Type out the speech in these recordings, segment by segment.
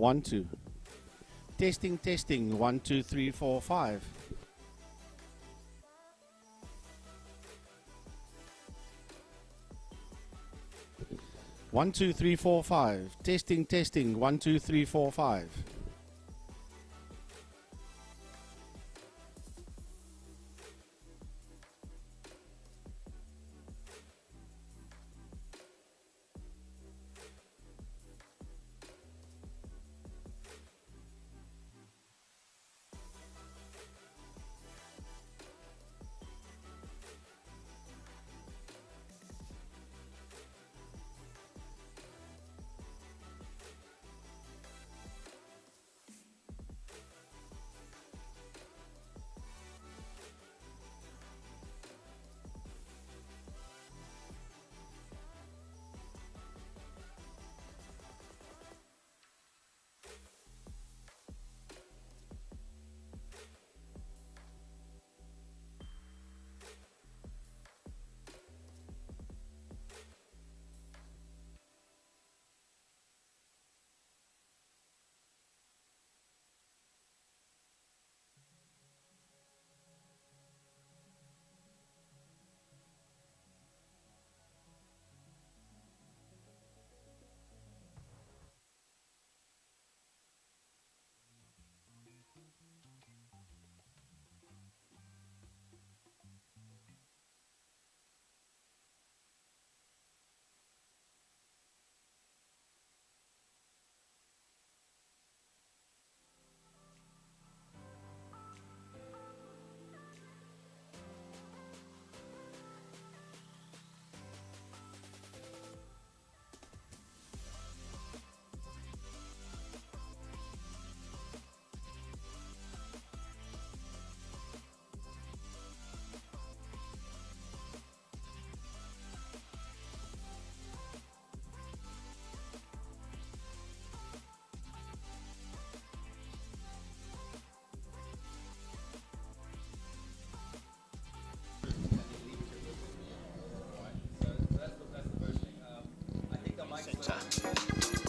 1, 2. Testing, testing. 1, 2, 3, 4, 5. One, two, three, four, five. Testing, testing. 1, 2, 3, 4, 5.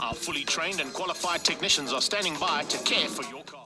Our fully trained and qualified technicians are standing by to care for your car.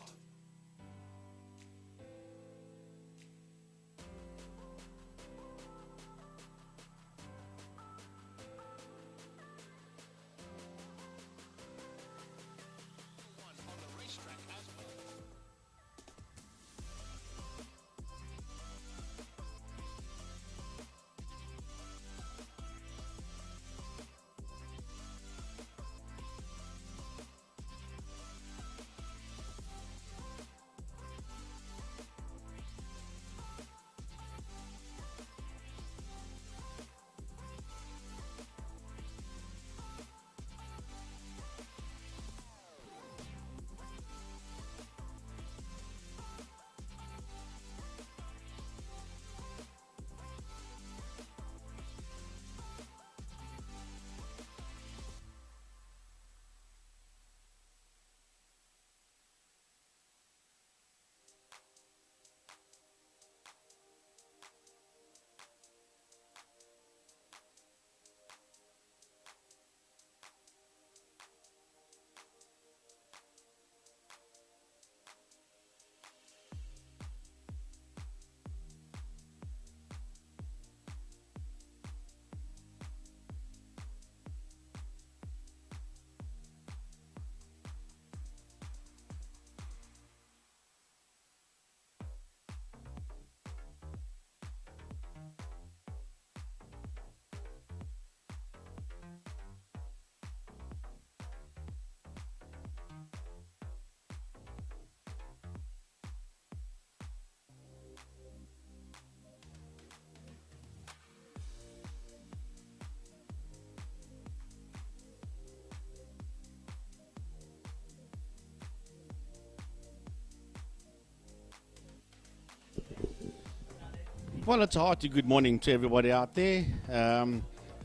Well, it's a hearty good morning to everybody out there.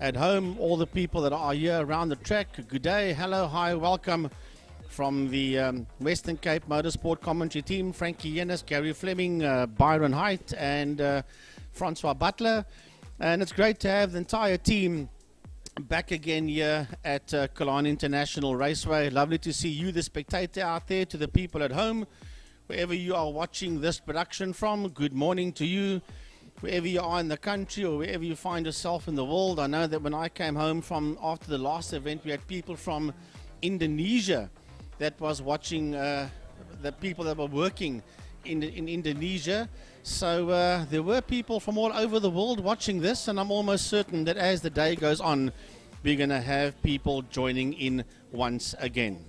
At home, all the people that are here around the track, good day, hello, hi, welcome from the Western Cape Motorsport commentary team, Frankie Yennis, Gary Fleming, Byron Height, and Francois Butler. And it's great to have the entire team Back again here at Killarney International Raceway. Lovely to see you, the spectator out there. To the people at home, wherever you are watching this production from, good morning to you. Wherever you are in the country or wherever you find yourself in the world. I know that when I came home from after the last event, we had people from Indonesia that was watching, the people that were working in Indonesia. So there were people from all over the world watching this, and I'm almost certain that as the day goes on, we're going to have people joining in once again.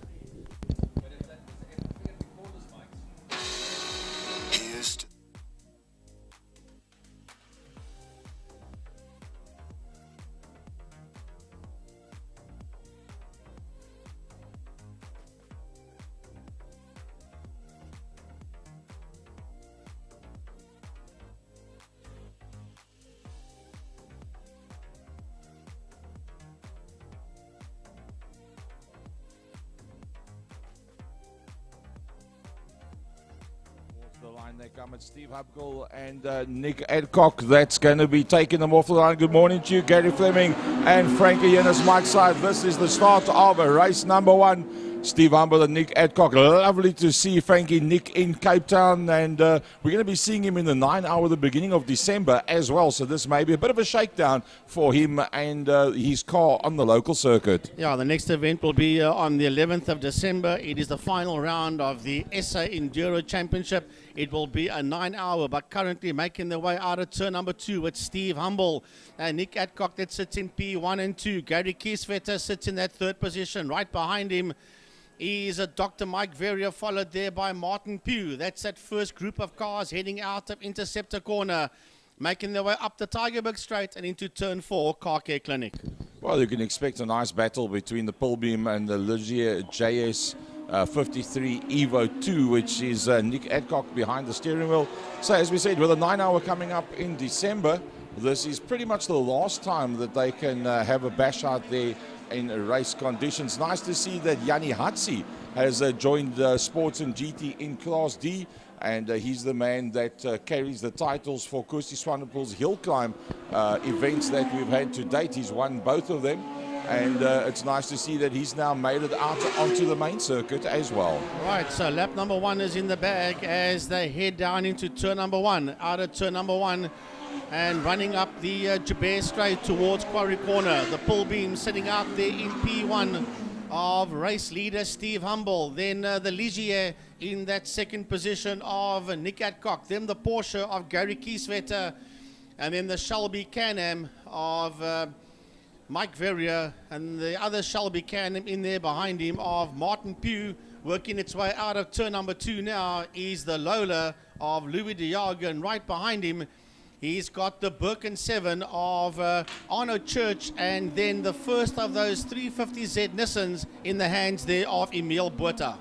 The line they come at Steve Hubgill and Nick Adcock. That's going to be taking them off the line. Good morning to you, Gary Fleming and Frankie Yennis, Mike side. This is the start of race number 1. Steve Hubgill and Nick Adcock. Lovely to see Frankie Nick in Cape Town, and we're going to be seeing him in the 9 hour, the beginning of December as well. So this may be a bit of a shakedown for him and his car on the local circuit. Yeah, the next event will be on the 11th of December. It is the final round of the SA Enduro Championship. It will be a 9 hour, but currently making their way out of turn number 2 with Steve Hubgill and Nick Adcock that sits in P1 and 2. Gary Kieswetter sits in that 3rd position. Right behind him is Dr. Mike Verrier, followed there by Martin Pugh. That's that first group of cars heading out of Interceptor Corner, making their way up the Tigerberg Straight and into turn 4, Car Care Clinic. Well, you can expect a nice battle between the Pilbeam and the Ligier JS 53 Evo 2, which is Nick Adcock behind the steering wheel. So as we said, with a 9 hour coming up in December, this is pretty much the last time that they can have a bash out there in race conditions. Nice to see that Yanni Hatsi has joined Sports and GT in Class D, and he's the man that carries the titles for Kirsty Swanepoel's hill climb events that we've had to date. He's won both of them, and it's nice to see that he's now made it out onto the main circuit as well. Right, so lap number 1 is in the bag as they head down into turn number 1. Out of turn number 1 and running up the Jabez Straight towards Quarry Corner. The Pilbeam sitting out there in P1 of race leader Steve Hubgill. Then the Ligier in that 2nd position of Nick Adcock. Then the Porsche of Gary Kieswetter. And then the Shelby Can-Am of Mike Verrier. And the other Shelby Can-Am in there behind him of Martin Pugh. Working its way out of turn number 2 now is the Lola of Louis de Jager. And right behind him, he's got the Birkin 7 of Arno Church, and then the first of those 350Z Nissans in the hands there of Emil Botha.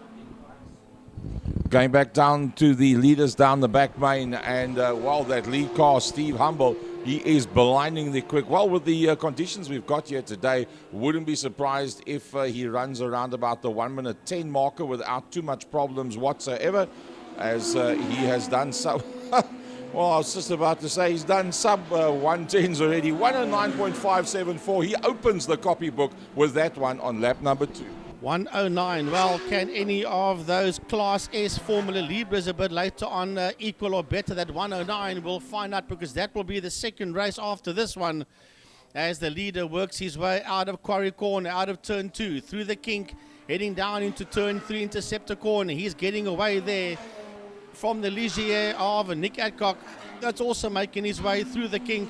Going back down to the leaders down the back main, and while that lead car, Steve Hubgill, he is blindingly quick. Well, with the conditions we've got here today, wouldn't be surprised if he runs around about the 1:10 marker without too much problems whatsoever, as he has done so. Well, I was just about to say he's done sub 110s already. 109.574. He opens the copybook with that one on lap number 2. 109. Well, can any of those Class S Formula Libras a bit later on equal or better that 109? We'll find out, because that will be the 2nd race after this one, as the leader works his way out of Quarry Corner, out of turn 2, through the kink, heading down into turn 3, Interceptor Corner. He's getting away there from the Ligier of Nick Adcock. That's also making his way through the kink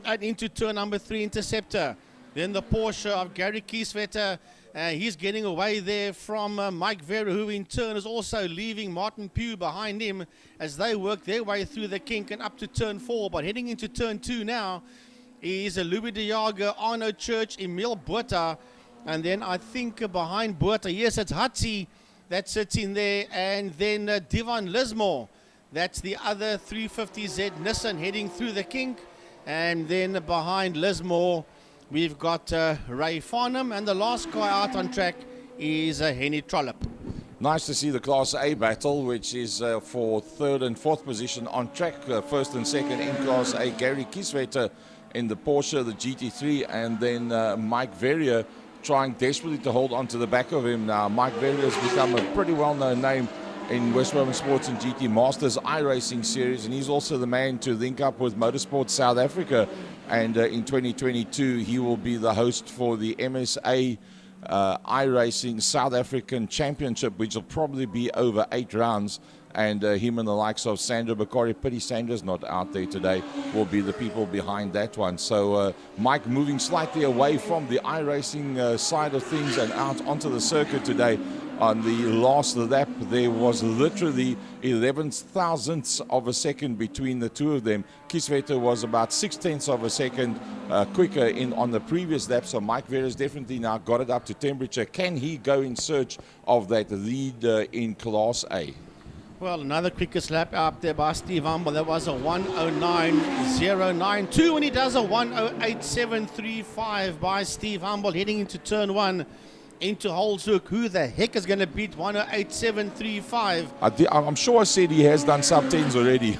and into turn number 3, Interceptor. Then the Porsche of Gary Kieswetter. He's getting away there from Mike Verrier, who in turn is also leaving Martin Pugh behind him as they work their way through the kink and up to turn 4. But heading into turn 2 now is Louis de Jager, Arno Church, Emil Botha. And then I think behind Botha, yes, it's Hatsi that sits in there, and then Devon Lismore. That's the other 350Z Nissan heading through the kink. And then behind Lismore, we've got Ray Farnham, and the last guy out on track is Henny Trollope. Nice to see the Class A battle, which is for 3rd and 4th position on track. 1st and 2nd in Class A. Gary Kieswetter in the Porsche, the GT3, and then Mike Verrier trying desperately to hold on to the back of him now. Mike Verrier has become a pretty well-known name in West Roman Sports and GT Masters iRacing Series, and he's also the man to link up with Motorsport South Africa, and in 2022 he will be the host for the MSA iRacing South African Championship, which will probably be over 8 rounds, and him and the likes of Sandra Bakari, pity Sandra's not out there today, will be the people behind that one. So Mike moving slightly away from the iRacing side of things and out onto the circuit today. On the last lap, there was literally 11 thousandths of a second between the two of them. Kieswetter was about 6/10 of a second quicker on the previous lap, so Mike Verrier's definitely now got it up to temperature. Can he go in search of that lead in Class A? Well, another quickest lap out there by Steve Humble. That was a 1:09.092, and he does a 1:08.735 by Steve Humble heading into turn 1 into Holzhoek. Who the heck is going to beat 1:08.735? I'm sure I said he has done sub-10s already.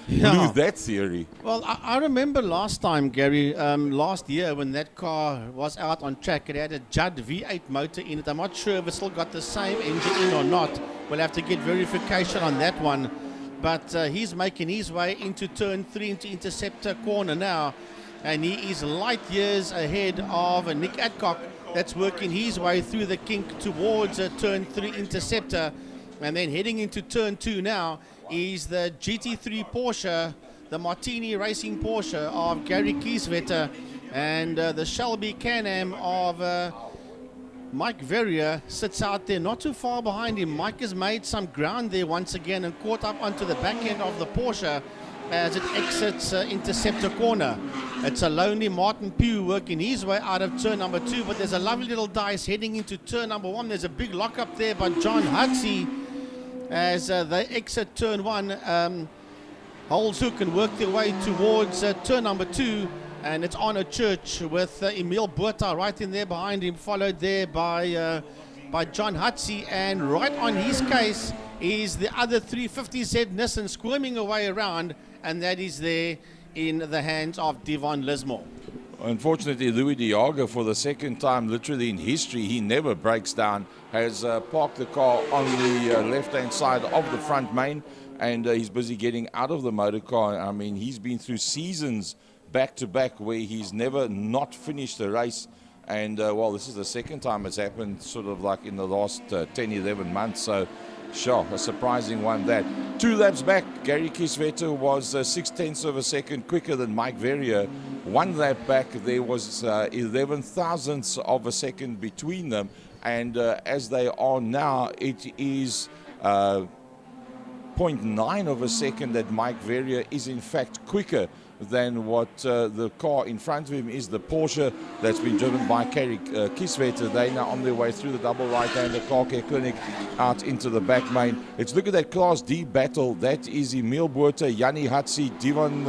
Lose that theory. Well, I remember last time, Gary, last year when that car was out on track, it had a Judd V8 motor in it. I'm not sure if it's still got the same engine in or not. We'll have to get verification on that one. But he's making his way into turn 3 into Interceptor corner now. And he is light years ahead of Nick Adcock. That's working his way through the kink towards turn 3 Interceptor. And then heading into turn 2 now is the GT3 Porsche, the Martini Racing Porsche of Gary Kieswetter, and the Shelby Can-Am of Mike Verrier sits out there not too far behind him. Mike has made some ground there once again and caught up onto the back end of the Porsche as it exits Interceptor corner. It's a lonely Martin Pugh working his way out of turn number 2, but there's a lovely little dice heading into turn number 1. There's a big lock up there by John Hutsey as they exit turn 1. Holzhoek and work their way towards turn number 2, and it's Arno Church with Emil Buerta right in there behind him, followed there by John Hutsey, and right on his case is the other 350Z Nissan squirming away around, and that is there in the hands of Devon Lismore. Unfortunately, Louis Diaga, for the second time literally in history, he never breaks down, has parked the car on the left-hand side of the front main, and he's busy getting out of the motor car. I mean, he's been through seasons back-to-back where he's never not finished a race, and well, this is the second time it's happened sort of like in the last 10-11 months, so sure, a surprising one that. 2 laps back, Gary Kieswetter was 6/10 of a second quicker than Mike Verrier. 1 lap back, there was 11 thousandths of a second between them, and as they are now, it is 0.9 of a second that Mike Verrier is in fact quicker than what the car in front of him is, the Porsche that's been driven by Gary Kieswetter. They're now on their way through the double right-hander car care clinic out into the back main. Let's look at that Class D battle. That is Emil Buerta, Jannie Hutsey, Devon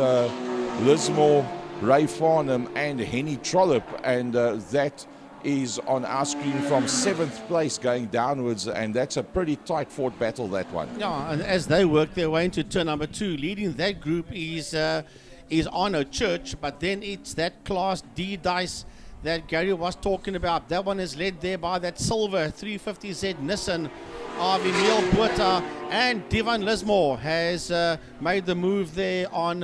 Lismore, Ray Farnham, and Henny Trollope, and that is on our screen from 7th place going downwards, and that's a pretty tight fought battle, that one. Yeah, and as they work their way into turn number 2, leading that group is Arno Church, but then it's that Class D dice that Gary was talking about. That one is led there by that silver 350Z Nissan of Emil Buerta, and Devon Lismore has made the move there on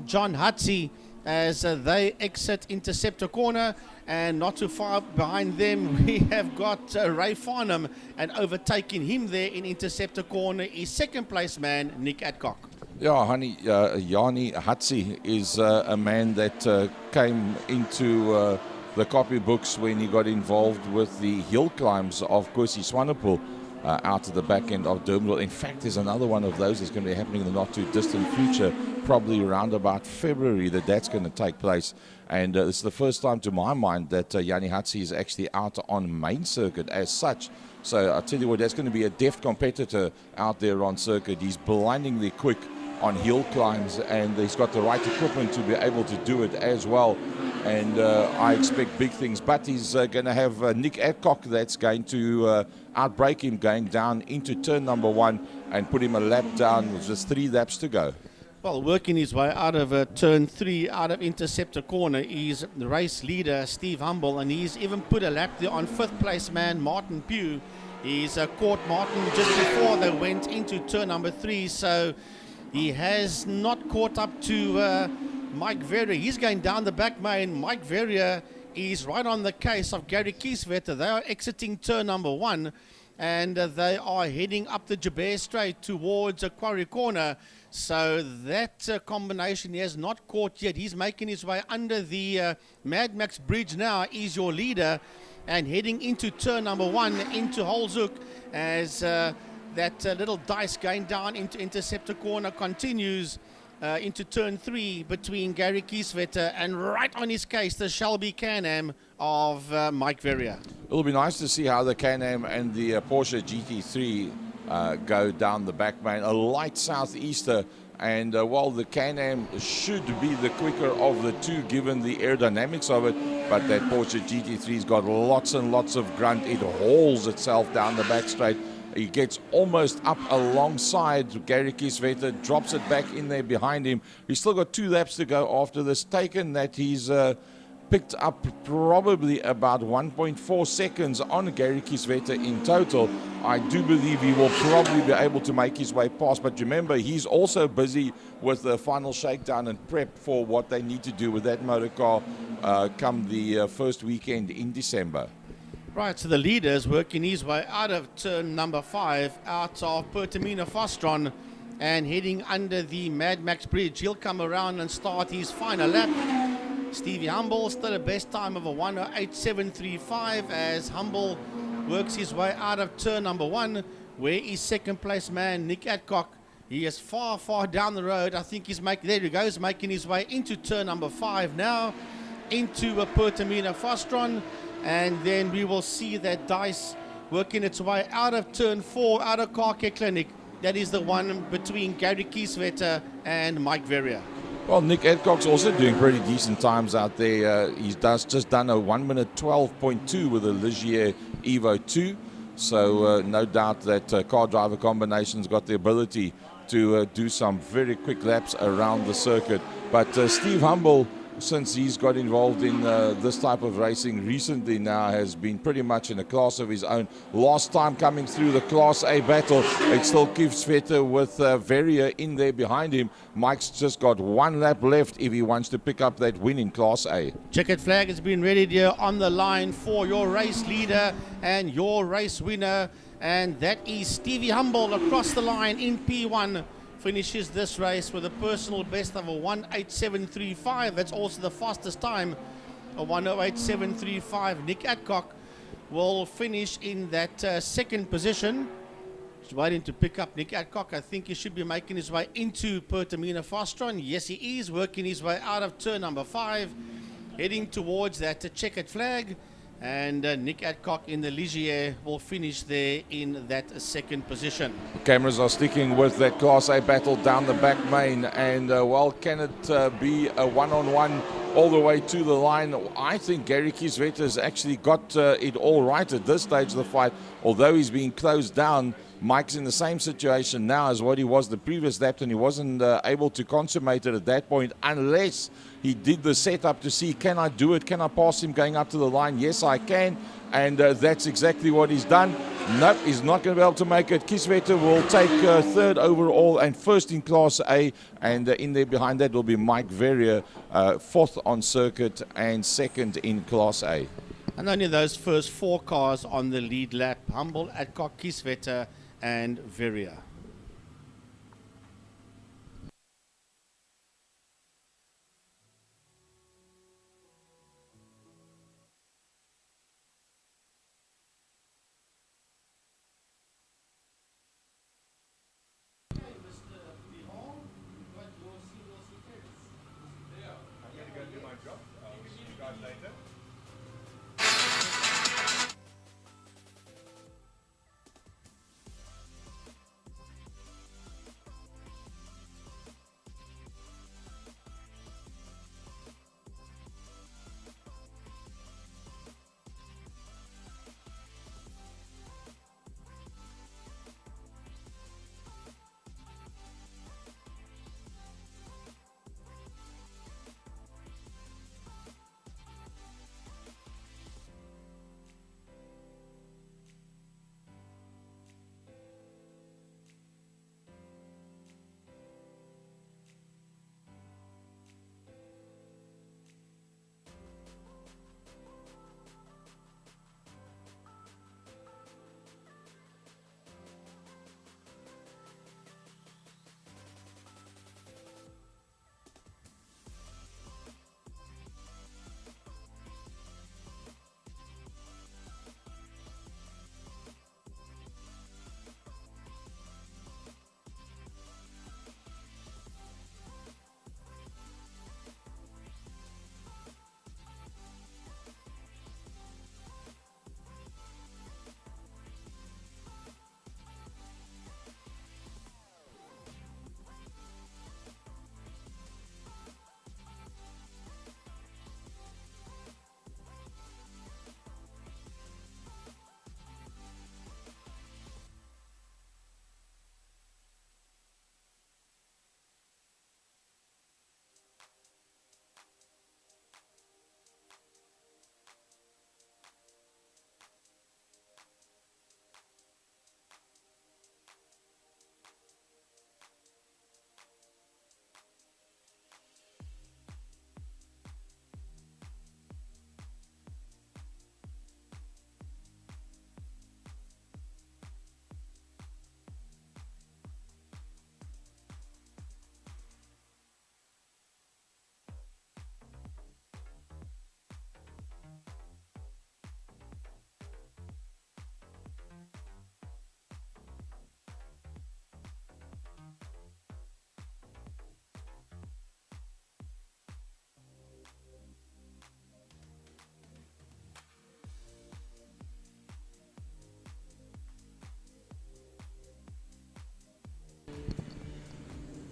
John Hutsey as they exit Interceptor corner, and not too far behind them we have got Ray Farnham, and overtaking him there in Interceptor corner is second place man Nick Adcock. Yeah, Jannie Hutsey is a man that came into the copybooks when he got involved with the hill climbs of Kosi Swanepoel out at the back end of Durbanville. In fact, there's another one of those that's going to be happening in the not too distant future, probably around about February, that's going to take place. And it's the first time to my mind that Jannie Hutsey is actually out on main circuit as such. So I'll tell you what, that's going to be a deft competitor out there on circuit. He's blindingly quick on hill climbs, and he's got the right equipment to be able to do it as well. And I expect big things, but he's going to have Nick Adcock that's going to outbreak him going down into turn number 1 and put him a lap down with just 3 laps to go. Well, working his way out of turn 3, out of interceptor corner, is the race leader, Steve Humble, and he's even put a lap there on 5th place man, Martin Pugh. He's caught Martin just before they went into turn number 3, so he has not caught up to Mike Verrier. He's going down the back main. Mike Verrier is right on the case of Gary Kieswetter. They are exiting turn number 1, and they are heading up the Jabez Straight towards Quarry Corner. So that combination he has not caught yet. He's making his way under the Mad Max Bridge now. He's your leader and heading into turn number 1 into Holzhoek as that little dice going down into interceptor corner continues into turn 3 between Gary Kieswetter and right on his case the Shelby Can-Am of Mike Verrier. It'll be nice to see how the Can-Am and the Porsche GT3 go down the back main. A light southeaster, and while the Can-Am should be the quicker of the two given the aerodynamics of it, but that Porsche GT3's got lots and lots of grunt. It hauls itself down the back straight. He gets almost up alongside Gary Kieswetter, drops it back in there behind him. He's still got 2 laps to go after this, taken that he's picked up probably about 1.4 seconds on Gary Kieswetter in total. I do believe he will probably be able to make his way past, but remember, he's also busy with the final shakedown and prep for what they need to do with that motor car come the first weekend in December. Right, so the leader is working his way out of turn number 5, out of Pertamina Fostron, and heading under the Mad Max Bridge. He'll come around and start his final lap. Stevie Humble, still a best time of a 1:08.735 as Humble works his way out of turn number 1, where his second place man, Nick Adcock, he is far, far down the road. I think he's there he goes, making his way into turn number 5 now, into a Pertamina Fostron. And then we will see that dice working its way out of turn 4, out of Car Care Clinic. That is the one between Gary Kieswetter and Mike Verrier. Well, Nick Adcock's also doing pretty decent times out there. He's just done a 1:12.2 with a Ligier Evo 2. So no doubt that car driver combination's got the ability to do some very quick laps around the circuit. But Steve Humble, since he's got involved in this type of racing recently now, has been pretty much in a class of his own. Last time coming through the Class A battle, it's still Kieswetter with Verrier in there behind him. Mike's just got 1 lap left if he wants to pick up that win in Class A. Checkered flag has been readied here on the line for your race leader and your race winner, and that is Stevie Humble across the line in P1. Finishes this race with a personal best of a 1:08.735. That's also the fastest time, a 1:08.735. Nick Adcock will finish in that second position. Just waiting to pick up Nick Adcock. I think he should be making his way into Pertamina Fostron. Yes, he is working his way out of turn number 5, heading towards that checkered flag. And Nick Adcock in the Ligier will finish there in that second position. Cameras are sticking with that Class A battle down the back main, and well, can it be a one-on-one all the way to the line? I think Gary Kieswetter has actually got it all right at this stage of the fight. Although he's being closed down, Mike's in the same situation now as what he was the previous lap, and he wasn't able to consummate it at that point unless he did the setup to see, can I do it? Can I pass him going up to the line? Yes, I can. And that's exactly what he's done. Nope, he's not going to be able to make it. Kieswetter will take 3rd overall and 1st in Class A. And in there behind that will be Mike Verrier, 4th on circuit and 2nd in Class A. And only those first 4 cars on the lead lap: Humble, Adcock, Kieswetter and Verrier.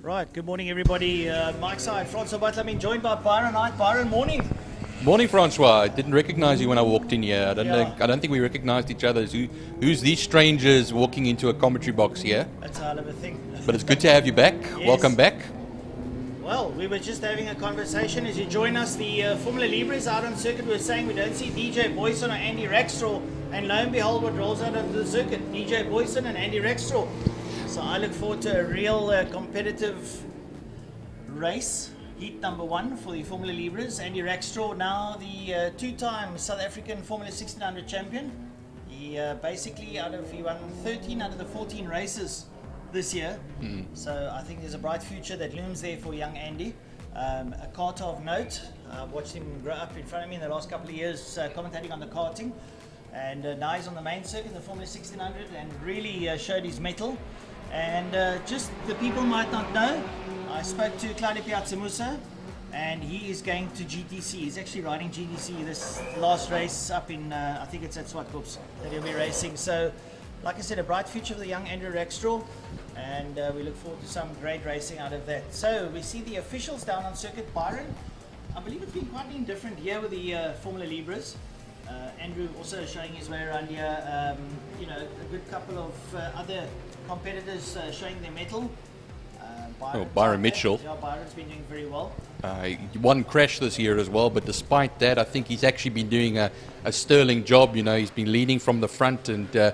Right, good morning everybody. Mike side, Francois Butler, I'm joined by Byron Knight. Byron, morning. Morning, Francois. I didn't recognize you when I walked in here. Yeah. I don't think we recognized each other. Who's these strangers walking into a commentary box here? That's a hell of a thing. But it's good to have you back. Yes. Welcome back. Well, we were just having a conversation as you join us. The Formula Libres out on circuit were saying we don't see DJ Boyson or Andy Rackstraw, and lo and behold, what rolls out onto the circuit? DJ Boyson and Andy Rackstraw. So I look forward to a real competitive race. Heat number 1 for the Formula Libres. Andy Rackstraw, now the 2-time South African Formula 1600 champion. He basically he won 13 out of the 14 races this year. So I think there's a bright future that looms there for young Andy. A karter of note. I've watched him grow up in front of me in the last couple of years commentating on the karting. And now he's on the main circuit, the Formula 1600, and really showed his mettle. And just the people might not know, I spoke to Claudio Piazzamusa, and he is going to GTC. He's actually riding GTC this last race up in, I think it's at Swartkops that he'll be racing. So, like I said, a bright future for the young Andrew Rackstraw, and we look forward to some great racing out of that. So, we see the officials down on circuit. Byron, I believe it's been quite an indifferent year with the Formula Libres. Andrew also showing his way around here. You know, a good couple of other competitors showing their mettle. Byron Mitchell. Yeah, Byron's been doing very well. One crash this year as well, but despite that, I think he's actually been doing a sterling job. You know, he's been leading from the front, and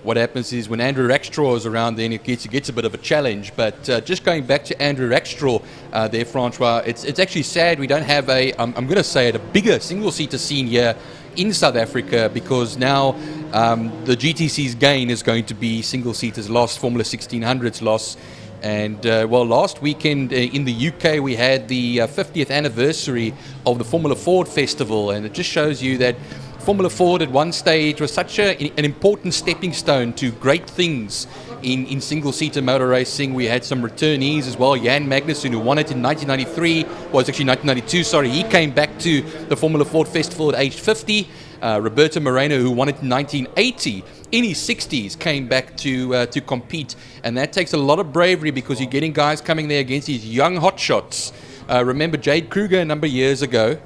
what happens is when Andrew Rackstraw is around, then it gets a bit of a challenge. But just going back to Andrew Rackstraw there, Francois, it's actually sad we don't have I'm going to say it, a bigger single-seater scene here in South Africa, because now the GTC's gain is going to be single-seaters loss, Formula 1600s loss. And well, last weekend in the UK we had the 50th anniversary of the Formula Ford Festival, and it just shows you that Formula Ford at one stage was such an important stepping stone to great things in single-seater motor racing. We had some returnees as well. Jan Magnussen, who won it in 1993, was actually 1992, sorry. He came back to the Formula Ford Festival at age 50. Roberto Moreno, who won it in 1980, in his 60s, came back to compete. And that takes a lot of bravery, because you're getting guys coming there against these young hotshots. Remember Jade Kruger a number of years ago?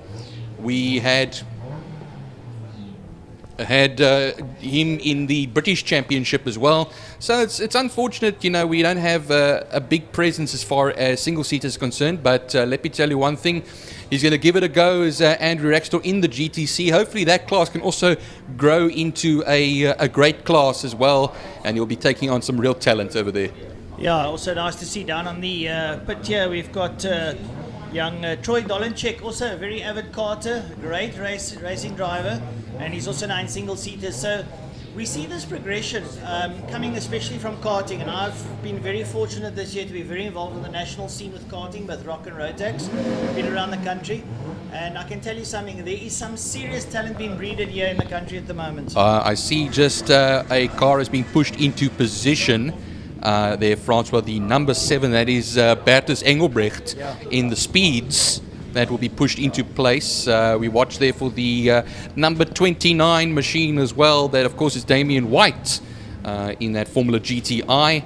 We had him in the British Championship as well. So it's unfortunate, you know, we don't have a big presence as far as single-seater is concerned. But let me tell you one thing, he's going to give it a go as Andrew Rackstraw in the GTC. Hopefully that class can also grow into a great class as well, and he'll be taking on some real talent over there. Yeah, also nice to see down on the pit here we've got young Troy Dolenchek, also a very avid karter, great racing driver, and he's also now in single-seaters. So we see this progression coming especially from karting, and I've been very fortunate this year to be very involved in the national scene with karting, both rock and rotax, been around the country, and I can tell you something, there is some serious talent being breeded here in the country at the moment. I see just a car has been pushed into position there, Francois, the number 7, that is Bertus Engelbrecht in the speeds. That will be pushed into place. We watch there for the number 29 machine as well. That, of course, is Damien White in that Formula GTI.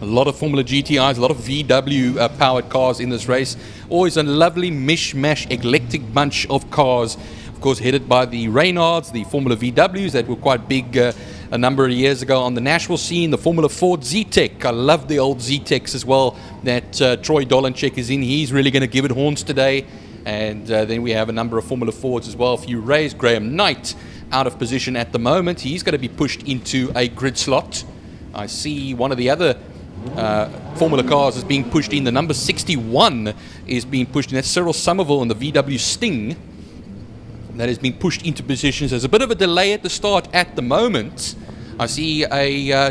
A lot of Formula GTIs, a lot of VW powered cars in this race. Always a lovely mishmash, eclectic bunch of cars. Of course, headed by the Reynards, the Formula VWs that were quite big a number of years ago on the national scene. The Formula Ford Z-Tech. I love the old Z-Techs as well that Troy Dolenchek is in. He's really going to give it horns today. And then we have a number of Formula Fords as well. A few Rays. Graham Knight out of position at the moment. He's going to be pushed into a grid slot. I see one of the other Formula cars is being pushed in. The number 61 is being pushed in. That's Cyril Somerville in the VW Sting. That has been pushed into positions. There's a bit of a delay at the start at the moment. I see a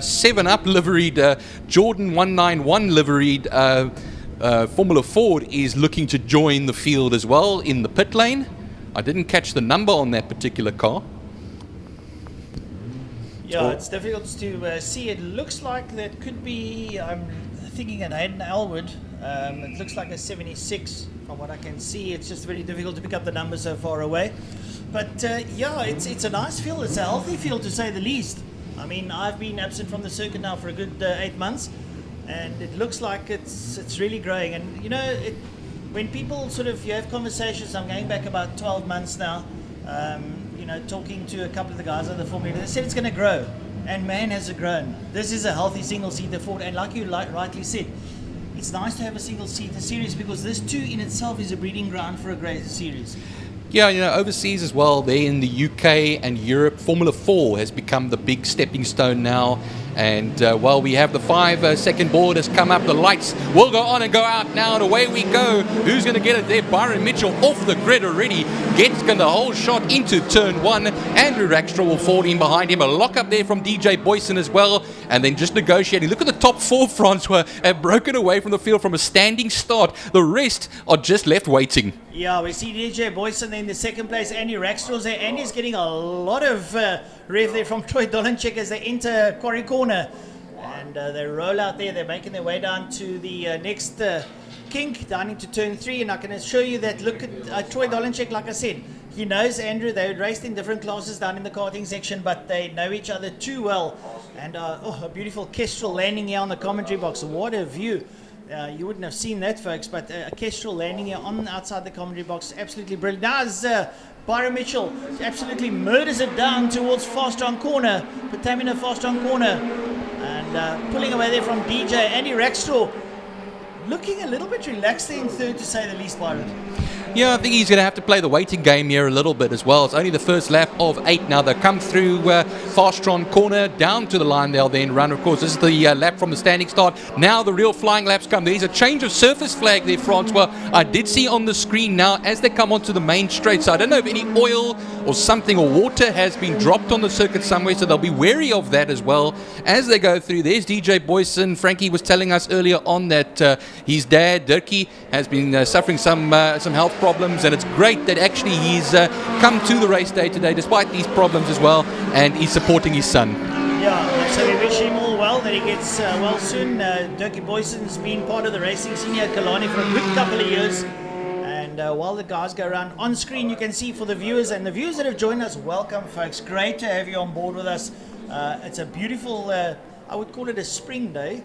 7-Up liveried, Jordan 191 liveried Formula Ford is looking to join the field as well in the pit lane. I didn't catch the number on that particular car. Yeah, it's difficult to see. It looks like that could be, I'm thinking at Hayden Elwood. It looks like a 76 from what I can see. It's just very difficult to pick up the numbers so far away. But yeah, it's a nice field. It's a healthy field to say the least. I mean, I've been absent from the circuit now for a good 8 months. and it looks like it's really growing. And you know, when people sort of, you have conversations, I'm going back about 12 months now, you know, talking to a couple of the guys at the Formula, they said it's going to grow, and man, has it grown. This is a healthy single-seater Ford, and like you rightly said, it's nice to have a single-seater series, because this too in itself is a breeding ground for a great series. Yeah, you know, overseas as well, there in the UK and Europe, Formula 4 has become the big stepping stone now. And while we have the 5-second board has come up, the lights will go on and go out now, and away we go. Who's going to get it there? Byron Mitchell off the grid already, gets the whole shot into turn 1. Andrew Rackstraw will fall in behind him. A lock up there from DJ Boyson as well, and then just negotiating. Look at the top 4, Francois, have broken away from the field from a standing start. The rest are just left waiting. Yeah, we see DJ Boyson in the second place. Andy Rackstraw's there. Andy's getting a lot of rev there from Troy Dolenchek as they enter Quarry Corner. And they roll out there. They're making their way down to the next kink, down into turn 3. And I can assure you that, look at Troy Dolenchek, like I said, he knows Andrew. They raced in different classes down in the karting section, but they know each other too well. And a beautiful Kestrel landing here on the commentary box. What a view. You wouldn't have seen that, folks, but a Kestrel landing here on outside the commentary box, absolutely brilliant. Now as Byron Mitchell absolutely murders it down towards Fast-Run Corner, Patamina Fast-Run Corner, and pulling away there from DJ. Andy Rackstraw looking a little bit relaxed there in third, to say the least, Byron. Yeah, I think he's going to have to play the waiting game here a little bit as well. It's only the first lap of 8 now. They'll come through Fast-Run Corner, down to the line. They'll then run, of course. This is the lap from the standing start. Now the real flying laps come. There's a change of surface flag there, Francois. I did see on the screen now as they come onto the main straight. So I don't know if any oil or something or water has been dropped on the circuit somewhere, so they'll be wary of that as well as they go through. There's DJ Boyson. Frankie was telling us earlier on that his dad, Dirkie, has been suffering some health problems, and it's great that actually he's come to the race day today despite these problems as well, and he's supporting his son. Yeah, so we wish him all well, that he gets well soon. Dirkie Boyson's been part of the racing scene here at Killarney for a good couple of years, and while the guys go around on screen, you can see for the viewers and the viewers that have joined us, welcome folks, great to have you on board with us. It's a beautiful, I would call it a spring day.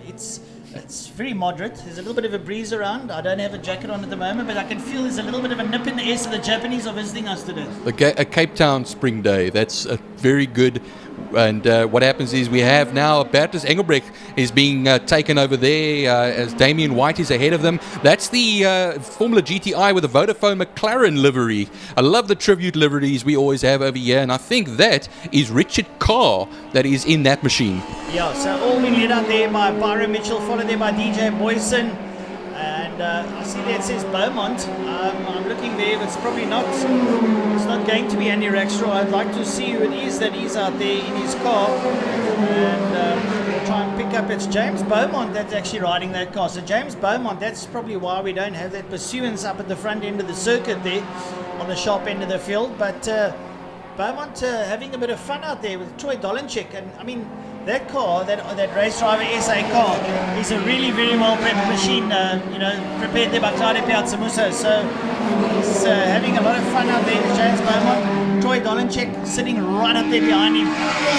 It's very moderate. There's a little bit of a breeze around. I don't have a jacket on at the moment, but I can feel there's a little bit of a nip in the air, so the Japanese are visiting us today. A Cape Town spring day. That's a very good. And what happens is we have now Bertus Engelbrecht is being taken over there as Damien White is ahead of them. That's the Formula GTI with the Vodafone McLaren livery. I love the tribute liveries we always have over here, and I think that is Richard Carr that is in that machine. Yeah, so all being led out there by Byron Mitchell, followed there by DJ Boyson. And I see there it says Beaumont. I'm looking there, but it's probably not. It's not going to be Andy Rackstraw. I'd like to see who it is that is out there in his car, and we'll try and pick up. It's James Beaumont that's actually riding that car. So James Beaumont, that's probably why we don't have that pursuance up at the front end of the circuit there, on the sharp end of the field. But Beaumont having a bit of fun out there with Troy Dolenchek, and I mean, that car, that race driver SA car, is a really very well prepped machine, you know, prepared there by Claudio Piazzamusso. So he's having a lot of fun out there with James Beaumont. Troy Dolenchek sitting right up there behind him,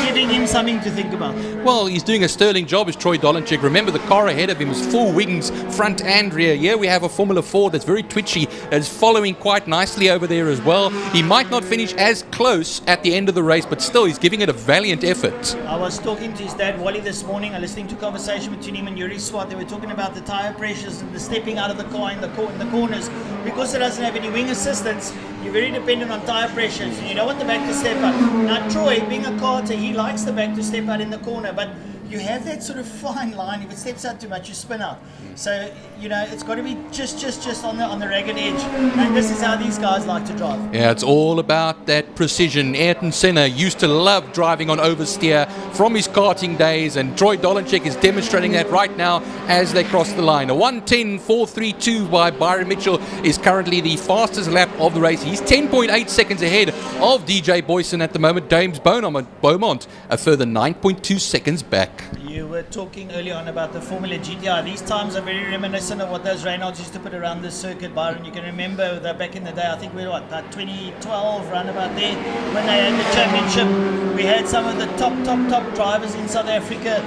giving him something to think about. Well, he's doing a sterling job as Troy Dolenchek. Remember, the car ahead of him is full wings, front and rear. Here we have a Formula 4 that's very twitchy, that's following quite nicely over there as well. He might not finish as close at the end of the race, but still he's giving it a valiant effort. I was talking to his dad Wally this morning. I listening to a conversation between him and Yuri Swart. They were talking about the tyre pressures and the stepping out of the car in the corners. Because it doesn't have any wing assistance, you're very dependent on tyre pressures. You don't want the back to step out. Now Troy, being a karter, he likes the back to step out in the corner, but you have that sort of fine line. If it steps out too much, you spin out. So, you know, it's got to be just on the ragged edge. And this is how these guys like to drive. Yeah, it's all about that precision. Ayrton Senna used to love driving on oversteer from his karting days, and Troy Dolenchek is demonstrating that right now as they cross the line. A 1:10.432 by Byron Mitchell is currently the fastest lap of the race. He's 10.8 seconds ahead of DJ Boyson at the moment. James Beaumont a further 9.2 seconds back. You were talking earlier on about the Formula GTI. These times are very reminiscent of what those Reynolds used to put around the circuit, Byron. You can remember that back in the day, I think we were about 2012, roundabout there, when they had the championship. We had some of the top drivers in South Africa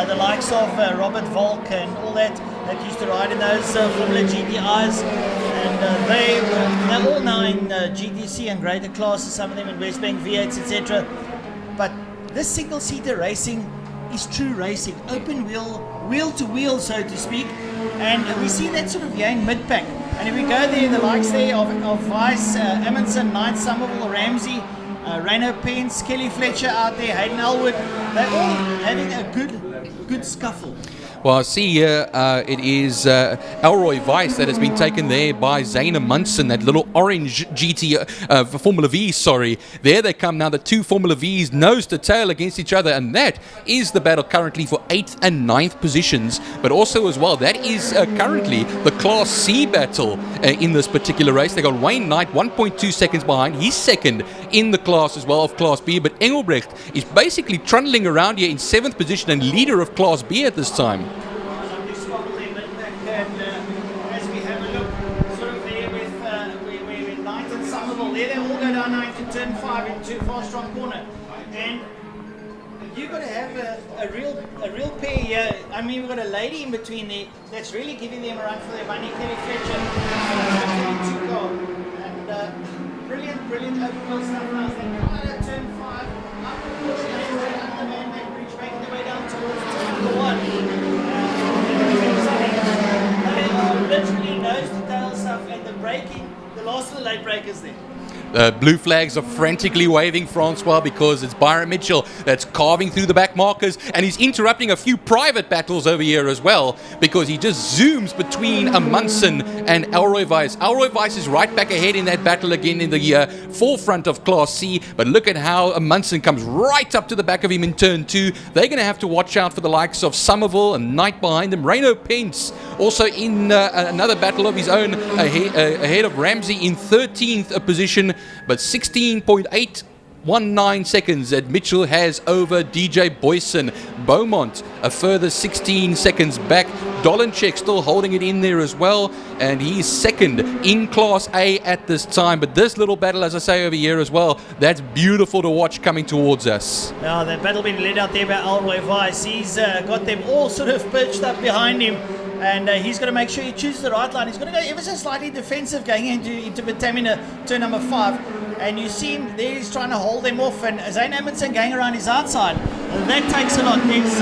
the likes of Robert Volk and all that used to ride in those Formula GTIs, and they're all now in GTC and greater classes, some of them in West Bank V8s, etc. But this single-seater racing is true racing, open wheel to wheel, so to speak, and we see that sort of here in mid-pack. And if we go there, the likes there of Vice, Amundsen, Knight, Somerville, Ramsey, Reino Pence, Kelly Fletcher out there, Hayden Elwood, they're all having a good scuffle. Well, I see here it is Elroy Weiss that has been taken there by Zane Munson, that little orange GT Formula V, sorry. There they come now, the two Formula Vs nose to tail against each other, and that is the battle currently for 8th and 9th positions. But also as well, that is currently the Class C battle in this particular race. They got Wayne Knight 1.2 seconds behind. He's second in the class as well of Class B, but Engelbrecht is basically trundling around here in 7th position and leader of Class B at this time. As we have a look, sort of there with Knight and Somerville, there they all go down now into turn 5 into fast strong corner, and you've got to have a real pair here. I mean, we've got a lady in between there that's really giving them a run for their money, Kelly Fletcher, and brilliant open wheel stuff now. They come out of turn 5, up the push, up the man-made bridge, making their way down towards turn number 1. Literally nose to tail stuff, and the braking, the last of the late breakers there. Blue flags are frantically waving, Francois, because it's Byron Mitchell that's carving through the back markers, and he's interrupting a few private battles over here as well, because he just zooms between Munson and Elroy Weiss. Elroy Weiss is right back ahead in that battle again in the forefront of Class C, but look at how Munson comes right up to the back of him in turn 2. They're going to have to watch out for the likes of Somerville and Knight behind him. Reino Pence also in another battle of his own ahead of Ramsey in 13th position, but 16.819 seconds that Mitchell has over DJ Boyson. Beaumont a further 16 seconds back. Dolenchek still holding it in there as well, and he's second in Class A at this time. But this little battle, as I say, over here as well, that's beautiful to watch coming towards us. Now that battle being led out there by Elroy Weiss. He's got them all sort of perched up behind him, and he's got to make sure he chooses the right line. He's going to go ever so slightly defensive going into Batamina turn number 5, and you see him there, he's trying to hold them off, and Zane Amundsen going around his outside. That takes a lot. There's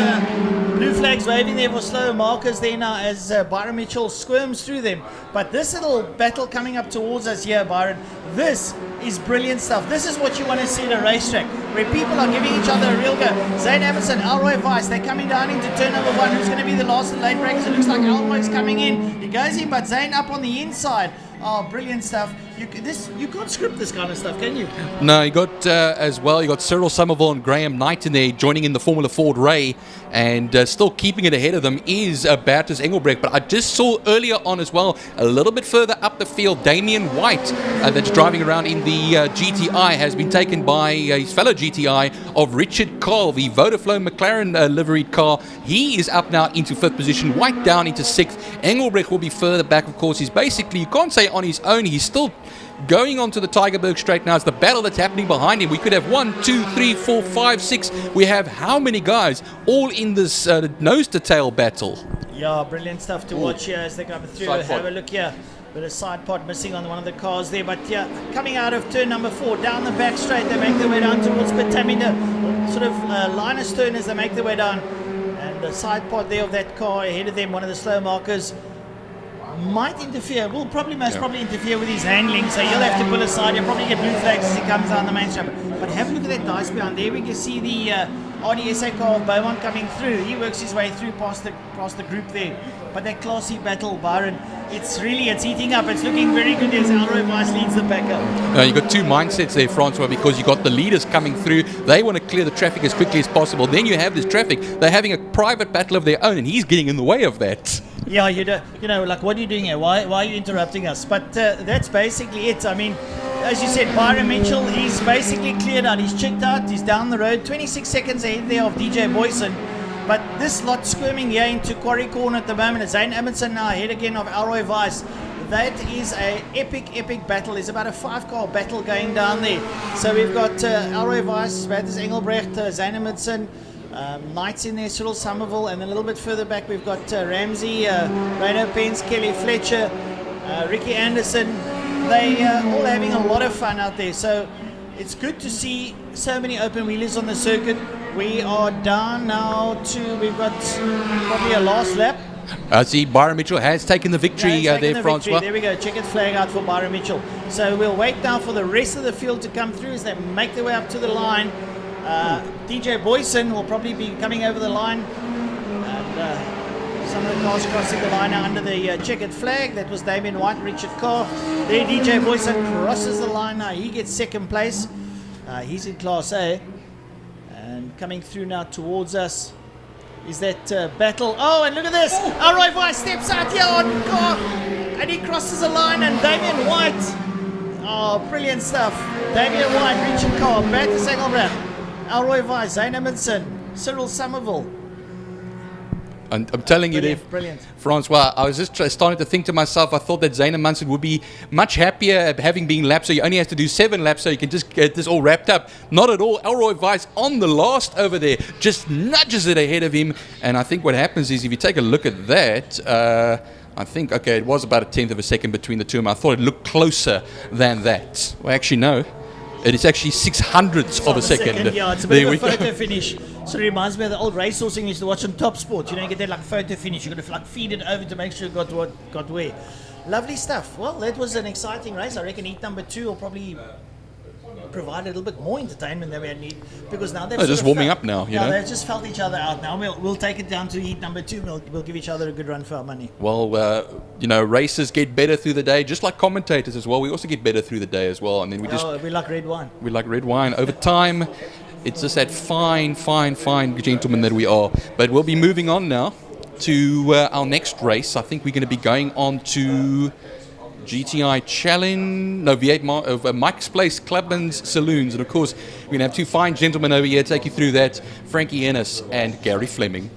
blue flags waving there for slow markers there now as Byron Mitchell squirms through them. But this little battle coming up towards us here, Byron, this is brilliant stuff. This is what you want to see at a racetrack, where people are giving each other a real go. Zane Amundsen, Elroy Weiss, they're coming down into turn number 1. Who's going to be the last of the late breakers? It looks like Elroy's coming in. He goes in, but Zane up on the inside. Oh, brilliant stuff. You can't script this kind of stuff, can you? No, you got as well, you got Cyril Somerville and Graham Knight in there joining in the Formula Ford Ray, and still keeping it ahead of them is Bertus Engelbrecht. But I just saw earlier on as well, a little bit further up the field, Damien White, that's driving around in the GTI, has been taken by his fellow GTI of Richard Carl, the Vodafone McLaren liveried car. He is up now into 5th position, White down into 6th. Engelbrecht will be further back, of course. He's basically, you can't say on his own, he's still going on to the Tygerberg straight now. It's the battle that's happening behind him. We could have 1, 2, 3, 4, 5, 6. We have how many guys all in this nose-to-tail battle? Yeah, brilliant stuff to watch here as they come through. Have a look here. Bit of side pod missing on one of the cars there. But yeah, coming out of turn number 4, down the back straight, they make their way down towards Batamina. Sort of Linus turn as they make their way down. And the side pod there of that car ahead of them, one of the slow markers, might interfere, will probably most probably interfere with his handling, so he'll have to pull aside. He'll probably get blue flags as he comes down the main strip. But have a look at that dice behind there. We can see the RDSA car of Beaumont coming through. He works his way through past the group there. But that Class C battle, Byron, it's heating up. It's looking very good as Elroy Weiss leads the pack up. You've got two mindsets there, Francois, because you've got the leaders coming through. They want to clear the traffic as quickly as possible. Then you have this traffic. They're having a private battle of their own, and he's getting in the way of that. Yeah, you know, like, what are you doing here? Why are you interrupting us? But that's basically it. I mean, as you said, Byron Mitchell, he's basically cleared out. He's checked out. He's down the road. 26 seconds ahead there of DJ Boyson. But this lot squirming here into Quarry Corner at the moment. Zane Amundsen now ahead again of Elroy Weiss. That is a epic battle. There's about a 5-car battle going down there. So we've got Elroy Weiss, Bertus Engelbrecht, Zane Amundsen, Knights in there, Cyril Somerville, and then a little bit further back we've got Ramsey, Reno Pence, Kelly Fletcher, Ricky Anderson. They all having a lot of fun out there. So it's good to see so many open wheelies on the circuit. We are down now to, we've got probably a last lap. I see Byron Mitchell has taken the victory there, Francois. There we go, checkered flag out for Byron Mitchell. So we'll wait now for the rest of the field to come through as they make their way up to the line. DJ Boyson will probably be coming over the line, and some of the cars crossing the line now under the checkered flag. That was Damien White and Richard Carr. There DJ Boyson crosses the line now. He gets second place. He's in Class A. And coming through now towards us is that battle. Oh, and look at this. Alroy Weiss steps out here on Carr, and he crosses the line, and Damien White. Oh, brilliant stuff. Damien White, Richard Carr, Bertus Engelbrecht, Alroy Weiss, Zane Amundsen, Cyril Somerville. I'm telling you there, brilliant. Francois, I was just starting to think to myself, I thought that Zane Munson would be much happier having been lapped, so he only has to do 7 laps so you can just get this all wrapped up. Not at all. Elroy Weiss on the last over there, just nudges it ahead of him, and I think what happens is if you take a look at that, I think, okay, it was about a 1/10 of a second between the two of them. I thought it looked closer than that. Well, actually, no. It is actually 600ths of a second. Yeah, it's a bit of a photo finish. So it reminds me of the old racehorse used to watch on Top Sport. You know, you get that like photo finish. You've got to like feed it over to make sure it got where. Lovely stuff. Well, that was an exciting race. I reckon heat number 2 will probably provide a little bit more entertainment than we had need, because now they're just warming up now. You know, they've just felt each other out. Now we'll take it down to heat number 2. We'll give each other a good run for our money. Well, you know, racers get better through the day, just like commentators as well. We also get better through the day as well, and then we like red wine. We like red wine over time. It's just that fine gentleman that we are. But we'll be moving on now to our next race. I think we're going to be going on to GTI Challenge, no, V8 Mike's Place Clubman's Saloons. And of course, we're going to have 2 fine gentlemen over here take you through that, Frankie Ennis and Gary Fleming.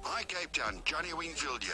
Hi Cape Town, Johnny Wingfield here.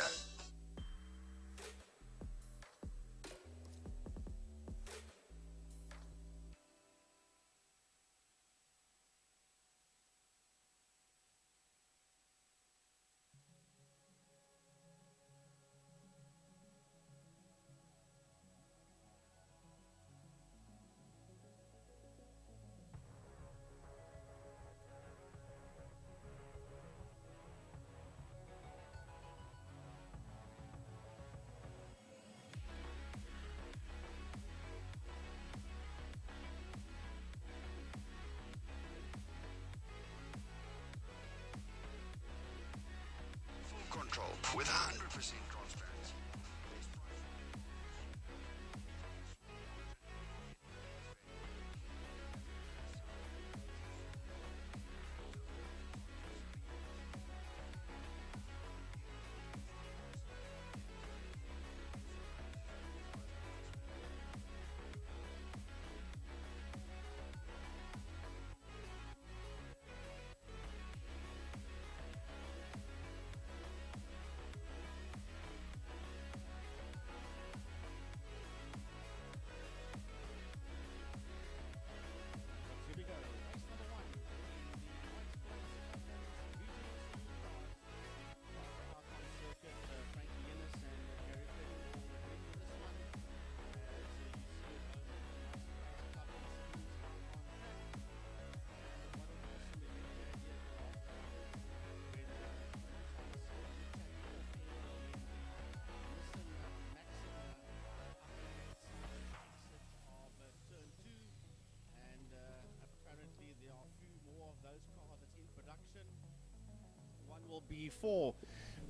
be for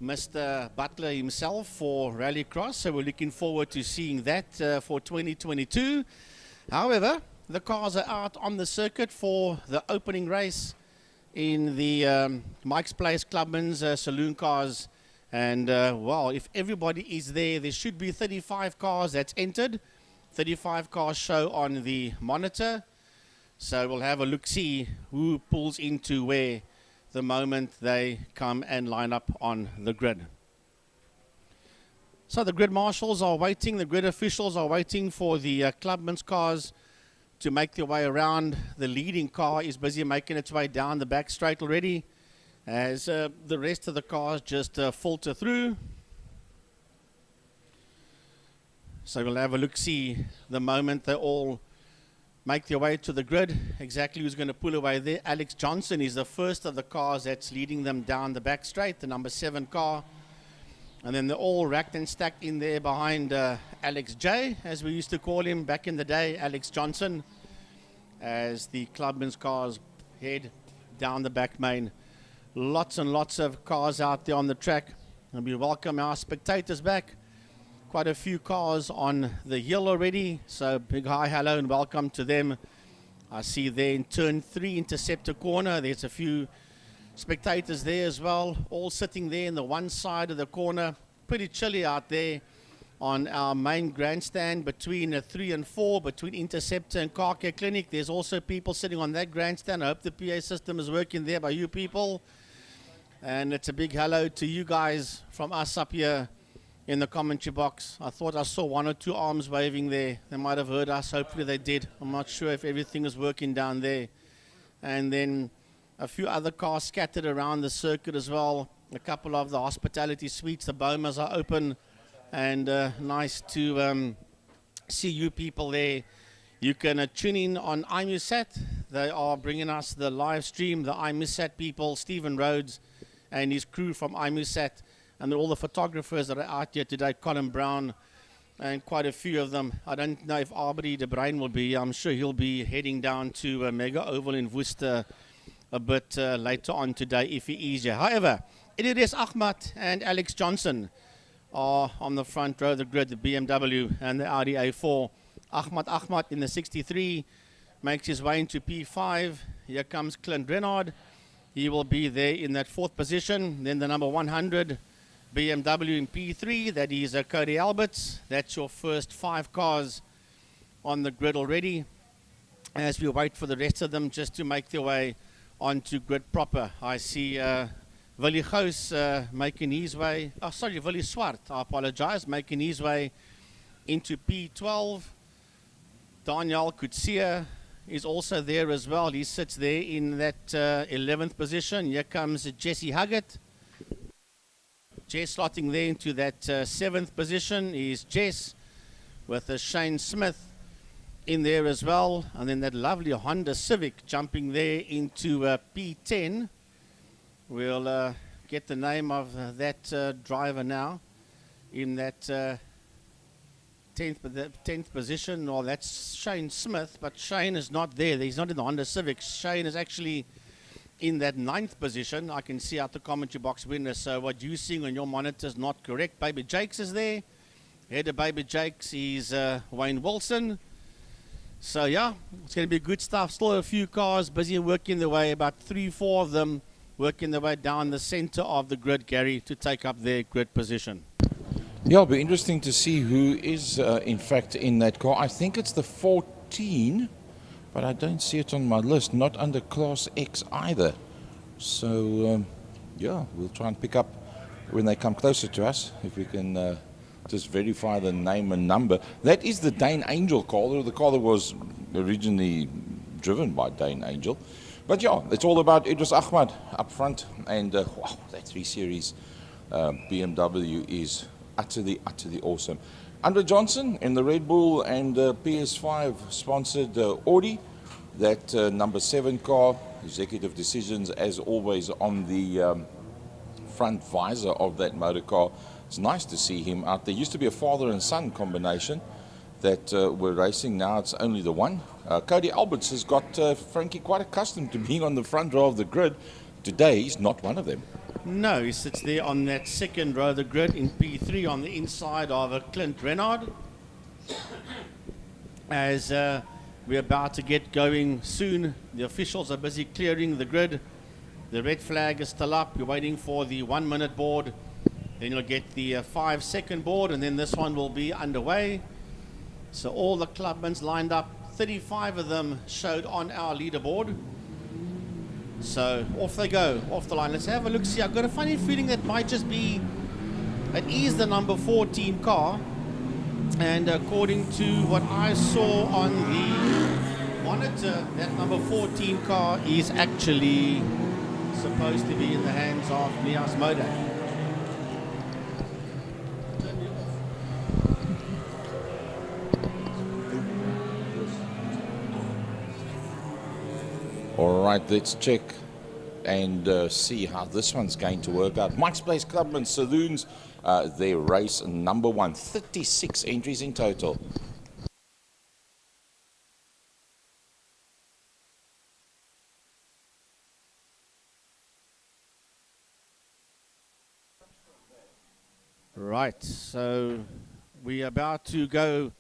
Mr. Butler himself for Rallycross, so we're looking forward to seeing that for 2022. However, the cars are out on the circuit for the opening race in the Mike's Place Clubman's saloon cars. And, well, if everybody is there, there should be 35 cars that's entered. 35 cars show on the monitor. So we'll have a look-see who pulls into where the moment they come and line up on the grid. So the grid marshals are waiting, the grid officials are waiting for the Clubman's cars to make their way around. The leading car is busy making its way down the back straight already as the rest of the cars just filter through. So we'll have a look-see the moment they all make their way to the grid. Exactly who's going to pull away there. Alex Johnson is the first of the cars that's leading them down the back straight, the number 7 car. And then they're all racked and stacked in there behind Alex J, as we used to call him back in the day, Alex Johnson, as the Clubman's cars head down the back main. Lots and lots of cars out there on the track. And we welcome our spectators back. Quite a few cars on the hill already, so big hi, hello, and welcome to them. I see there in turn 3 Interceptor corner, there's a few spectators there as well, all sitting there in the one side of the corner. Pretty chilly out there on our main grandstand between 3 and 4, between Interceptor and Car Care Clinic. There's also people sitting on that grandstand. I hope the PA system is working there by you people. And it's a big hello to you guys from us up here in the commentary box. I thought I saw 1 or 2 arms waving there. They might have heard us. Hopefully they did. I'm not sure if everything is working down there. And then a few other cars scattered around the circuit as well. A couple of the hospitality suites, the Bomas are open. And nice to see you people there. You can tune in on IMUSAT. They are bringing us the live stream, the IMUSAT people, Stephen Rhodes and his crew from IMUSAT. And all the photographers that are out here today, Colin Brown, and quite a few of them. I don't know if Arbery de Bruin will be. I'm sure he'll be heading down to Mega Oval in Worcester a bit later on today if he is here. However, Ilyas Ahmad and Alex Johnson are on the front row of the grid, the BMW and the Audi A4. Ahmad in the 63 makes his way into P5. Here comes Clint Renard. He will be there in that 4th position. Then the number 100. BMW in P3, that is Cody Alberts. That's your first 5 cars on the grid already. As we wait for the rest of them just to make their way onto grid proper. I see Willie Goos making his way, Willie Swart, I apologize, making his way into P12. Daniel Kutsia is also there as well. He sits there in that 11th position. Here comes Jesse Huggett. Jess slotting there into that 7th position is Jess with Shane Smith in there as well. And then that lovely Honda Civic jumping there into P10. We'll get the name of that driver now in that 10th position. Well, that's Shane Smith, but Shane is not there. He's not in the Honda Civic. Shane is actually in that 9th position. I can see out the commentary box winner. So what you're seeing on your monitor is not correct. Baby Jakes is there. Head of Baby Jakes is Wayne Wilson. So yeah, it's going to be good stuff. Still a few cars busy working their way, about 3-4 of them working their way down the center of the grid, Gary, to take up their grid position. Yeah, it'll be interesting to see who is in fact in that car. I think it's the 14. But I don't see it on my list, not under Class X either. So, yeah, we'll try and pick up when they come closer to us, if we can just verify the name and number. That is the Dane Angel car, the car that was originally driven by Dane Angel. But yeah, it's all about Ilyas Ahmad up front. And wow, that 3 Series BMW is utterly awesome. Andre Johnson in the Red Bull and PS5 sponsored Audi, that number 7 car. Executive decisions as always on the front visor of that motor car. It's nice to see him out there. Used to be a father and son combination that were racing. Now it's only the one. Cody Alberts has got Frankie quite accustomed to being on the front row of the grid. Today he's not one of them. No, he sits there on that second row of the grid in P3 on the inside of Clint Renard. As we're about to get going soon, the officials are busy clearing the grid. The red flag is still up. You're waiting for the 1 minute board. Then you'll get the 5 second board, and then this one will be underway. So all the clubmen's lined up. 35 of them showed on our leaderboard. So off they go, off the line. Let's have a look. See, I've got a funny feeling that might just be, it is the number 14 car. And according to what I saw on the monitor, that number 14 car is actually supposed to be in the hands of Nias Modak. All right, let's check and see how this one's going to work out. Mike's Place Clubman Saloons, their race number 1, 36 entries in total. Right, so we're about to go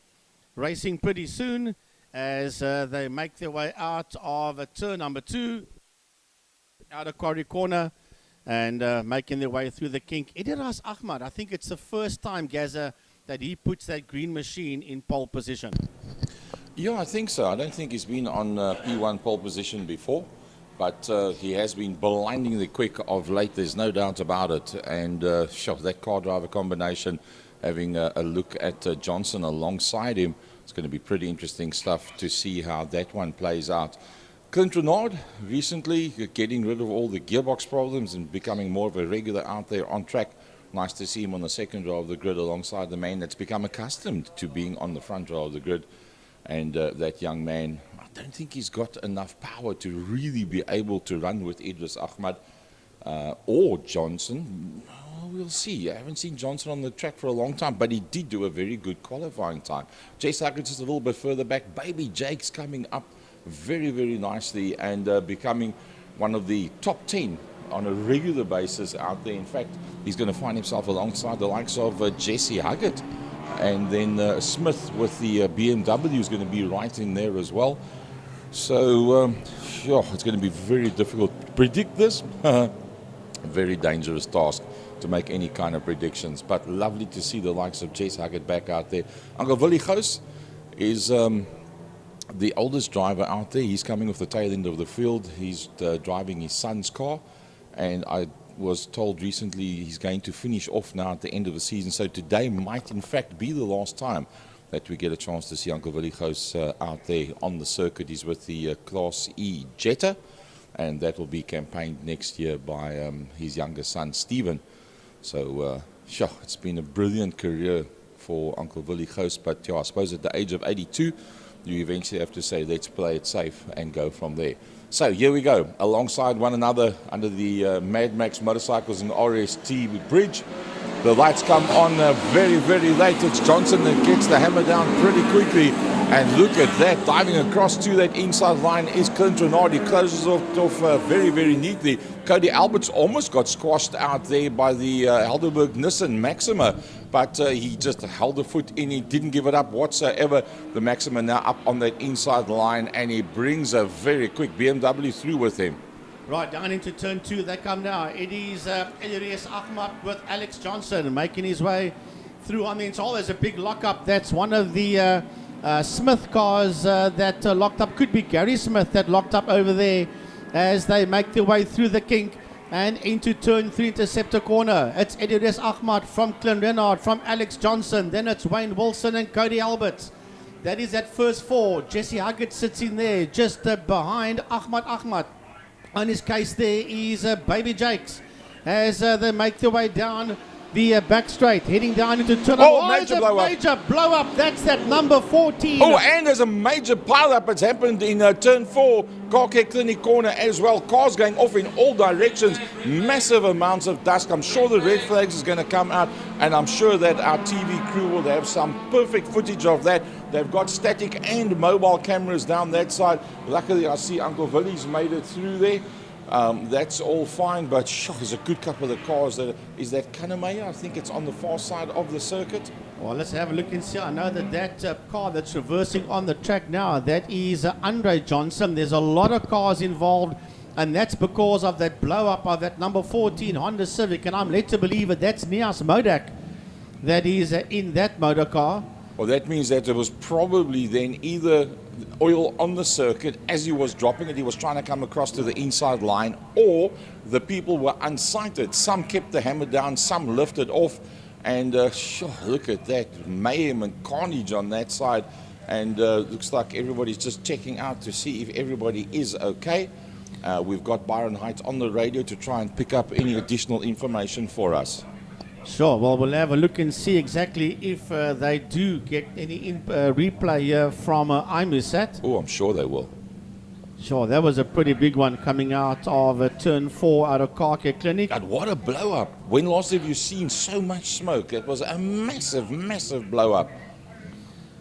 racing pretty soon as they make their way out of turn number 2, out of Quarry Corner, and making their way through the kink. Ediras Ahmad, I think it's the first time, Gaza, that he puts that green machine in pole position. Yeah, I think so. I don't think he's been on P1 pole position before, but he has been blindingly quick of late, there's no doubt about it. And sure, that car driver combination, having a look at Johnson alongside him, it's going to be pretty interesting stuff to see how that one plays out. Clint Renard, recently getting rid of all the gearbox problems and becoming more of a regular out there on track. Nice to see him on the second row of the grid alongside the man that's become accustomed to being on the front row of the grid. And that young man, I don't think he's got enough power to really be able to run with Idris Ahmad or Johnson. We'll see. I haven't seen Johnson on the track for a long time, but he did do a very good qualifying time. Jay Sackett just a little bit further back. Baby Jake's coming up very, very nicely and becoming one of the top 10 on a regular basis out there. In fact, he's going to find himself alongside the likes of Jesse Huggett. And then Smith with the BMW is going to be right in there as well. So, sure, it's going to be very difficult to predict this. A very dangerous task to make any kind of predictions. But lovely to see the likes of Jesse Huggett back out there. Uncle Willie Gous is the oldest driver out there. He's coming off the tail end of the field. He's driving his son's car. And I was told recently he's going to finish off now at the end of the season. So today might in fact be the last time that we get a chance to see Uncle Willie Gous out there on the circuit. He's with the Class E Jetta, and that will be campaigned next year by his younger son Stephen. So sure, it's been a brilliant career for Uncle Willie Gous, but yeah, I suppose at the age of 82 you eventually have to say let's play it safe and go from there. So here we go, alongside one another under the Mad Max Motorcycles and RST bridge. The lights come on very, very late. It's Johnson that gets the hammer down pretty quickly. And look at that, diving across to that inside line is Clint Renard. He closes off very, very neatly. Cody Alberts almost got squashed out there by the Helderberg Nissan Maxima, but he just held the foot in. He didn't give it up whatsoever. The Maxima now up on that inside line, and he brings a very quick BMW through with him. Right, down into turn 2, they come now. It is Elias Ahmad with Alex Johnson making his way through on the inside. There's a big lockup. That's one of the Smith cars that locked up. Could be Gary Smith that locked up over there as they make their way through the kink and into turn 3 interceptor corner. It's Elias Ahmad from Clint Renard, from Alex Johnson. Then it's Wayne Wilson and Cody Alberts. That is that first 4. Jesse Huggett sits in there just behind Ahmad. On his case there is Baby Jakes as they make their way down the back straight, heading down into turn. Major blow up. Major blow up. That's that number 14. Oh, and there's a major pile up. It's happened in turn 4, Car Care Clinic corner as well. Cars going off in all directions. Massive amounts of dust. I'm sure the red flags is going to come out, and I'm sure that our TV crew will have some perfect footage of that. They've got static and mobile cameras down that side. Luckily, I see Uncle Willie's made it through there. That's all fine, but sure, there's a good couple of the cars. Is that Killarney? I think it's on the far side of the circuit. Well, let's have a look and see. I know that car that's reversing on the track now, that is Andre Johnson. There's a lot of cars involved, and that's because of that blow-up of that number 14 Honda Civic, and I'm led to believe that that's Nias Modak that is in that motor car. Well, that means that there was probably then either oil on the circuit as he was dropping it, he was trying to come across to the inside line, or the people were unsighted. Some kept the hammer down, some lifted off, and sure, look at that mayhem and carnage on that side. And looks like everybody's just checking out to see if everybody is okay. We've got Byron Height on the radio to try and pick up any additional information for us. Sure, well, we'll have a look and see exactly if they do get any replay here from IMUSAT. Oh, I'm sure they will. Sure, that was a pretty big one coming out of turn 4 out of Car Care Clinic. God, what a blow up. When last have you seen so much smoke? It was a massive, massive blow up.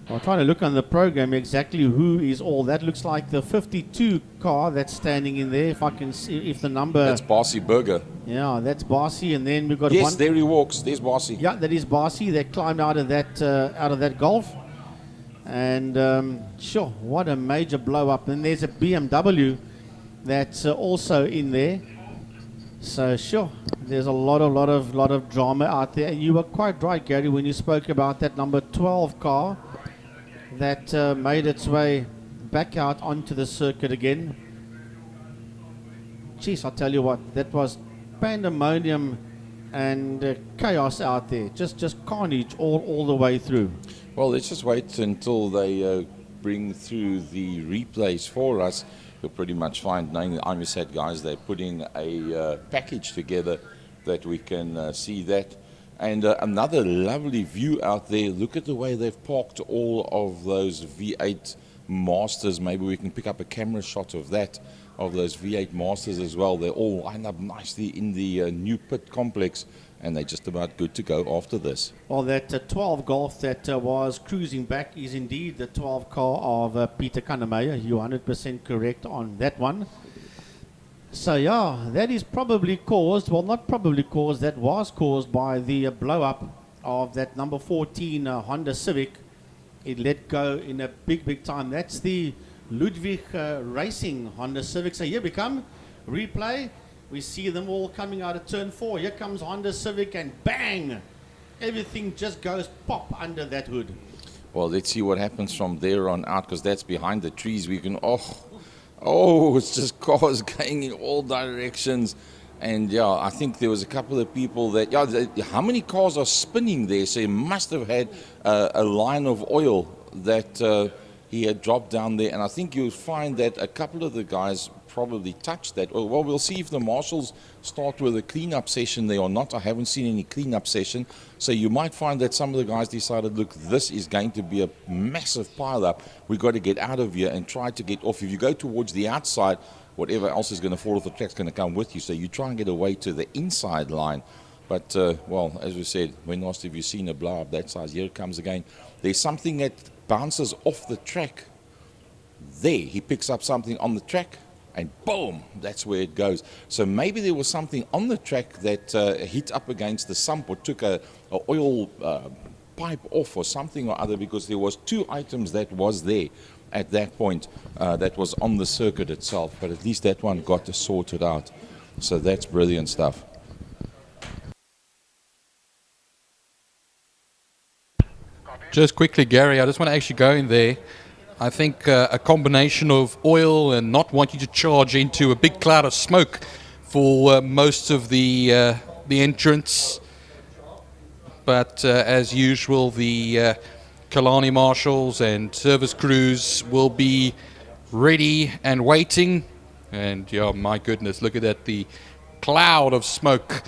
I'm trying to look on the program exactly who is all. That looks like the 52 car that's standing in there. If I can see, if the number. That's Barcy Burger. Yeah, that's Barcy, and then we've got yes, one. There he walks. There's Barcy. Yeah, that is Barcy. They climbed out of that Golf, and sure, what a major blow up. And there's a BMW that's also in there. So sure, there's a lot of drama out there. And you were quite right, Gary, when you spoke about that number 12 car that made its way back out onto the circuit again. Jeez, I'll tell you what, that was pandemonium and chaos out there. Just carnage all the way through. Well, let's just wait until they bring through the replays for us. You'll pretty much find, knowing the IMUSAT guys, they're putting a package together that we can see that. And another lovely view out there. Look at the way they've parked all of those V8 Masters. Maybe we can pick up a camera shot of that, of those V8 Masters as well. They're all lined up nicely in the new pit complex, and they're just about good to go after this. Well, that 12 Golf that was cruising back is indeed the 12 car of Peter Kannemeyer. You're 100% correct on that one. So yeah, that is probably caused, well, not probably caused, that was caused by the blow up of that number 14 Honda Civic. It let go in a big time. That's the Ludwig Racing Honda Civic. So here we come, replay. We see them all coming out of turn 4. Here comes Honda Civic, and bang, everything just goes pop under that hood. Well, let's see what happens from there on out, because that's behind the trees. We can, oh, it's just cars going in all directions. And yeah, I think there was a couple of people that, how many cars are spinning there? So he must have had a line of oil that he had dropped down there. And I think you'll find that a couple of the guys probably touched that oil. Well, we'll see if the marshals start with a cleanup session there or not. I haven't seen any cleanup session. So you might find that some of the guys decided, look, this is going to be a massive pile up. We've got to get out of here and try to get off. If you go towards the outside, whatever else is going to fall off the track is going to come with you. So you try and get away to the inside line. But, well, as we said, when last have you seen a blow up that size? Here it comes again. There's something that bounces off the track. There, he picks up something on the track, and boom, that's where it goes. So maybe there was something on the track that hit up against the sump or took a oil pipe off or something or other, because there was 2 items that was there at that point that was on the circuit itself. But at least that one got sorted out. So that's brilliant stuff. Just quickly, Gary, I just want to actually go in there. I think a combination of oil and not wanting to charge into a big cloud of smoke for most of the entrance. But as usual, the Killarney marshals and service crews will be ready and waiting. And yeah, my goodness, look at that, the cloud of smoke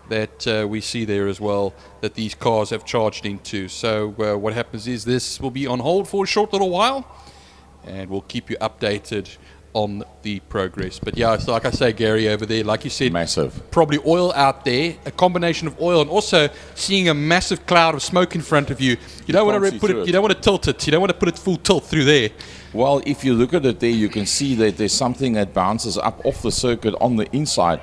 that we see there as well, that these cars have charged into. So what happens is this will be on hold for a short little while, and we'll keep you updated on the progress. But yeah, so like I say, Gary, over there, like you said, Massive. probably oil out there, a combination of oil and also seeing a massive cloud of smoke in front of you. You don't want to put it. You don't want to tilt it. You don't want to put it full tilt through there. Well, if you look at it there, you can see that there's something that bounces up off the circuit on the inside.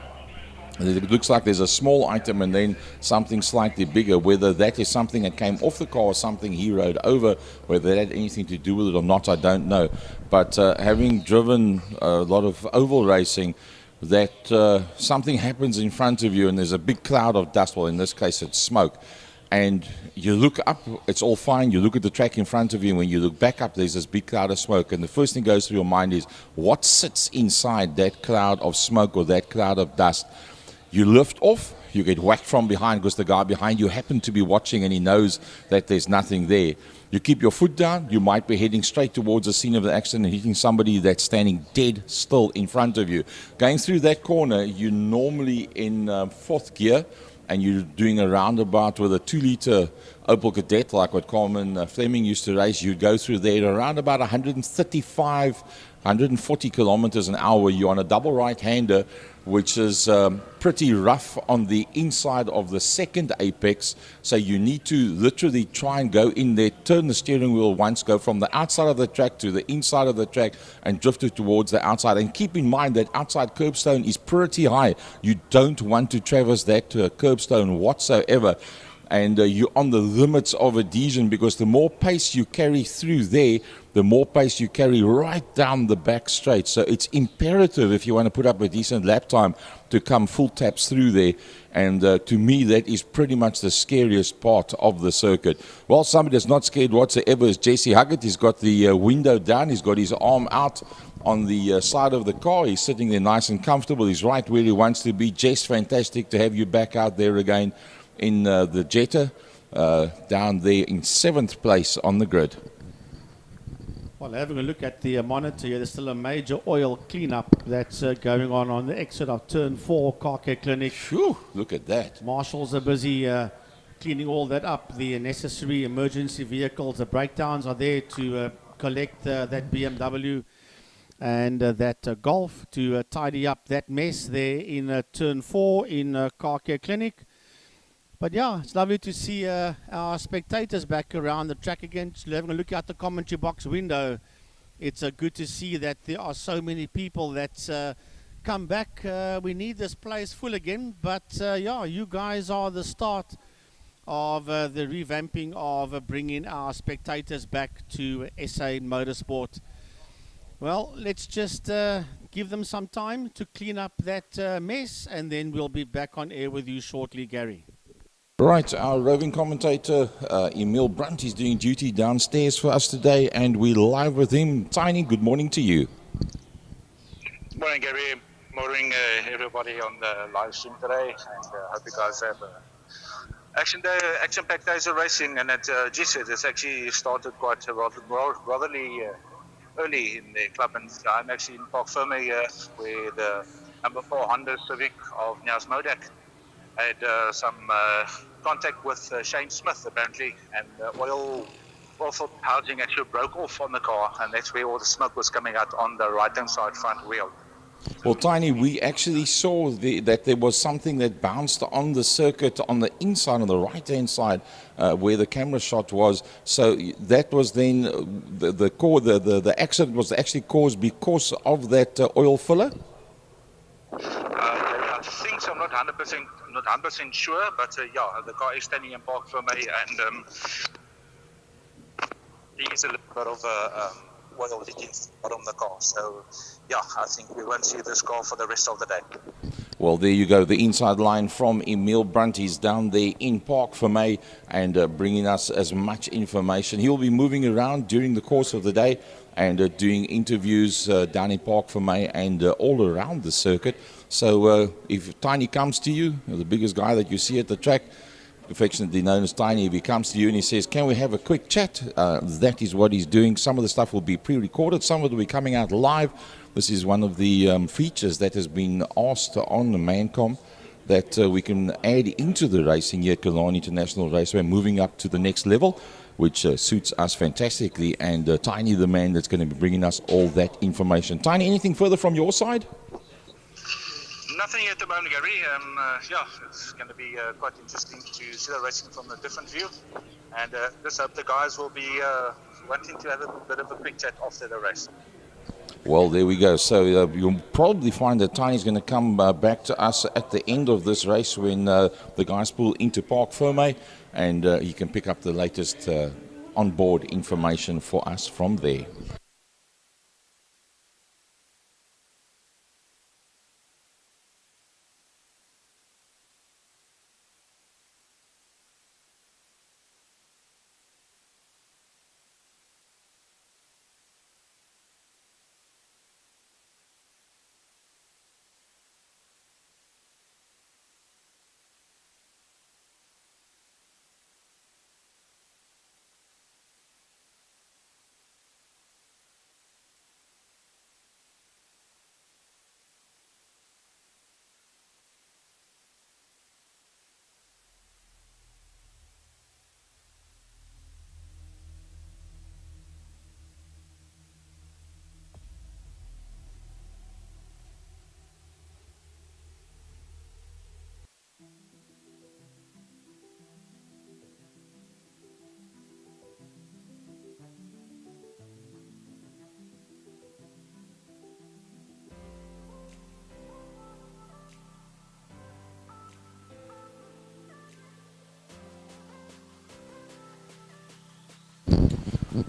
It looks like there's a small item and then something slightly bigger. Whether that is something that came off the car or something he rode over, whether that had anything to do with it or not, I don't know. But having driven a lot of oval racing, that something happens in front of you and there's a big cloud of dust, well in this case it's smoke, and you look up, it's all fine, you look at the track in front of you, and when you look back up there's this big cloud of smoke, and the first thing goes through your mind is what sits inside that cloud of smoke or that cloud of dust. You lift off, you get whacked from behind because the guy behind you happened to be watching and he knows that there's nothing there. You keep your foot down, you might be heading straight towards the scene of the accident and hitting somebody that's standing dead still in front of you. Going through that corner, you're normally in fourth gear and you're doing a roundabout with a 2-litre Opel Kadett, like what Carmen Fleming used to race. You'd go through there around about 135, 140 kilometers an hour. You're on a double right-hander, which is pretty rough on the inside of the second apex. So you need to literally try and go in there, turn the steering wheel once, go from the outside of the track to the inside of the track and drift it towards the outside. And keep in mind that outside curbstone is pretty high. You don't want to traverse that curbstone whatsoever. And you're on the limits of adhesion, because the more pace you carry through there, the more pace you carry right down the back straight. So it's imperative, if you want to put up a decent lap time, to come full taps through there. And to me, that is pretty much the scariest part of the circuit. Well, somebody that's not scared whatsoever is Jesse Huggett. He's got the window down. He's got his arm out on the side of the car. He's sitting there nice and comfortable. He's right where he wants to be. Jess, fantastic to have you back out there again in the Jetta, down there in 7th place on the grid. Well, having a look at the monitor here, there's still a major oil cleanup that's going on the exit of Turn 4 Car Care Clinic. Phew, look at that. Marshals are busy cleaning all that up. The necessary emergency vehicles, the breakdowns are there to collect that BMW and that Golf to tidy up that mess there in Turn 4 in Car Care Clinic. But yeah, it's lovely to see our spectators back around the track again. Just having a look out the commentary box window, it's good to see that there are so many people that come back. We need this place full again, but yeah, you guys are the start of the revamping of bringing our spectators back to SA Motorsport. Well, let's just give them some time to clean up that mess, and then we'll be back on air with you shortly, Gary. Right, our roving commentator, Emil Brunt, is doing duty downstairs for us today, and we're live with him. Tiny, good morning to you. Morning, Gary. Morning, everybody on the live stream today. And hope you guys have action-packed days of racing. And at GSET, it's actually started quite rather early in the club. And I'm actually in Park Ferme where the number 4 Honda Civic of Niels Modak had some contact with Shane Smith, apparently, and oil filled housing actually broke off on the car, and that's where all the smoke was coming out on the right-hand side front wheel. Well, Tiny, we actually saw that there was something that bounced on the circuit on the inside, on the right-hand side, where the camera shot was. So that was then the accident was actually caused because of that oil filler? I think so. I'm not 100% sure, but yeah, the car is standing in Park for me, and there is a little bit of oil leaking from the car. So yeah, I think we won't see this car for the rest of the day. Well, there you go. The inside line from Emil Brunt. He's down there in Park for May and bringing us as much information. He'll be moving around during the course of the day and doing interviews down in Park for May and all around the circuit. So if Tiny comes to you, the biggest guy that you see at the track, affectionately known as Tiny, if he comes to you and he says, can we have a quick chat? That is what he's doing. Some of the stuff will be pre-recorded. Some of it will be coming out live. This is one of the features that has been asked on the Mancom that we can add into the racing here at Killarney International Raceway, moving up to the next level. which suits us fantastically. And Tiny, the man that's going to be bringing us all that information. Tiny, anything further from your side? Nothing at the moment, Gary. Yeah, it's going to be quite interesting to see the racing from a different view. And just hope the guys will be wanting to have a bit of a quick chat after the race. Well, there we go. So you'll probably find that Tiny's going to come back to us at the end of this race when the guys pull into Park Ferme, and he can pick up the latest onboard information for us from there.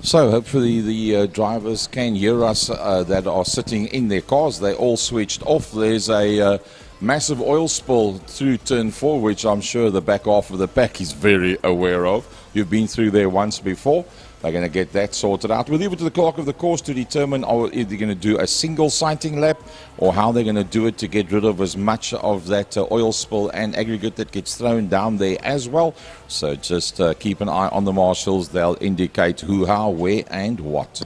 So hopefully the drivers can hear us that are sitting in their cars. They're all switched off. There's a massive oil spill through turn 4, which I'm sure the back half of the pack is very aware of. You've been through there once before. They're going to get that sorted out. We'll leave it to the clerk of the course to determine if they're going to do a single sighting lap or how they're going to do it to get rid of as much of that oil spill and aggregate that gets thrown down there as well. So just keep an eye on the marshals. They'll indicate who, how, where and what.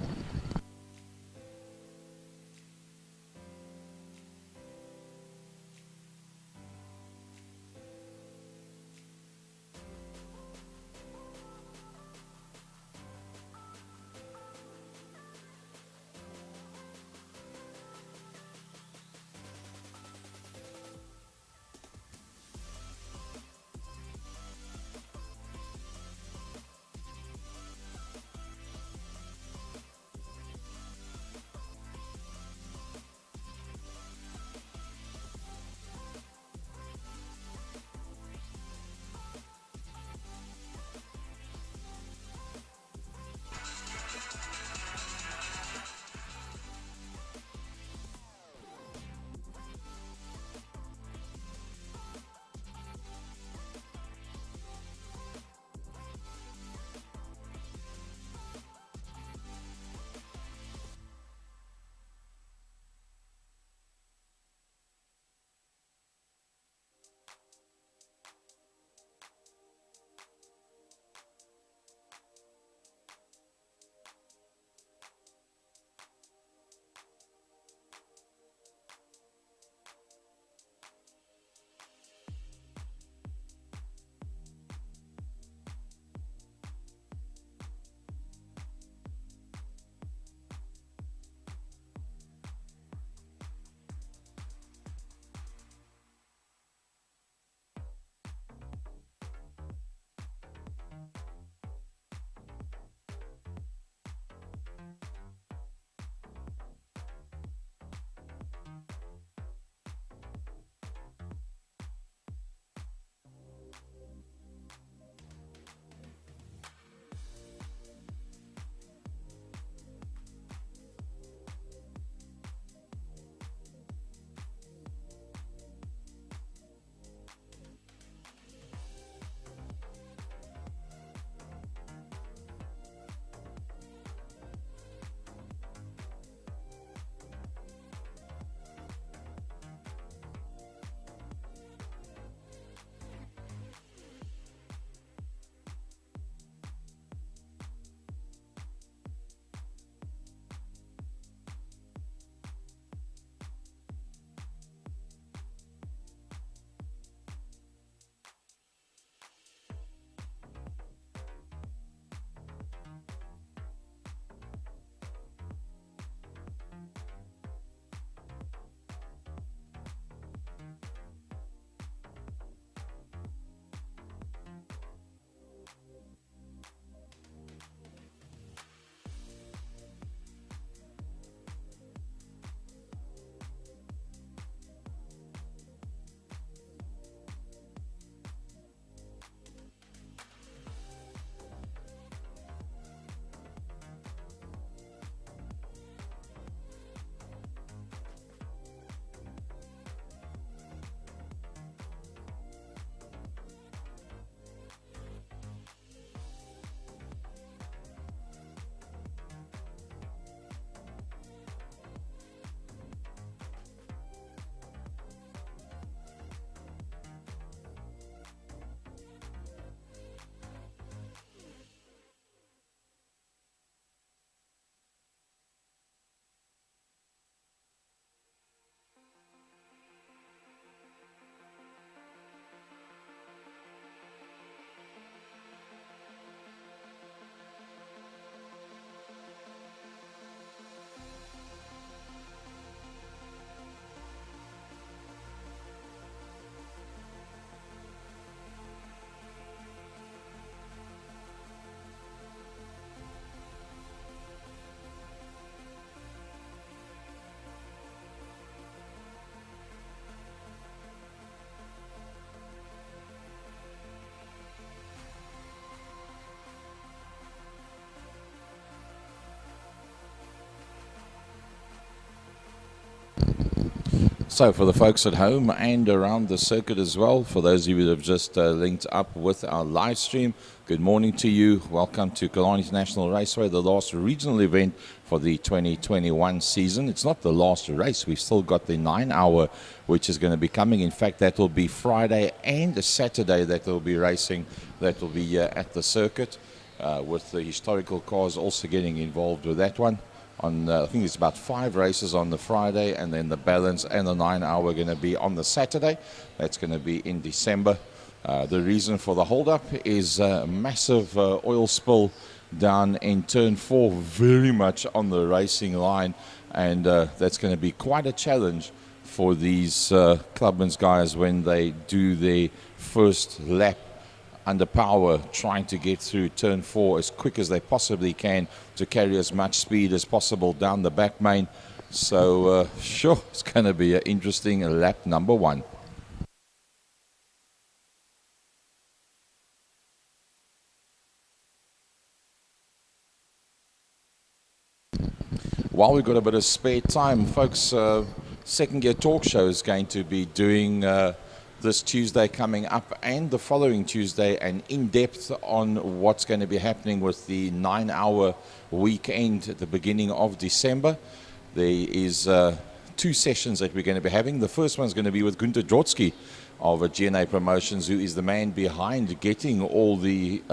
So for the folks at home and around the circuit as well, for those of you that have just linked up with our live stream, good morning to you. Welcome to Killarney International Raceway, the last regional event for the 2021 season. It's not the last race. We've still got the 9-hour, which is going to be coming. In fact, that will be Friday and Saturday that they'll be racing. That will be at the circuit, with the historical cars also getting involved with that one. I think it's about 5 races on the Friday, and then the balance and the 9-hour are going to be on the Saturday. That's going to be in December. The reason for the hold-up is a massive oil spill down in Turn 4, very much on the racing line, and that's going to be quite a challenge for these Clubman's guys when they do their first lap under power, trying to get through Turn 4 as quick as they possibly can to carry as much speed as possible down the back main. So, sure, it's going to be an interesting lap number 1. While we've got a bit of spare time, folks, Second Gear Talk Show is going to be doing this Tuesday coming up and the following Tuesday, and in depth on what's going to be happening with the 9-hour weekend at the beginning of December. There is 2 sessions that we're going to be having. The first one's going to be with Gunter Drotsky of GNA Promotions, who is the man behind getting all the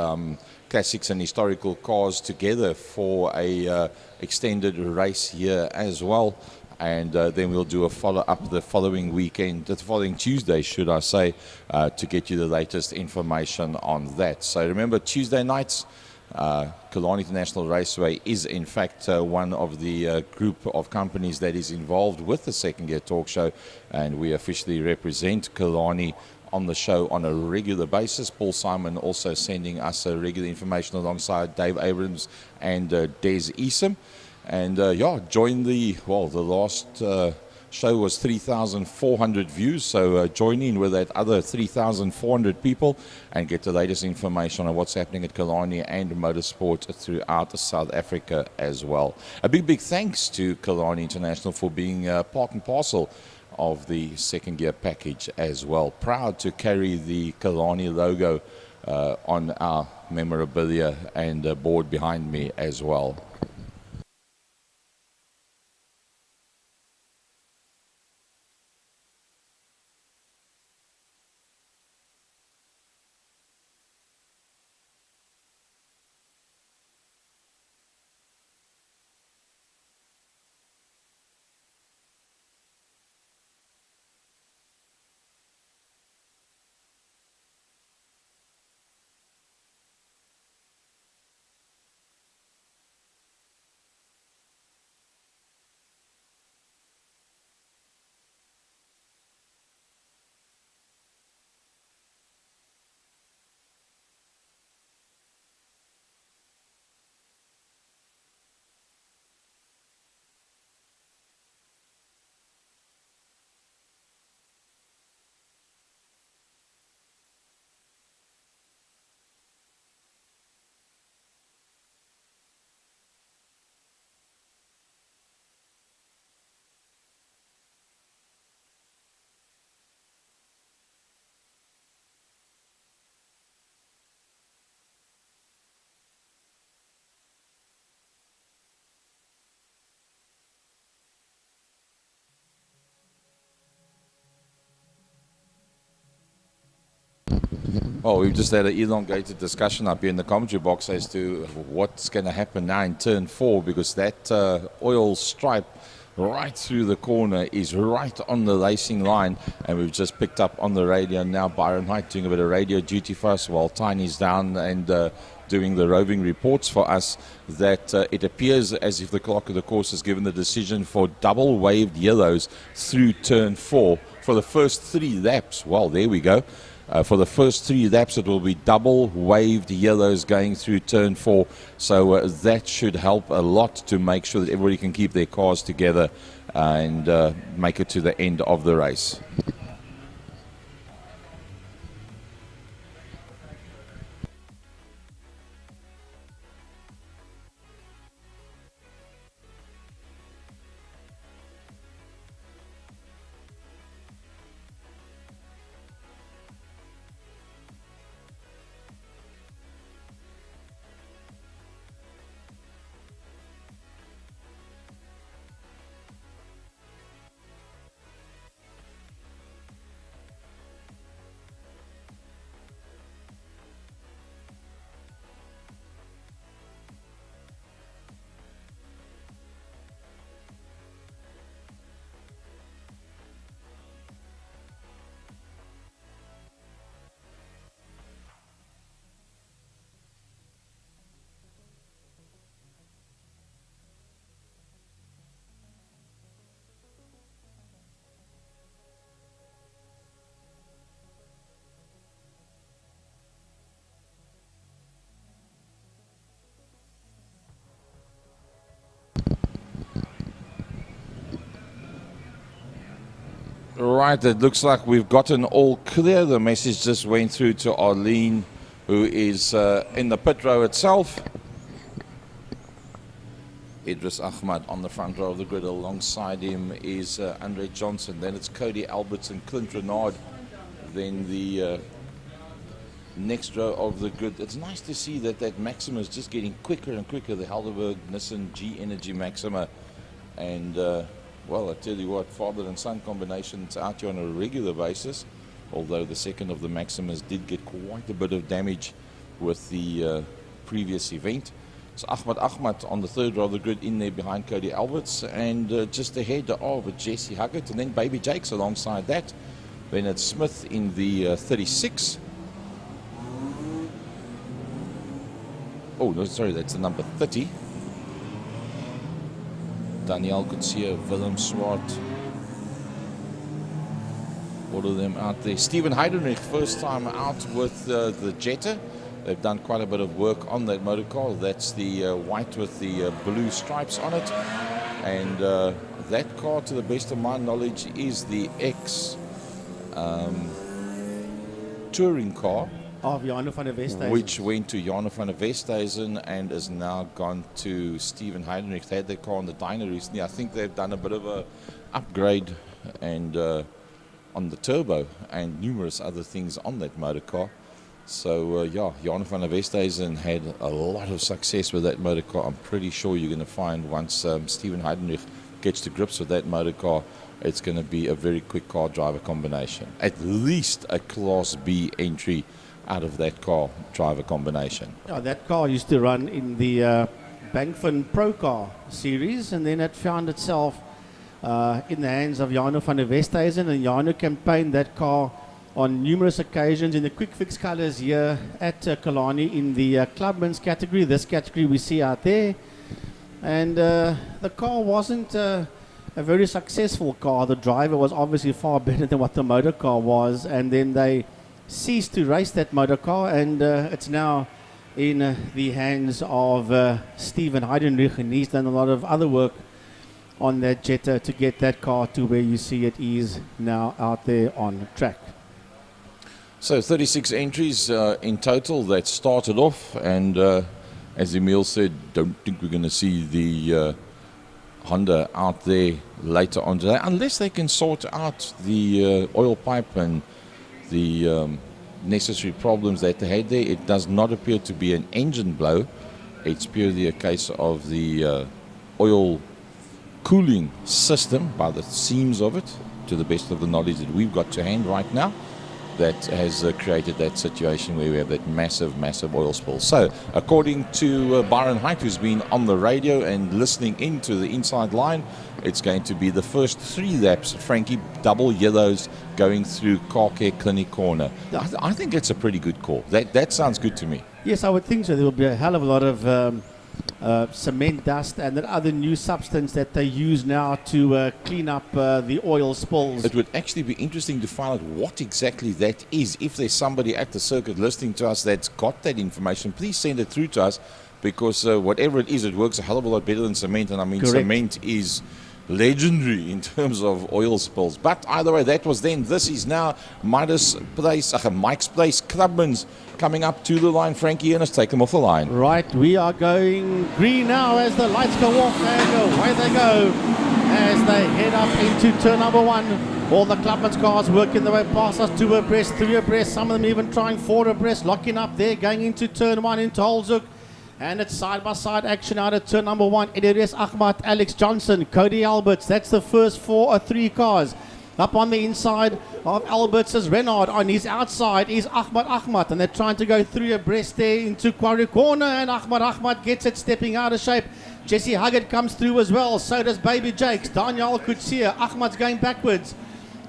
classics and historical cars together for a extended race here as well. And then we'll do a follow-up the following weekend, the following Tuesday, should I say, to get you the latest information on that. So remember, Tuesday nights, Killarney International Raceway is in fact one of the group of companies that is involved with the Second Gear Talk Show, and we officially represent Killarney on the show on a regular basis. Paul Simon also sending us regular information alongside Dave Abrams and Des Easom. And join the last show was 3,400 views, so join in with that other 3,400 people and get the latest information on what's happening at Killarney and motorsport throughout South Africa as well. A big thanks to Killarney International for being part and parcel of the Second Gear package as well. Proud to carry the Killarney logo on our memorabilia and board behind me as well. Well, we've just had an elongated discussion up here in the commentary box as to what's going to happen now in Turn 4, because that oil stripe right through the corner is right on the racing line, and we've just picked up on the radio now Byron Height doing a bit of radio duty for us while Tiny's down and doing the roving reports for us, that it appears as if the clock of the course has given the decision for double waved yellows through Turn 4 for the first 3 laps. Well, there we go. For the first 3 laps, it will be double waved yellows going through Turn 4. So that should help a lot to make sure that everybody can keep their cars together and make it to the end of the race. Right, it looks like we've gotten all clear. The message just went through to Arlene, who is in the pit row itself. Idris Ahmad on the front row of the grid. Alongside him is Andre Johnson. Then it's Cody Alberts and Clint Renard. Then the next row of the grid. It's nice to see that Maxima is just getting quicker and quicker. The Heidelberg Nissan G Energy Maxima. And, well, I tell you what, father and son combinations out here on a regular basis. Although the second of the Maximas did get quite a bit of damage with the previous event. So Ahmad on the third row of the grid in there behind Cody Alberts, and just ahead of Jesse Huggett, and then Baby Jakes alongside that. Then it's Smith in the 36. Oh, no, sorry, that's the number 30. Daniel Gutsia, Willem Swart. All of them out there. Steven Heidenreich, first time out with the Jetta. They've done quite a bit of work on that motor car. That's the white with the blue stripes on it. And that car, to the best of my knowledge, is the touring car. Of Jarno van der Westhuizen. Which went to Jarno van der Westhuizen and has now gone to Steven Heidenreich. They had their car on the dyno recently. I think they've done a bit of a upgrade and on the turbo and numerous other things on that motor car. So, yeah, Jarno van der Westhuizen had a lot of success with that motor car. I'm pretty sure you're going to find once Steven Heidenreich gets to grips with that motor car, it's going to be a very quick car driver combination. At least a Class B entry out of that car driver combination. Yeah, that car used to run in the Bankfin Pro Car series, and then it found itself in the hands of Jarno van der Westhuizen, and Jarno campaigned that car on numerous occasions in the quick fix colours here at Killarney in the clubman's category, this category we see out there. And the car wasn't a very successful car. The driver was obviously far better than what the motor car was, and then they ceased to race that motor car, and it's now in the hands of Steven Heidenreich, and he's done a lot of other work on that Jetta to get that car to where you see it is now out there on track. So 36 entries in total that started off, and as Emil said, don't think we're going to see the Honda out there later on today, unless they can sort out the oil pipe and the necessary problems that they had there. It does not appear to be an engine blow. It's purely a case of the oil cooling system by the seams of it, to the best of the knowledge that we've got to hand right now, that has created that situation where we have that massive oil spill. So, according to Byron Height, who's been on the radio and listening into the inside line, it's going to be the first 3 laps, Frankie, double yellows going through Car Care Clinic Corner. I think that's a pretty good call. That sounds good to me. Yes, I would think so. There will be a hell of a lot of cement dust and that other new substance that they use now to clean up the oil spills. It would actually be interesting to find out what exactly that is. If there's somebody at the circuit listening to us that's got that information, please send it through to us, because whatever it is, it works a hell of a lot better than cement. And I mean, correct, cement is legendary in terms of oil spills. But either way, that was then. This is now Mike's Place, Clubman's coming up to the line. Frankie Ernest, take them off the line. Right, we are going green now as the lights go off, and away they go as they head up into turn number 1. All the Clubman's cars working their way past us, 2 abreast, 3 abreast, some of them even trying 4 abreast, locking up there, going into turn 1 into Holzhoek. And it's side-by-side action out at turn number 1. Idris Ahmad, Alex Johnson, Cody Alberts. That's the first 4 or 3 cars. Up on the inside of Alberts is Renard. On his outside is Ahmad. And they're trying to go 3 abreast there into Quarry Corner. And Ahmad gets it, stepping out of shape. Jesse Huggett comes through as well. So does Baby Jakes. Daniel Kutsia. Ahmad's going backwards.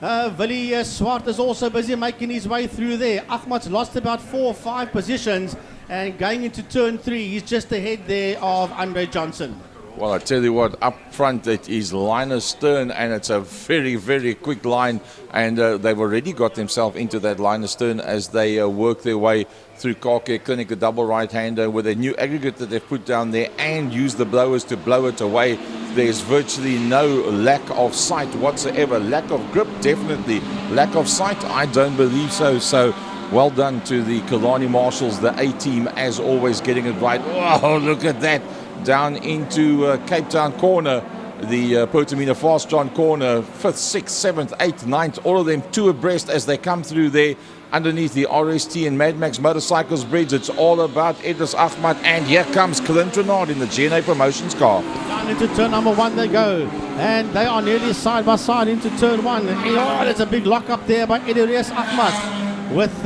Willie Swart is also busy making his way through there. Ahmad's lost about 4 or 5 positions. And going into turn 3, he's just ahead there of Andre Johnson. Well, I tell you what, up front it is Linus Stern, and it's a very quick line, and they've already got themselves into that Linus Stern as they work their way through Car Care Clinic, a double right-hander with a new aggregate that they've put down there, and use the blowers to blow it away. there's virtually no lack of sight whatsoever. Lack of grip, definitely. Lack of sight, I don't believe so. So well done to the Killarney Marshals, the A-team, as always, getting it right. Oh, look at that. Down into Cape Town corner. The Portamina Fastron corner, 5th, 6th, 7th, 8th, 9th, all of them two abreast as they come through there underneath the RST and Mad Max Motorcycles Bridge. It's all about Idris Ahmad, and here comes Clint Renard in the GNA Promotions car. Down into turn number 1 they go, and they are nearly side by side into turn 1. Oh, there's a big lock up there by Idris Ahmad with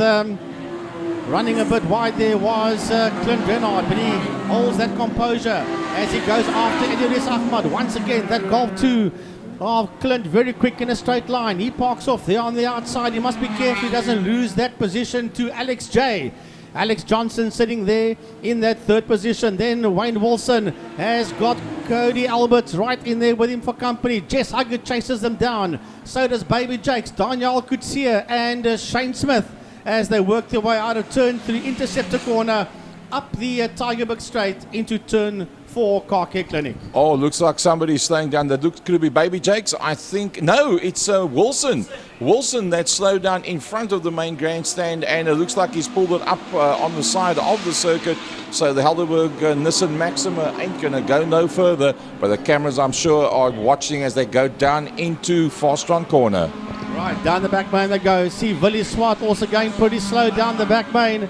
running a bit wide. There was Clint Renard, but he holds that composure as he goes after Idris Ahmad. Once again, that Golf 2 of Clint, very quick in a straight line. He parks off there on the outside. He must be careful he doesn't lose that position to Alex J. Alex Johnson sitting there in that 3rd position. Then Wayne Wilson has got Cody Alberts right in there with him for company. Jess Huggett chases them down. So does Baby Jakes, Daniel Kutsia and Shane Smith as they work their way out of turn 3, interceptor corner, up the Tigerberg Straight into turn 4 Car Care Clinic. Oh, looks like somebody's slowing down. That could it be Baby Jakes? I think, no, it's Wilson. Wilson that slowed down in front of the main grandstand, and it looks like he's pulled it up on the side of the circuit. So the Helderberg Nissan Maxima ain't going to go no further, but the cameras, I'm sure, are watching as they go down into Fastron corner. Right, down the back main they go. See Willie Swart also going pretty slow down the back main.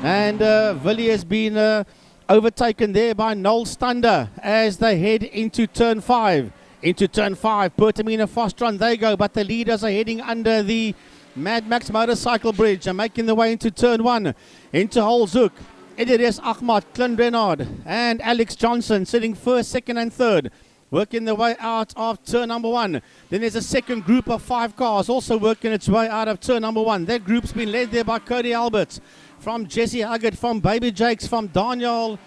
And Willie has been overtaken there by Noel Stunder as they head into turn 5. Into turn 5, Portamina Fastron they go, but the leaders are heading under the Mad Max Motorcycle Bridge and making their way into turn 1. Into Holzoek, Idris Ahmad, Clint Renard and Alex Johnson sitting 1st, 2nd and 3rd. Working their way out of turn number 1. Then there's a second group of 5 cars also working its way out of turn number 1. That group's been led there by Cody Alberts, from Jesse Huggett, from Baby Jakes, from Daniel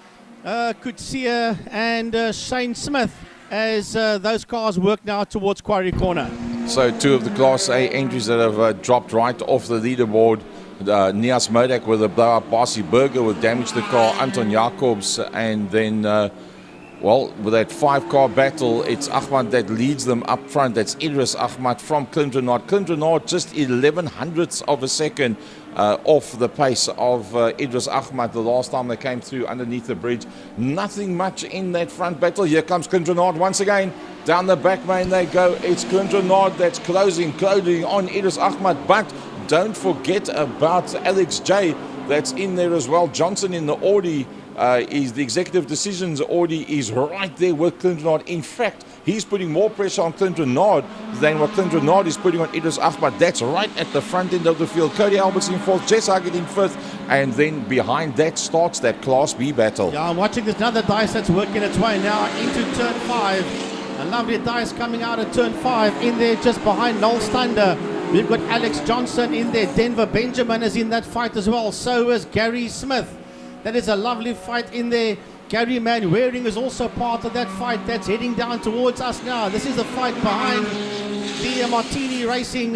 Kutsia and Shane Smith as those cars work now towards Quarry Corner. So 2 of the Class A entries that have dropped right off the leaderboard. Nias Modak with a blow-up, Barcy Berger with damage to the car, Anton Jacobs, and then well, with that 5-car battle, it's Ahmad that leads them up front. That's Idris Ahmad from Clint Renard. Clint Renard just 11/100ths of a second off the pace of Idris Ahmad the last time they came through underneath the bridge. Nothing much in that front battle. Here comes Clint Renard once again. Down the back main they go. It's Clint Renard that's closing on Idris Ahmad. But don't forget about Alex J. That's in there as well. Johnson in the Audi. Is the executive decisions Audi is right there with Clint Renard. In fact, he's putting more pressure on Clint Renard than what Clint Renard is putting on Idris Ahmad. That's right at the front end of the field. Cody Alberts in 4th, Jess Huggett in 5th, and then behind that starts that Class B battle. Yeah, I'm watching this another dice that's working its way now into turn 5. A lovely dice coming out of turn 5 in there just behind Noel Stunder. We've got Alex Johnson in there. Denver Benjamin is in that fight as well. So is Gary Smith. That is a lovely fight in there. Gary Manwaring is also part of that fight that's heading down towards us now. This is the fight behind the Martini Racing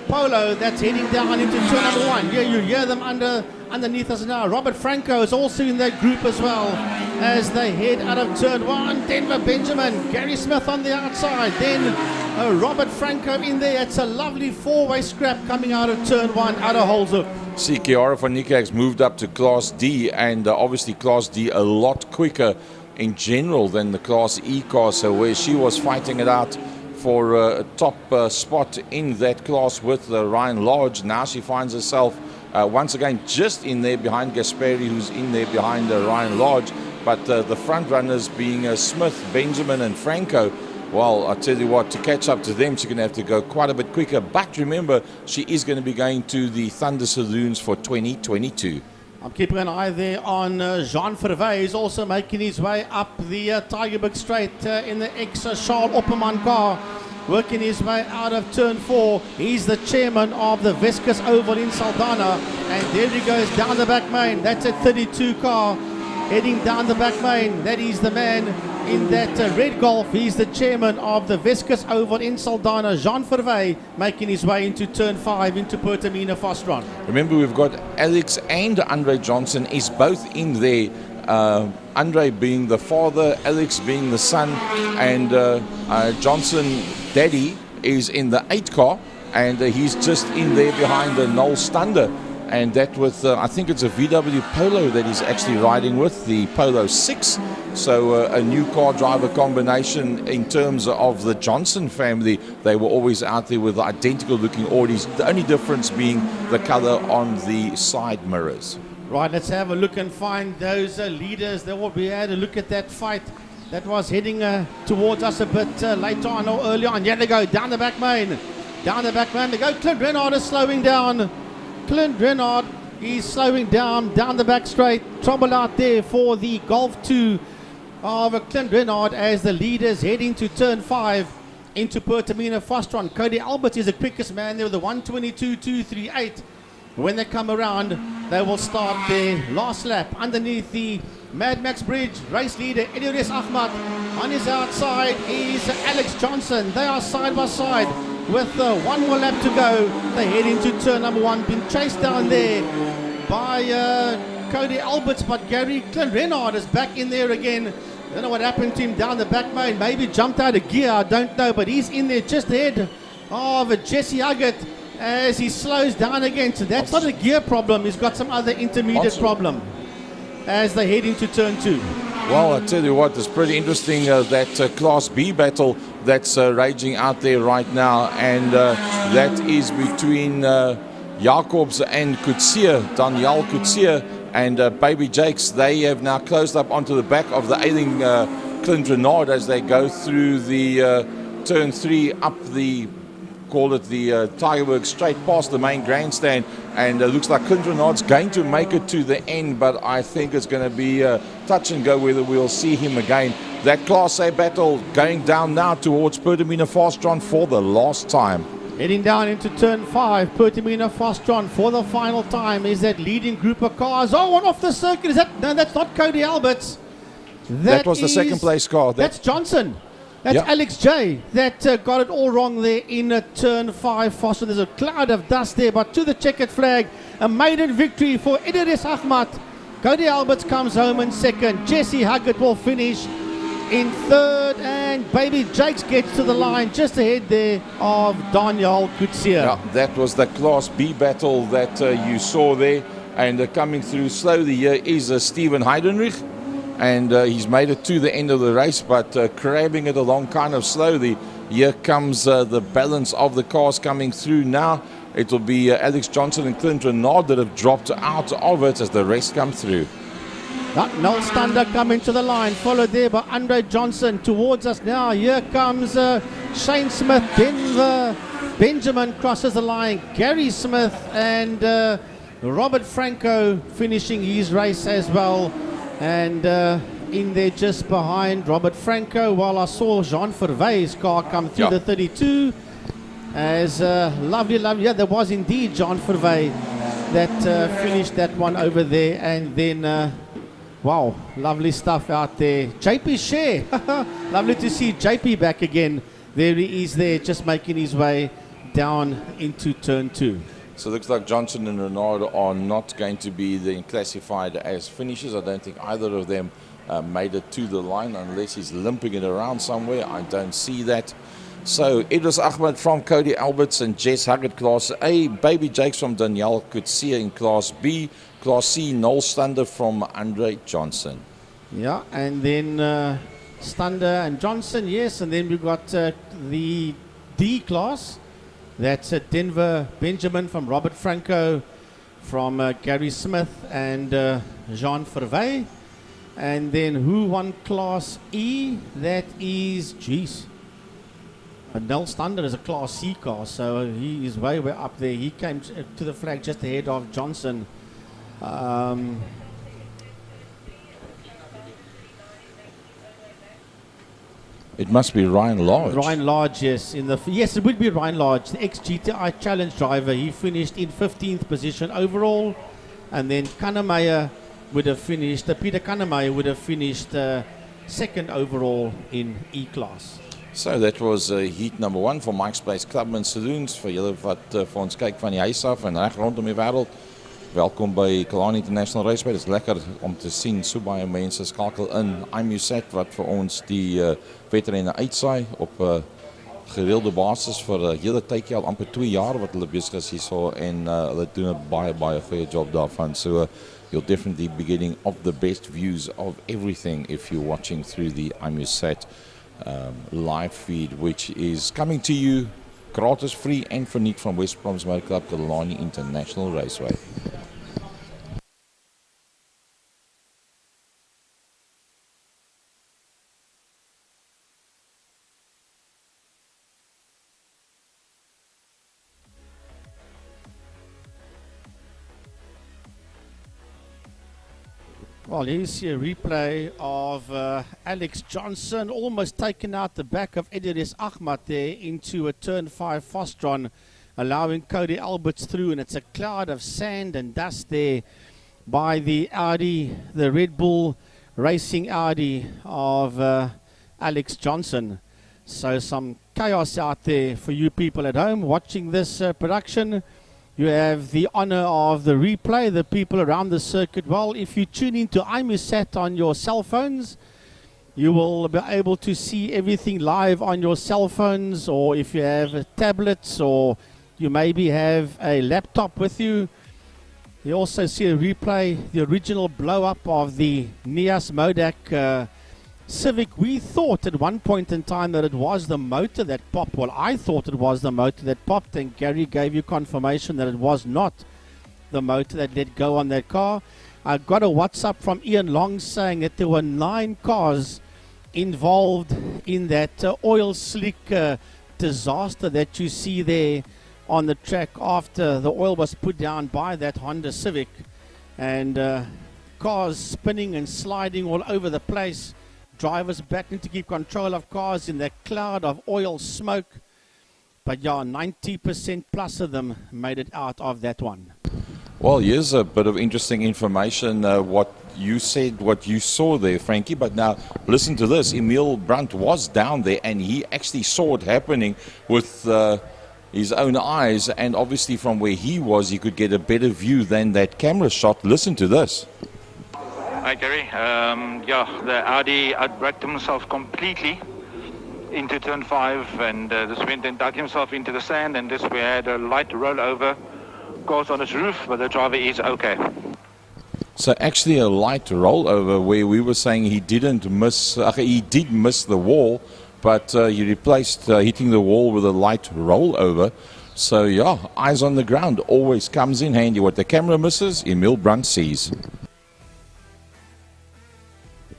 Polo that's heading down into turn number 1. Yeah, you hear them underneath us now. Robert Franco is also in that group as well as they head out of turn 1. Denver Benjamin, Gary Smith on the outside. Then Robert Franco in there. It's a lovely 4-way scrap coming out of turn 1 out of Holzoek. See, Chiara van Niekerk's moved up to Class D, and obviously Class D a lot quicker in general than the Class E car, so where she was fighting it out for a top spot in that class with Ryan Lodge, now she finds herself once again just in there behind Gasperi, who's in there behind Ryan Lodge, but the front runners being Smith, Benjamin and Franco. Well, I tell you what, to catch up to them, she's going to have to go quite a bit quicker. But remember, she is going to be going to the Thunder Saloons for 2022. I'm keeping an eye there on Jean Verwey. He's also making his way up the Tigerberg Straight in the ex-Charles Opperman car. Working his way out of turn 4. He's the chairman of the Vescus Oval in Saldanha. And there he goes down the back main. That's a 32 car heading down the back main. That is the man in that red Golf. He's the chairman of the Vescus Oval in Saldanha, Jean Verwey, making his way into turn 5 into Portamina Fastron. Remember, we've got Alex and Andre Johnson is both in there Andre being the father, Alex being the son, and Johnson Daddy is in the 8 car, and he's just in there behind the Noel Stander, and that with I think it's a VW Polo that he's actually riding with, the Polo 6. So a new car driver combination in terms of the Johnson family. They were always out there with identical looking Audis, the only difference being the color on the side mirrors. Right, let's have a look and find those leaders. They will be able to look at that fight that was heading towards us a bit later on or early on. Yeah, they go down the back main. Down the back main they go. Clint Renard is slowing down. Clint Renard is slowing down the back straight. Trouble out there for the Golf 2 of Clint Renard as the leaders heading to turn 5 into Pertamina Fostron. Cody Alberts is the quickest man there with the 122.238. When they come around, they will start their last lap underneath the Mad Max Bridge. Race leader Eliores Ahmad. On his outside is Alex Johnson. They are side by side with one more lap to go. They head into turn number 1, being chased down there by Cody Alberts, but Gary Clint Renard is back in there again. Don't know what happened to him down the back main. Maybe jumped out of gear, I don't know, but he's in there just ahead of Jesse Huggett as he slows down again. So that's not a gear problem, he's got some other intermediate problem as they head into turn 2. Well, I tell you what, it's pretty interesting that Class B battle that's raging out there right now, and that is between Jacobs and Coetzee, Daniel Coetzee and Baby Jakes. They have now closed up onto the back of the ailing Clint Renard as they go through the turn 3 up the, call it the Tigerberg straight past the main grandstand, and looks like Clint Renard's going to make it to the end, but I think it's going to be touch and go whether we'll see him again. That Class A battle going down now towards Pertamina Fostron for the last time. Heading down into turn 5, Pertamina Fostron for the final time is that leading group of cars. Oh, one off the circuit. Is that? No, that's not Cody Alberts. That was the second place car. That's Johnson. That's Yep. Alex J. That got it all wrong there in turn 5. Fostron. There's a cloud of dust there, but to the checkered flag, a maiden victory for Eliores Ahmad. Cody Alberts comes home in second. Jesse Huggett will finish in third, and Baby Jakes gets to the line just ahead there of Daniel Coetzee. Yeah, that was the Class B battle that you saw there, and coming through slowly here is Steven Heidenrich, and he's made it to the end of the race, but crabbing it along kind of slowly. Here comes the balance of the cars coming through now. It will be Alex Johnson and Clint Renard that have dropped out of it as the rest come through. Noel Stander coming to the line, followed there by Andre Johnson towards us now. Here comes Shane Smith. Denver Benjamin crosses the line. Gary Smith and Robert Franco finishing his race as well. And in there just behind Robert Franco, while I saw Jean Verwey's car come through the 32. As lovely, yeah, there was indeed Jean Verwey that finished that one over there. And then wow, lovely stuff out there. JP Share, lovely to see JP back again. There he is there, just making his way down into turn 2. So it looks like Johnson and Renard are not going to be then classified as finishers. I don't think either of them made it to the line unless he's limping it around somewhere. I don't see that. So Eliores Ahmad from Cody Alberts and Jess Huggett Class A. Baby Jakes from Daniel Coetzee in Class B. Class C, Noel Stander from Andre Johnson. Yeah, and then Stander and Johnson, yes. And then we've got the D class. That's Denver Benjamin from Robert Franco, from Gary Smith and Jean Verwey. And then who won Class E? That is, geez, Noel Stander is a Class C car, so he is way up there. He came to the flag just ahead of Johnson. It must be Ryan Large. Ryan Large, yes. Yes, it would be Ryan Large, the ex-GTI Challenge driver. He finished in 15th position overall. And then Kannemeyer would have finished, Peter Kannemeyer would have finished second overall in E-Class. So that was heat number 1 for Mike's Place Clubman Saloons. Vir julle wat vir ons kyk van die huis af en reg rondom die wêreld. Welkom by Killarney International Raceway. Dit is lekker om te sien so baie mense skakel in IMUSAT wat vir ons die veterane uitsaai op gereelde basis vir 'n hele tydjie al amper 2 jaar wat hulle besig is hierso en hulle doen 'n baie goeie job daarvan. So you'll definitely be getting of the best views of everything if you're watching through the IMUSAT live feed, which is coming to you gratis, free and verniet from West Proms Motor Club, Killarney International Raceway. Well, here's a replay of Alex Johnson almost taken out the back of Ediris Ahmad there into a turn 5 Fostron, allowing Cody Alberts through, and it's a cloud of sand and dust there by the Audi, the Red Bull Racing Audi of Alex Johnson. So some chaos out there for you people at home watching this production. You have the honor of the replay, the people around the circuit. Well, if you tune into IMUSAT on your cell phones, you will be able to see everything live on your cell phones, or if you have tablets, or you maybe have a laptop with you. You also see a replay, the original blow-up of the Nias Modak Civic. We thought at one point in time that it was the motor that popped. Well, I thought it was the motor that popped, and Gary gave you confirmation that it was not the motor that let go on that car. I got a WhatsApp from Ian Long saying that there were 9 cars involved in that oil slick disaster that you see there on the track after the oil was put down by that Honda Civic, and cars spinning and sliding all over the place. Drivers battling to keep control of cars in that cloud of oil smoke. But yeah, 90% plus of them made it out of that one. Well, here's a bit of interesting information, what you said, what you saw there, Frankie. But now, listen to this. Emil Brandt was down there, and he actually saw it happening with his own eyes. And obviously from where he was, he could get a better view than that camera shot. Listen to this. Hi Gary, the Audi outbraked himself completely into turn 5 and this went and dug himself into the sand, and this we had a light rollover, cars on his roof, but the driver is okay. So actually a light rollover where we were saying he didn't miss, he did miss the wall, but he replaced hitting the wall with a light rollover. So yeah, eyes on the ground always comes in handy. What the camera misses, Emil Brandt sees.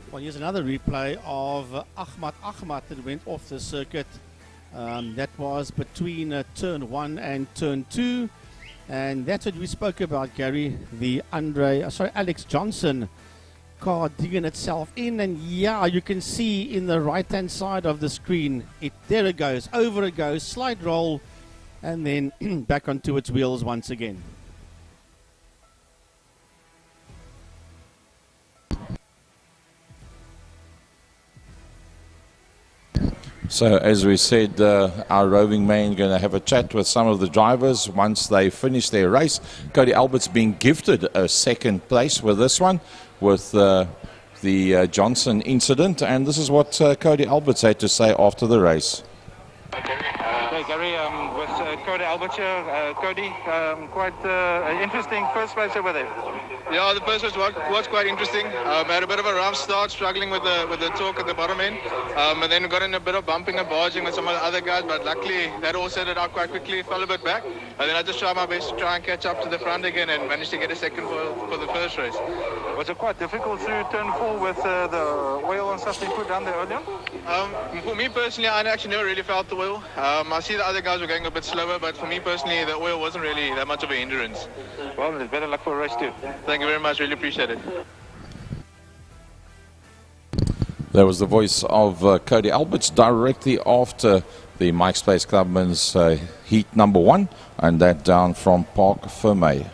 Well, here's another replay of Ahmad that went off the circuit. That was between turn 1 and turn 2. And that's what we spoke about, Gary. The Alex Johnson car digging itself in. And yeah, you can see in the right-hand side of the screen, there it goes, over it goes, slide roll, and then back onto its wheels once again. So as we said, our roving man going to have a chat with some of the drivers once they finish their race. Cody Alberts being gifted a second place with this one, with the Johnson incident, and this is what Cody Alberts had to say after the race. Okay, Gary, with Cody Alberts here. Cody, quite interesting first race over there. Yeah, the first race was quite interesting. Had a bit of a rough start, struggling with the torque at the bottom end, and then got in a bit of bumping and barging with some of the other guys, but luckily that all set it out quite quickly, fell a bit back, and then I just tried my best to try and catch up to the front again and managed to get a second for the first race. Was it quite difficult through turn 4 with the oil and stuff they put down there earlier? For me personally, I actually never really felt the oil. I see the other guys were going a bit slower, but for me personally, the oil wasn't really that much of an hindrance. Well, there's better luck for a race too. Thank you very much, really appreciate it. That was the voice of Cody Alberts directly after the Mike's Place Clubman's heat number 1, and that down from Park Fermé.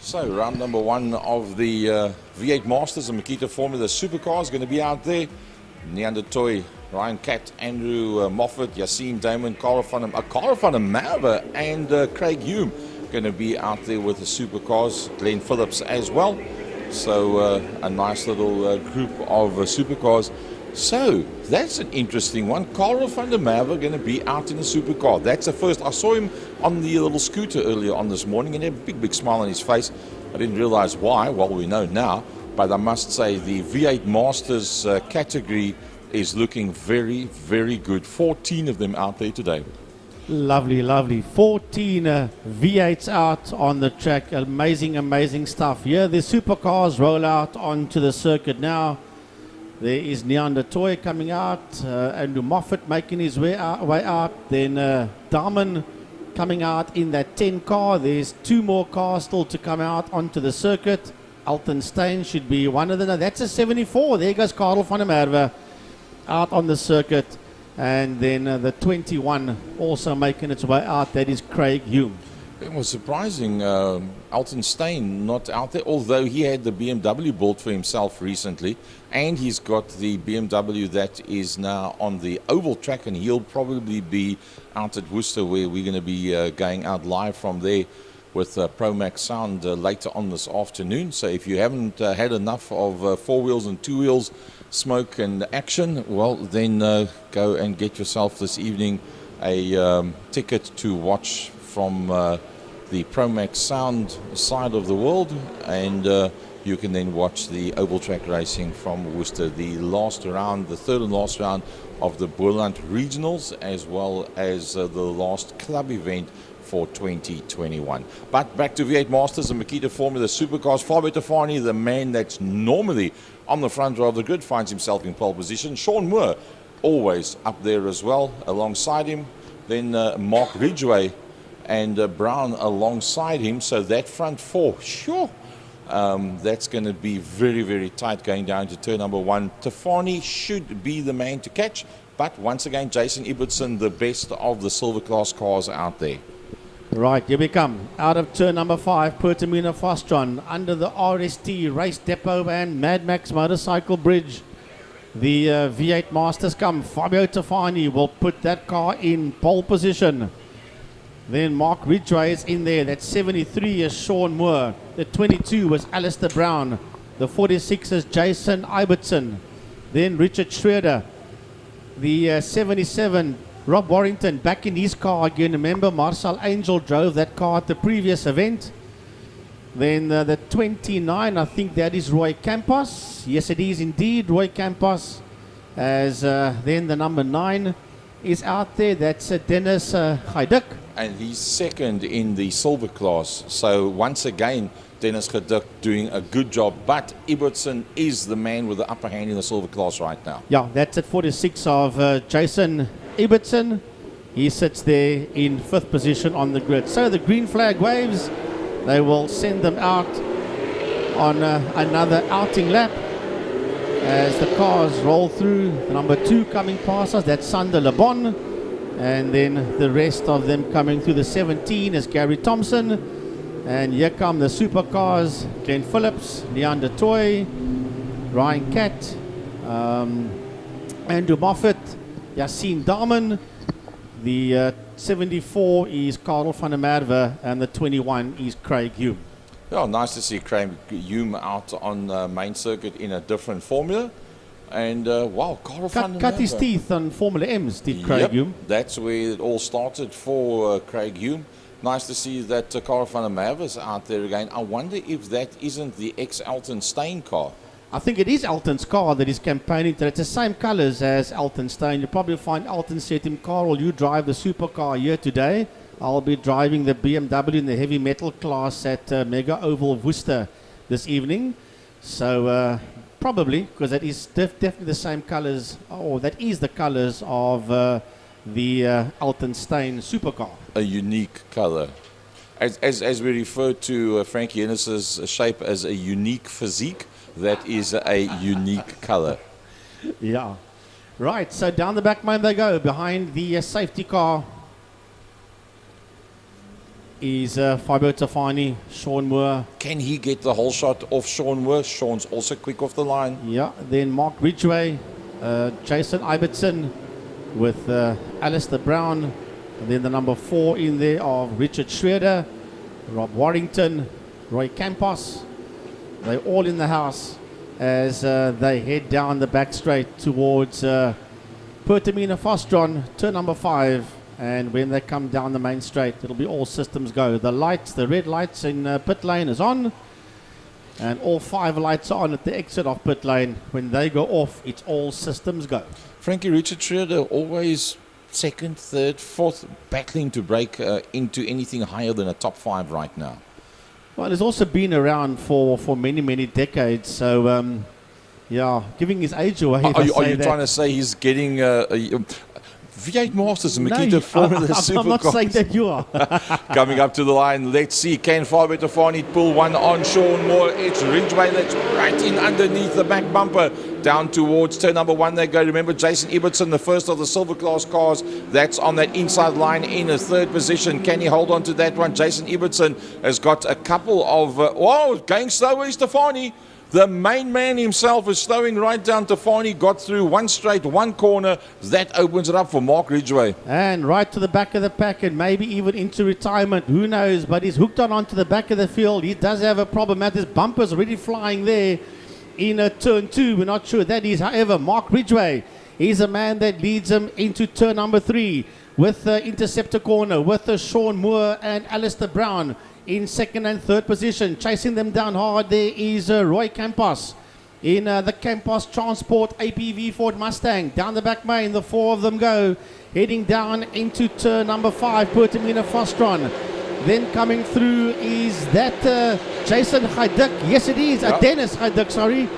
So round number 1 of the V8 Masters and Makita Formula Supercar is going to be out there. Neandertoy, Ryan Catt, Andrew Moffat, Yassine Damon, Cara van der Merwe and Craig Hume going to be out there with the supercars. Glenn Phillips as well. So a nice little group of supercars. So that's an interesting one. Cara van der Merwe going to be out in a supercar. That's the first. I saw him on the little scooter earlier on this morning and he had a big smile on his face. I didn't realize why. Well, we know now. But I must say the V8 Masters category is looking very, very good. 14 of them out there today. Lovely, lovely. 14 V8s out on the track. Amazing stuff. Here the supercars roll out onto the circuit now. There is Neandertoy coming out. Andrew Moffat making his way out. Then Darman coming out in that 10 car. There's 2 more cars still to come out onto the circuit. Alton Steyn should be one of them. No, that's a 74. There goes Karel van der Merwe out on the circuit. And then the 21 also making its way out. That is Craig Hume. It was surprising, Alton Steyn not out there, although he had the BMW built for himself recently, and he's got the BMW that is now on the oval track, and he'll probably be out at Worcester, where we're going to be going out live from there with Promax Sound later on this afternoon. So if you haven't had enough of 4 wheels and 2 wheels smoke and action, well, then go and get yourself this evening a ticket to watch from the Promax Sound side of the world, and you can then watch the oval track racing from Worcester, the last round, the third and last round of the Boland Regionals, as well as the last club event for 2021. But back to V8 Masters and Makita Formula Supercars. Fabio Tafani, the man that's normally on the front row of the grid, finds himself in pole position. Sean Moore always up there as well alongside him. Then Mark Ridgway and Brown alongside him. So that front 4, sure, that's going to be very, very tight going down to turn number 1. Tafani should be the man to catch. But once again, Jason Ibbotson, the best of the silver class cars out there. Right, here we come. Out of turn number 5, Pertamina Fastron, under the RST Race Depot and Mad Max Motorcycle Bridge. The V8 Masters come. Fabio Tafani will put that car in pole position. Then Mark Ridgway is in there. That 73 is Sean Moore. The 22 was Alistair Brown. The 46 is Jason Ibbotson. Then Richard Schroeder. The 77, Rob Warrington, back in his car again. Remember, Marcel Angel drove that car at the previous event. Then the 29, I think that is Roy Campos. Yes, it is indeed Roy Campos. As then the number 9 is out there. That's Dennis Haiduk. And he's second in the silver class. So once again, Dennis Haiduk doing a good job. But Ibbotson is the man with the upper hand in the silver class right now. Yeah, that's at 46 of Jason Ibbotson. He sits there in 5th position on the grid. So the green flag waves. They will send them out on another outing lap as the cars roll through. The number 2 coming past us, that's Sander Le Bon. And then the rest of them coming through. The 17 is Gary Thompson. And here come the supercars. Glenn Phillips, Leander Toy, Ryan Catt, Andrew Moffat, Yassine Darman. The 74 is Karel van der Merwe, and the 21 is Craig Hume. Yeah, nice to see Craig Hume out on main circuit in a different formula. And wow, Karel van der Merwe. Cut his teeth on Formula M's, did Craig Hume. That's where it all started for Craig Hume. Nice to see that Karel van der Merwe is out there again. I wonder if that isn't the ex-Alton Steyn car. I think it is Alton's car that is campaigning to. It's the same colours as Alton Steyn. You'll probably find Alton said to him, Karel, you drive the supercar here today. I'll be driving the BMW in the heavy metal class at Mega Oval Worcester this evening. So probably, because that is definitely the same colours, or that is the colours of the Alton Steyn supercar. A unique colour. As we refer to Frankie Ennis's shape as a unique physique, that is a unique colour. Yeah. Right, so down the back main they go, behind the safety car. is Fabio Tafani, Sean Moore. Can he get the whole shot off Sean Moore? Sean's also quick off the line. Yeah, then Mark Ridgway, Jason Ibbotson with Alistair Brown. And then the number 4 in there of Richard Schroeder, Rob Warrington, Roy Campos. They're all in the house as they head down the back straight towards Pertamina Fostron, turn number 5. And when they come down the main straight, it'll be all systems go. The lights, the red lights in pit lane is on. And all 5 lights are on at the exit of pit lane. When they go off, it's all systems go. Frankie, Richard Schroeder always second, third, fourth, battling to break into anything higher than a top 5 right now. Well, he's also been around for many, many decades. So, yeah, giving his age away. Are you trying to say he's getting V8 Masters and Makita Formula Supercars? I'm not saying that you are. Coming up to the line, let's see, can Fabio Tafani pull one on Sean Moore? It's Ridgway that's right in underneath the back bumper. Down towards turn number 1 they go. Remember, Jason Ibbotson, the first of the silver class cars, that's on that inside line in a 3rd position. Can he hold on to that one? Jason Ibbotson has got a couple of... going slower is Tafani. The main man himself is slowing right down. Tafani got through one straight, one corner. That opens it up for Mark Ridgway. And right to the back of the pack and maybe even into retirement. Who knows? But he's hooked on onto the back of the field. He does have a problem. His bumper's already flying there in turn 2. We're not sure that is. However, Mark Ridgway is a man that leads him into turn number 3 with the interceptor corner with Sean Moore and Alistair Brown in 2nd and 3rd position. Chasing them down hard there is Roy Campos in the Campos Transport APV Ford Mustang. Down the back main, the 4 of them go. Heading down into turn number 5, Pertamina Fostron. Then coming through is that Jason Hajduk. Yes, it is. Dennis Hajduk, sorry.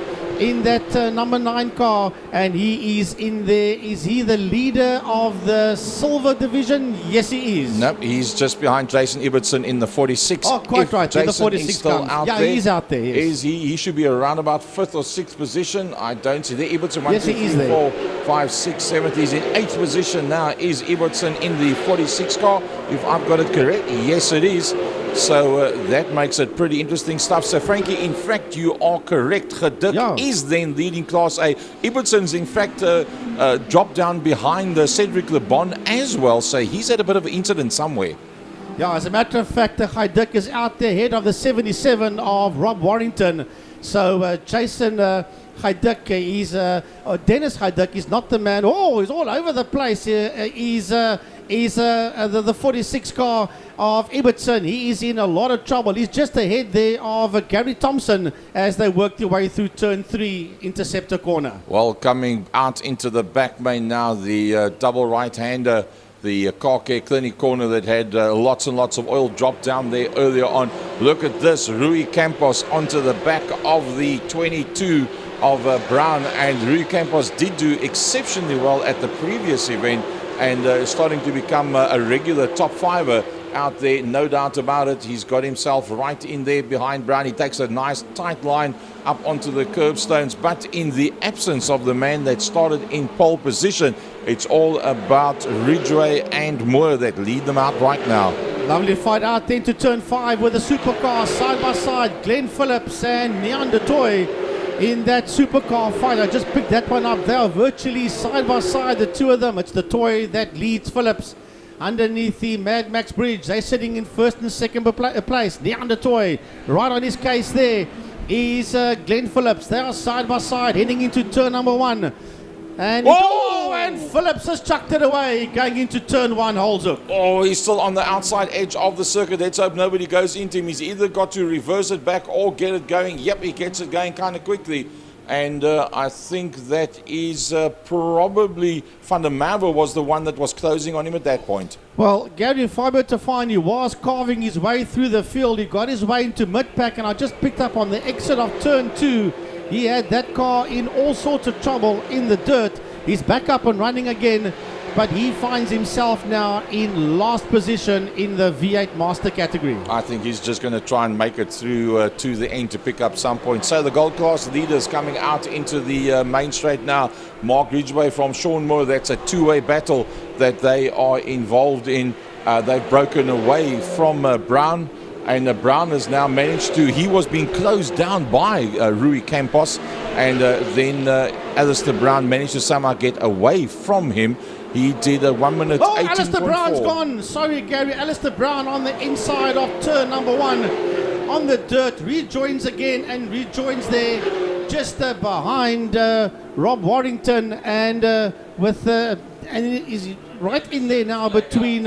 In that number 9 car, and he is in there. Is he the leader of the silver division? Yes, he is. Nope, he's just behind Jason Ibbotson in the 46. Oh, quite right. Jason the 46 still out yeah, there. He's out there. Yes. Is he should be around about 5th or 6th position. I don't see there. Ibbotson 1, yes, 2, he is 3, there. 4, 5, 6, 7. He's in 8th position now. Is Ibbotson in the 46 car? If I've got it correct, yes, it is. So that makes it pretty interesting stuff. So, Frankie, in fact, you are correct. Hajduk is then leading Class A. Ibbotson's, in fact, dropped down behind Cedric Le Bon as well. So he's had a bit of an incident somewhere. Yeah, as a matter of fact, Hajduk is out there ahead of the 77 of Rob Warrington. So Jason Hajduk, Dennis Hajduk is not the man. Oh, he's all over the place. He's the 46 car of Ibbotson. He is in a lot of trouble. He's just ahead there of Gary Thompson as they work their way through turn 3, interceptor corner. Well, coming out into the back main now, the double right-hander, the car care clinic corner that had lots and lots of oil drop down there earlier on. Look at this, Rui Campos onto the back of the 22 of Brown, and Rui Campos did do exceptionally well at the previous event and starting to become a regular top 5er out there, no doubt about it. He's got himself right in there behind Brown. He takes a nice tight line up onto the curbstones, but in the absence of the man that started in pole position, it's all about Ridgway and Moore that lead them out right now. Lovely fight out then to turn 5 with the supercar side by side. Glenn Phillips and Neander Toy in that supercar fight. I just picked that one up. They are virtually side by side, the two of them. It's the Toy that leads Phillips underneath the Mad Max Bridge. They're sitting in 1st and 2nd place. Neander Toy right on his case there is Glenn Phillips. They are side by side heading into turn number 1. And and Phillips has chucked it away going into turn 1, holds it. Oh, he's still on the outside edge of the circuit. Let's hope nobody goes into him. He's either got to reverse it back or get it going. Yep, he gets it going kind of quickly. And I think that is probably Van der Merwe was the one that was closing on him at that point. Well, Gary Fabio Tafani was carving his way through the field. He got his way into mid-pack, and I just picked up on the exit of turn 2. He had that car in all sorts of trouble in the dirt. He's back up and running again, but he finds himself now in last position in the V8 Master category. I think he's just going to try and make it through to the end to pick up some points. So the gold class leaders coming out into the main straight now. Mark Ridgway from Sean Moore. That's a two-way battle that they are involved in. they've broken away from Brown. And Brown has now managed to, he was being closed down by Rui Campos, and then Alistair Brown managed to somehow get away from him. He did a 1 minute 18.4. Alistair Brown's gone. Sorry, Gary. Alistair Brown on the inside of turn number 1 on the dirt. Rejoins again and rejoins there just behind Rob Warrington, and and he's right in there now between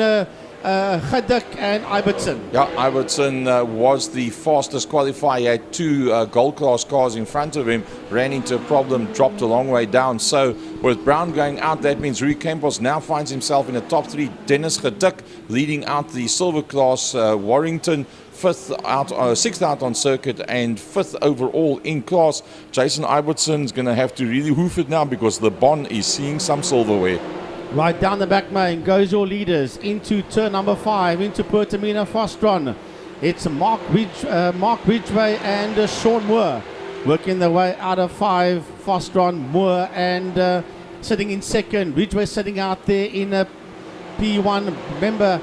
Chaduk and Ibbotson. Yeah, Ibbotson was the fastest qualifier. He had 2 gold class cars in front of him, ran into a problem, dropped a long way down. So with Brown going out, that means Rui Campos now finds himself in the top 3. Dennis Chaduk leading out the silver class, Warrington 6th out on circuit and 5th overall in class. Jason Ibbotson going to have to really hoof it now because the Bon is seeing some silverware. Right down the back main goes your leaders into turn number 5, into Pertamina Fostron. It's Mark Ridgway and Sean Moore working their way out of 5. Fostron, Moore, and sitting in second. Ridgway sitting out there in P1. Remember,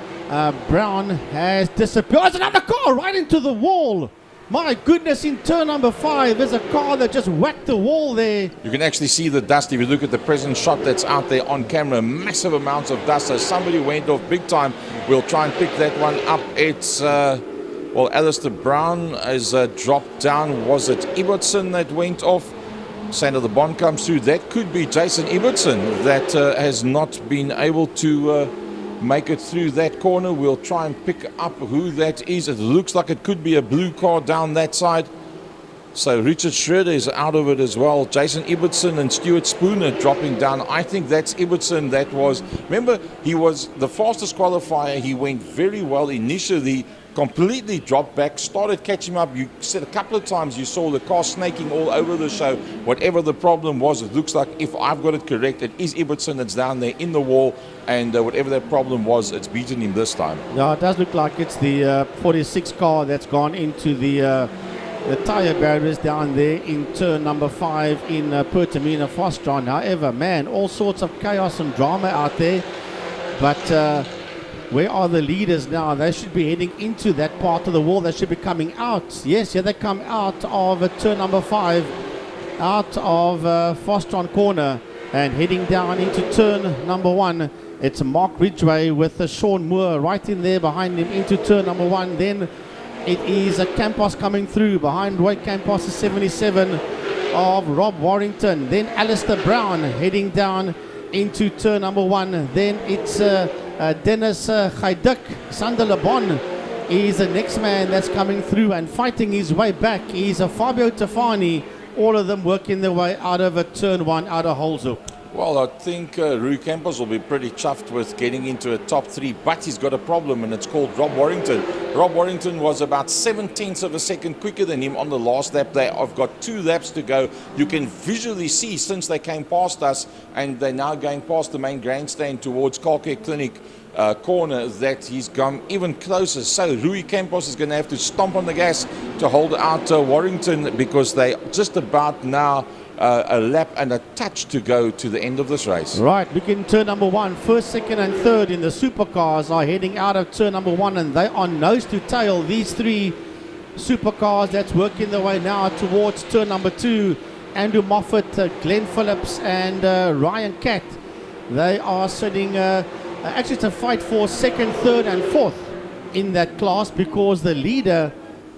Brown has disappeared. Oh, it's another car right into the wall. My goodness, in turn number 5, there's a car that just whacked the wall there. You can actually see the dust if you look at the present shot that's out there on camera. Massive amounts of dust. So somebody went off big time. We'll try and pick that one up. It's, well, Alistair Brown has dropped down. Was it Ibbotson that went off? Sander the Bond comes through. That could be Jason Ibbotson that has not been able to make it through that corner. We'll try and pick up who that is. It looks like it could be a blue car down that side. So Richard Schroeder is out of it as well. Jason Ibbotson and Stuart Spooner dropping down. I think that's Ibbotson. That was, remember, he was the fastest qualifier. He went very well initially, completely dropped back, started catching up. You said a couple of times you saw the car snaking all over the show. Whatever the problem was, it looks like, if I've got it correct, it is Ibbotson that's down there in the wall, and whatever that problem was, it's beaten him this time. Yeah, it does look like it's the 46 car that's gone into the tyre barriers down there in turn number 5 in Pertamina Fostron. However, man, all sorts of chaos and drama out there, but where are the leaders now? They should be heading into that part of the wall. They should be coming out. Yes, yeah, they come out of turn number 5, out of Fostron corner, and heading down into turn number 1. It's Mark Ridgway with Sean Moore right in there behind him into turn number 1. Then it is Campos coming through. Behind Roy Campos is 77 of Rob Warrington. Then Alistair Brown heading down into turn number 1. Then it's Dennis Chaduk. Sander Lebon is the next man that's coming through and fighting his way back. He's Fabio Tafani. All of them working their way out of turn 1, out of Holzhoek. Well, I think Rui Campos will be pretty chuffed with getting into a top 3, but he's got a problem, and it's called Rob Warrington. Rob Warrington was about 0.7 of a second quicker than him on the last lap. They have got 2 laps to go. You can visually see, since they came past us, and they're now going past the main grandstand towards Calcare Clinic corner, that he's gone even closer. So Rui Campos is going to have to stomp on the gas to hold out Warrington, because they just about now a lap and a touch to go to the end of this race. Right, look in turn number 1. First, second and third in the supercars are heading out of turn number 1, and they are nose to tail. These 3 supercars that's working their way now towards turn number 2. Andrew Moffat, Glenn Phillips, and Ryan Catt. They are sitting, actually it's a fight for second, third and fourth in that class, because the leader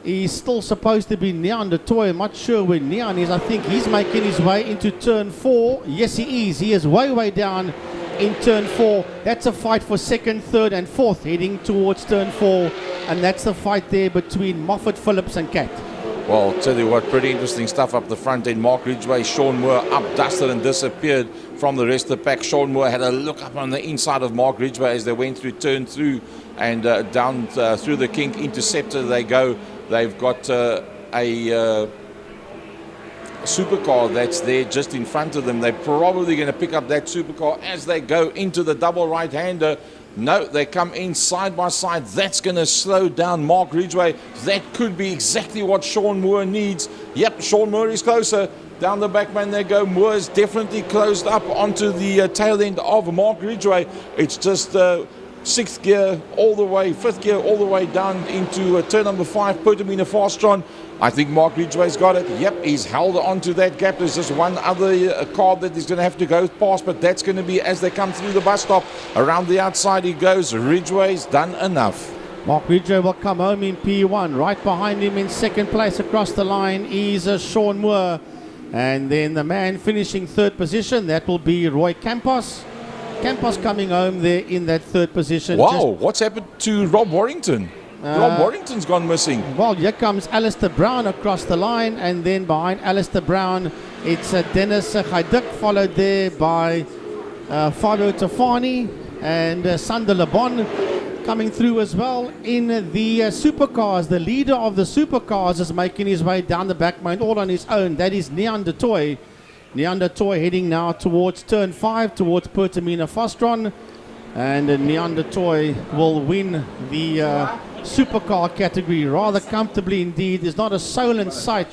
is still supposed to be Neon de Toy. I'm not sure where Neon is. I think he's making his way into turn 4. Yes, he is. He is way down in turn 4. That's a fight for second, third and fourth heading towards turn 4. And that's the fight there between Moffat, Phillips and Catt. Well, I'll tell you what, pretty interesting stuff up the front end. Mark Ridgway, Sean Moore up, dusted and disappeared from the rest of the pack. Sean Moore had a look up on the inside of Mark Ridgway as they went through turn 2 and down through the kink into Scepter they go. They've got a supercar that's there just in front of them. They're probably going to pick up that supercar as they go into the double right-hander. No, they come in side by side. That's going to slow down Mark Ridgway. That could be exactly what Sean Moore needs. Yep, Sean Moore is closer. Down the back man they go. Moore is definitely closed up onto the tail end of Mark Ridgway. It's just sixth gear all the way, fifth gear all the way down into turn number 5, Pertamina Fastron. I think Mark Ridgway's got it. Yep, he's held on to that gap. There's just one other car that he's going to have to go past, but that's going to be as they come through the bus stop. Around the outside he goes. Ridgway's done enough. Mark Ridgway will come home in P1. Right behind him in second place across the line is Sean Moore. And then the man finishing third position, that will be Roy Campos. Campos coming home there in that third position. Wow, what's happened to Rob Warrington? Rob Warrington's gone missing. Well, here comes Alistair Brown across the line, and then behind Alistair Brown, it's Dennis Haiduk, followed there by Fado Tafani and Sander Lebon coming through as well. In the supercars, the leader of the supercars is making his way down the back main all on his own. That is Neon de Toy. Neon de Toy heading now towards turn 5, towards Pertamina Fastron. And Neon de Toy will win the supercar category rather comfortably indeed. There's not a soul in sight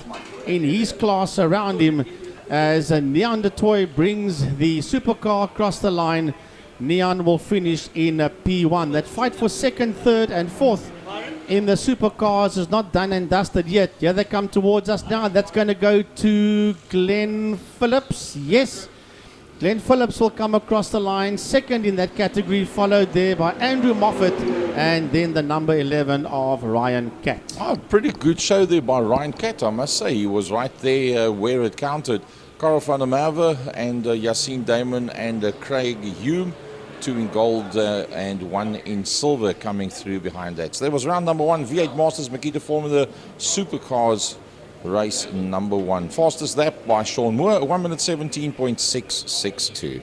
in his class around him as Neon de Toy brings the supercar across the line. Neon will finish in P1. That fight for second, third and fourth in the supercars is not done and dusted yet. Here they come towards us now. That's going to go to Glenn Phillips. Yes, Glenn Phillips will come across the line second in that category, followed there by Andrew Moffat and then the number 11 of Ryan Catt. Oh, pretty good show there by Ryan Catt, I must say. He was right there where it counted. Karel van der Merwe and Yassine Damon and Craig Hume, 2 in gold and 1 in silver coming through behind that. So that was round number 1, V8 Masters Makita Formula Supercars race number 1. Fastest lap by Sean Moore, 1 minute 17.662.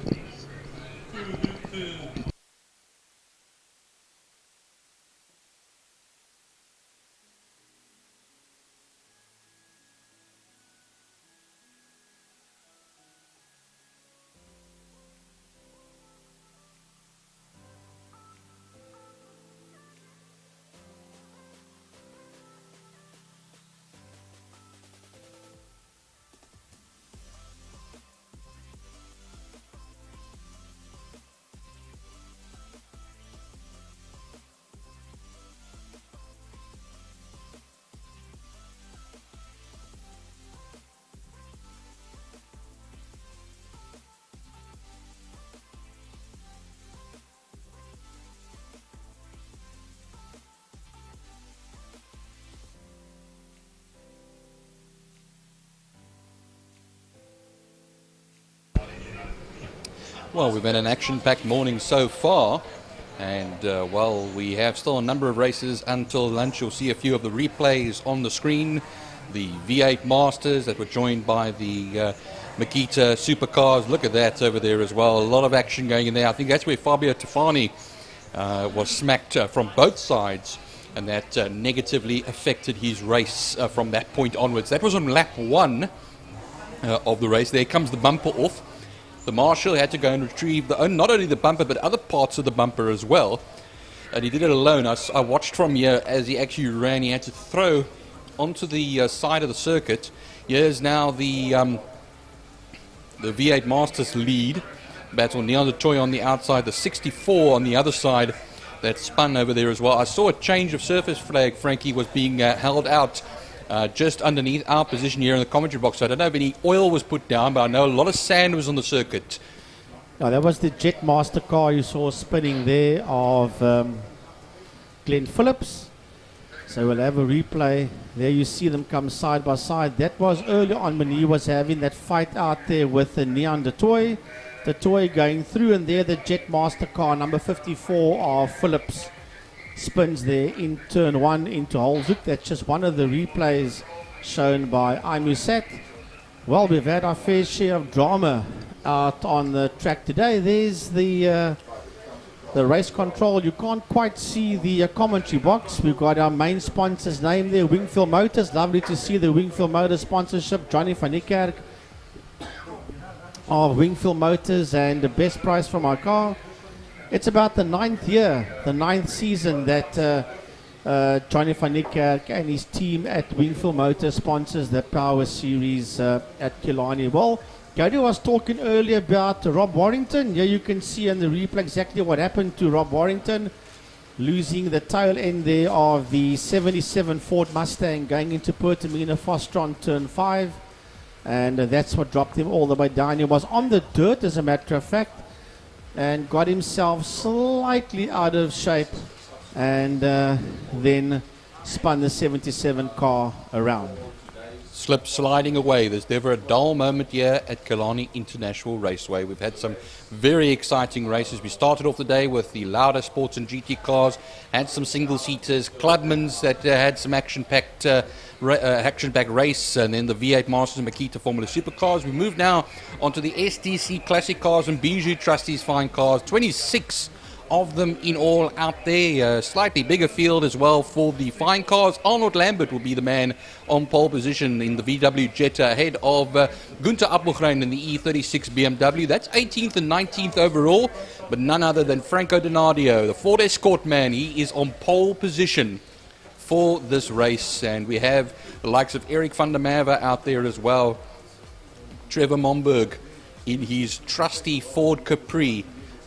Well, we've had an action-packed morning so far, and well, we have still a number of races until lunch. You'll see a few of the replays on the screen. The V8 Masters that were joined by the Makita Supercars. Look at that over there as well. A lot of action going in there. I think that's where Fabio Tafani was smacked from both sides, and that negatively affected his race from that point onwards. That was on lap 1 of the race. There comes the bumper off. The marshal had to go and retrieve not only the bumper, but other parts of the bumper as well. And he did it alone. I watched from here as he actually ran. He had to throw onto the side of the circuit. Here's now the V8 Masters lead. Battle Neon de Toy on the outside, the 64 on the other side that spun over there as well. I saw a change of surface flag, Frankie, was being held out just underneath our position here in the commentary box. So I don't know if any oil was put down, but I know a lot of sand was on the circuit. Now, that was the Jetmaster car you saw spinning there of Glenn Phillips. So we'll have a replay. There you see them come side by side. That was early on when he was having that fight out there with the Neon de Toy. The Toy going through, and there the Jetmaster car, number 54 of Phillips, spins there in turn 1 into Holzhoek. That's just one of the replays shown by IMUSAT. Well, we've had our fair share of drama out on the track today. There's the race control. You can't quite see the commentary box. We've got our main sponsor's name there, Wingfield Motors. Lovely to see the Wingfield Motors sponsorship. Johnny van Niekerk of Wingfield Motors, and the best price for my car. It's about the 9th year, the 9th season that Johnny van Niekerk and his team at Wingfield Motors sponsors the Power Series at Killarney. Well, Gary was talking earlier about Rob Warrington. Here you can see in the replay exactly what happened to Rob Warrington, losing the tail end there of the 77 Ford Mustang going into Pertamina Foster on turn 5. And that's what dropped him all the way down. He was on the dirt, as a matter of fact, and got himself slightly out of shape, and then spun the 77 car around. Slip sliding away. There's never a dull moment here at Killarney International Raceway. We've had some very exciting races. We started off the day with the Lauda Sports and GT cars, had some single-seaters, Clubmans that had some action-packed race, and then the V8 Masters and Makita Formula Supercars. We move now onto the STC Classic cars and Bijou Trustees Fine cars. 26 of them in all out there. Slightly bigger field as well for the fine cars. Arnold Lambert will be the man on pole position in the VW Jetta, ahead of Gunther Appelgren in the E36 BMW. That's 18th and 19th overall, but none other than Franco Donadio, the Ford Escort man. He is on pole position for this race, and we have the likes of Eric van der Merwe out there as well. Trevor Momberg in his trusty Ford Capri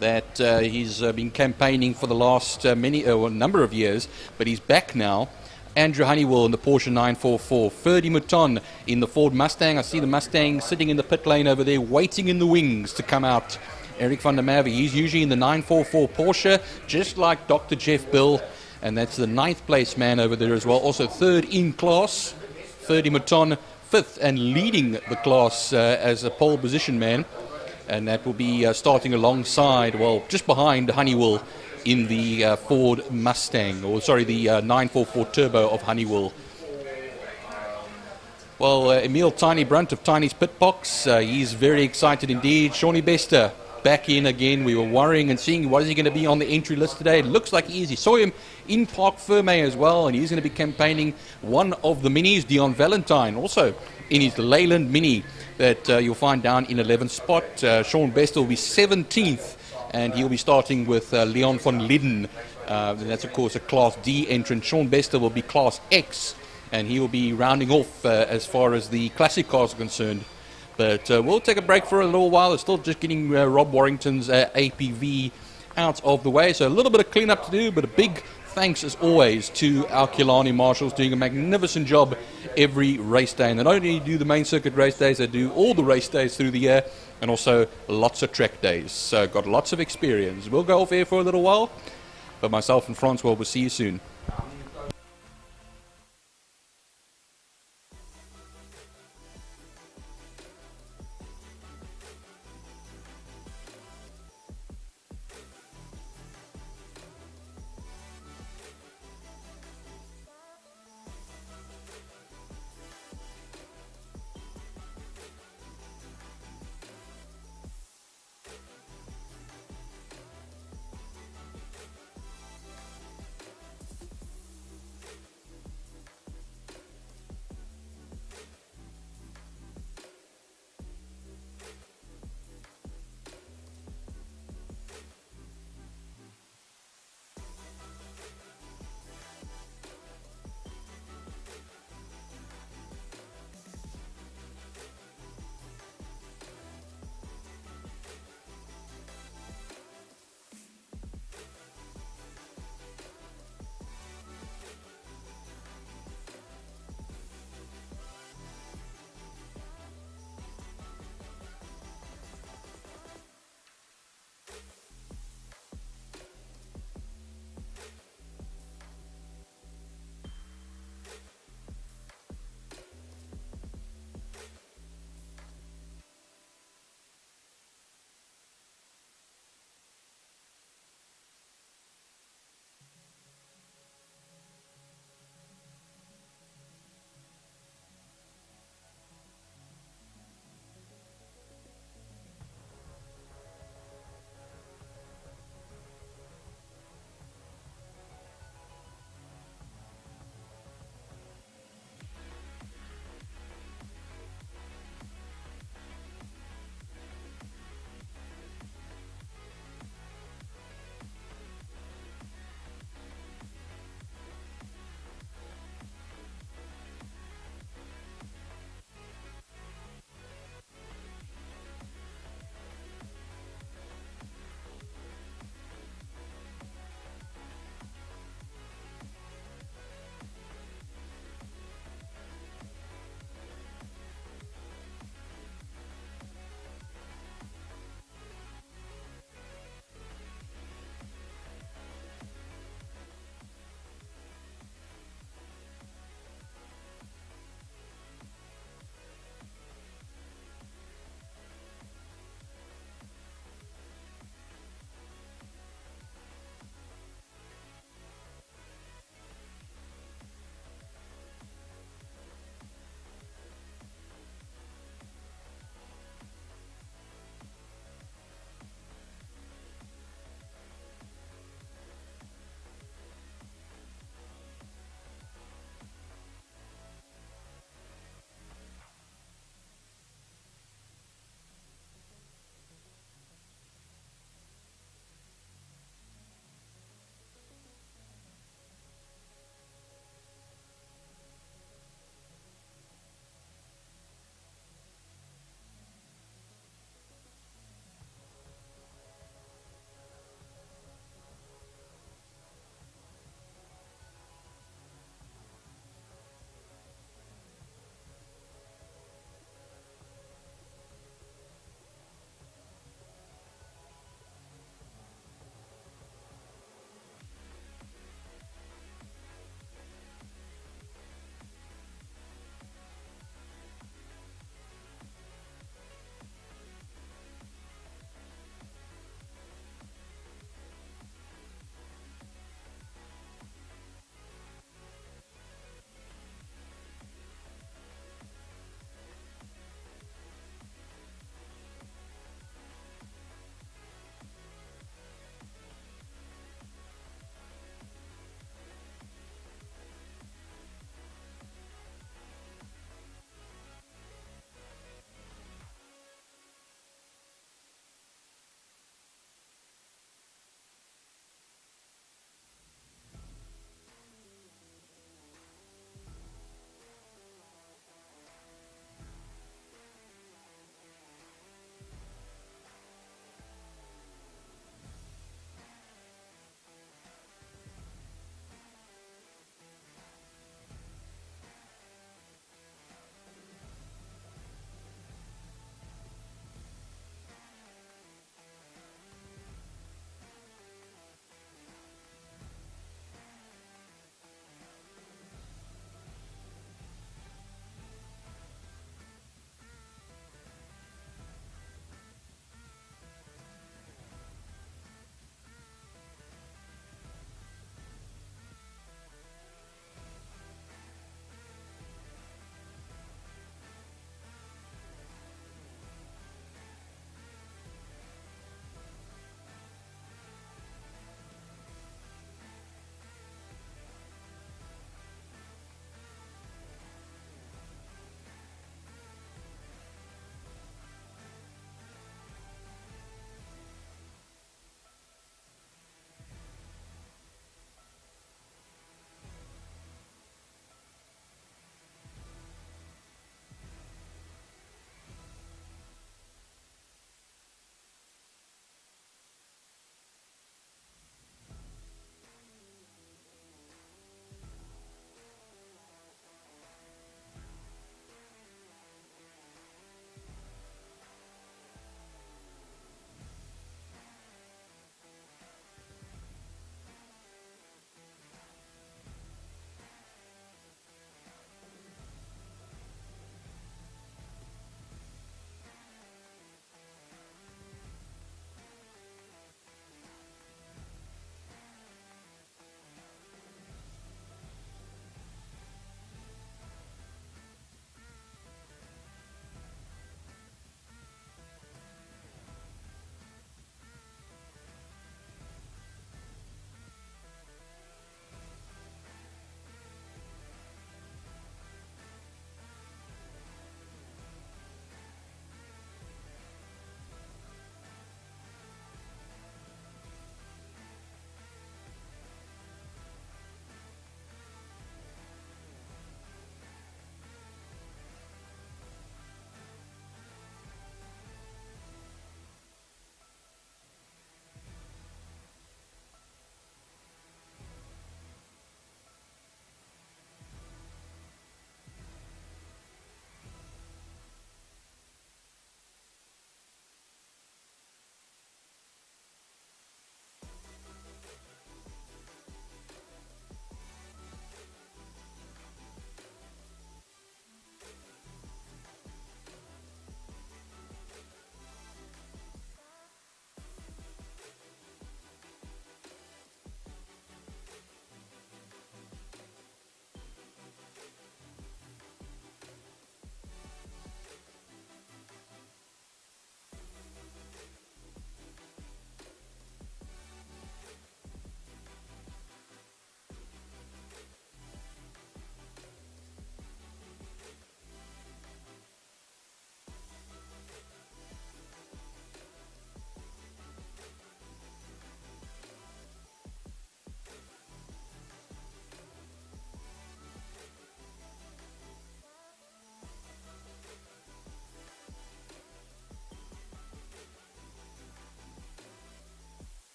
that he's been campaigning for the last number of years, but he's back now. Andrew Honeywell in the Porsche 944, Ferdy Mouton in the Ford Mustang. I see the Mustang sitting in the pit lane over there, waiting in the wings to come out. Eric van der Merwe, he's usually in the 944 Porsche, just like Dr. Jeff Bill, and that's the 9th place man over there as well. Also 3rd in class, Ferdy Mouton, 5th and leading the class as a pole position man. And that will be starting alongside, well, just behind Honeywell in the Ford Mustang, or sorry, the 944 Turbo of Honeywell. Well, Emil Tiny Brunt of Tiny's Pit Box, he's very excited indeed. Shawnee Bester back in again. We were worrying and seeing what is he going to be on the entry list today. It looks like he is. He saw him in Parc Ferme as well, and he's going to be campaigning one of the minis. Dion Valentine also in his Leyland Mini that you'll find down in 11th spot. Sean Bester will be 17th, and he'll be starting with Leon van Lidden. That's, of course, a Class D entrant. Sean Bester will be Class X, and he will be rounding off as far as the classic cars are concerned. But we'll take a break for a little while. It's still just getting Rob Warrington's APV out of the way. So a little bit of cleanup to do, but a big thanks, as always, to our Killarney marshals, doing a magnificent job every race day. And they not only do the main circuit race days, they do all the race days through the year, and also lots of track days. So got lots of experience. We'll go off air for a little while, but myself and Francois will see you soon.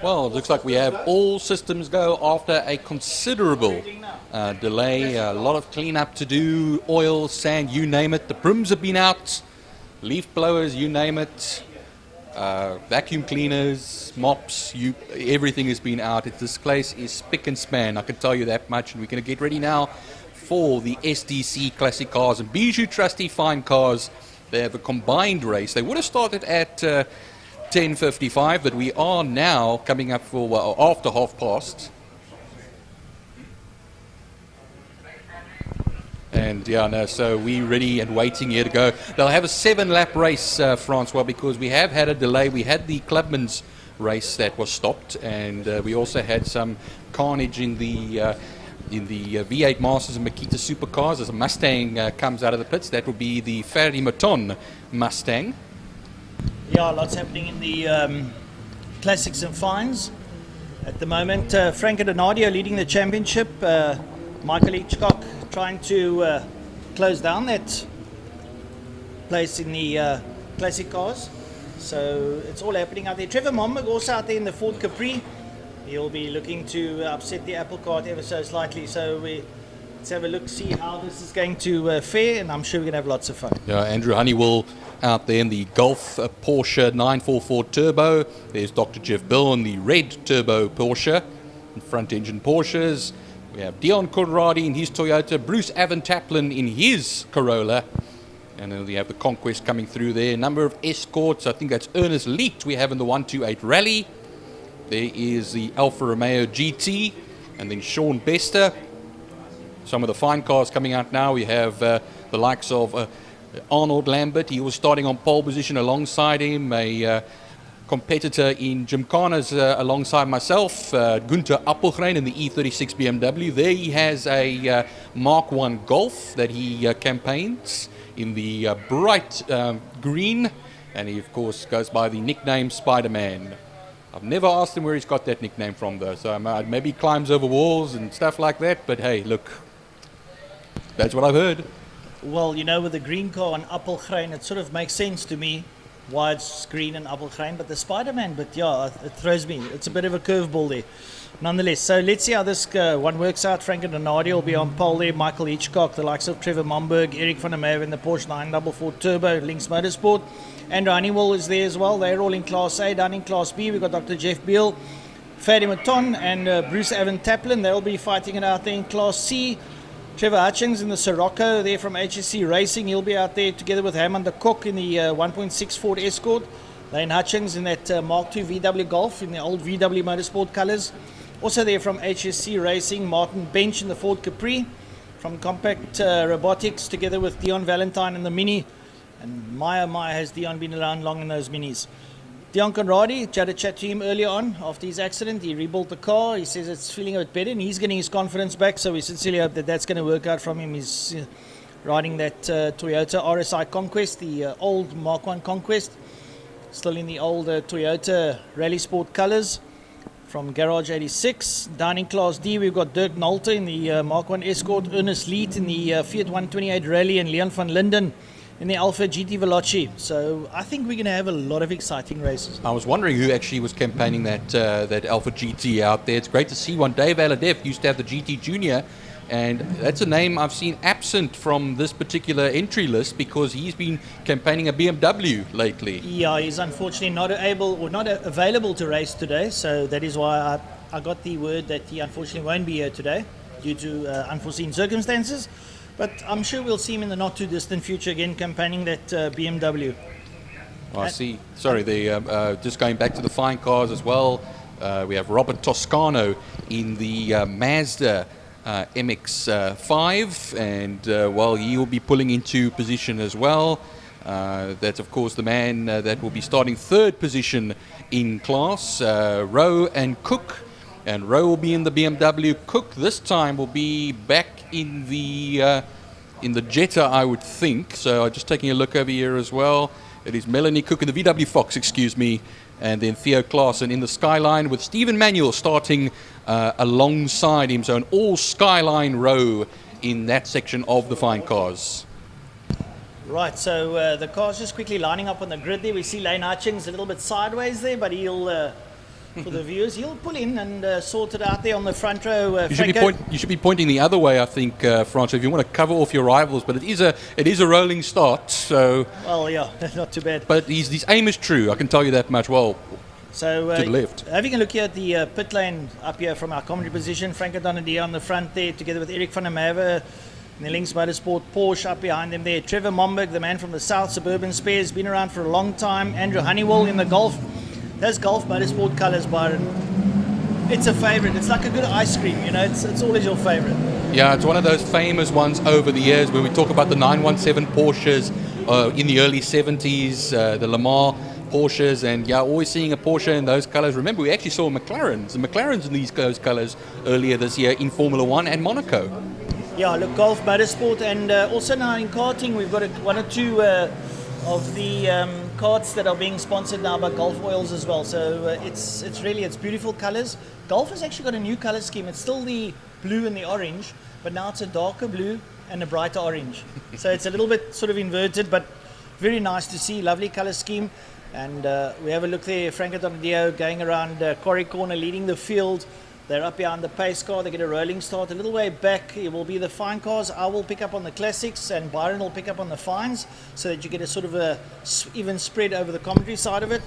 Well, it looks like we have all systems go after a considerable delay. A lot of cleanup to do, oil, sand, you name it. The brooms have been out, leaf blowers, you name it. Vacuum cleaners, mops, everything has been out. This place is spick and span, I can tell you that much. And we're going to get ready now for the SDC Classic Cars and Bijou Trusty Fine Cars. They have a combined race. They would have started at 10:55, but we are now coming up for after half past. And so we're ready and waiting here to go. They'll have a 7-lap race, Francois, because we have had a delay. We had the Clubman's race that was stopped, and we also had some carnage in the V8 Masters and Makita Supercars as a Mustang comes out of the pits. That will be the Ferry Maton Mustang. Yeah, lots happening in the classics and fines. At the moment, Franco Donadio leading the championship. Michael Hitchcock trying to close down that place in the classic cars. So it's all happening out there. Trevor Momberg also out there in the Ford Capri. He'll be looking to upset the apple cart ever so slightly. So let's have a look, see how this is going to fare, and I'm sure we're going to have lots of fun. Yeah, Andrew Honeywell out there in the Golf Porsche 944 Turbo. There's Dr. Jeff Bill in the red Turbo Porsche, and front engine Porsches. We have Dion Conradi in his Toyota, Bruce Aventaplin in his Corolla, and then we have the Conquest coming through there. A number of escorts. I think that's Ernest Leet we have in the 128 Rally. There is the Alfa Romeo GT, and then Sean Bester. Some of the fine cars coming out now. We have the likes of Arnold Lambert. He was starting on pole position alongside him. A competitor in Gymkhanas alongside myself, Gunther Appelgren in the E36 BMW. There he has a Mark I Golf that he campaigns in the bright green, and he of course goes by the nickname Spider-Man. I've never asked him where he's got that nickname from though, so maybe he climbs over walls and stuff like that, but hey, look, that's what I've heard. Well, you know, with the green car and Appelgren, it sort of makes sense to me why it's green and Appelgren, but the Spider-Man, but yeah, it throws me. It's a bit of a curveball there. Nonetheless, so let's see how this one works out. Franco Donadio will be on pole there, Michael Hitchcock, the likes of Trevor Momberg, Eric van der Merwe in the Porsche 944 Turbo, Lynx Motorsport. Andrew Honeywell is there as well. They're all in Class A. Down in Class B, we've got Dr. Jeff Beal, Ferry Maton and Bruce Aventaplin. They'll be fighting it out there in Class C. Trevor Hutchings in the Sirocco there from HSC Racing. He'll be out there together with Hammond de Kock in the 1.6 Ford Escort. Lane Hutchings in that Mark II VW Golf in the old VW Motorsport colours. Also there from HSC Racing, Martin Bench in the Ford Capri. From Compact Robotics together with Dion Valentine in the Mini. And Maya has Dion been around long in those Minis. Dion Conradi, had a chat to him earlier on after his accident. He rebuilt the car. He says it's feeling a bit better and he's getting his confidence back. So we sincerely hope that that's going to work out from him. He's riding that Toyota RSI Conquest, the old Mark I Conquest. Still in the old Toyota Rally Sport colours from Garage 86. Down in Class D, we've got Dirk Nolte in the Mark I Escort, Ernest Leet in the Fiat 128 Rally, and Leon van Linden in the Alpha GT Veloci. So I think we're going to have a lot of exciting races. I was wondering who actually was campaigning that Alpha GT out there. It's great to see one. Dave Aladef used to have the GT Junior, and that's a name I've seen absent from this particular entry list because he's been campaigning a BMW lately. Yeah, he's unfortunately not available to race today, so that is why I got the word that he unfortunately won't be here today due to unforeseen circumstances. But I'm sure we'll see him in the not too distant future again campaigning that BMW. Oh, I see. Sorry, just going back to the fine cars as well. We have Robert Toscano in the Mazda MX-5, and he will be pulling into position as well. That's of course the man that will be starting third position in class. Rowe and Cook. And Rowe will be in the BMW. Cook this time will be back in the Jetta, I would think. So I'm just taking a look over here as well. It is Melanie Cook in the VW Fox, excuse me. And then Theo Klaassen in the Skyline with Stephen Manuel starting alongside him. So an all Skyline row in that section of the fine cars. Right, so the cars just quickly lining up on the grid there. We see Lane Hutchings a little bit sideways there, but he'll for the viewers. He'll pull in and sort it out there on the front row. You should be pointing the other way, I think, Francois, if you want to cover off your rivals. But it is a rolling start, so. Well, yeah, not too bad. But his aim is true. I can tell you that much. Well. So to the left. Having a look here at the pit lane up here from our commentary position, Franco Donadio on the front there, together with Eric van der Merwe. In the Links Motorsport Porsche up behind them there. Trevor Momberg, the man from the South Suburban Spares, been around for a long time. Andrew Honeywell in the Golf. Those Golf Motorsport colours, Byron. It's a favourite. It's like a good ice cream, you know. It's always your favourite. Yeah, it's one of those famous ones over the years where we talk about the 917 Porsches in the early 70s, the Le Mans Porsches, and yeah, always seeing a Porsche in those colours. Remember, we actually saw McLarens in those colours earlier this year in Formula 1 and Monaco. Yeah, look, Golf Motorsport, and also now in karting, we've got one or two of the karts that are being sponsored now by Golf Oils as well. So it's beautiful colours. Golf has actually got a new colour scheme. It's still the blue and the orange, but now it's a darker blue and a brighter orange. So it's a little bit sort of inverted, but very nice to see. Lovely colour scheme. And we have a look there. Franco Donadio going around Quarry Corner, leading the field. They're up behind the pace car. They get a rolling start. A little way back, it will be the fine cars. I will pick up on the classics, and Byron will pick up on the fines, so that you get a sort of a even spread over the commentary side of it.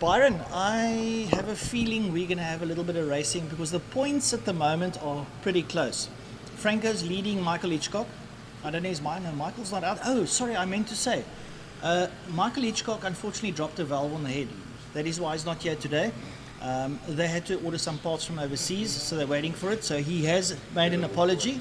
Byron, I have a feeling we're going to have a little bit of racing because the points at the moment are pretty close. Franco's leading Michael Hitchcock. I don't know his mind. No, Michael's not out. Oh, sorry, I meant to say. Michael Hitchcock unfortunately dropped a valve on the head. That is why he's not here today. They had to order some parts from overseas, so they're waiting for it. So he has made an apology.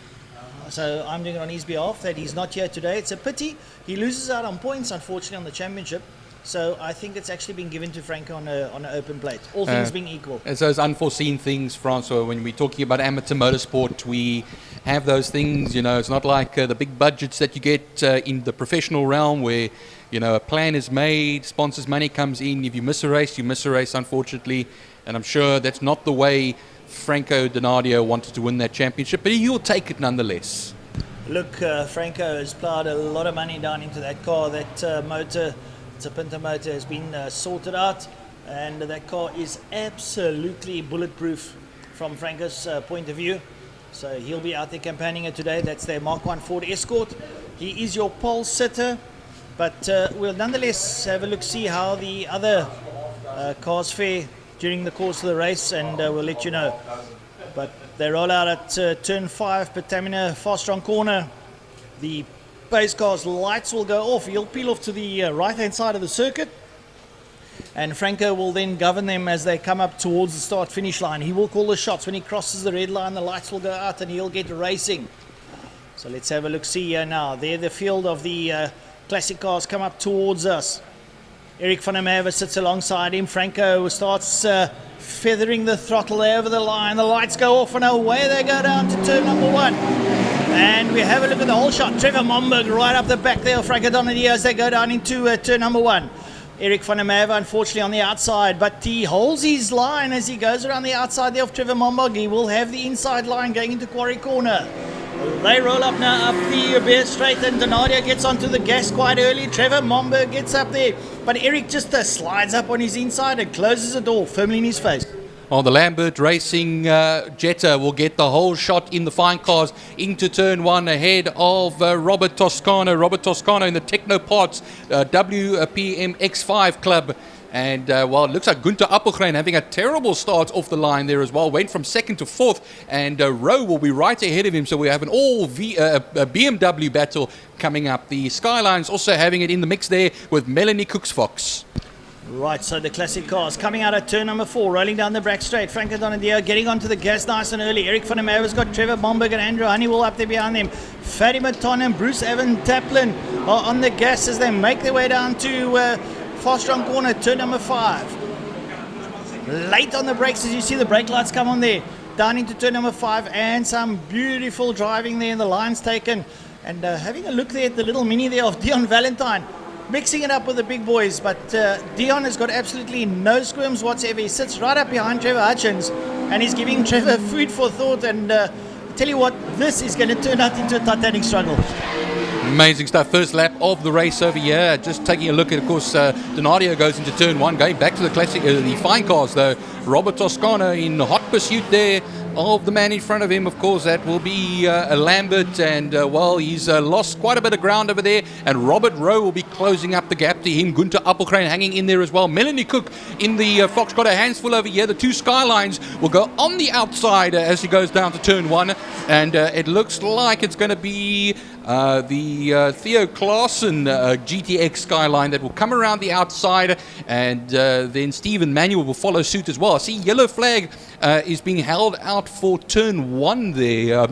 So I'm doing it on his behalf that he's not here today. It's a pity. He loses out on points, unfortunately, on the championship. So I think it's actually been given to Franco on an open plate, all things being equal. It's those unforeseen things, Francois. When we're talking about amateur motorsport, we have those things. You know, it's not like the big budgets that you get in the professional realm where, you know, a plan is made, sponsors' money comes in. If you miss a race, you miss a race, unfortunately. And I'm sure that's not the way Franco Donadio wanted to win that championship, but he'll take it nonetheless. Look, Franco has plowed a lot of money down into that car. That motor, it's a Pinto motor, has been sorted out, and that car is absolutely bulletproof from Franco's point of view. So he'll be out there campaigning it today. That's their Mark 1 Ford Escort. He is your pole sitter, but we'll nonetheless have a look, see how the other cars fare during the course of the race, and we'll let you know. But they roll out at turn 5, Petamina Fastron corner. The pace car's lights will go off. He'll peel off to the right-hand side of the circuit, and Franco will then govern them as they come up towards the start-finish line. He will call the shots. When he crosses the red line, the lights will go out and he'll get racing. So let's have a look-see here now. There the field of the classic cars come up towards us. Eric van der Merwe sits alongside him. Franco starts feathering the throttle there over the line. The lights go off and away they go down to turn number 1. And we have a look at the whole shot. Trevor Momberg right up the back there of Franco Donadio as they go down into turn number 1. Eric van der Merwe unfortunately on the outside, but he holds his line as he goes around the outside there of Trevor Momberg. He will have the inside line going into Quarry Corner. They roll up now up the Bear Straight, and Donadio gets onto the gas quite early. Trevor Momberg gets up there, but Eric just slides up on his inside and closes the door firmly in his face. Well, the Lambert Racing Jetta will get the whole shot in the fine cars into turn 1 ahead of Robert Toscano. Robert Toscano in the Technopods WPM X5 club. And, well, it looks like Gunther Appelgren having a terrible start off the line there as well. Went from 2nd to 4th, and Rowe will be right ahead of him. So we have an BMW battle coming up. The Skyline's also having it in the mix there with Melanie Cooks-Fox. Right, so the classic cars coming out at turn number 4, rolling down the back straight. Franco Donadio getting onto the gas nice and early. Eric van der Merwe's got Trevor Momberg and Andrew Honeywell up there behind them. Fatima Ton and Bruce Evan Taplin are on the gas as they make their way down to Fastron corner, turn number 5. Late on the brakes as you see the brake lights come on there. Down into turn number 5, and some beautiful driving there, and the lines taken. And having a look there at the little mini there of Dion Valentine. Mixing it up with the big boys, but Dion has got absolutely no squirms whatsoever. He sits right up behind Trevor Hutchins, and he's giving Trevor food for thought. And tell you what, this is going to turn out into a titanic struggle. Amazing stuff. First lap of the race over here. Just taking a look at, of course, Donadio goes into turn 1. Going back to the classic, the fine cars, though. Robert Toscano in hot pursuit there of the man in front of him. Of course, that will be Lambert, and well, he's lost quite a bit of ground over there, and Robert Rowe will be closing up the gap to him. Gunter Appelgren hanging in there as well. Melanie Cook in the Fox got her hands full over here. The two Skylines will go on the outside as she goes down to turn 1, and it looks like it's going to be the Theo Klaassen GTX Skyline that will come around the outside, and then Stephen Manuel will follow suit as well. I see yellow flag is being held out for turn 1 there,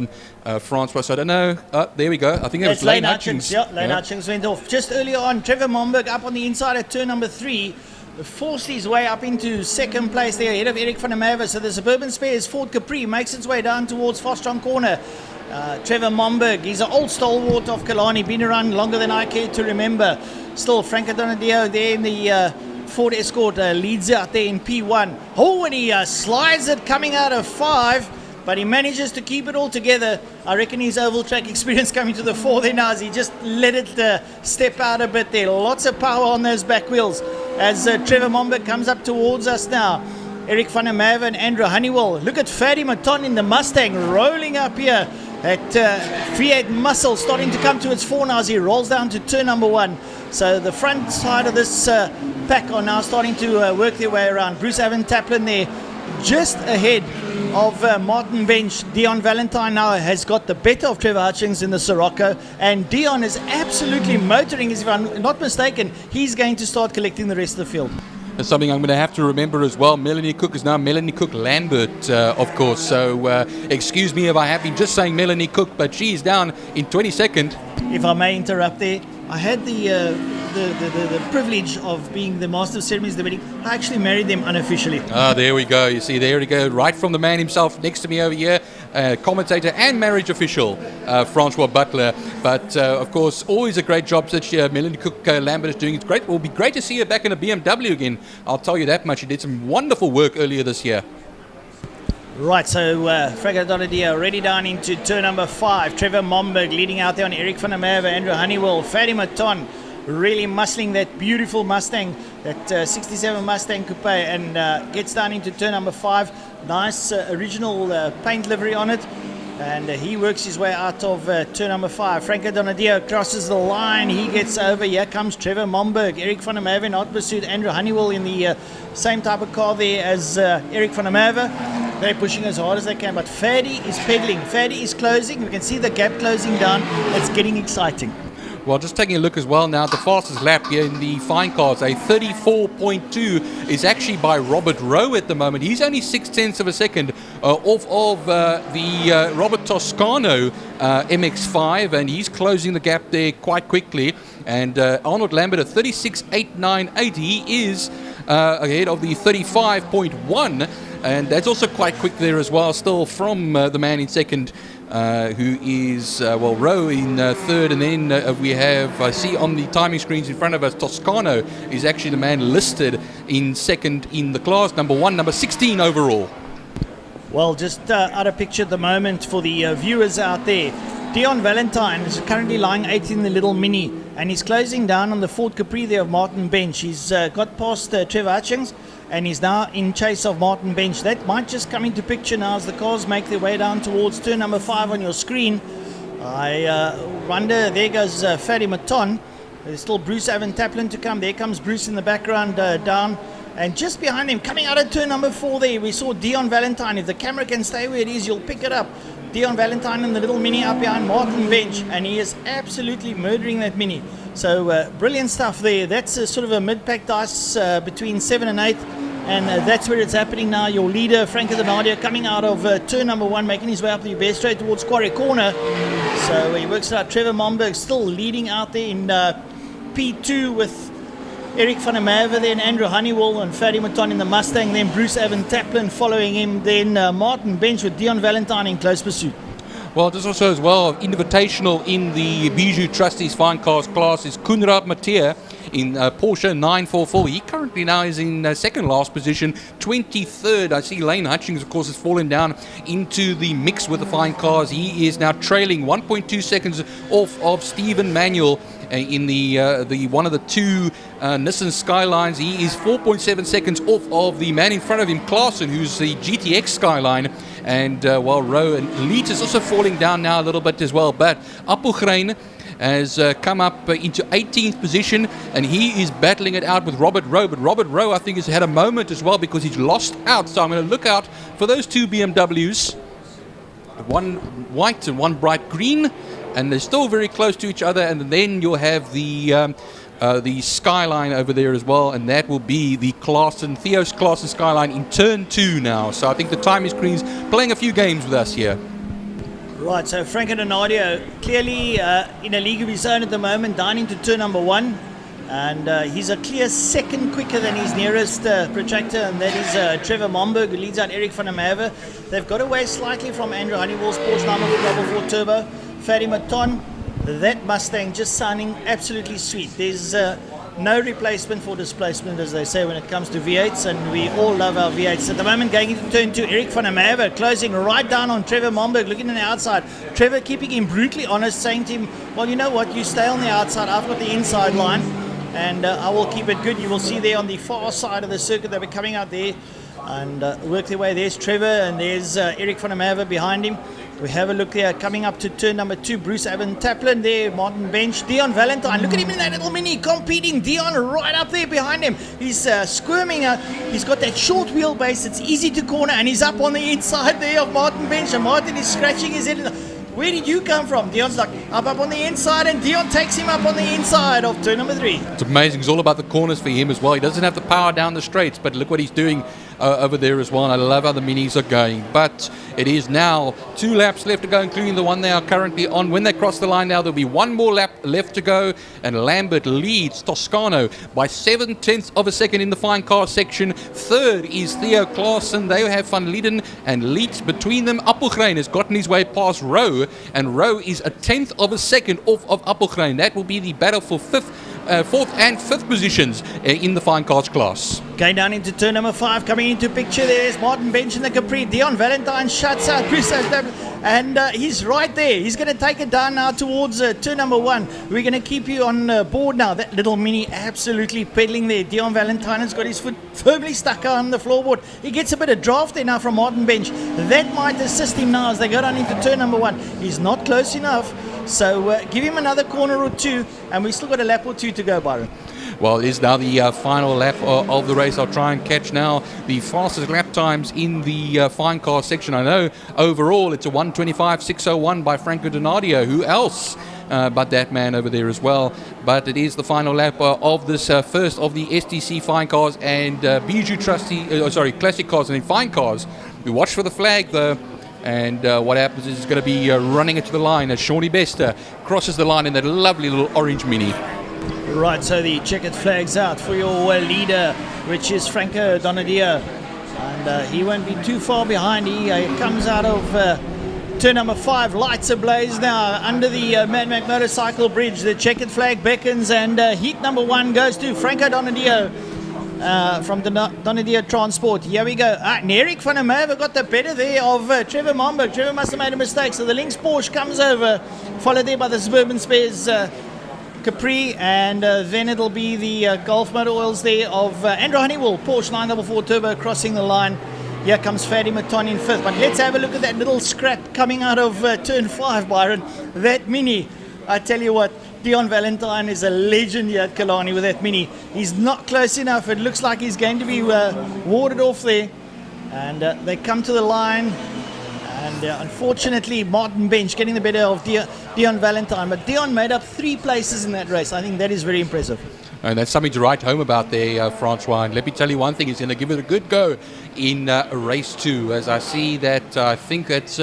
Francois. So I don't know. There we go. I think that was Lane Hutchings. Yeah, Lane Hutchings went off. Just earlier on, Trevor Momberg up on the inside at turn number 3. Forced his way up into second place there ahead of Eric van der Merwe. So the Suburban Spares Ford Capri makes its way down towards Fostron Corner. Trevor Momberg, he's an old stalwart of Killarney, been around longer than I care to remember. Still, Franco Donadio there in the Ford Escort leads out there in P1. Oh, and he slides it coming out of 5, but he manages to keep it all together. I reckon his oval track experience coming to the fore there now as he just let it step out a bit there. Lots of power on those back wheels as Trevor Momberg comes up towards us now. Eric van der Merwe and Andrew Honeywell. Look at Ferdy Maton in the Mustang rolling up here at V8 Muscle, starting to come to its fore now as he rolls down to turn number 1. So the front side of this pack are now starting to work their way around. Bruce Evan Taplin there just ahead of Martin Bench. Dion Valentine now has got the better of Trevor Hutchings in the Sirocco, and Dion is absolutely motoring, as if I'm not mistaken. He's going to start collecting the rest of the field. That's something I'm going to have to remember as well. Melanie Cook is now Melanie Cook Lambert, of course. So excuse me if I have been just saying Melanie Cook, but she's down in 22nd. If I may interrupt there, I had the privilege of being the master of ceremonies of the wedding. I actually married them unofficially. Ah, there we go. You see, there we go. Right from the man himself next to me over here, commentator and marriage official, Francois Butler. But of course, always a great job that Melanie Cook Lambert is doing. It's great. It will be great to see her back in a BMW again. I'll tell you that much. She did some wonderful work earlier this year. Right, so Franco Donadio already down into turn number 5. Trevor Momberg leading out there on Eric van der Merwe, Andrew Honeywell, Ferdy Maton really muscling that beautiful Mustang, that 67 Mustang Coupe, and gets down into turn number 5. Nice original paint livery on it, and he works his way out of turn number 5. Franco Donadio crosses the line. He gets over. Here comes Trevor Momberg, Eric van der Merwe in hot pursuit, Andrew Honeywell in the same type of car there as Eric van der Merwe. They're pushing as hard as they can, but Ferdy is pedaling. Ferdy is closing. You can see the gap closing down. It's getting exciting. Well, just taking a look as well now, the fastest lap here in the fine cars, a 34.2, is actually by Robert Rowe at the moment. He's only 0.6 of a second off of the Robert Toscano MX-5, and he's closing the gap there quite quickly. And Arnold Lambert at 36.898, he is ahead of the 35.1. And that's also quite quick there as well, still from the man in second, who is, Rowe in third. And then we have, I see on the timing screens in front of us, Toscano is actually the man listed in second in the class, number 1, number 16 overall. Well, just out of picture at the moment for the viewers out there. Dion Valentine is currently lying 8th in the Little Mini, and he's closing down on the Ford Capri there of Martin Bench. He's got past Trevor Hutchings, and he's now in chase of Martin Bench. That might just come into picture now as the cars make their way down towards turn number 5 on your screen. I wonder, there goes Ferdy Maton. There's still Bruce Evan Taplin to come. There comes Bruce in the background down. And just behind him, coming out of turn number 4 there, we saw Dion Valentine. If the camera can stay where it is, you'll pick it up. Dion Valentine in the Little Mini up behind Martin Bench, and he is absolutely murdering that Mini. So brilliant stuff there. That's sort of a mid-pack dice between 7 and 8. And that's where it's happening now. Your leader, Franco Donadio, coming out of turn number 1, making his way up the best straight towards Quarry Corner. So he works out. Trevor Momberg still leading out there in P2 with Eric van der Merwe, then Andrew Honeywell and Ferdy Maton in the Mustang, then Bruce Evan Taplin following him, then Martin Bench with Dion Valentine in close pursuit. Well, there's also as well invitational in the Bijou Trustees Fine Cars class is Koenraad Mathieu in Porsche 944. He currently now is in second last position, 23rd. I see Lane Hutchings, of course, has fallen down into the mix with the fine cars. He is now trailing 1.2 seconds off of Stephen Manuel in the one of the two Nissan Skylines. He is 4.7 seconds off of the man in front of him, Klaassen, who's the GTX Skyline. And while Rowe and Leet is also falling down now a little bit as well. But Appelgren has come up into 18th position, and he is battling it out with Robert Rowe. But Robert Rowe, I think, has had a moment as well because he's lost out. So I'm going to look out for those two BMWs, one white and one bright green, and they're still very close to each other. And then you'll have the Skyline over there as well, and that will be the Theo's Klaassen Skyline in turn 2 now. So I think the time is Screens playing a few games with us here. Right, so Franco Donadio clearly in a league of his own at the moment, down into turn number 1. And he's a clear second quicker than his nearest protractor, and that is Trevor Momberg, who leads out Eric van der Merwe. They've got away slightly from Andrew Honeywell's Porsche 944 Turbo. Ferry Maton, that Mustang just sounding absolutely sweet. There's no replacement for displacement, as they say, when it comes to V8s, and we all love our V8s. At the moment, going into turn 2, Eric van der Merwe closing right down on Trevor Momberg, looking on the outside. Trevor keeping him brutally honest, saying to him, well, you know what, you stay on the outside, I've got the inside line, and I will keep it good. You will see there on the far side of the circuit, they'll be coming out there and work their way. There's Trevor, and there's Eric van der Merwe behind him. We have a look here, coming up to turn number 2, Bruce Evan Taplin there, Martin Bench, Dion Valentine, look at him in that little mini, competing, Dion right up there behind him. He's squirming, he's got that short wheelbase, it's easy to corner, and he's up on the inside there of Martin Bench, and Martin is scratching his head. Where did you come from? Dion's like, up on the inside, and Dion takes him up on the inside of turn number 3. It's amazing, it's all about the corners for him as well. He doesn't have the power down the straights, but look what he's doing over there as well. And I love how the minis are going, but it is now 2 laps left to go, including the one they are currently on. When they cross the line now, there'll be 1 more lap left to go, and Lambert leads Toscano by 7/10 of a second in the fine car section. Third is Theo Klaassen. They have Van Lieden and Leet between them. Appelgren has gotten his way past Rowe, and Rowe is a 10th of a second off of Appelgren. That will be the battle for 4th and 5th positions in the fine cars class. Going down into turn number 5, coming into picture, there's Martin Bench in the Capri. Dion Valentine shuts out Bruce, and he's right there. He's going to take it down now towards turn number 1. We're going to keep you on board now. That little mini absolutely pedaling there. Dion Valentine has got his foot firmly stuck on the floorboard. He gets a bit of draft there now from Martin Bench. That might assist him now as they go down into turn number 1. He's not close enough, so give him another corner or 2, and we've still got a lap or 2 to go, Byron. Well, it is now the final lap of the race. I'll try and catch now the fastest lap times in the fine car section. I know overall it's a 1:25.601 by Franco Donadio. Who else but that man over there as well? But it is the final lap of this first of the STC fine cars and Bijou classic cars and then fine cars. We watch for the flag though. And what happens is it's going to be running it to the line as Shawnee Bester crosses the line in that lovely little orange mini. Right, so the checkered flag's out for your leader, which is Franco Donadio. And he won't be too far behind. He comes out of turn number 5, lights ablaze now under the Mad Mac Motorcycle Bridge. The checkered flag beckons, and heat number 1 goes to Franco Donadio. From the Donadio Transport. Here we go. And Eric van der Merwe got the better there of Trevor Momberg. Trevor must have made a mistake. So the Lynx Porsche comes over, followed there by the Suburban Spares Capri, and then it'll be the Gulf Motor Oils there of Andrew Honeywell, Porsche 944 Turbo crossing the line. Here comes Ferry Maton in 5th. But let's have a look at that little scrap coming out of turn 5, Byron. That mini, I tell you what, Dion Valentine is a legend here at Killarney with that mini. He's not close enough. It looks like he's going to be warded off there. And they come to the line. And unfortunately, Martin Bench getting the better of Dion Valentine. But Dion made up 3 places in that race. I think that is very impressive. And that's something to write home about there, Francois. And let me tell you one thing, he's going to give it a good go in race 2. As I see that, I think that's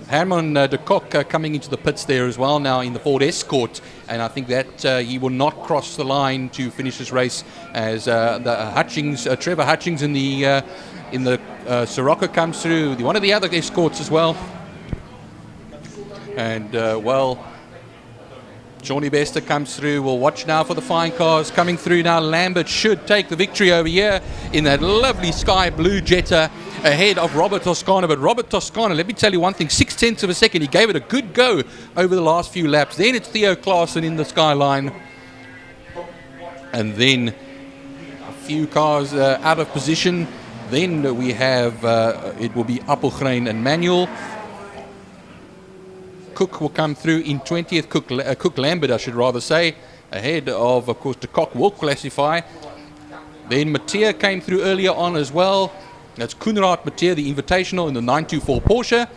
Herman de Kock coming into the pits there as well now in the Ford Escort. And I think that he will not cross the line to finish this race as the Trevor Hutchings in the Sirocco comes through. One of the other escorts as well. And Shawnee Bester comes through. We'll watch now for the fine cars coming through now. Lambert should take the victory over here in that lovely sky blue Jetta ahead of Robert Toscano. But Robert Toscano, let me tell you one thing, 0.6 of a second. He gave it a good go over the last few laps. Then it's Theo Klaassen in the skyline. And then a few cars out of position. Then we have, it will be Appelgrein and Manuel. Cook will come through in 20th. Cook Lambert, I should rather say, ahead of course, de Kock will classify. Then Mattia came through earlier on as well. That's Koenraad Mattia, the Invitational in the 924 Porsche.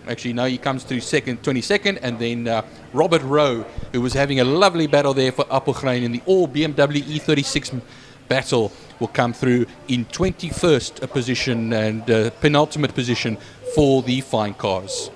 Actually, no, he comes through 22nd. And then Robert Rowe, who was having a lovely battle there for Appelgrein in the all BMW E36 battle, will come through in 21st position and penultimate position for the fine cars.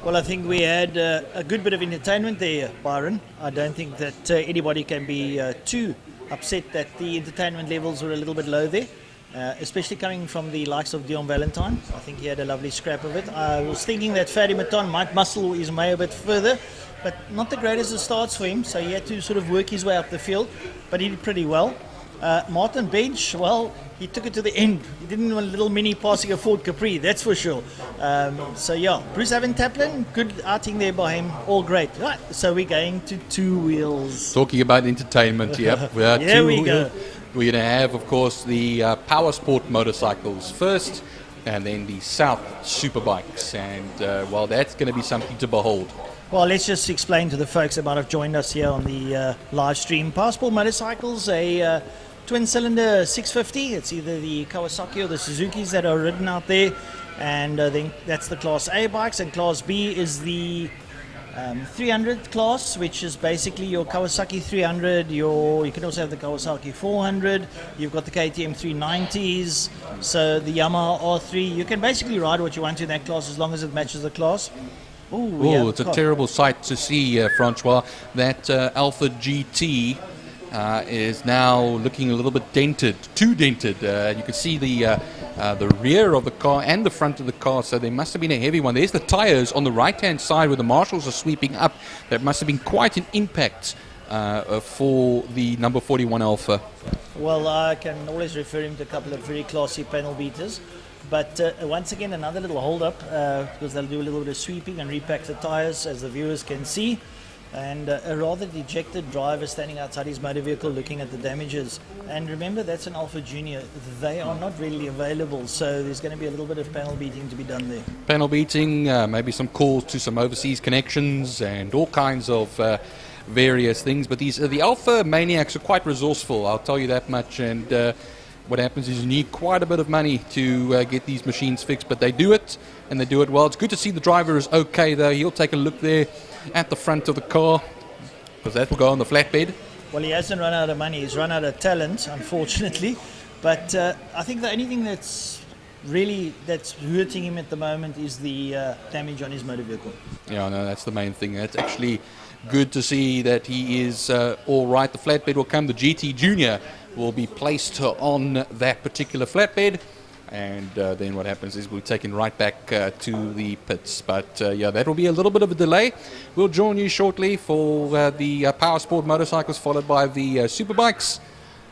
Well, I think we had a good bit of entertainment there, Byron. I don't think that anybody can be too upset that the entertainment levels were a little bit low there, especially coming from the likes of Dion Valentine. I think he had a lovely scrap of it. I was thinking that Ferry Maton might muscle his way a bit further, but not the greatest of starts for him, so he had to sort of work his way up the field, but he did pretty well. Martin Bench, well, he took it to the end. He didn't want a little mini passing a Ford Capri, that's for sure. So yeah, Bruce Evan Taplin, good outing there by him, all great. Right, so we're going to two wheels. Talking about entertainment, yep. Here we go. We're going to have, of course, the Power Sport motorcycles first, and then the South Superbikes. And, well, that's going to be something to behold. Well, let's just explain to the folks that might have joined us here on the live stream. Power Sport motorcycles, a twin-cylinder 650. It's either the Kawasaki or the Suzukis that are ridden out there. And then that's the Class A bikes. And Class B is the 300 class, which is basically your Kawasaki 300. You can also have the Kawasaki 400. You've got the KTM 390s. So the Yamaha R3. You can basically ride what you want in that class as long as it matches the class. Oh, it's a terrible sight to see, Francois. That Alpha GT is now looking a little bit dented, too dented. You can see the rear of the car and the front of the car, so there must have been a heavy one. There's the tires on the right-hand side where the marshals are sweeping up. That must have been quite an impact for the number 41 Alpha. Well, I can always refer him to a couple of very classy panel beaters. But once again, another little hold-up because they'll do a little bit of sweeping and repack the tyres, as the viewers can see. And a rather dejected driver standing outside his motor vehicle looking at the damages. And remember, that's an Alpha Junior. They are not readily available, so there's going to be a little bit of panel beating to be done there. Panel beating, maybe some calls to some overseas connections and all kinds of various things. But these the Alpha Maniacs are quite resourceful, I'll tell you that much. And what happens is you need quite a bit of money to get these machines fixed, but they do it, and they do it well. It's good to see the driver is okay, though. He'll take a look there at the front of the car, because that will go on the flatbed. Well, he hasn't run out of money. He's run out of talent, unfortunately. But I think the only thing that's hurting him at the moment is the damage on his motor vehicle. Yeah, no, that's the main thing. That's actually good to see that he is all right. The flatbed will come. The GT Junior will be placed on that particular flatbed, and then what happens is we're taken right back to the pits. But yeah, that will be a little bit of a delay. We'll join you shortly for the Power Sport motorcycles, followed by the Superbikes.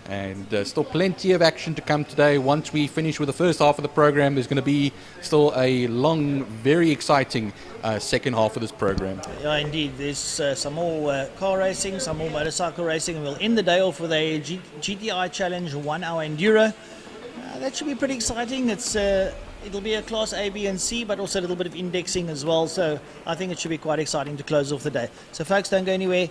And still plenty of action to come today. Once we finish with the first half of the program, there's going to be still a long, very exciting second half of this program. Yeah, indeed. There's some more car racing, some more motorcycle racing. We'll end the day off with a GTI Challenge 1 hour enduro. That should be pretty exciting. It'll be a Class A, B and C, but also a little bit of indexing as well. So I think it should be quite exciting to close off the day. So folks, don't go anywhere.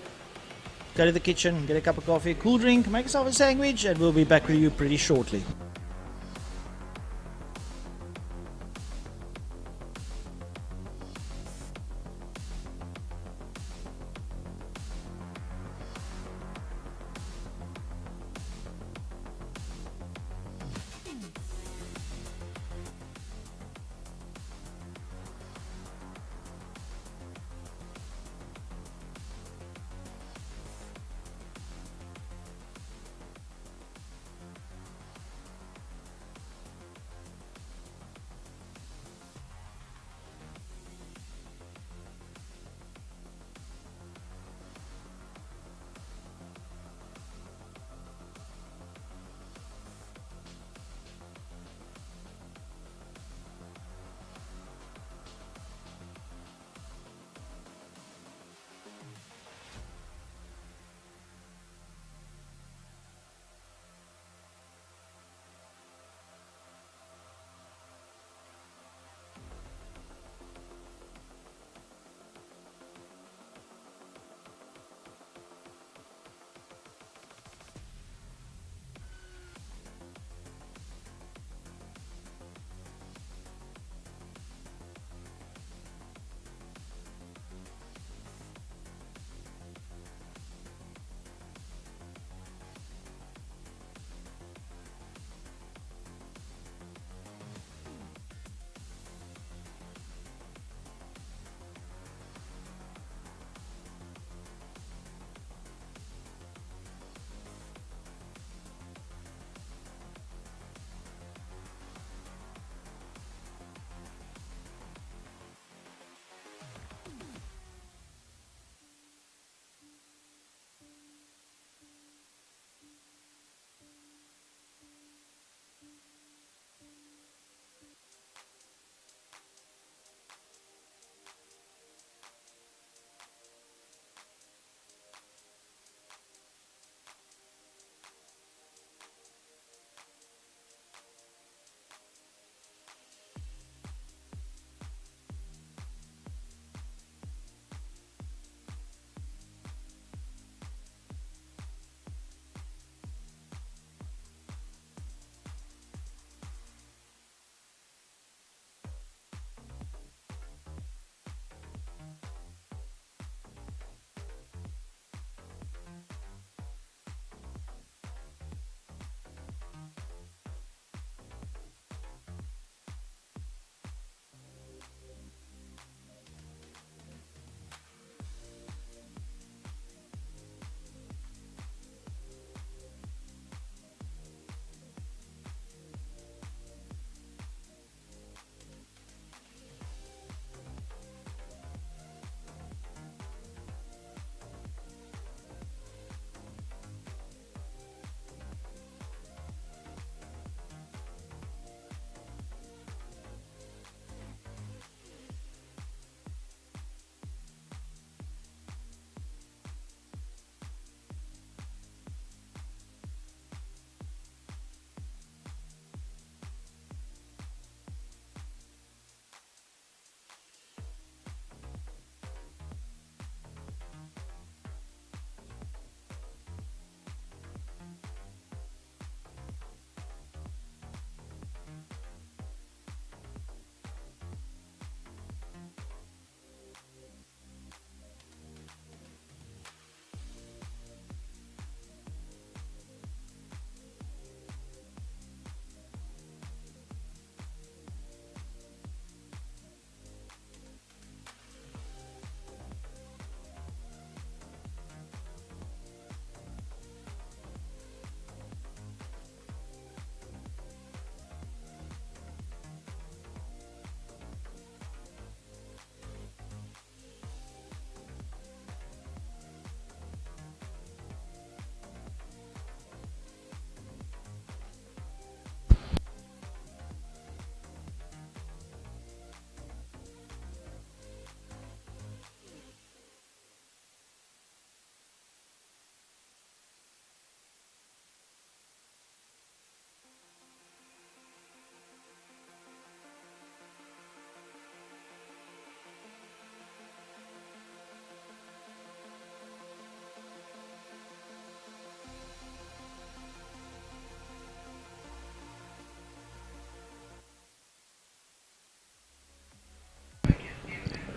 Go to the kitchen, get a cup of coffee, a cool drink, make yourself a sandwich, and we'll be back with you pretty shortly.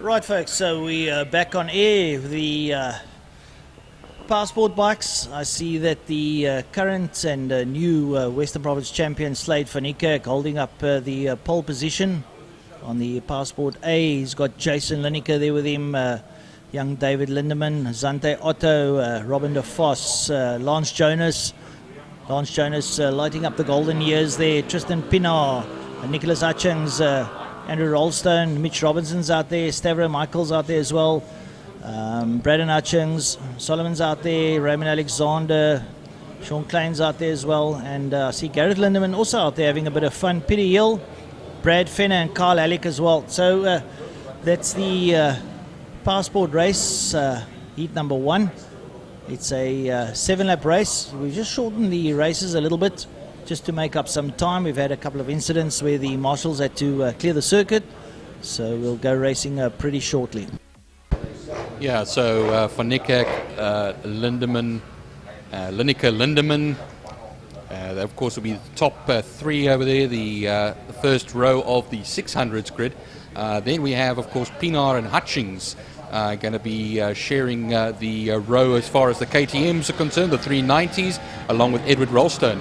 Right, folks, so we are back on air. The passport bikes. I see that the current and new Western Province champion Slade van Niekerk holding up the pole position on the passport A. He's got Jason Lineker there with him, young David Lindemann, Zante Otto, Robin de Vos, Lance Jonas. Lance Jonas lighting up the golden years there. Tristan Pienaar, Nicholas Hutchings, Andrew Rolstone, Mitch Robinson's out there, Stavro Michael's out there as well, Braden Hutchings, Solomon's out there, Raymond Alexander, Sean Klein's out there as well, and I see Gareth Lindemann also out there having a bit of fun. Peter Hill, Brad Fenner and Carl Alec as well. So that's the passport race, heat number 1. It's a 7-lap race. We just shortened the races a little bit just to make up some time. We've had a couple of incidents where the marshals had to clear the circuit, so we'll go racing pretty shortly. Yeah, so Van Niekerk, Lindemann, Lineker, Lindemann, that of course will be the top 3 over there, the first row of the 600s grid. Then we have, of course, Pienaar and Hutchings going to be sharing the row as far as the KTMs are concerned, the 390s, along with Edward Rolstone.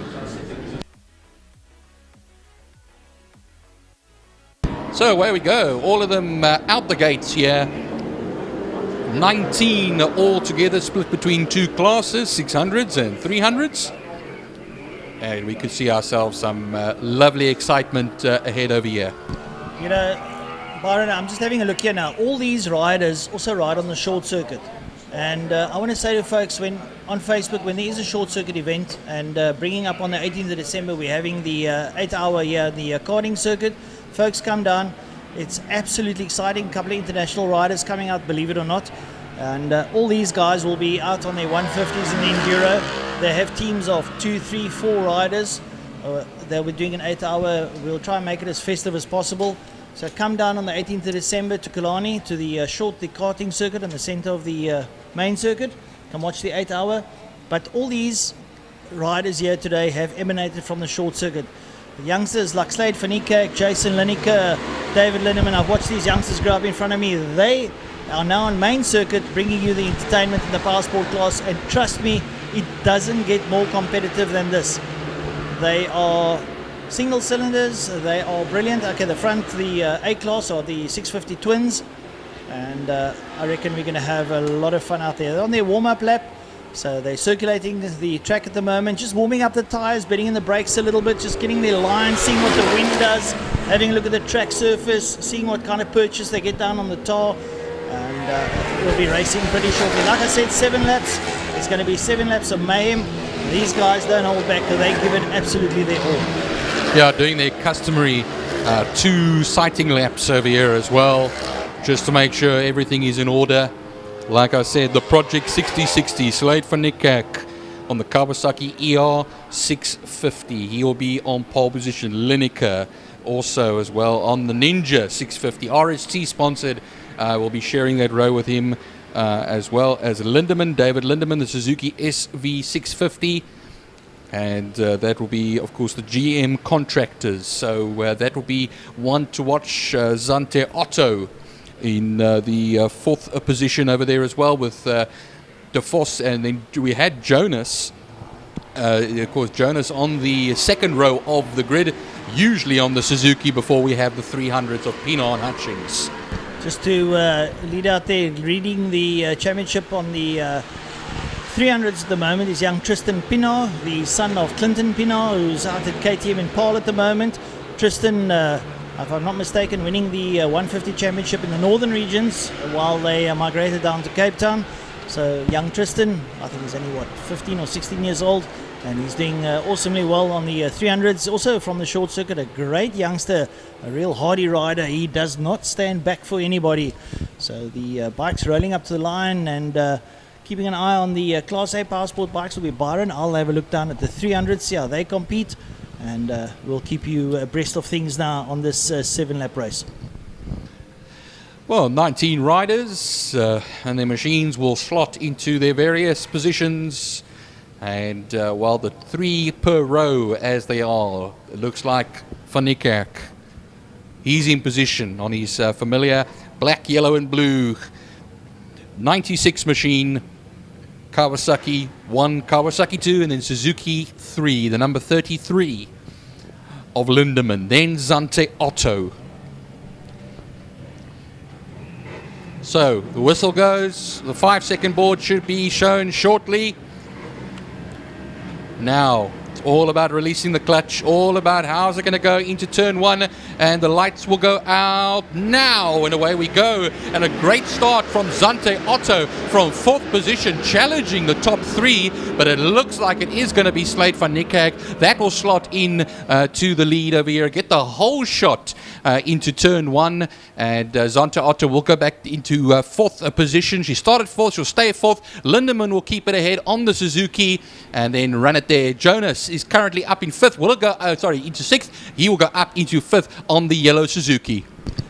So away we go, all of them out the gates here. 19 altogether, split between 2 classes, 600s and 300s. And we could see ourselves some lovely excitement ahead over here. You know, Byron, I'm just having a look here now. All these riders also ride on the short circuit. And I want to say to folks, when on Facebook, when there is a short circuit event, and bringing up on the 18th of December, we're having the 8-hour here, the karting circuit. Folks, come down. It's absolutely exciting. A couple of international riders coming out, believe it or not. And all these guys will be out on their 150s in the Enduro. They have teams of 2, 3, 4 riders. They'll be doing an 8-hour. We'll try and make it as festive as possible. So come down on the 18th of December to Killarney, to the karting circuit in the center of the main circuit. Come watch the 8-hour. But all these riders here today have emanated from the short circuit. The youngsters like Slade van Niekerk, Jason Lineker, David Lindemann, I've watched these youngsters grow up in front of me. They are now on main circuit bringing you the entertainment in the passport class, and trust me, it doesn't get more competitive than this. They are single cylinders, they are brilliant. Okay, the front, the A class are the 650 twins, and I reckon we're going to have a lot of fun out there. They're on their warm-up lap. So they're circulating the track at the moment, just warming up the tyres, bedding in the brakes a little bit, just getting their line, seeing what the wind does, having a look at the track surface, seeing what kind of purchase they get down on the tar, and we'll be racing pretty shortly. Like I said, 7 laps. It's going to be 7 laps of mayhem. These guys don't hold back, they give it absolutely their all. Yeah, doing their customary 2 sighting laps over here as well, just to make sure everything is in order. Like I said, the Project 6060, Slade van Niekerk on the Kawasaki ER 650. He will be on pole position. Lineker also as well on the Ninja 650. RST sponsored. We'll be sharing that row with him as well as Lindemann, David Lindemann, the Suzuki SV 650. And that will be, of course, the GM contractors. So that will be one to watch. Zante Otto in the 4th position over there as well with De Vos, and then we had Jonas, of course Jonas on the 2nd row of the grid, usually on the Suzuki before we have the 300s of Pienaar and Hutchings. Just to lead out there, leading the championship on the 300s at the moment is young Tristan Pienaar, the son of Clinton Pienaar, who's out at KTM in Paarl at the moment. Tristan, if I'm not mistaken, winning the 150 championship in the northern regions while they migrated down to Cape Town. So young Tristan, I think he's only 15 or 16 years old, and he's doing awesomely well on the 300s. Also from the short circuit, a great youngster, a real hardy rider. He does not stand back for anybody. So the bikes rolling up to the line, and keeping an eye on the Class A passport bikes will be Byron. I'll have a look down at the 300s, see how they compete. And we'll keep you abreast of things now on this 7-lap race. Well, 19 riders and their machines will slot into their various positions. And while the 3 per row as they are, it looks like Van Niekerk, he's in position on his familiar black, yellow and blue. 96 machine, Kawasaki 1, Kawasaki 2, and then Suzuki 3, the number 33 of Lindemann. Then Zante Otto. So the whistle goes. The 5-second board should be shown shortly. Now it's all about releasing the clutch, all about how's it going to go into turn 1, and the lights will go out now, and away we go. And a great start from Zante Otto from 4th position, challenging the top 3, but it looks like it is going to be Slade van Niekerk. That will slot in to the lead over here, get the whole shot into turn 1, and Zante Otto will go back into 4th position. She started 4th, she'll stay 4th. Lindemann will keep it ahead on the Suzuki and then run it there. Jonas is currently up in 5th. Will it go, into 6th? He will go up into 5th on the yellow Suzuki.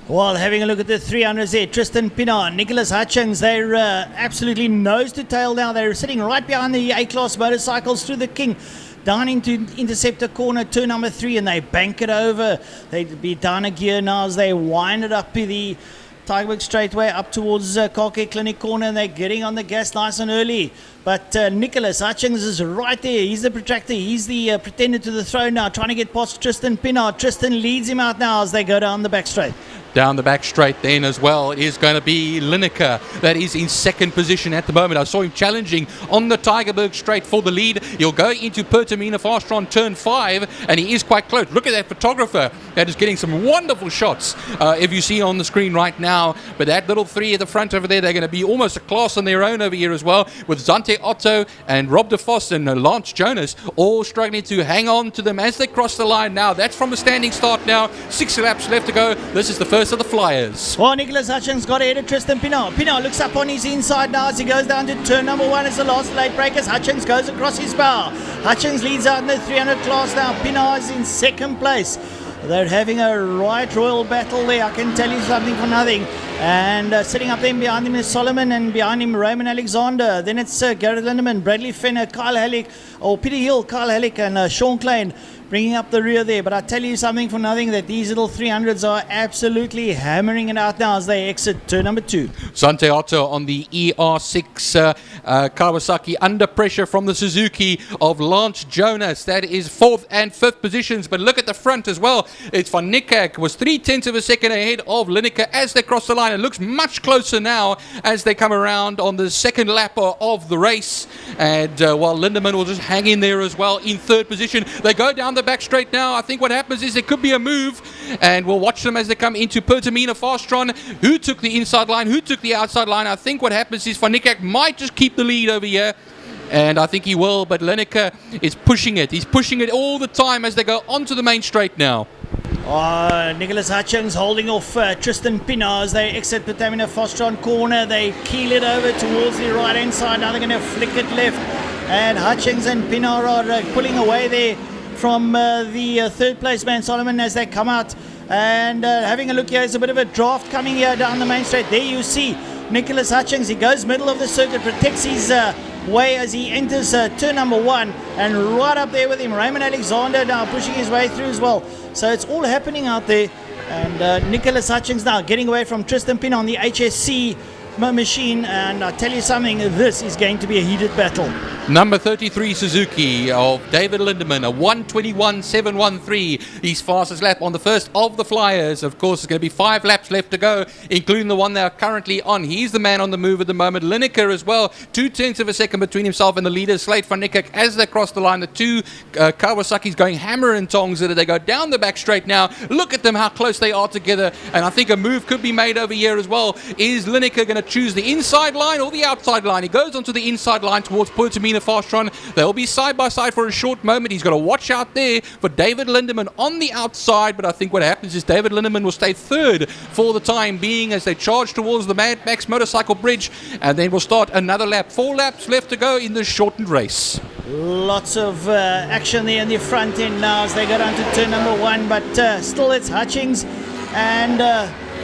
Well, having a look at the 300s there, Tristan Pienaar, Nicholas Hutchings, they're absolutely nose to tail now. They're sitting right behind the A-class motorcycles through the King. Down into interceptor corner, turn number 3, and they bank it over. They'd be down a gear now as they wind it up to the Tygerberg straightaway up towards Car Care Clinic corner, and they're getting on the gas nice and early. But Nicholas Hutchings is right there. He's the protractor. He's the pretender to the throne now, trying to get past Tristan Pienaar. Tristan leads him out now as they go down the back straight. Down the back straight then as well is going to be Lineker. That is in 2nd position at the moment. I saw him challenging on the Tygerberg straight for the lead. He'll go into Pertamina Fast on turn 5, and he is quite close. Look at that photographer. That is getting some wonderful shots, if you see on the screen right now. But that little 3 at the front over there, they're going to be almost a class on their own over here as well, with Zante Otto and Rob de Vos and Lance Jonas all struggling to hang on to them as they cross the line now. That's from a standing start now. 6 laps left to go. This is the first of the flyers. Well, Nicholas Hutchings got ahead of Tristan Pienaar. Pienaar looks up on his inside now as he goes down to turn number 1 as the last late breakers. Hutchings goes across his bow. Hutchings leads out in the 300 class now. Pienaar is in 2nd place. They're having a right royal battle there, I can tell you something for nothing. And sitting up there behind him is Solomon, and behind him Roman Alexander. Then it's Gareth Lindemann, Bradley Fenner, Kyle Halleck, Peter Hill, Kyle Halleck, and Sean Klein bringing up the rear there. But I tell you something for nothing, that these little 300s are absolutely hammering it out now as they exit turn number 2. Zante Otto on the ER6 Kawasaki, under pressure from the Suzuki of Lance Jonas. That is 4th and 5th positions. But look at the front as well. It's Van Niekerk was 0.3 of a second ahead of Lineker as they cross the line. It looks much closer now as they come around on the 2nd lap of the race. And while Lindemann will just hang in there as well in 3rd position. They go down the back straight now. I think what happens is there could be a move, and we'll watch them as they come into Pertamina Fastron. Who took the inside line? Who took the outside line? I think what happens is Van Niekerk might just keep the lead over here, and I think he will, but Lineker is pushing it. He's pushing it all the time as they go onto the main straight now. Nicholas Hutchings holding off Tristan Pienaar as they exit Pertamina Fastron corner. They keel it over towards the right hand side. Now they're going to flick it left, and Hutchings and Pienaar are pulling away there from the 3rd place man Solomon as they come out. And having a look here, there's a bit of a draft coming here down the main straight. There you see Nicholas Hutchings. He goes middle of the circuit, protects his way as he enters turn number 1, and right up there with him Raymond Alexander now pushing his way through as well. So it's all happening out there, and Nicholas Hutchings now getting away from Tristan Pienaar on the HSC machine, and I tell you something, this is going to be a heated battle. Number 33 Suzuki of David Lindemann, a 1:21.713, his fastest lap on the first of the flyers. Of course, there's going to be 5 laps left to go, including the one they're currently on. He's the man on the move at the moment. Lineker as well, 0.2 of a second between himself and the leader, Slade van Niekerk, as they cross the line. The 2 Kawasaki's going hammer and tongs at it. They go down the back straight now. Look at them, how close they are together, and I think a move could be made over here as well. Is Lineker going to choose the inside line or the outside line? He goes onto the inside line towards Pertamina Fastron. They'll be side by side for a short moment. He's got to watch out there for David Lindemann on the outside, but I think what happens is David Lindemann will stay 3rd for the time being as they charge towards the Mad Max Motorcycle Bridge, and then we'll start another lap. 4 laps left to go in this shortened race. Lots of action there in the front end now as they go down to turn number 1, but still it's Hutchings and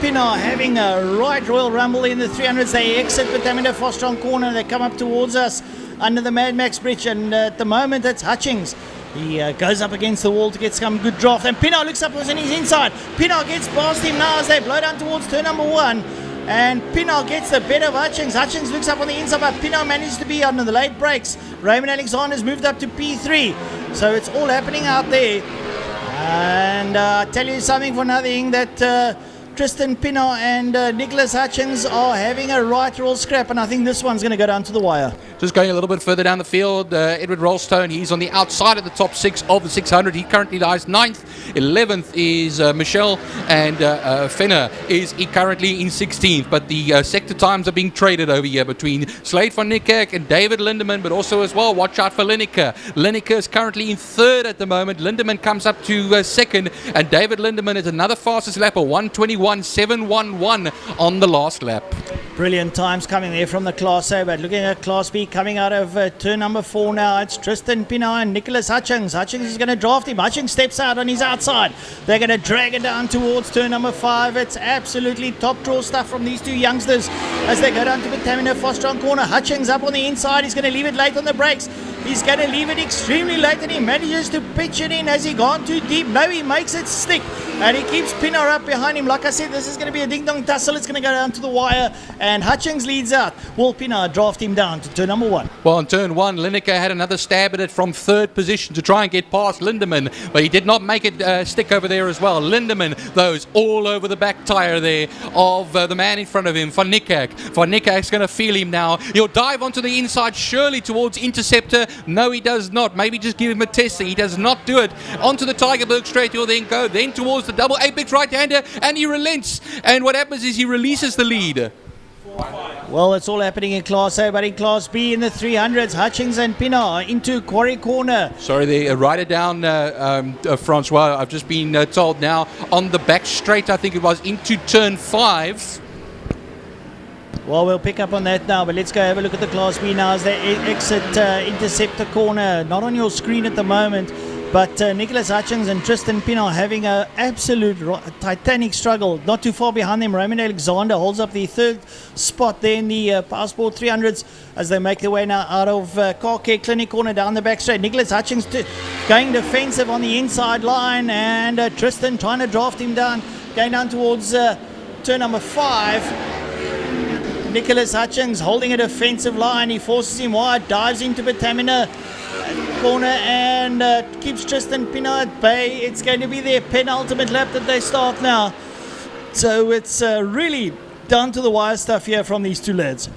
Pienaar having a right royal rumble in the 300s. They exit Pertamina Fastron corner. They come up towards us under the Mad Max Bridge, and at the moment it's Hutchings. He goes up against the wall to get some good draft, and Pienaar looks up on his inside. Pienaar gets past him now as they blow down towards turn number 1. And Pienaar gets the better of Hutchings. Hutchings looks up on the inside, but Pienaar managed to be on the late breaks. Raymond Alexander's moved up to P3. So it's all happening out there. And I tell you something for nothing, that Tristan Pienaar and Nicholas Hutchings are having a right roll scrap, and I think this one's going to go down to the wire. Just going a little bit further down the field, Edward Rollstone, he's on the outside of the top 6 of the 600. He currently lies 9th. 11th is Michelle, and Fenner is currently in 16th. But the sector times are being traded over here between Slade van Niekerk and David Lindeman, but also as well, watch out for Lineker. Lineker is currently in 3rd at the moment. Lindeman comes up to 2nd, and David Lindeman is another fastest lapper, 1:21.711 on the last lap. Brilliant times coming there from the Class A, but looking at Class B coming out of turn number 4 now. It's Tristan Pienaar and Nicholas Hutchings. Hutchings is going to draft him. Hutchings steps out on his outside. They're going to drag it down towards turn number 5. It's absolutely top draw stuff from these two youngsters as they go down to Vitamina Foster corner. Hutchings up on the inside. He's going to leave it late on the brakes. He's going to leave it extremely late, and he manages to pitch it in. Has he gone too deep? No, he makes it stick, and he keeps Pienaar up behind him. Like I said, this is going to be a ding-dong tussle. It's going to go down to the wire, and Hutchings leads out. Will Pienaar draft him down to turn number 1? Well, on turn 1, Lineker had another stab at it from 3rd position to try and get past Lindeman, but he did not make it stick over there as well. Lindeman, though, is all over the back tyre there of the man in front of him, Van Niekerk. Van Niekerk's going to feel him now. He'll dive onto the inside, surely towards Interceptor. No, he does not. Maybe just give him a tester. He does not do it. Onto the Tygerberg straight, he'll then go. Then towards the double apex right-hander, and he relents. And what happens is he releases the lead. Well, it's all happening in Class A, but in Class B in the 300s, Hutchings and Pienaar into Quarry Corner. Sorry, they write it down, Francois. I've just been told now on the back straight, I think it was, into turn 5. Well, we'll pick up on that now, but let's go have a look at the Class B now as they exit Interceptor Corner. Not on your screen at the moment, but Nicholas Hutchings and Tristan Pienaar having an absolute titanic struggle. Not too far behind them, Raymond Alexander holds up the 3rd spot there in the Passport 300s as they make their way now out of Car Care Clinic Corner down the back straight. Nicholas Hutchings going defensive on the inside line, and Tristan trying to draft him down, going down towards turn number 5. Nicholas Hutchings holding a defensive line. He forces him wide, dives into Vitamina corner, and keeps Tristan Pienaar at bay. It's going to be their penultimate lap that they start now. So it's really down to the wire stuff here from these two lads.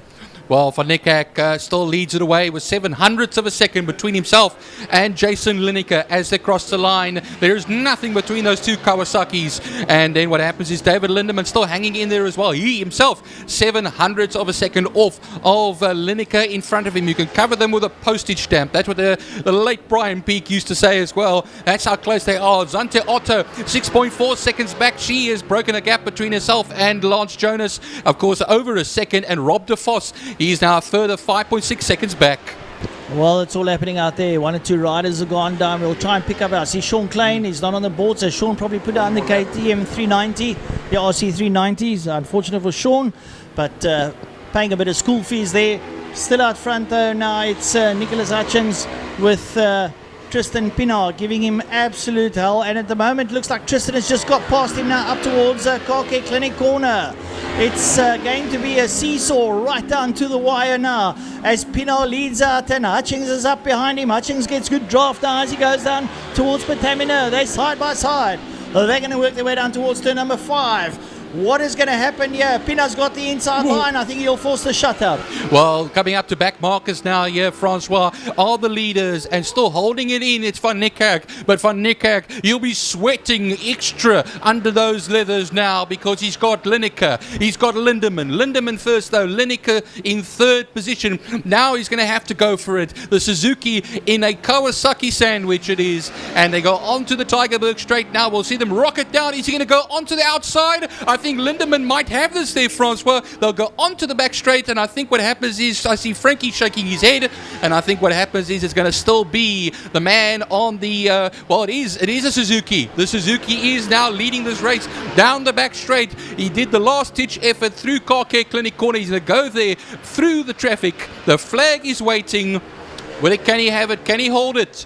Well, Van Niekerk still leads it away with 700ths of a second between himself and Jason Lineker as they cross the line. There is nothing between those two Kawasaki's. And then what happens is David Lindeman still hanging in there as well. He himself 700ths of a second off of Lineker in front of him. You can cover them with a postage stamp. That's what the late Brian Peake used to say as well. That's how close they are. Zante Otto 6.4 seconds back. She has broken a gap between herself and Lance Jonas, of course, over a second. And Rob de Vos, he's now a further 5.6 seconds back. Well, it's all happening out there. 1 or 2 riders have gone down. We'll try and pick up. I see Sean Klein. He's not on the board, so Sean probably put down the KTM 390, the RC 390s. Unfortunate for Sean, but paying a bit of school fees there. Still out front, though, now it's Nicholas Hutchings with Tristan Pienaar giving him absolute hell. And at the moment, looks like Tristan has just got past him now up towards Car Care Clinic Corner. It's going to be a seesaw right down to the wire now as Pienaar leads out and Hutchings is up behind him. Hutchings gets good draft now as he goes down towards Vitamina. They're side by side. They're going to work their way down towards turn number 5. What is going to happen here? Pienaar's got the inside line. I think he'll force the shutout. Well, coming up to back markers now here, Francois, are the leaders and still holding it in. It's Van Niekerk. But Van Niekerk, you'll be sweating extra under those leathers now because he's got Lineker. He's got Lindeman. Lindeman first, though. Lineker in 3rd position. Now he's going to have to go for it. The Suzuki in a Kawasaki sandwich it is. And they go onto the Tygerberg straight now. We'll see them rocket down. Is he going to go onto the outside? I think Lindeman might have this there, Francois. They'll go onto the back straight, and I think what happens is I see Frankie shaking his head, and I think what happens is it's going to still be the man on the well, it is a Suzuki. The Suzuki is now leading this race down the back straight. He did the last ditch effort through Car Care Clinic Corner. He's going to go there through the traffic. The flag is waiting. Can he have it? Can he hold it?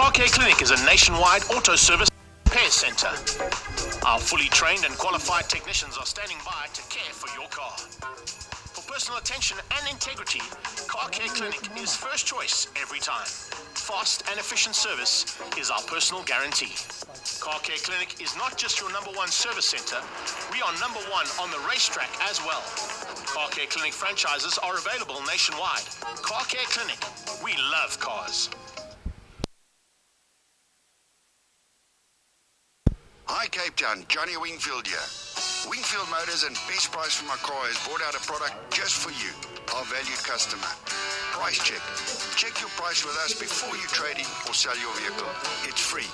Car Care Clinic is a nationwide auto service repair center. Our fully trained and qualified technicians are standing by to care for your car. For personal attention and integrity, Car Care Clinic is first choice every time. Fast and efficient service is our personal guarantee. Car Care Clinic is not just your #1 service center, we are #1 on the racetrack as well. Car Care Clinic franchises are available nationwide. Car Care Clinic, we love cars. Hi Cape Town, Johnny Wingfield here. Wingfield Motors and Best Price for My Car has brought out a product just for you, our valued customer. Price check. Check your price with us before you trade in or sell your vehicle. It's free.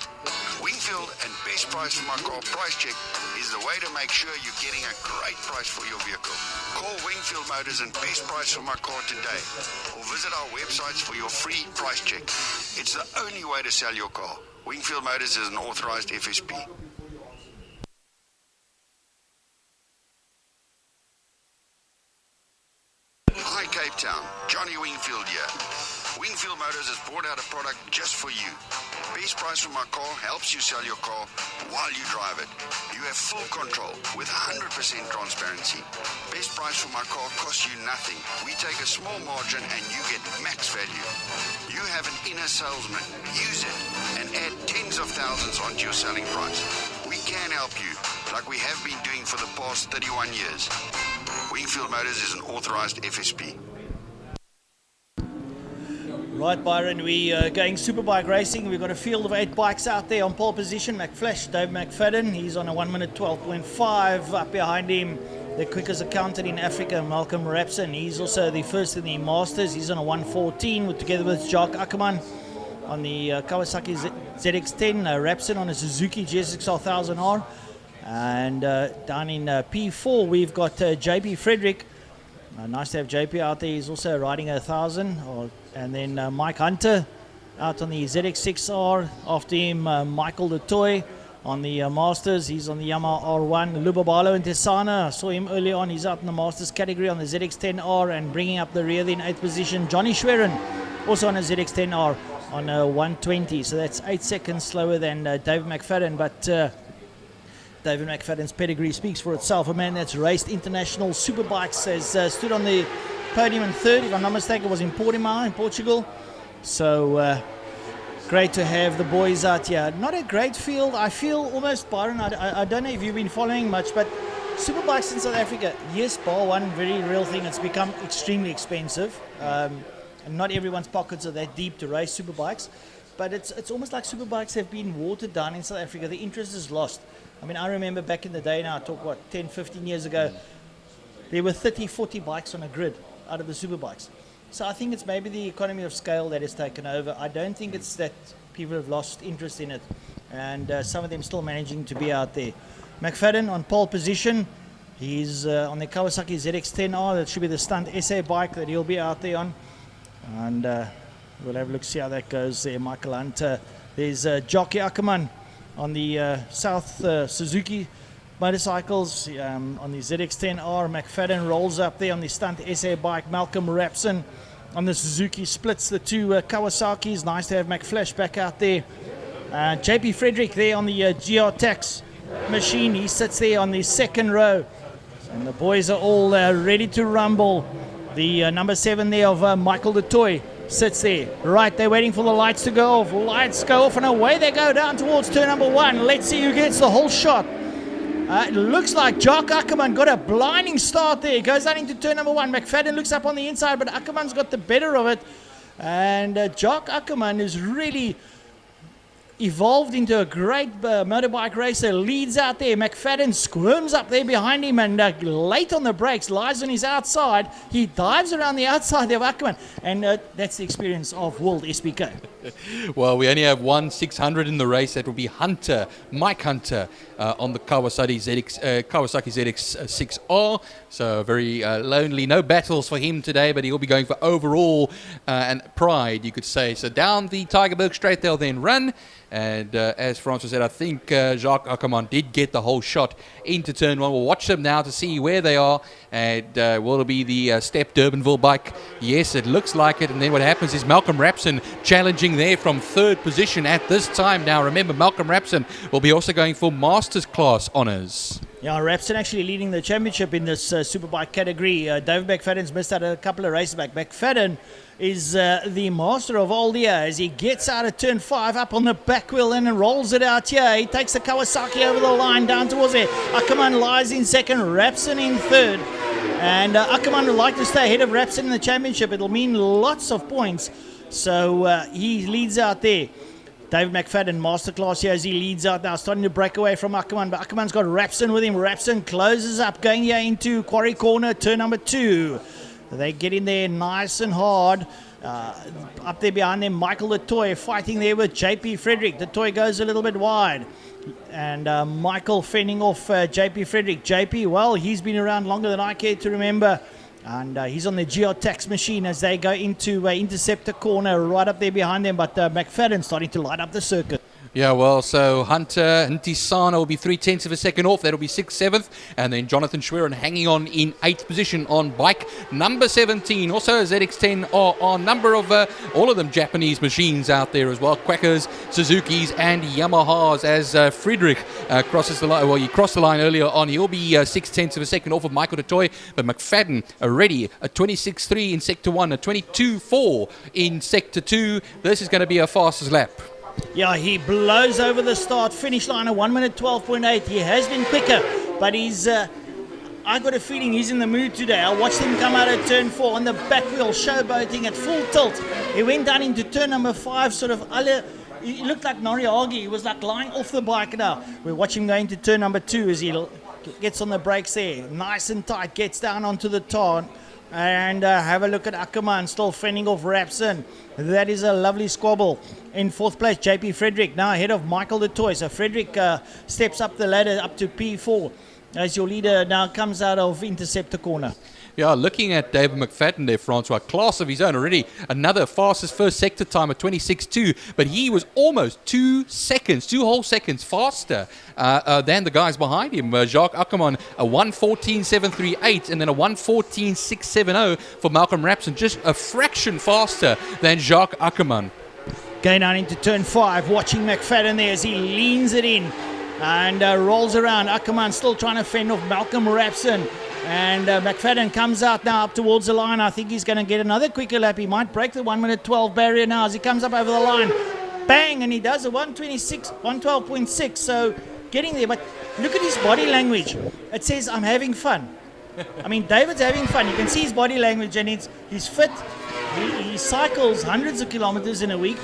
Wingfield and Best Price for My Car price check is the way to make sure you're getting a great price for your vehicle. Call Wingfield Motors and Best Price for My Car today or visit our websites for your free price check. It's the only way to sell your car. Wingfield Motors is an authorized FSP. Hi Cape Town, Johnny Wingfield here. Wingfield Motors has brought out a product just for you. Best Price for My Car helps you sell your car while you drive it. You have full control with 100% transparency. Best Price for My Car costs you nothing. We take a small margin and you get max value. You have an inner salesman. Use it and add tens of thousands onto your selling price. We can help you like we have been doing for the past 31 years. Wingfield Motors is an authorized FSP. Right, Byron, we going superbike racing. We've got a field of 8 bikes out there on pole position. McFlash, Dave McFadden, he's on a 1 minute 12.5. Up behind him, the quickest accountant in Africa, Malcolm Rapson. He's also the first in the Masters. He's on a 1:14 together with Jock Ackerman on the Kawasaki ZX10. Rapson on a Suzuki GSX-R 1000R. And down in P4, we've got JP Frederick. Nice to have JP out there. He's also riding a 1000. And then Mike Hunter out on the ZX6R. After him, Michael De Toy on the Masters. He's on the Yamaha R1. Lubabalo and Tesana. I saw him early on. He's out in the Masters category on the ZX10R and bringing up the rear in 8th position. Johnny Schwerin also on a ZX10R on a 120. So that's 8 seconds slower than David McFadden. But David McFadden's pedigree speaks for itself. A man that's raced international superbikes, has stood on the podium in 3rd, if I'm not mistaken, was in Portimao in Portugal. So great to have the boys out here. Not a great field. I feel almost, Byron, I don't know if you've been following much, but superbikes in South Africa, yes, bar one very real thing, it's become extremely expensive. And not everyone's pockets are that deep to race superbikes. But it's almost like superbikes have been watered down in South Africa. The interest is lost. I mean, I remember back in the day now, I talk, 10, 15 years ago, there were 30, 40 bikes on a grid out of the superbikes. So I think it's maybe the economy of scale that has taken over. I don't think it's that people have lost interest in it. And some of them still managing to be out there. McFadden on pole position. He's on the Kawasaki ZX10R. That should be the stunt SA bike that he'll be out there on. And we'll have a look, see how that goes there. Michael Hunter. There's Jockey Ackerman on the South Suzuki motorcycles on the ZX10R. McFadden rolls up there on the stunt SA bike. Malcolm Rapson on the Suzuki splits the two Kawasaki's. Nice to have McFlash back out there. JP Frederick there on the GR Tax machine. He sits there on the 2nd row. And the boys are all ready to rumble. The number 7 there of Michael De Toy sits there. Right, they're waiting for the lights to go off. Lights go off and away they go down towards turn number 1. Let's see who gets the whole shot. It looks like Jock Ackerman got a blinding start there. Goes down into turn number 1. McFadden looks up on the inside, but Ackerman's got the better of it. And Jock Ackerman is really evolved into a great motorbike racer. Leads out there. McFadden squirms up there behind him and late on the brakes, lies on his outside. He dives around the outside of Ackerman. And that's the experience of World SPK. Well, we only have one 600 in the race. That will be Hunter, Mike Hunter, on the Kawasaki ZX6R. So very lonely. No battles for him today, but he'll be going for overall and pride, you could say. So down the Tygerberg Straight, they'll then run. And as Francois said, I think Jacques Ackermann did get the whole shot into turn one. We'll watch them now to see where they are. And will it be the Step Durbanville bike? Yes, it looks like it. And then what happens is Malcolm Rapson challenging there from third position at this time. Now, remember, Malcolm Rapson will be also going for Masters class honours. Yeah, Rapson actually leading the championship in this superbike category. David McFadden's missed out a couple of races back. McFadden is the master of all year as he gets out of turn 5 up on the back wheel and rolls it out here. He takes the Kawasaki over the line down towards it. Ackermann lies in second, Rapson in third. And Ackermann would like to stay ahead of Rapson in the championship. It'll mean lots of points. So he leads out there. David McFadden, masterclass here as he leads out now, starting to break away from Ackermann, but Ackermann's got Rapson with him. Rapson closes up, going here into Quarry Corner, turn number 2. They get in there nice and hard. Up there behind them, Michael the Toy fighting there with JP Frederick. The Toy goes a little bit wide. And Michael fending off JP Frederick. JP, well, he's been around longer than I care to remember. And he's on the geotax machine as they go into Interceptor Corner right up there behind them. But McFadden starting to light up the circuit. Yeah, well, so Hunter Ntisana will be 0.3 of a second off. That'll be 6th, 7th. And then Jonathan Schwerin hanging on in 8th position on bike number 17. Also ZX10 are on number of all of them Japanese machines out there as well. Quackers, Suzuki's and Yamahas as Friedrich crosses the line. Well, he crossed the line earlier on. He'll be 0.6 of a second off of Michael DeToy. But McFadden already a 26.3 in Sector 1, a 22.4 in Sector 2. This is going to be a fastest lap. Yeah, he blows over the start finish line at 1 minute 12.8. He has been quicker, but he's I got a feeling he's in the mood today. I watched him come out at turn 4 on the back wheel, showboating at full tilt. He went down into turn number 5, sort of he looked like Noriagi. He was like lying off the bike now. We watch him go into turn number 2 as he gets on the brakes there, nice and tight, gets down onto the tar. And have a look at Ackermann still fending off Rapson. That is a lovely squabble. In 4th place, JP Frederick, now ahead of Michael the Toy. So Frederick steps up the ladder up to P4 as your leader now comes out of Interceptor Corner. Yeah, looking at David McFadden there, Francois, class of his own already. Another fastest first sector time at 26.2, but he was almost 2 whole seconds faster than the guys behind him. Jacques Ackermann, a 1:14.738 and then a 1:14.670 for Malcolm Rapson, just a fraction faster than Jacques Ackermann. Going down into turn 5, watching McFadden there as he leans it in and rolls around. Ackermann still trying to fend off Malcolm Rapson. And McFadden comes out now up towards the line. I think he's going to get another quicker lap. He might break the 1 minute 12 barrier now as he comes up over the line. Bang! And he does a 1:12.6. So getting there. But look at his body language. It says, I'm having fun. I mean, David's having fun. You can see his body language, and he's fit. He cycles hundreds of kilometers in a week.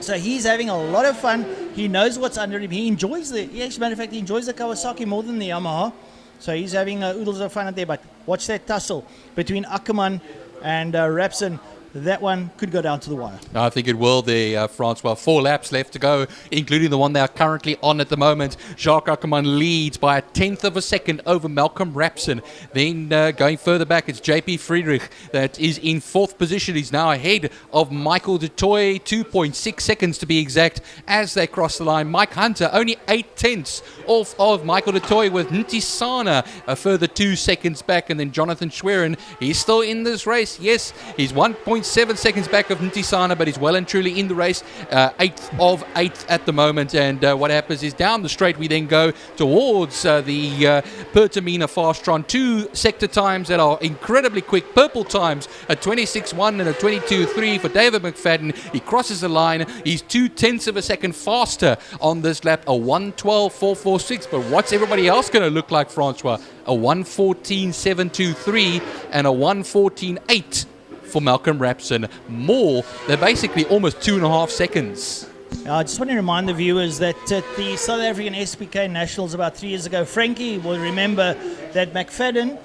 So he's having a lot of fun. He knows what's under him. He enjoys matter of fact, he enjoys the Kawasaki more than the Yamaha. So he's having oodles of fun out there. But watch that tussle between Ackermann and Rapson. That one could go down to the wire. I think it will there, Francois. 4 laps left to go, including the one they are currently on at the moment. Jacques Ackermann leads by a 1/10 of a second over Malcolm Rapson. Then going further back, it's JP Friedrich that is in 4th position. He's now ahead of Michael DeToy, 2.6 seconds to be exact, as they cross the line. Mike Hunter only 0.8 off of Michael DeToy, with Ntisana a further 2 seconds back. And then Jonathan Schwerin, he's still in this race. Yes, he's 1.7 seconds back of Ntisana, but he's well and truly in the race, 8th of 8th at the moment. And what happens is down the straight we then go towards the Pertamina Fastron. 2 sector times that are incredibly quick, purple times, a 26.1 and a 22.3 for David McFadden. He crosses the line. He's 0.2 of a second faster on this lap, a 1:12.446. But what's everybody else going to look like, Francois? A 1:14.723 and a 1:14.8 for Malcolm Rapson. More, they're basically almost 2.5 seconds. I just want to remind the viewers that at the South African SPK Nationals about 3 years ago, Frankie will remember that McFadden,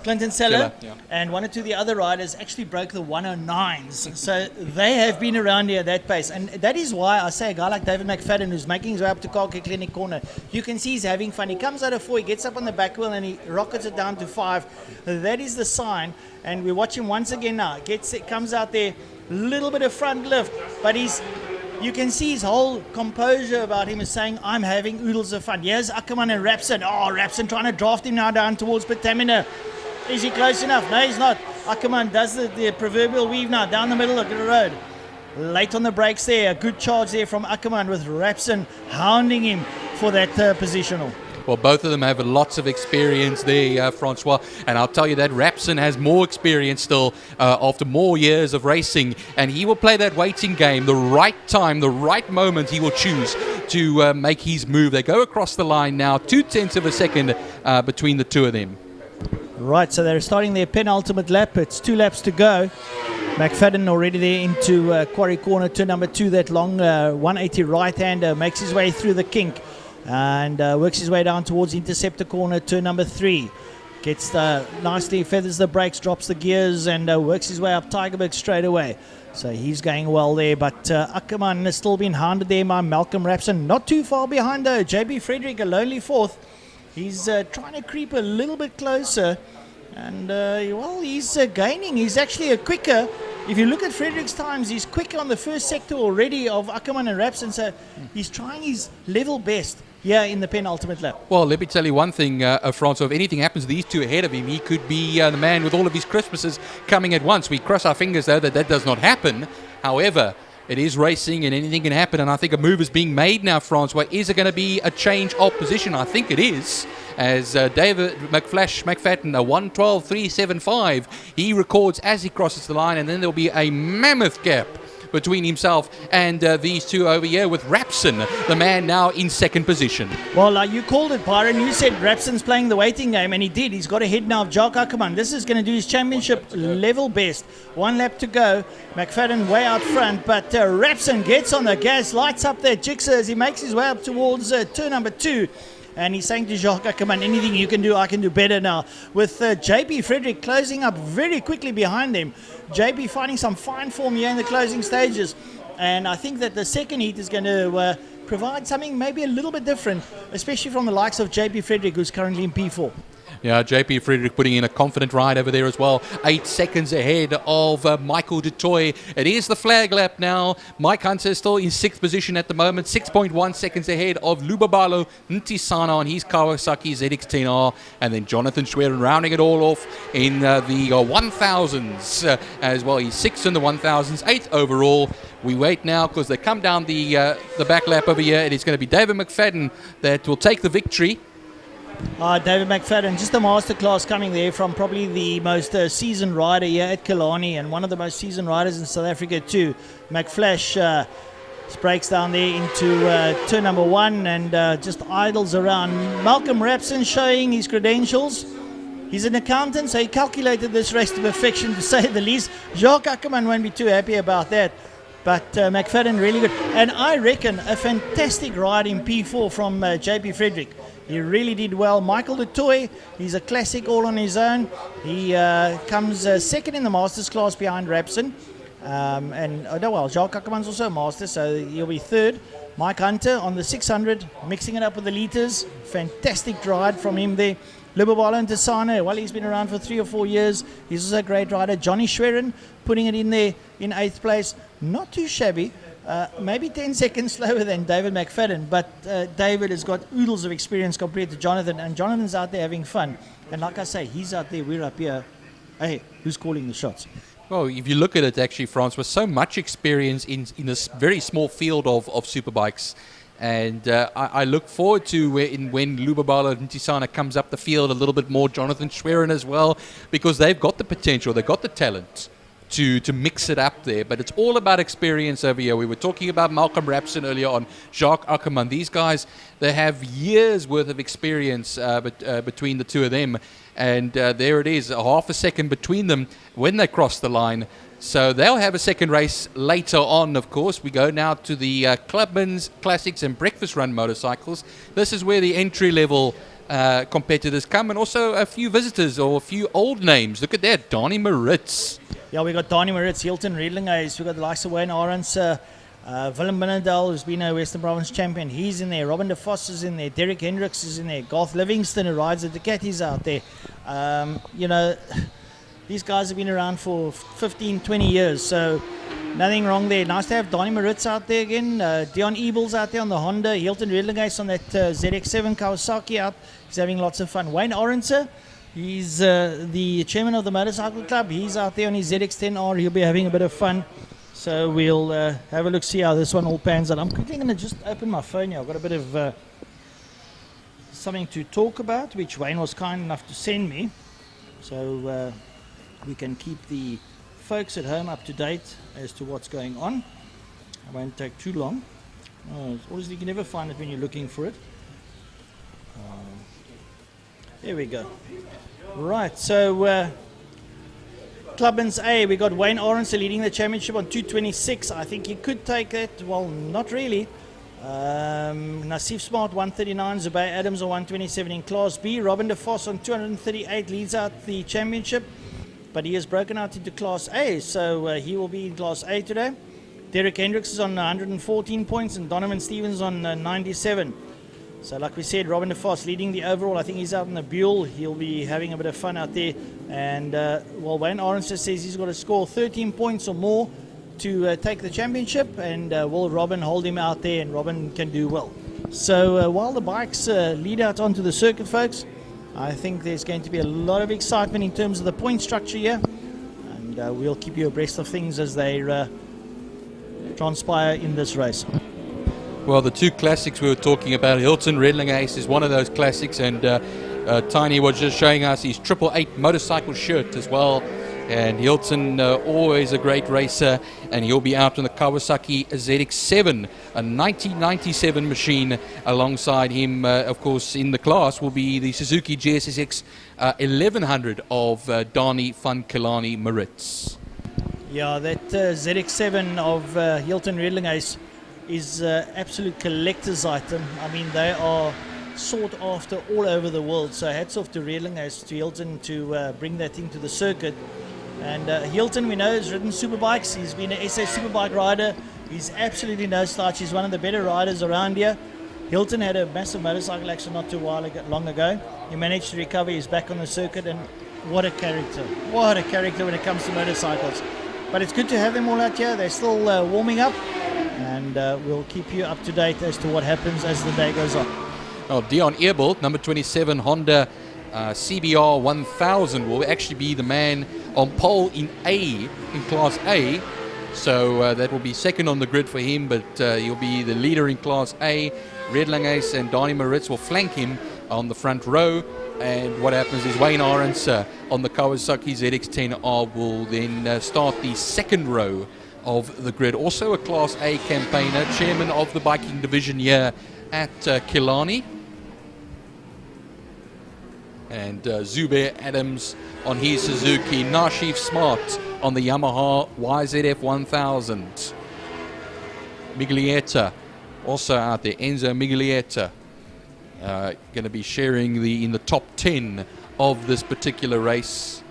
Clinton Seller, yeah, and 1 or 2 of the other riders actually broke the 109s. So they have been around here at that pace. And that is why I say a guy like David McFadden, who's making his way up to Karke Clinic Corner, you can see he's having fun. He comes out of 4, he gets up on the back wheel and he rockets it down to 5. That is the sign. And we watch him once again now. Comes out there little bit of front lift, but you can see his whole composure about him is saying, I'm having oodles of fun. Here's Ackerman and Rapson. Oh, Rapson trying to draft him now down towards Petamina. Is he close enough? No, he's not. Ackerman does the proverbial weave now down the middle of the road. Late on the brakes there. A good charge there from Ackerman with Rapson hounding him for that positional. Well, both of them have lots of experience there, Francois. And I'll tell you that Rapson has more experience still after more years of racing. And he will play that waiting game. The right time, the right moment he will choose to make his move. They go across the line now, 0.2 of a second between the two of them. Right, so they're starting their penultimate lap. It's 2 laps to go. McFadden already there into Quarry Corner, turn number 2. That long 180 right-hander makes his way through the kink. And works his way down towards Interceptor Corner, turn number 3. Gets nicely, feathers the brakes, drops the gears, and works his way up Tigerberg straight away. So he's going well there, but Ackerman has still been hounded there by Malcolm Rapson. Not too far behind though. JB Frederick, a lonely 4th. He's trying to creep a little bit closer, and well, he's gaining. He's actually a quicker. If you look at Frederick's times, he's quicker on the first sector already of Ackerman and Rapson, so he's trying his level best here in the penultimate lap. Well, let me tell you one thing, Francois. If anything happens to these two ahead of him, he could be the man with all of his Christmases coming at once. We cross our fingers, though, that does not happen. However, it is racing and anything can happen, and I think a move is being made now, Francois. Is it going to be a change of position? I think it is, as David McFadden, a 1:12.375, he records as he crosses the line, and then there'll be a mammoth gap between himself and these two over here, with Rapson, the man now in second position. Well, you called it, Byron. You said Rapson's playing the waiting game, and he did. He's got ahead now of Jock Ackerman. This is going to do his championship level best. 1 lap to go. McFadden way out front, but Rapson gets on the gas, lights up that jigsaw as he makes his way up towards turn number 2. And he's saying to Jacques Ackerman, anything you can do, I can do better now. With JB Frederick closing up very quickly behind him. JB finding some fine form here in the closing stages. And I think that the second heat is going to provide something maybe a little bit different, especially from the likes of JB Frederick, who's currently in P4. Yeah, JP Frederick putting in a confident ride over there as well. 8 seconds ahead of Michael Du Toit. It is the flag lap now. Mike Hunter is still in 6th position at the moment. 6.1 seconds ahead of Lubabalo Ntisana on his Kawasaki ZX-10R. And then Jonathan Schwerin rounding it all off in the 1000s as well. He's 6th in the 1000s, 8th overall. We wait now because they come down the back lap over here. It is going to be David McFadden that will take the victory. David McFadden, just a masterclass coming there from probably the most seasoned rider here at Killarney, and one of the most seasoned riders in South Africa too. McFlash breaks down there into turn number 1 and just idles around. Malcolm Rapson showing his credentials. He's an accountant, so he calculated this race to perfection, to say the least. Jacques Ackerman won't be too happy about that. But McFadden really good. And I reckon a fantastic ride in P4 from JP Frederick. He really did well. Michael Du Toit, he's a classic all on his own. He comes second in the Masters class behind Rapson. Jacques Ackerman's also a Master, so he'll be third. Mike Hunter on the 600, mixing it up with the liters. Fantastic ride from him there. Lubabalo Ntisana, well, he's been around for 3 or 4 years. He's also a great rider. Johnny Schwerin putting it in there in 8th place. Not too shabby. Maybe 10 seconds slower than David McFadden, but David has got oodles of experience compared to Jonathan, and Jonathan's out there having fun. And like I say, he's out there, we're up here. Hey, who's calling the shots? Well, if you look at it, actually, France, with so much experience in this very small field of superbikes. And I look forward to when Lubabalo Ntisana comes up the field a little bit more, Jonathan Schwerin as well, because they've got the potential, they've got the talent to mix it up there. But it's all about experience over here. We were talking about Malcolm Rapson earlier on, Jacques Ackerman. These guys, they have years worth of experience between the two of them. And there it is, a half a second between them when they cross the line. So they'll have a second race later on, of course. We go now to the Clubman's Classics and Breakfast Run motorcycles. This is where the entry-level competitors come, and also a few visitors or a few old names. Look at that, Donnie Maritz. Yeah, we got Donnie Maritz, Hilton Riedlinghuis. We got the likes of Wayne Arends, Willem Binnendal, who's been a Western Province champion. He's in there. Robin de Vos is in there. Derek Hendricks is in there. Garth Livingston, who rides the Ducatis, out there. these guys have been around for 15, 20 years, so nothing wrong there. Nice to have Donnie Moritz out there again. Dion Ebels out there on the Honda. Hilton Redlingeis on that ZX7 Kawasaki out. He's having lots of fun. Wayne Orenser, he's the chairman of the motorcycle club. He's out there on his ZX10R. He'll be having a bit of fun. So we'll have a look, see how this one all pans out. I'm quickly going to just open my phone here. I've got a bit of something to talk about, which Wayne was kind enough to send me. So we can keep the folks at home up to date as to what's going on. It won't take too long. Obviously, you can never find it when you're looking for it. There we go. Right, so Clubman's A, we got Wayne Orenser leading the championship on 226. I think he could take it. Well, not really. Nassif Smart 139, Zubair Adams on 127 in Class B. Robin de Vos on 238 leads out the championship, but he has broken out into Class A, so he will be in Class A today. Derek Hendricks is on 114 points and Donovan Stevens on 97. So like we said, Robin de Vos leading the overall. I think he's out in the Buell. He'll be having a bit of fun out there. And well, Wayne Orenser says he's got to score 13 points or more to take the championship, and will Robin hold him out there, and Robin can do well. So while the bikes lead out onto the circuit, folks, I think there's going to be a lot of excitement in terms of the point structure here, and we'll keep you abreast of things as they transpire in this race. Well, the two classics we were talking about, Hilton Redlingeis is one of those classics, and Tiny was just showing us his 888 motorcycle shirt as well. And Hilton, always a great racer, and he'll be out on the Kawasaki ZX7, a 1997 machine. Alongside him, of course, in the class will be the Suzuki GSSX 1100 of Donnie van Killarney Moritz. Yeah, that ZX7 of Hilton Redlingeis is absolute collector's item. I mean, they are sought after all over the world. So hats off to Redlingeis, to Hilton, to bring that thing to the circuit. And Hilton, we know, has ridden superbikes. He's been an SA superbike rider. He's absolutely no slouch. He's one of the better riders around here. Hilton had a massive motorcycle accident not too long ago. He managed to recover. He's back on the circuit, and what a character. What a character when it comes to motorcycles. But it's good to have them all out here. They're still warming up, and we'll keep you up to date as to what happens as the day goes on. Well, Dion Earbold, number 27 Honda CBR 1000, will actually be the man on pole in Class A. So that will be second on the grid for him, but he'll be the leader in Class A. Redlingeis and Donnie Moritz will flank him on the front row. And what happens is Wayne Orenser on the Kawasaki ZX10R will then start the second row of the grid. Also a Class A campaigner, chairman of the biking division here at Killarney. And Zubair Adams on his Suzuki. Nassif Smart on the Yamaha YZF 1000. Miglietta also out there. Enzo Miglietta going to be sharing in the top 10 of this particular race.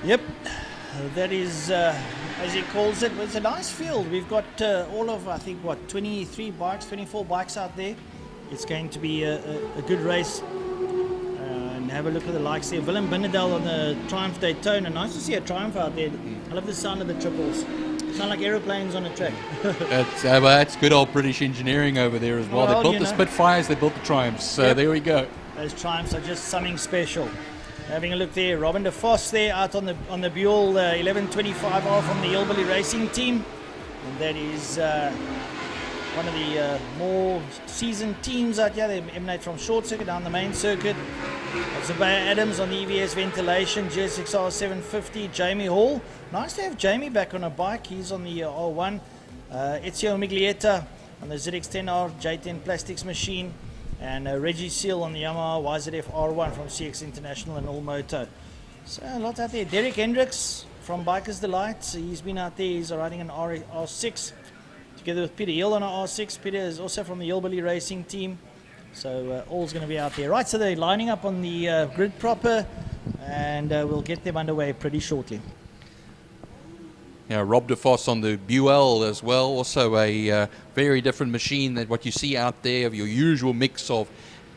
Yep, that is, as he calls it, it's a nice field. We've got all of, I think, what, 23 bikes, 24 bikes out there. It's going to be a good race. And have a look at the likes there. Willem Binnendal on the Triumph Daytona. Nice to see a Triumph out there. I love the sound of the triples. Sound like aeroplanes on a track. That's good old British engineering over there as well. They built the Spitfires, they built the Triumphs. So yep, there we go. Those Triumphs are just something special. Having a look there, Robin de Vos there out on the Buell 1125R from the Hillbilly Racing team, and that is one of the more seasoned teams out here. They emanate from short circuit down the main circuit. Zubair Adams on the EVS Ventilation, GSXR 750. Jamie Hall, nice to have Jamie back on a bike. He's on the R1. Ezio Miglietta on the ZX10R J10 Plastics machine. And Reggie Seal on the Yamaha YZF R1 from CX International and All Moto. So a lot out there. Derek Hendricks from Bikers Delight. He's been out there. He's riding an R6 together with Peter Hill on an R6. Peter is also from the Hillbilly Racing team. So all's going to be out there. Right, so they're lining up on the grid proper, and we'll get them underway pretty shortly. Yeah, Rob de Vos on the Buell as well. Also a very different machine than what you see out there of your usual mix of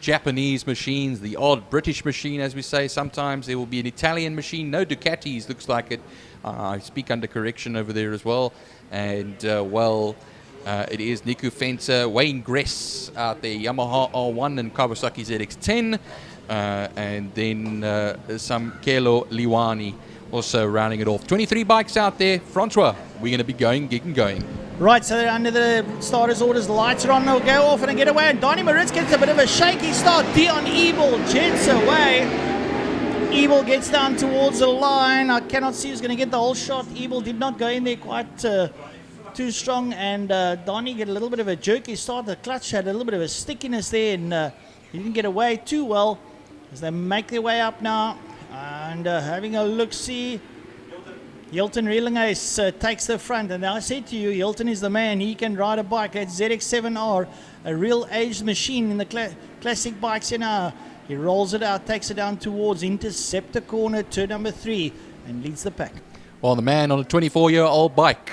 Japanese machines, the odd British machine, as we say. Sometimes there will be an Italian machine. No Ducatis, looks like it. I speak under correction over there as well. And, it is Niku Fencer, Wayne Gress out there, Yamaha R1 and Kawasaki ZX10. And then some Kelo Liwani also rounding it off. 23 bikes out there. Francois, we're going to be going. Right, so they're under the starter's orders. The lights are on. They'll go off and get away. And Donnie Moritz gets a bit of a shaky start. Dion Ebel jets away. Ebel gets down towards the line. I cannot see who's going to get the whole shot. Ebel did not go in there quite too strong. And Donnie get a little bit of a jerky start. The clutch had a little bit of a stickiness there. And he didn't get away too well as they make their way up now. And having a look-see. Hilton Reelingace takes the front, and I said to you, Hilton is the man. He can ride a bike. That's ZX7R, a real aged machine in the classic bikes. He rolls it out, takes it down towards Interceptor corner, turn number 3, and leads the pack. Well, the man on a 24-year-old bike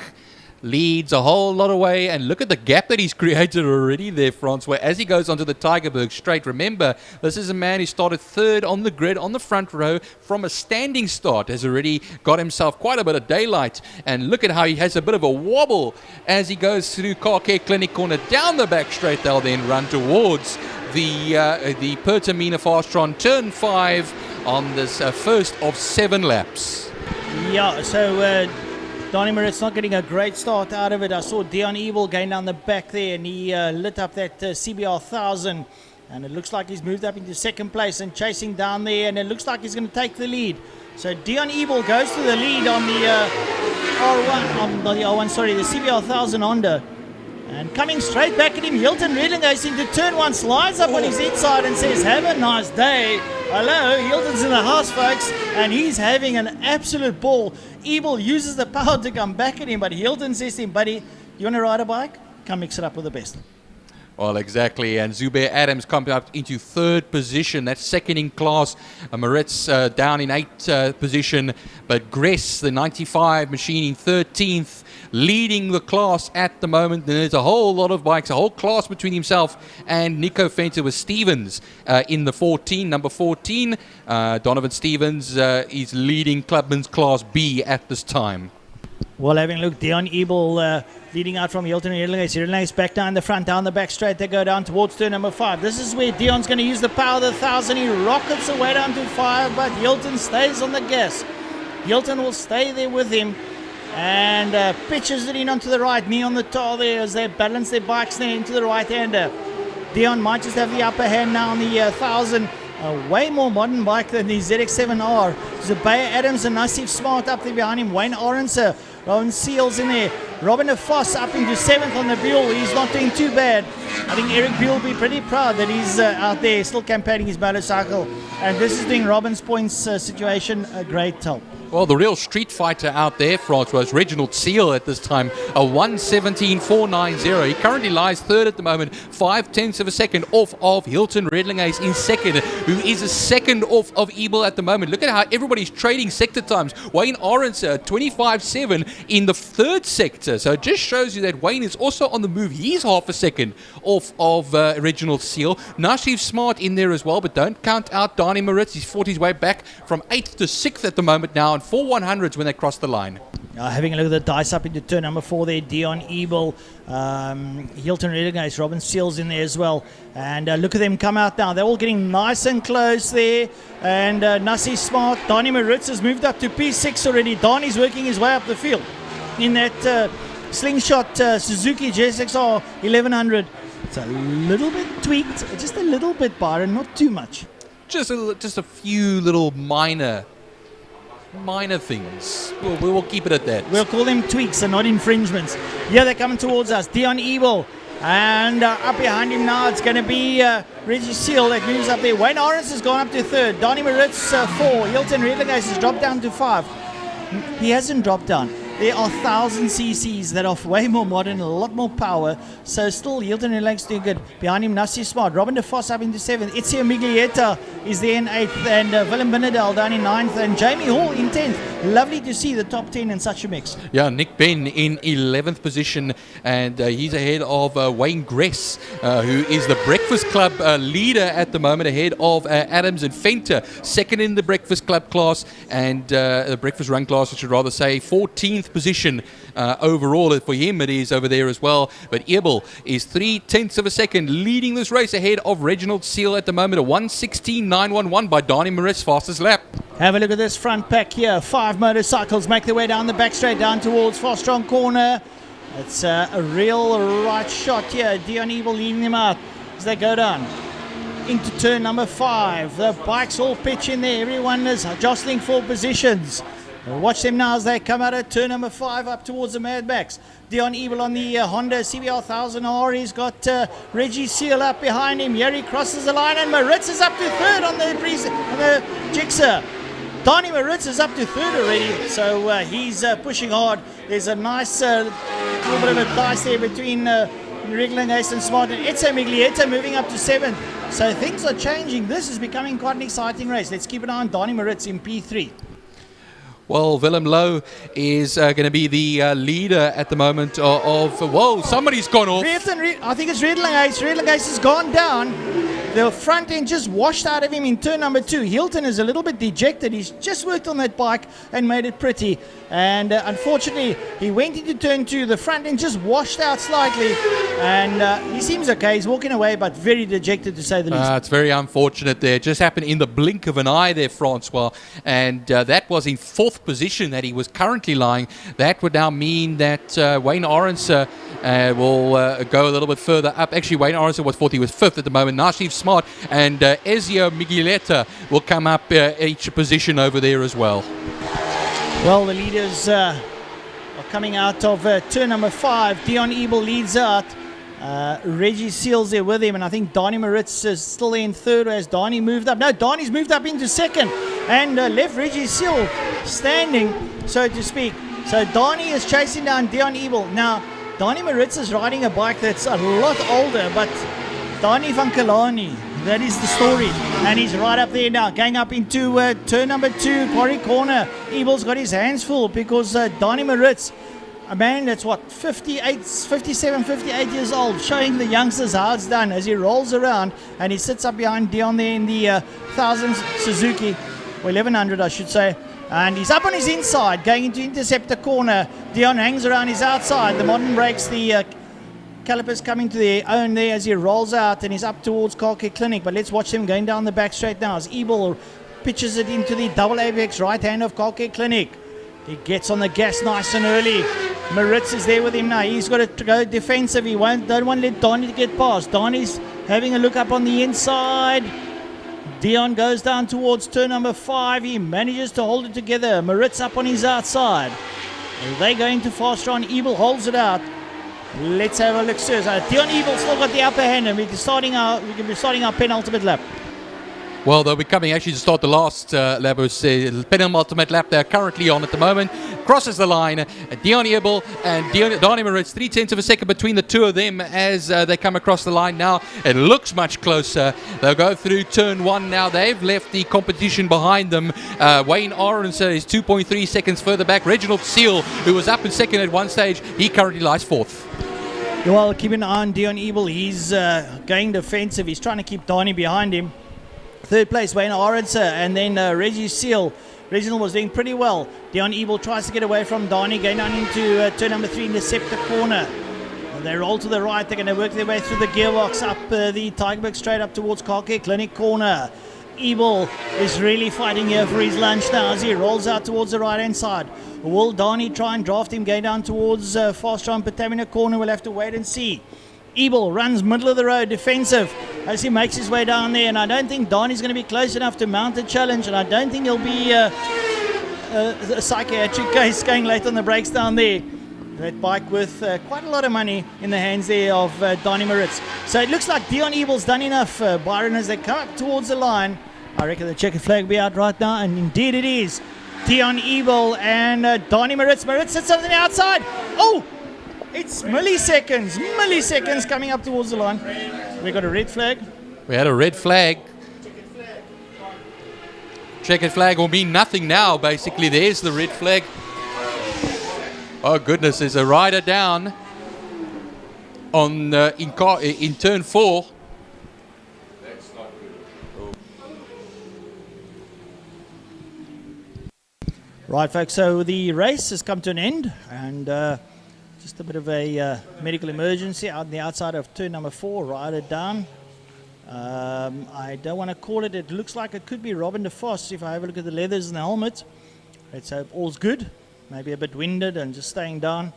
leads a whole lot away, and look at the gap that he's created already there, Francois, as he goes onto the Tigerberg straight. Remember, this is a man who started third on the grid on the front row from a standing start, has already got himself quite a bit of daylight, and look at how he has a bit of a wobble as he goes through Car Care Clinic corner down the back straight. They'll then run towards the Pertamina Fastron turn 5 on this first of 7 laps. Yeah, so Donnie Moritz not getting a great start out of it. I saw Dion Ebel going down the back there, and he lit up that CBR 1000, and it looks like he's moved up into second place and chasing down there, and it looks like he's going to take the lead. So Dion Ebel goes to the lead on the the CBR 1000 Honda. And coming straight back at him, Hilton Reelingace into turn 1, slides up on his inside and says, have a nice day. Hello, Hilton's in the house, folks, and he's having an absolute ball. Ebel uses the power to come back at him, but Hilton says to him, buddy, you want to ride a bike? Come mix it up with the best. Well, exactly, and Zubair Adams comes up into 3rd position. That's second in class. Moritz down in 8th position, but Gress, the 95 machine, in 13th, leading the class at the moment. And there's a whole lot of bikes, a whole class between himself and Nico Fencer with Stevens in the number 14. Donovan Stevens is leading Clubman's Class B at this time. Well, having a look, Dion Ebel leading out from Hilton Reelingace. Reelingace back down the front, down the back straight. They go down towards turn number 5. This is where Dion's going to use the power of the 1000. He rockets away down to 5, but Hilton stays on the gas. Hilton will stay there with him and pitches it in onto the right, knee on the tar there as they balance their bikes there into the right-hander. Dion might just have the upper hand now on the 1000. A way more modern bike than the ZX7R. Zubair Adams and Nassif Smart up there behind him. Wayne Orenser, Robin Seals in there. Robin de Vos up into 7th on the Buell. He's not doing too bad. I think Eric Buell will be pretty proud that he's out there still campaigning his motorcycle. And this is doing Robin's points situation a great help. Well, the real street fighter out there, Francois, was Reginald Seal at this time, a 1:17.490. He currently lies 3rd at the moment, 0.5 of a second off of Hilton Reelingace in 2nd, who is a 2nd off of Ebel at the moment. Look at how everybody's trading sector times. Wayne Orenser, 25.7 in the 3rd sector. So it just shows you that Wayne is also on the move. He's half a second off of Reginald Seal. Nassif Smart in there as well, but don't count out Donnie Moritz. He's fought his way back from 8th to 6th at the moment now. 4 100s when they cross the line. Having a look at the dice up into turn number 4 there, Dion Ebel, Hilton Reelingace, Robin Seals in there as well. And look at them come out now. They're all getting nice and close there. And Nassif Smart, Donnie Moritz has moved up to P6 already. Donnie's working his way up the field in that slingshot Suzuki JSXR 1100. It's a little bit tweaked, just a little bit, Byron, not too much. Just a few little minor things. We'll keep it at that. We'll call them tweaks and not infringements. Yeah, they're coming towards us. Dion Ebel. And up behind him now, it's going to be Reggie Seal that moves up there. Wayne Orenser has gone up to 3rd. Donnie Moritz 4. Hilton Reelingace has dropped down to 5. He hasn't dropped down. There are 1,000 cc's that are way more modern, a lot more power. So still, Hilton Reelingace doing good. Behind him, Nassif Smart. Robin de Vos up into 7th. Ezio Miglietta is there in 8th. And Willem Binnendal down in 9th. And Jamie Hall in 10th. lovely to see the top 10 in such a mix. Yeah, Nick Ben in 11th position, and he's ahead of Wayne Gress, who is the Breakfast Club leader at the moment, ahead of Adams and Fenter, second in the Breakfast Club class, and the Breakfast Run class, I should rather say, 14th position overall. For him it is over there as well, but Ebel is 0.3 of a second leading this race ahead of Reginald Seal at the moment, a 1:16.911 by Donnie Moritz, fastest lap. Have a look at this front pack here. 5 motorcycles make their way down the back straight down towards Fostron Corner. It's a real right shot here. Dion Ebel leading them out as they go down into turn number 5. The bikes all pitch in there. Everyone is jostling for positions. Watch them now as they come out of turn number 5 up towards the Madbacks. Dion Ebel on the Honda CBR 1000R. He's got Reggie Seal up behind him. Here he crosses the line, and Moritz is up to third on the Jigsaw. Donnie Moritz is up to third already, so he's pushing hard. There's a nice little bit of a dice there between Regling and Smart and Etze Miglietta moving up to 7th. So things are changing. This is becoming quite an exciting race. Let's keep an eye on Donnie Moritz in P3. Well, Willem Lowe is going to be the leader at the moment of... Whoa, somebody's gone off. I think it's Redlingace. Redlingace has gone down. The front end just washed out of him in turn number 2. Hilton is a little bit dejected. He's just worked on that bike and made it pretty. And unfortunately, he went into turn 2. The front end just washed out slightly. And he seems okay. He's walking away, but very dejected to say the least. It's very unfortunate there. It just happened in the blink of an eye there, Francois. And that was in 4th position that he was currently lying. That would now mean that Wayne Orense will go a little bit further up. Actually, Wayne Orense was 4th. He was 5th at the moment. Now Steve Smart and Ezio Miglietta will come up each position over there as well. Well, the leaders are coming out of turn number 5. Dion Ebel leads out. Reggie Seals there with him, and I think Donnie Moritz is still in 3rd as Donnie moved up. No, Donnie's moved up into 2nd and left Reggie Seal standing, so to speak. So Donnie is chasing down Dion Ebel. Now, Donnie Moritz is riding a bike that's a lot older, but Donnie van Killarney, that is the story. And he's right up there now, going up into turn number 2, Quarry Corner. Ebel's got his hands full because Donnie Moritz, a man that's what, 57, 58 years old, showing the youngsters how it's done as he rolls around and he sits up behind Dion there in the 1000 Suzuki, or 1100 I should say. And he's up on his inside, going into Interceptor Corner. Dion hangs around his outside. The modern brakes, the calipers coming to their own there as he rolls out, and he's up towards Car Care Clinic. But let's watch him going down the back straight now as Ebel pitches it into the double apex right hand of Car Care Clinic. He gets on the gas nice and early. Moritz is there with him now. He's got to go defensive. He don't want to let Donnie get past. Donnie's having a look up on the inside. Dion goes down towards turn number 5. He manages to hold it together. Moritz up on his outside. They going to fast run. Ebel holds it out. Let's have a look, sir. Dion Ebel still got the upper hand, and we can be starting our penultimate lap. Well, they'll be coming actually to start the last lap. It's the penultimate lap they're currently on at the moment. Crosses the line. Dion Ebel and Donnie Moritz, 0.3 of a second between the two of them as they come across the line now. It looks much closer. They'll go through turn 1 now. They've left the competition behind them. Wayne Orense is 2.3 seconds further back. Reginald Seal, who was up in 2nd at one stage, he currently lies 4th. Well, keep an eye on Dion Ebel. He's going defensive. He's trying to keep Donnie behind him. 3rd place, Wayne Orense, and then Reggie Seal. Reginald was doing pretty well. Dion Ebel tries to get away from Donnie, going down into turn number 3, Interceptor Corner. And they roll to the right. They're going to work their way through the gearbox up the Tigerberg straight up towards Car Care Clinic Corner. Ebel is really fighting here for his lunch now as he rolls out towards the right-hand side. Will Donnie try and draft him going down towards Fast Run Patamina Corner? We'll have to wait and see. Ebel runs middle of the road, defensive, as he makes his way down there. And I don't think Donnie's going to be close enough to mount a challenge. And I don't think he'll be a psychiatric case going late on the brakes down there. That bike with quite a lot of money in the hands there of Donnie Moritz. So it looks like Dion Ebel's done enough, Byron, as they come up towards the line. I reckon the checkered flag will be out right now. And indeed it is. Dion Ebel and Donnie Moritz. Moritz sits on the outside. Oh! It's milliseconds coming up towards the line. We got a red flag. We had a red flag. Checkered flag will mean nothing now. Basically, there's the red flag. Oh goodness, there's a rider down on in turn 4. That's not good. Right, folks, so the race has come to an end, and just a bit of a medical emergency out on the outside of turn number 4, rider down. I don't want to call it. It looks like it could be Robin de Vos if I have a look at the leathers and the helmet. Let's hope all's good. Maybe a bit winded and just staying down.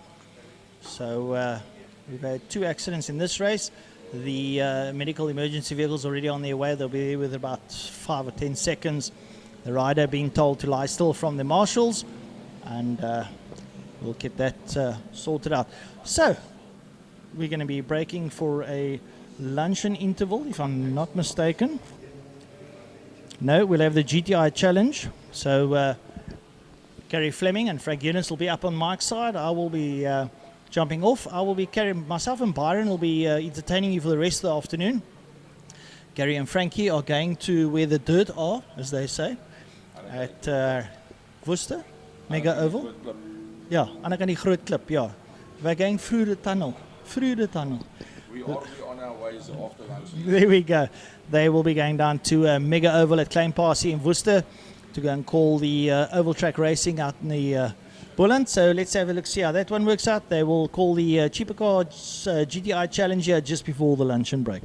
So we've had 2 accidents in this race. The medical emergency vehicle's already on their way. They'll be there with about 5 or 10 seconds. The rider being told to lie still from the marshals, and we'll get that sorted out. So we're going to be breaking for a luncheon interval, if I'm not mistaken. No, we'll have the GTI challenge. So Gary Fleming and Frank Eunice will be up on Mike's side. I will be jumping off. I will be carrying myself, and Byron will be entertaining you for the rest of the afternoon. Gary and Frankie are going to where the dirt are, as they say, at Worcester, Mega Oval. Yeah, aan die groot klip, ja. We're going through the tunnel. Through the tunnel. We are on our ways after lunch. There we go. They will be going down to Mega Oval at Klein Passie in Worcester to go and call the oval track racing out in the Bulland. So let's have a look, see how that one works out. They will call the cheaper cards GTI challenge here just before the luncheon break.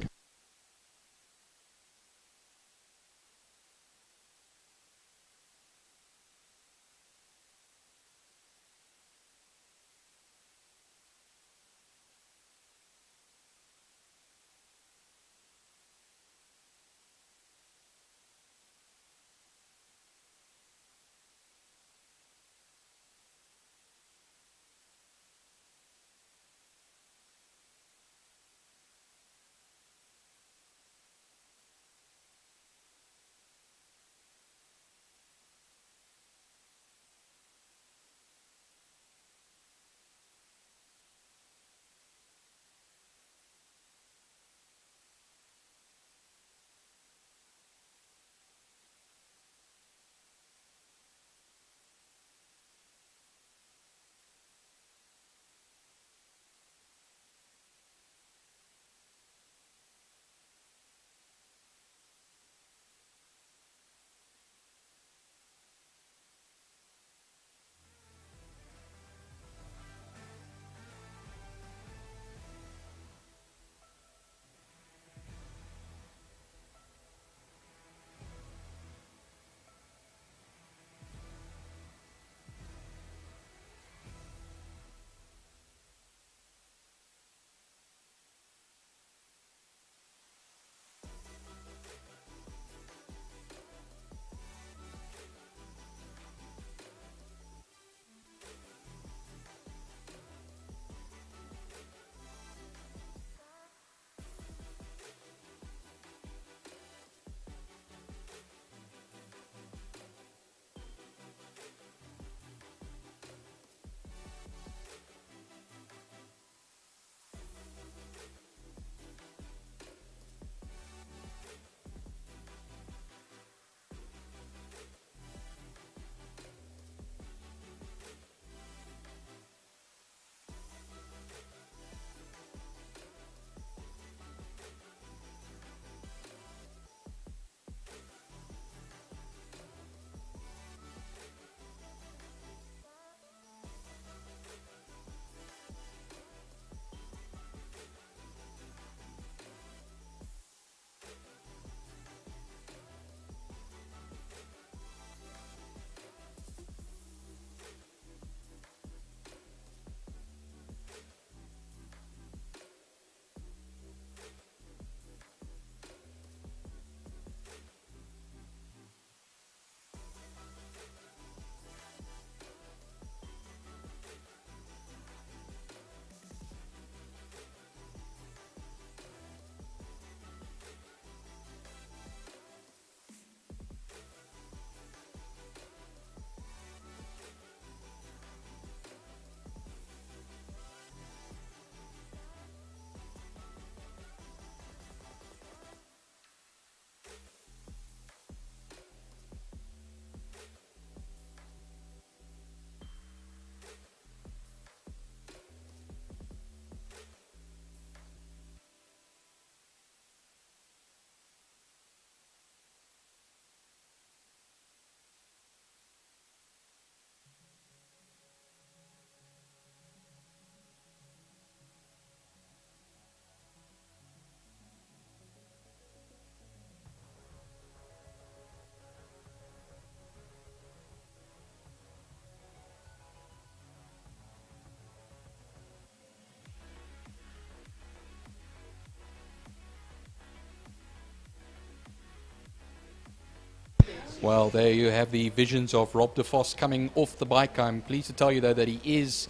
Well, there you have the visions of Rob de Vos coming off the bike. I'm pleased to tell you, though, that he is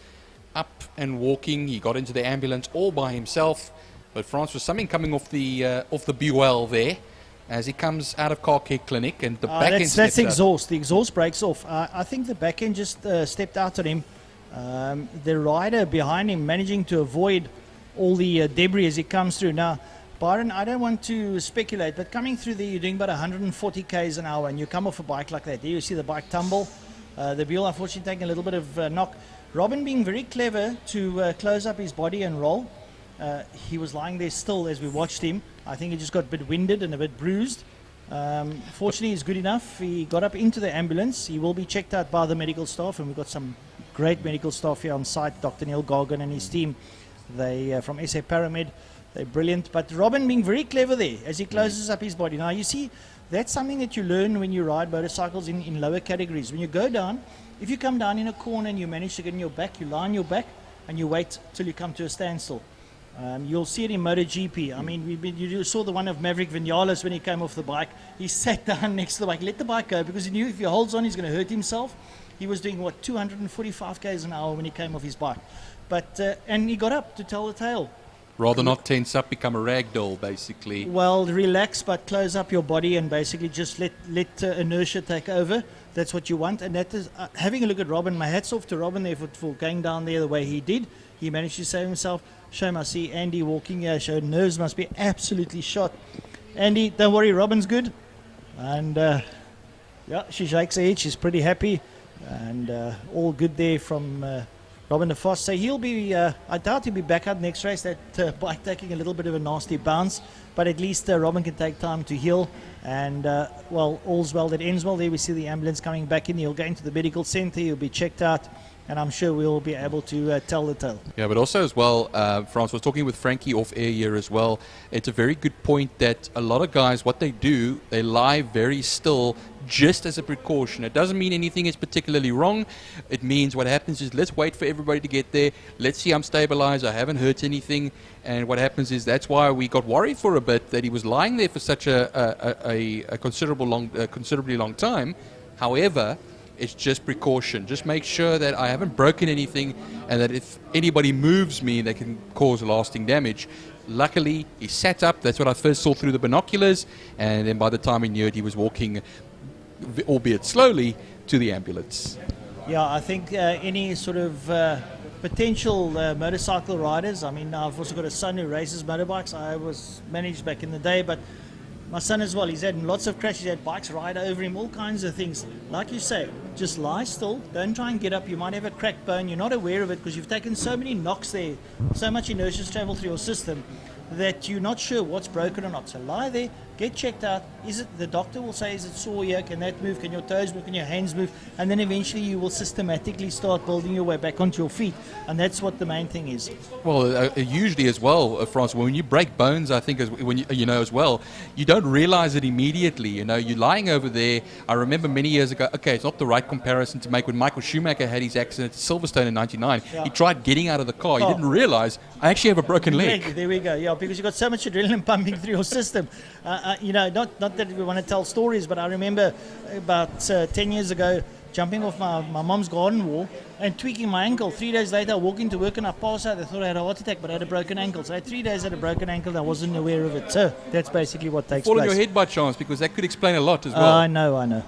up and walking. He got into the ambulance all by himself. But France was something coming off the Buell there as he comes out of car care clinic, and the back end. That's exhaust. The exhaust breaks off. I think the back end just stepped out on him. The rider behind him managing to avoid all the debris as he comes through. Now, Byron, I don't want to speculate, but coming through there, you're doing about 140 k's an hour, and you come off a bike like that. There you see the bike tumble. The Buell, unfortunately, taking a little bit of knock. Robin being very clever to close up his body and roll. He was lying there still as we watched him. I think he just got a bit winded and a bit bruised. Fortunately, he's good enough. He got up into the ambulance. He will be checked out by the medical staff, and we've got some great medical staff here on site. Dr. Neil Gargan and his team. They from SA Paramed. They're brilliant. But Robin being very clever there as he closes up his body. Now, you see, that's something that you learn when you ride motorcycles in lower categories. When you go down, if you come down in a corner and you manage to get on your back, you lie on your back and you wait till you come to a standstill. You'll see it in MotoGP. I mean, you saw the one of Maverick Vinales when he came off the bike. He sat down next to the bike, let the bike go, because he knew if he holds on, he's going to hurt himself. He was doing, 245 k's an hour when he came off his bike. But and he got up to tell the tale. Rather not tense up, become a rag doll, basically. Well, relax, but close up your body and basically just let inertia take over. That's what you want. And that is, having a look at Robin, my hat's off to Robin there for going down there the way he did. He managed to save himself. Shame, I see Andy walking here. Show nerves must be absolutely shot. Andy, don't worry, Robin's good. And yeah, she shakes her head. She's pretty happy. And all good there from Robin de Vos. So he'll be, I doubt he'll be back out next race. That bike taking a little bit of a nasty bounce. But at least Robin can take time to heal. And, well, all's well that ends well. There we see the ambulance coming back in. He'll go into the medical center. He'll be checked out. And I'm sure we'll be able to tell the tale. Yeah, but also as well, France was talking with Frankie off air here as well. It's a very good point that a lot of guys, what they do, they lie very still just as a precaution. It doesn't mean anything is particularly wrong. It means what happens is, let's wait for everybody to get there. Let's see I'm stabilized. I haven't hurt anything. And what happens is that's why we got worried for a bit that he was lying there for such a considerably long time. However, it's just precaution. Just make sure that I haven't broken anything and that if anybody moves me, they can cause lasting damage. Luckily, he sat up. That's what I first saw through the binoculars. And then by the time he knew it, he was walking, albeit slowly, to the ambulance. Yeah, I think any sort of potential motorcycle riders, I mean, I've also got a son who races motorbikes. I was managed back in the day, but my son as well, he's had lots of crashes, he had bikes ride over him, all kinds of things. Like you say, just lie still, don't try and get up. You might have a cracked bone, you're not aware of it because you've taken so many knocks there, so much inertia's traveled through your system that you're not sure what's broken or not. So lie there, get checked out. Is it, the doctor will say, is it sore here? Can that move? Can your toes move? Can your hands move? And then eventually you will systematically start building your way back onto your feet. And that's what the main thing is. Well, usually as well, France, when you break bones, I think, when you know as well, you don't realize it immediately. You know, you're lying over there. I remember many years ago, okay, it's not the right comparison to make when Michael Schumacher had his accident at Silverstone in 99. Yeah. He tried getting out of the car. He didn't realize, I actually have a broken leg. There we go. Yeah, because you've got so much adrenaline pumping through your system. You know, not that we want to tell stories, but I remember about 10 years ago jumping off my mom's garden wall and tweaking my ankle. 3 days later, I walked into work and I passed out. I thought I had a heart attack, but I had a broken ankle. So I had 3 days at a broken ankle and I wasn't aware of it. So that's basically what takes place. Fall on your head by chance, because that could explain a lot as well. I know.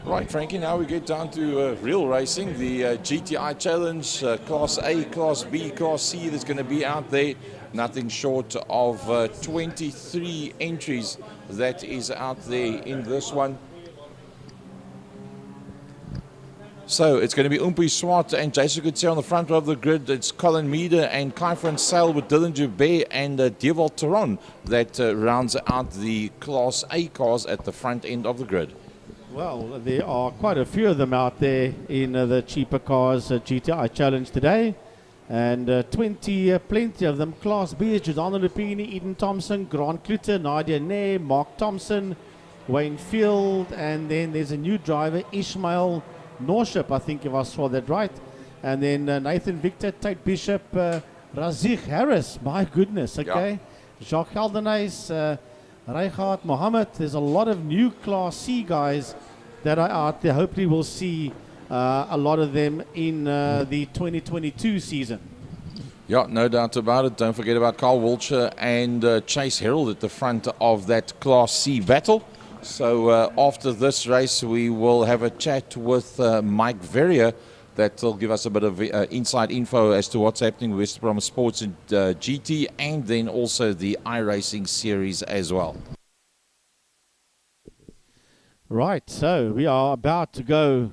Right, Frankie, now we get down to real racing. The GTI Challenge, Class A, Class B, Class C that's going to be out there. Nothing short of 23 entries that is out there in this one. So it's going to be Umpi Swart and Jason Gutierrez on the front row of the grid. It's Colin Meader and Kai van Zyl with Dylan Joubert and Dewald Theron that rounds out the Class A cars at the front end of the grid. Well, there are quite a few of them out there in the cheaper cars GTI Challenge today. And plenty of them. Class B is Giordano Lupini, Eden Thompson, Grant Kluter, Nadia Ney, Mark Thompson, Wayne Field, and then there's a new driver, Ishmael Norship, I think, if I saw that right. And then Nathan Victor, Tate Bishop, Razik Harris, my goodness, okay. Jacques Geldenhuys, Reichardt, Mohammed. There's a lot of new Class C guys that are out there. Hopefully we'll see a lot of them in the 2022 season. Yeah, no doubt about it. Don't forget about Carl Wiltshire and Chase Herald at the front of that Class C battle. So after this race, we will have a chat with Mike Verrier that will give us a bit of inside info as to what's happening with West Bromwich Sports and GT, and then also the iRacing series as well. Right, so we are about to go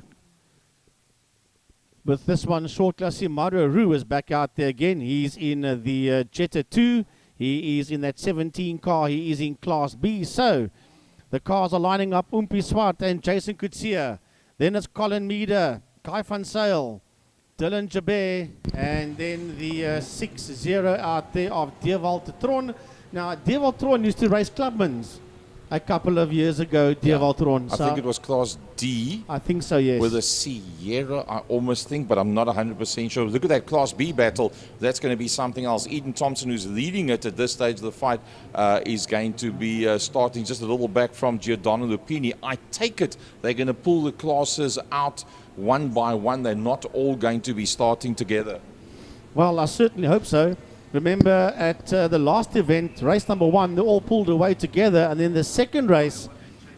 with this one. Short class, Mario Roux is back out there again. He's in the Jetta 2. He is in that 17 car. He is in Class B. So the cars are lining up. Umpi Swart and Jason Kutsia. Then it's Colin Meader, Guy van Sale, Dylan Jabé, and then the 6-0 out there of Dewald Tron. Now, Dewald Tron used to race Clubmans a couple of years ago, Dewald Tron. I think it was Class D. I think so, yes. With a Sierra, I almost think, but I'm not 100% sure. Look at that Class B battle. That's going to be something else. Eden Thompson, who's leading it at this stage of the fight, is going to be starting just a little back from Giordano Lupini. I take it they're going to pull the classes out one by one. They're not all going to be starting together. Well, I certainly hope so. Remember, at the last event, race number 1, they all pulled away together, and then the second race,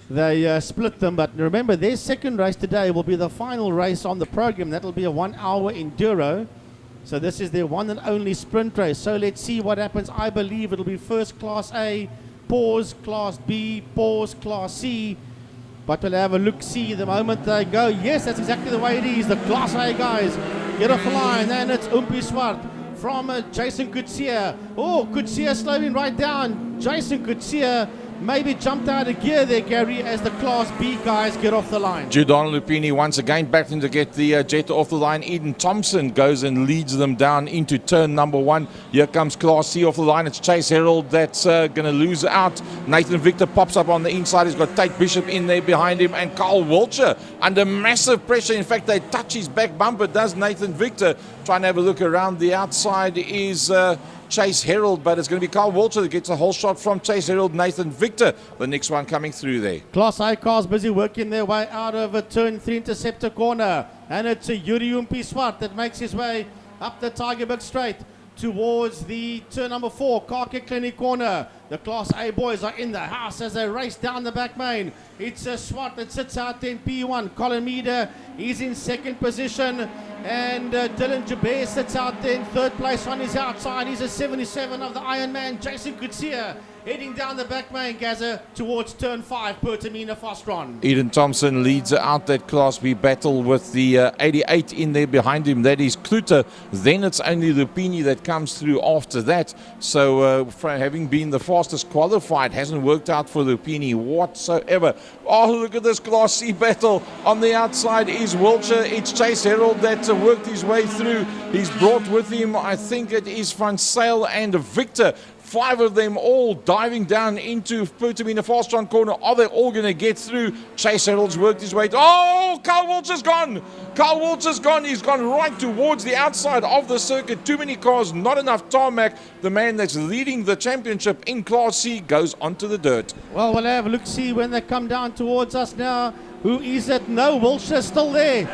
they split them. But remember, their second race today will be the final race on the program. That'll be a 1-hour enduro. So this is their one and only sprint race. So let's see what happens. I believe it'll be first Class A, pause, Class B, pause, Class C. But we'll have a look-see the moment they go. Yes, that's exactly the way it is. The Class A guys get off the line, and it's Umpi Swart from Jason Kutsia. Oh, Kutsia slowing right down. Jason Kutsia maybe jumped out of gear there, Gary, as the Class B guys get off the line. Giordano Lupini once again battling to get the Jetta off the line. Eden Thompson goes and leads them down into turn number 1. Here comes Class C off the line. It's Chase Herald that's going to lose out. Nathan Victor pops up on the inside. He's got Tate Bishop in there behind him, and Carl Wiltshire under massive pressure. In fact, they touch his back bumper, does Nathan Victor. Trying to have a look around the outside is Chase Herald, but it's going to be Carl Wiltshire that gets a whole shot from Chase Herald. Nathan Victor, the next one coming through there. Class A cars busy working their way out of a turn 3 interceptor corner, and it's a Yuri Umpi Swart that makes his way up the Tigerberg straight towards the turn number 4, Karke Clinic corner. The Class A boys are in the house as they race down the back main. It's a Swart that sits out there in P1. Colin Meader, he's in second position. And Dylan Jabé sits out there in third place on his outside. He's a 77 of the Ironman. Jason Kutsia heading down the back main, Gaza, towards turn 5, Pertamina Fostron. Eden Thompson leads out that Class B battle with the 88 in there behind him. That is Kluter. Then it's only Lupini that comes through after that. So having been the fastest qualified, hasn't worked out for Lupini whatsoever. Oh, look at this Class C battle. On the outside is Wiltshire. It's Chase Herald that worked his way through. He's brought with him, I think it is Van Sale and Victor. 5 of them all diving down into Pertamina Fastron corner. Are they all going to get through? Chase Herald's worked his way. Oh, Carl Wiltshire's gone. Carl Wiltshire's gone. He's gone right towards the outside of the circuit. Too many cars, not enough tarmac. The man that's leading the championship in Class C goes onto the dirt. Well, we'll have a look-see when they come down towards us now. Who is it? No, Wiltshire's still there.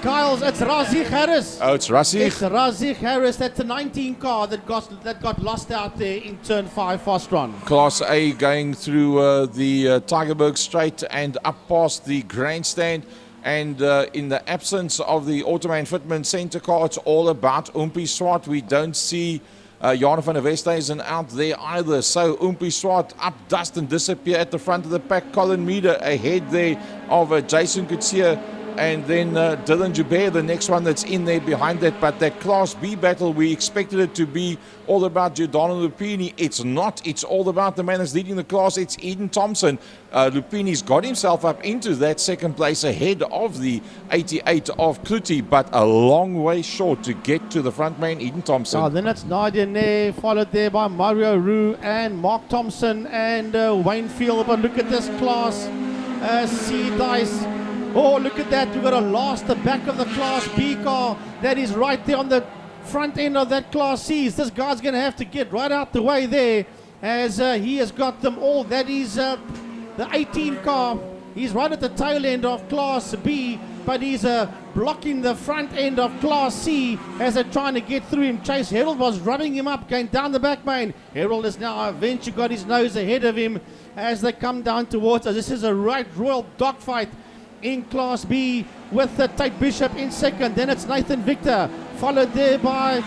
Kyle's, it's Razik Harris. Oh, it's Razik. It's Razik Harris. That's the 19 car that got lost out there in turn 5 Fastron. Class A going through the Tigerberg straight and up past the grandstand. And in the absence of the Automan Fitment Center car, it's all about Umpi Swart. We don't see Jan van der Westhuizen out there either. So Umpi Swart up, dust and disappear at the front of the pack. Colin Meader ahead there of Jason Kutsia. And then Dylan Jabé, the next one that's in there behind that. But that Class B battle, we expected it to be all about Giordano Lupini. It's not. It's all about the man that's leading the class. It's Eden Thompson. Lupini's got himself up into that second place ahead of the 88 of Kluti, but a long way short to get to the front man, Eden Thompson. Oh, then it's Nadia Ney, followed there by Mario Roux and Mark Thompson and Wayne Field. But look at this Class C dice. Oh, look at that. We've got a last, the back of the Class B car. That is right there on the front end of that Class C's. This guy's going to have to get right out the way there as he has got them all. That is the 18 car. He's right at the tail end of Class B, but he's blocking the front end of Class C as they're trying to get through him. Chase Herald was running him up, going down the back main. Herald has now eventually got his nose ahead of him as they come down towards us. This is a right royal dogfight in Class B with Tate Bishop in second. Then it's Nathan Victor, followed there by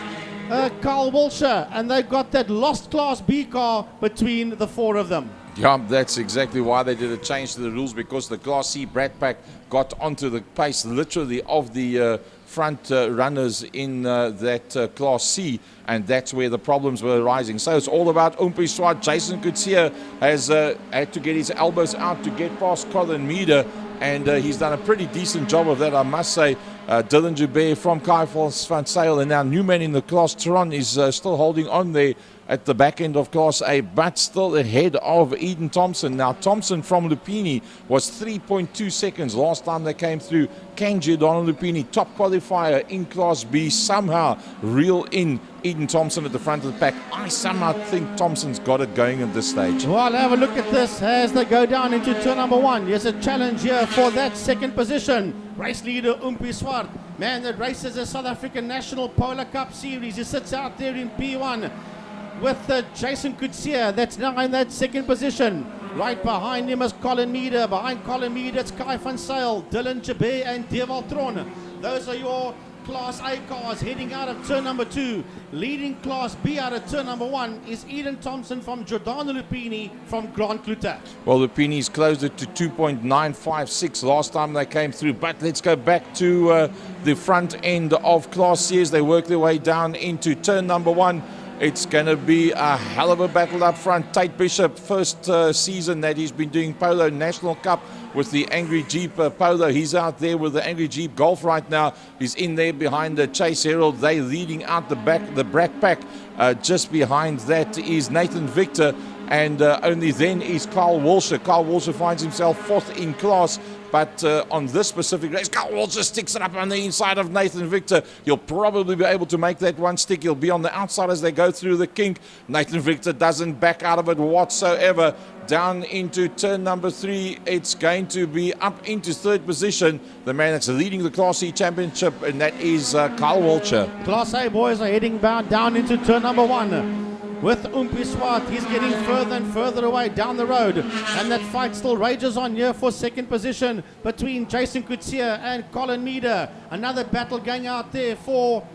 Carl Walsher, and they've got that lost Class B car between the four of them. Yeah, that's exactly why they did a change to the rules, because the Class C Brat Pack got onto the pace literally of the front runners in that Class C, and that's where the problems were arising. So it's all about Umpi Swart. Jason Kutsia has had to get his elbows out to get past Colin Meader, and he's done a pretty decent job of that, I must say. Dylan Joubert from Kai van Sail, and now Newman in the Class Tron is still holding on there at the back end of Class A, but still ahead of Eden Thompson. Now Thompson from Lupini was 3.2 seconds last time they came through. Can Giordano Lupini, top qualifier in Class B, somehow reel in Eden Thompson at the front of the pack? I somehow think Thompson's got it going at this stage. Well, have a look at this as they go down into turn number one. There's a challenge here for that second position. Race leader Umpi Swart, man that races the South African National Polar Cup Series. He sits out there in P1 with Jason Kutsia, that's now in that second position. Right behind him is Colin Meader. Behind Colin Meader, it's Kai van Sail, Dylan Joubert and Devaltron. Those are your Class A cars heading out of turn number 2. Leading Class B out of turn number 1 is Eden Thompson from Giordano Lupini from Grand Cluta. Well, Lupini's closed it to 2.956 last time they came through. But let's go back to the front end of Class C as they work their way down into turn number 1. It's going to be a hell of a battle up front. Tate Bishop, first season that he's been doing Polo National Cup with the Angry Jeep Polo. He's out there with the Angry Jeep Golf right now. He's in there behind Chase Herald. They leading out the back, the Brat Pack. Just behind that is Nathan Victor, and only then is Carl Walsher. Carl Walsher finds himself fourth in class. But on this specific race, Carl Walsher sticks it up on the inside of Nathan Victor. He'll probably be able to make that one stick. He'll be on the outside as they go through the kink. Nathan Victor doesn't back out of it whatsoever. Down into turn number 3, it's going to be up into third position. The man that's leading the Class C Championship, and that is Carl Walsher. Class A boys are heading down into turn number 1. With Umpi Swart, he's getting further and further away down the road, and that fight still rages on here for second position between Jason Kutsia and Colin Meader. Another battle going out there for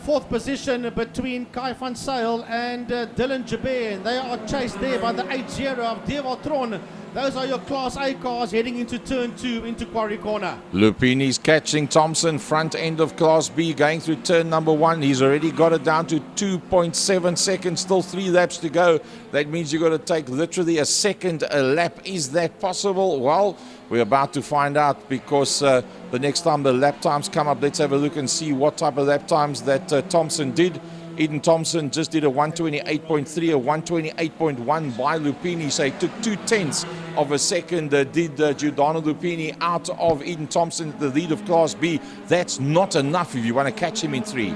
fourth position between Kai van Sail and Dylan Joubert. They are chased there by the 8-0 of Devaltron. Those are your Class A cars heading into turn 2 into Quarry Corner. Lupini's catching Thompson, front end of Class B, going through turn number 1. He's already got it down to 2.7 seconds, still 3 laps to go. That means you've got to take literally a second a lap. Is that possible? Well, we're about to find out, because the next time the lap times come up, let's have a look and see what type of lap times that Thompson did. Eden Thompson just did a 128.3, a 128.1 by Lupini, so he took 0.2 of a second. Did Giordano Lupini out of Eden Thompson at the lead of Class B. That's not enough if you want to catch him in 3.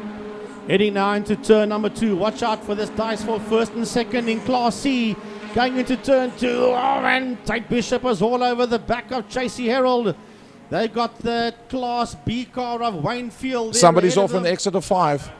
Heading now into turn number 2. Watch out for this dice for first and second in Class C. Going into turn 2. Oh, and Tate Bishop was all over the back of Chasey Herald. They got the Class B car of Wayne Field. Somebody's off on the exit of 5.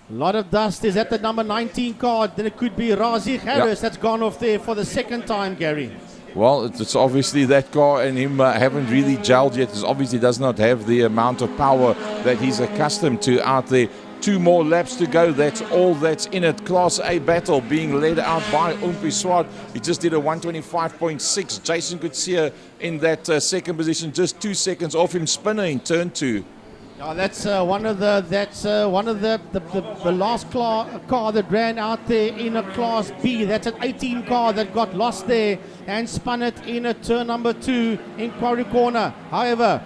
A lot of dust is at the number 19 car. Then it could be Razi Harris that's gone off there for the second time, Gary. Well, it's obviously that car and him haven't really gelled yet. It obviously does not have the amount of power that he's accustomed to out there. 2 more laps to go. That's all that's in it. Class A battle being led out by Umpi Swart. He just did a 125.6. Jason Kutsia in that second position, just 2 seconds off him. Spinner in turn 2. Yeah, that's one of the last car that ran out there in a Class B. That's an 18 car that got lost there and spun it in a turn number 2 in Quarry Corner. However,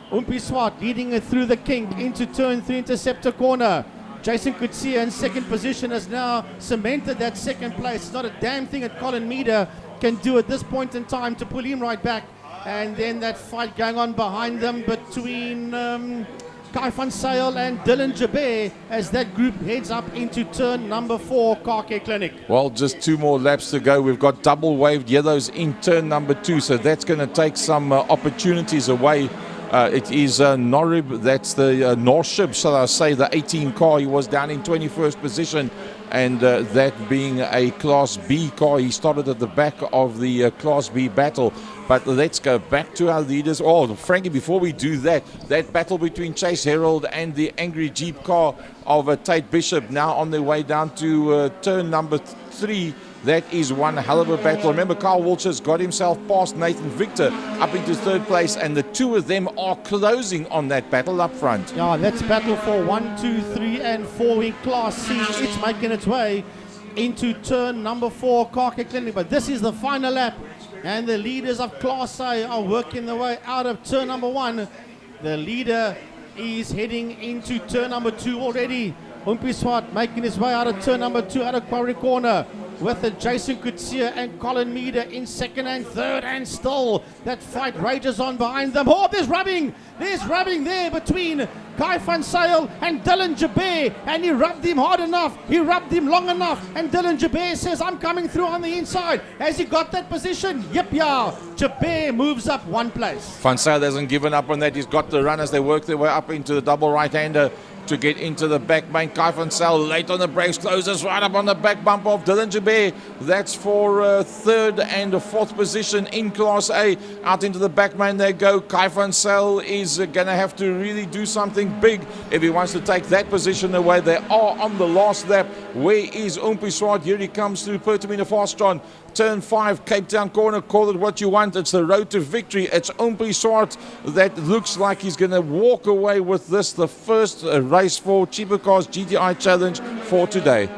Umpi Swart leading it through the kink into turn 3 Interceptor Corner. Jason Kutsia in second position has now cemented that second place. It's not a damn thing that Colin Meader can do at this point in time to pull him right back. And then that fight going on behind them between Kai van Zyl and Dylan Jabeur as that group heads up into turn number 4, Car Care Clinic. Well, just 2 more laps to go. We've got double waved yellows in turn number 2, so that's going to take some opportunities away. It is Norib, that's the Norship, shall I say, the 18 car. He was down in 21st position, and that being a Class B car. He started at the back of the Class B battle. But let's go back to our leaders. Oh, Frankie, before we do that, that battle between Chase Herald and the Angry Jeep car of Tate Bishop now on their way down to turn number 3. That is one hell of a battle. Remember, Carl Wiltshires got himself past Nathan Victor up into 3rd place, and the 2 of them are closing on that battle up front. Yeah, that's battle for 1, 2, 3, and 4 in Class C. It's making its way into turn number 4, Car Care Clinic. But this is the final lap, and the leaders of Class A are working their way out of turn number 1. The leader is heading into turn number 2 already. Umpi Swart making his way out of turn number 2 out of Quarry Corner, with Jason Coetzee and Colin Meader in 2nd and 3rd, and still that fight rages on behind them. Oh, there's rubbing there between Kai van Zyl and Dylan Jabeur, and he rubbed him hard enough, he rubbed him long enough, and Dylan Jabeur says, I'm coming through on the inside. Has he got that position? Yep, yeah. Jabeur moves up 1 place. Van Zyl hasn't given up on that. He's got the run as they work their way up into the double right-hander to get into the back main. Kai van Zyl late on the brakes, closes right up on the back bump of Dylan Jabeur. That's for 3rd and 4th position in Class A. Out into the back main they go. Kai van Zyl is going to have to really do something big if he wants to take that position away. They are on the last lap. Where is Umpi Swart? Here he comes through Pertamina Fastron. Turn 5, Cape Town corner, call it what you want. It's the road to victory. It's Umpi Swart that looks like he's going to walk away with this, the first race for Cheaper Cars GTI Challenge for today.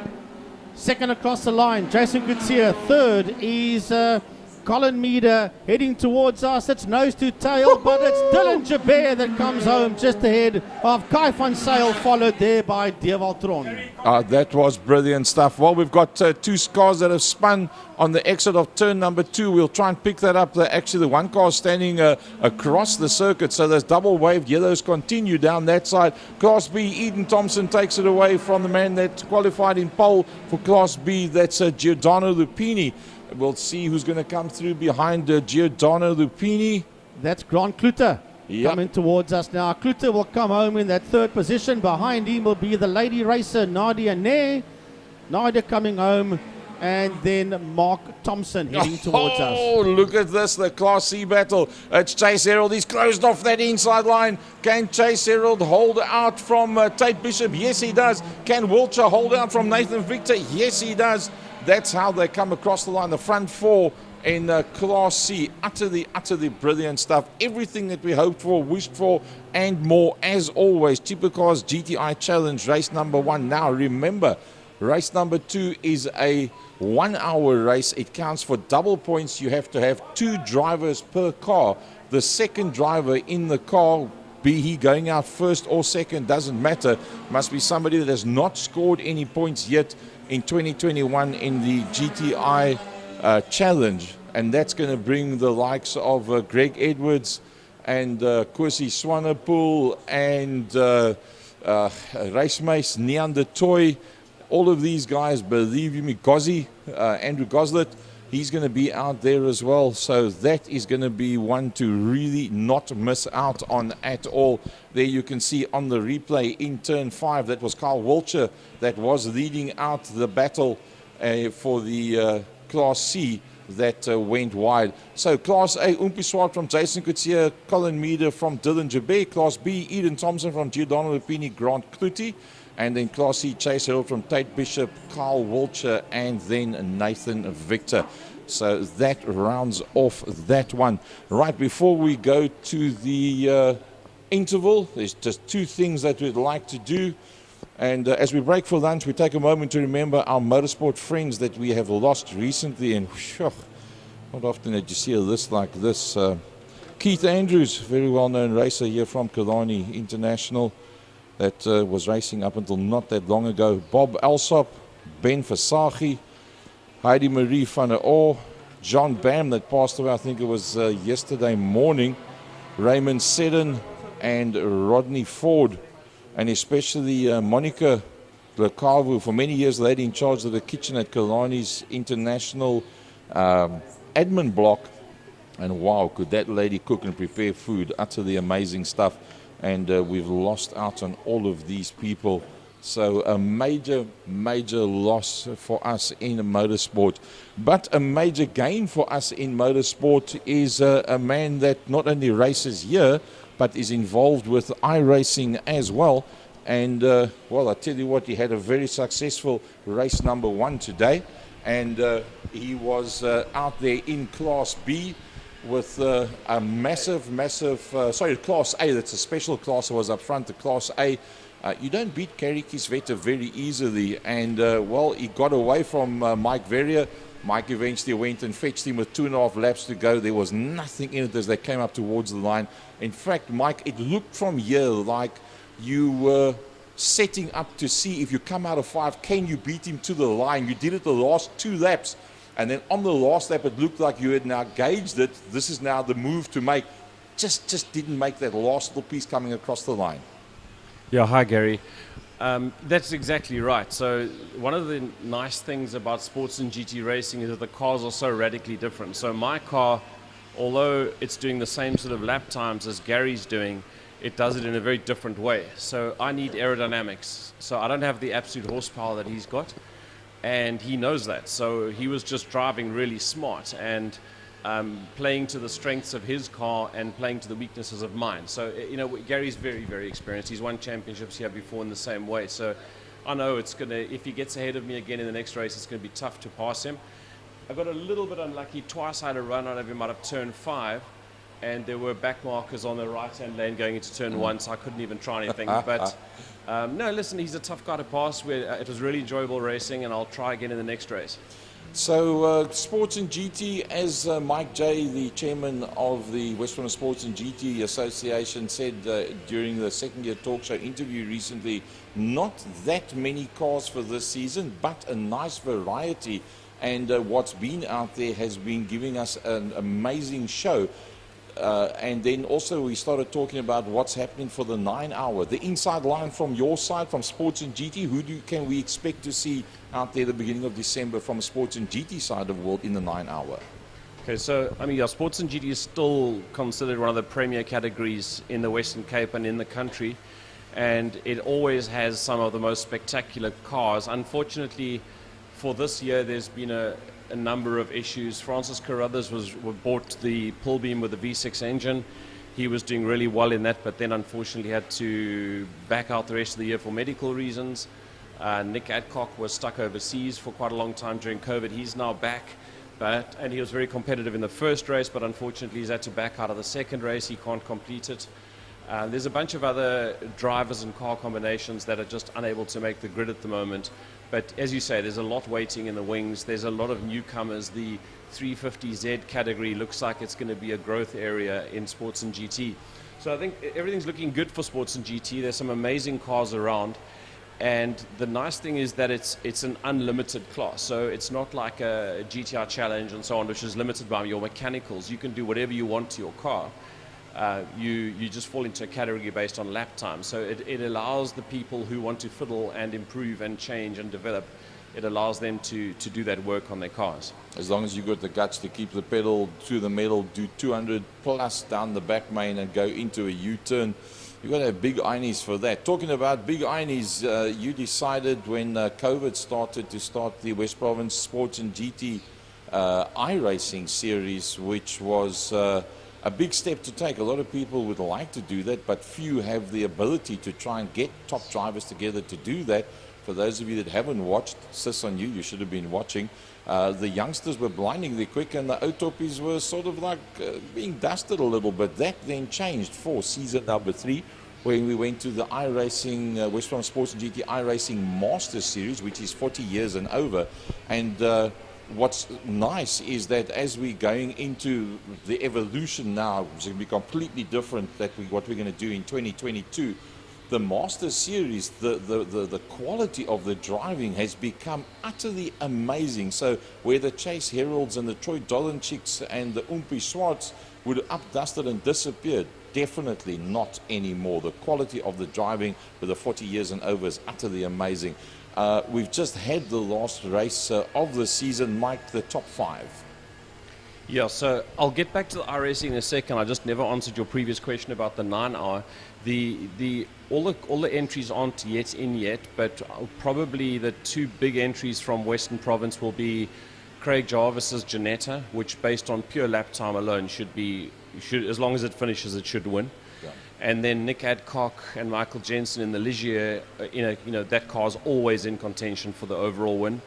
2nd across the line, Jason Coetzee. 3rd is Colin Meader heading towards us. It's nose to tail, but it's Dylan Jabeur that comes home just ahead of Kai van Zyl, followed there by Dewaltron. That was brilliant stuff. Well, we've got 2 cars that have spun on the exit of turn number 2. We'll try and pick that up. Actually, the one car standing across the circuit, so those double waved yellows continue down that side. Class B, Eden Thompson takes it away from the man that qualified in pole for Class B. That's Giordano Lupini. We'll see who's going to come through behind Giordano Lupini. That's Grant Kluter coming towards us now. Kluter will come home in that 3rd position. Behind him will be the lady racer Nadia Ney. Nadia coming home, and then Mark Thompson heading towards us. Oh, look at this, the Class C battle. It's Chase Herald. He's closed off that inside line. Can Chase Herald hold out from Tate Bishop? Yes, he does. Can Wiltshire hold out from Nathan Victor? Yes, he does. That's how they come across the line. The front 4 in Class C. Utterly brilliant stuff. Everything that we hoped for, wished for, and more. As always, Cheaper Cars GTI Challenge, race number 1. Now, remember, race number 2 is a 1-hour race. It counts for double points. You have to have 2 drivers per car. The second driver in the car, be he going out 1st or 2nd, doesn't matter. Must be somebody that has not scored any points yet in 2021 in the GTI Challenge. And that's going to bring the likes of Greg Edwards and Kwesi Swanepoel and Racemace Neandertoy. All of these guys, believe you me, Andrew Goslet, he's going to be out there as well. So that is going to be one to really not miss out on at all. There you can see on the replay in turn 5, that was Carl Wiltshire that was leading out the battle for the Class C that went wide. So Class A, Umpi Swart from Jason Coetzee, Colin Meader from Dylan Jabeur. Class B, Eden Thompson from Giordano Lupini, Grant Kluti. And then Class C, Chase Herald from Tate Bishop, Carl Wiltshire, and then Nathan Victor. So that rounds off that one. Right, before we go to the interval, there's just 2 things that we'd like to do. And as we break for lunch, we take a moment to remember our motorsport friends that we have lost recently. And not often did you see a list like this. Keith Andrews, very well-known racer here from Killarney International, that was racing up until not that long ago. Bob Alsop, Ben Versace, Heidi Marie van der Oor, John Bam that passed away, I think it was yesterday morning, Raymond Seddon, and Rodney Ford, and especially Monica Lecarvo, for many years lady in charge of the kitchen at Killarney's International admin block. And wow, could that lady cook and prepare food, utterly amazing stuff. And we've lost out on all of these people. So a major, major loss for us in motorsport. But a major gain for us in motorsport is a man that not only races here, but is involved with iRacing as well. And, well, I tell you what, he had a very successful race number 1 today. And he was out there in Class B with a massive, sorry, Class A. That's a special class that was up front, the Class A. You don't beat Kerry Kisveta very easily. And, well, he got away from Mike Verrier. Mike eventually went and fetched him with 2.5 laps to go. There was nothing in it as they came up towards the line. In fact, Mike, it looked from here like you were setting up to see if you come out of 5, can you beat him to the line? You did it the last 2 laps, and then on the last lap it looked like you had now gauged it. This is now the move to make. Just didn't make that last little piece coming across the line. Yeah, hi Gary. That's exactly right. So one of the nice things about sports and GT racing is that the cars are so radically different. So my car, although it's doing the same sort of lap times as Gary's doing, it does it in a very different way. So I need aerodynamics. So I don't have the absolute horsepower that he's got, and he knows that. So he was just driving really smart and playing to the strengths of his car and playing to the weaknesses of mine. So, you know, Gary's very, very experienced. He's won championships here before in the same way. So I know it's going to, if he gets ahead of me again in the next race, it's going to be tough to pass him. I got a little bit unlucky. Twice I had a run out of him out of turn 5. And there were back markers on the right-hand lane going into turn 1, so I couldn't even try anything. But no, listen, he's a tough guy to pass. It was really enjoyable racing, and I'll try again in the next race. So Sports and GT, as Mike J, the chairman of the Western Sports and GT Association, said during the second year talk show interview recently, not that many cars for this season, but a nice variety. And what's been out there has been giving us an amazing show. And then also we started talking about what's happening for the 9-hour. The inside line from your side, from Sports and GT, who can we expect to see out there the beginning of December from a Sports and GT side of the world in the 9-hour? Okay, so, I mean, yeah, Sports and GT is still considered one of the premier categories in the Western Cape and in the country. And it always has some of the most spectacular cars. Unfortunately, for this year, there's been a number of issues. Francis Carruthers bought the pull beam with the V6 engine. He was doing really well in that, but then unfortunately had to back out the rest of the year for medical reasons. Nick Adcock was stuck overseas for quite a long time during COVID. He's now back, and he was very competitive in the first race, but unfortunately he's had to back out of the second race. He can't complete it. There's a bunch of other drivers and car combinations that are just unable to make the grid at the moment. But as you say, there's a lot waiting in the wings. There's a lot of newcomers. The 350Z category looks like it's going to be a growth area in Sports and GT. So I think everything's looking good for Sports and GT. There's some amazing cars around. And the nice thing is that it's an unlimited class. So it's not like a GTR Challenge and so on, which is limited by your mechanicals. You can do whatever you want to your car. You just fall into a category based on lap time. So it allows the people who want to fiddle and improve and change and develop, it allows them to do that work on their cars. As long as you've got the guts to keep the pedal to the metal, do 200 plus down the back main and go into a U-turn, you've got to have big einies for that. Talking about big einies, you decided when COVID started to start the West Province Sports and GT iRacing series, which was a big step to take. A lot of people would like to do that, but few have the ability to try and get top drivers together to do that. For those of you that haven't watched, sis on you, you should have been watching. The youngsters were blindingly quick, and the Otopis were sort of like being dusted a little bit. That then changed for season number 3, when we went to the iRacing, West Province Sports and GT iRacing Masters Series, which is 40 years and over. And what's nice is that as we're going into the evolution now, which is going to be completely different than what we're going to do in 2022, the Masters Series, the quality of the driving has become utterly amazing. So where the Chase Heralds and the Troy Dolanchiks and the Umpi Swartz would have updusted and disappeared, definitely not anymore. The quality of the driving with the 40 years and over is utterly amazing. We've just had the last race of the season, Mike, the top 5. Yeah, so I'll get back to the iRacing in a second. I just never answered your previous question about the 9-hour. All the entries aren't yet in yet, but probably the 2 big entries from Western Province will be Craig Jarvis's Janetta, which based on pure lap time alone should, as long as it finishes, it should win. Yeah. And then Nick Adcock and Michael Jensen in the Ligier, that car's always in contention for the overall win.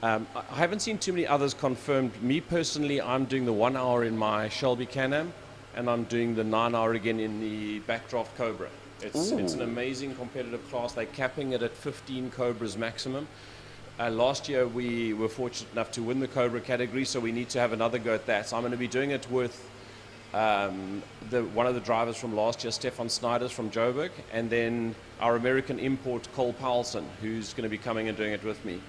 I haven't seen too many others confirmed. Me personally, I'm doing the 1 hour in my Shelby Can-Am, and I'm doing the 9 hour again in the Backdraft Cobra. It's an amazing competitive class. They're capping it at 15 Cobras maximum. Last year we were fortunate enough to win the Cobra category, so we need to have another go at that. So I'm going to be doing it with one of the drivers from last year, Stefan Snyders from Joburg, and then our American import, Cole Powelson, who's going to be coming and doing it with me.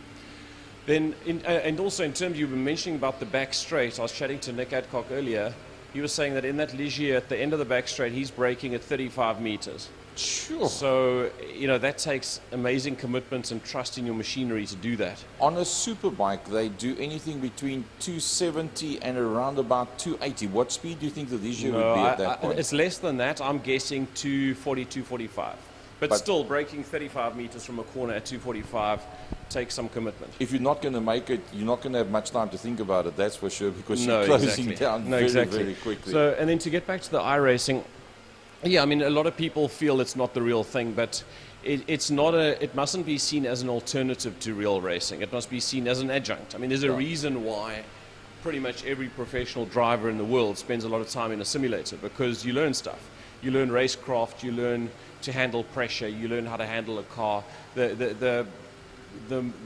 Then, and also in terms, you were mentioning about the back straight, I was chatting to Nick Adcock earlier. He was saying that in that Ligier, at the end of the back straight, he's braking at 35 meters. Sure. So, that takes amazing commitment and trust in your machinery to do that. On a superbike, they do anything between 270 and around about 280. What speed do you think the Ligier would be at that point? It's less than that. I'm guessing 240, 245. But still, braking 35 meters from a corner at 245 takes some commitment. If you're not going to make it, you're not going to have much time to think about it, that's for sure, because you're closing down very quickly. So, and then to get back to the iRacing, yeah, I mean, a lot of people feel it's not the real thing, but it mustn't be seen as an alternative to real racing. It must be seen as an adjunct. I mean, there's a reason why pretty much every professional driver in the world spends a lot of time in a simulator, because you learn stuff. You learn racecraft, you learn to handle pressure, you learn how to handle a car. The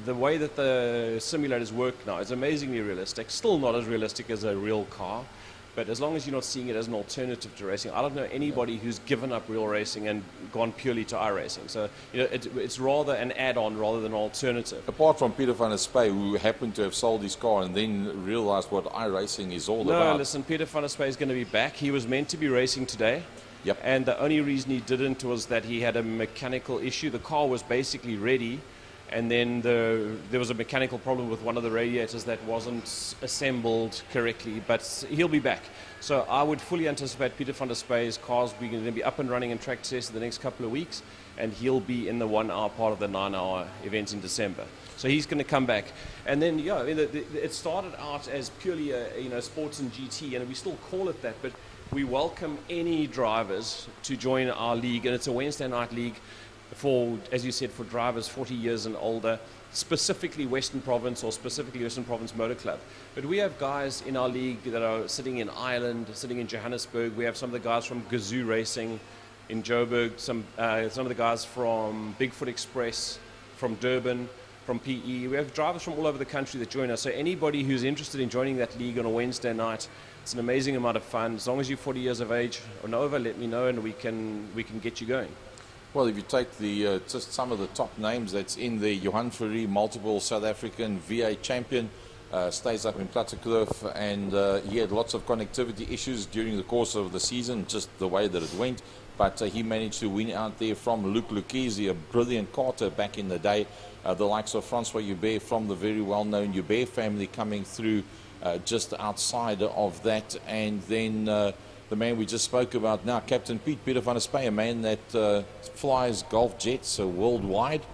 way that the simulators work now is amazingly realistic. Still not as realistic as a real car, but as long as you're not seeing it as an alternative to racing, I don't know anybody who's given up real racing and gone purely to iRacing. So it's rather an add-on rather than an alternative. Apart from Peter van der Spey, who happened to have sold his car and then realized what iRacing is all about. No, listen, Peter van der Spey is going to be back. He was meant to be racing today. Yep. And the only reason he didn't was that he had a mechanical issue. The car was basically ready, and then there was a mechanical problem with one of the radiators that wasn't assembled correctly, but he'll be back. So I would fully anticipate Peter van der Spey's cars being going to be up and running in track tests in the next couple of weeks, and he'll be in the 1 hour part of the 9 hour event in December. So he's going to come back. And then, it started out as purely a sports and GT, and we still call it that, but we welcome any drivers to join our league, and it's a Wednesday night league for, as you said, for drivers 40 years and older, specifically Western Province or specifically Western Province Motor Club. But we have guys in our league that are sitting in Ireland, sitting in Johannesburg. We have some of the guys from Gazoo Racing in Joburg, some of the guys from Bigfoot Express, from Durban, from PE. We have drivers from all over the country that join us. So anybody who's interested in joining that league on a Wednesday night, it's an amazing amount of fun. As long as you're 40 years of age or over, let me know and we can get you going. Well, if you take just some of the top names that's in there, Johan Fourie, multiple South African V8 champion, stays up in Plattekloof, and he had lots of connectivity issues during the course of the season, just the way that it went. But he managed to win out there from Luc Lucchesi, a brilliant karter back in the day. The likes of Francois Hubert from the very well-known Hubert family coming through just outside of that. And then the man we just spoke about now, Captain Peter van der Spey, a man that flies Golf jets worldwide.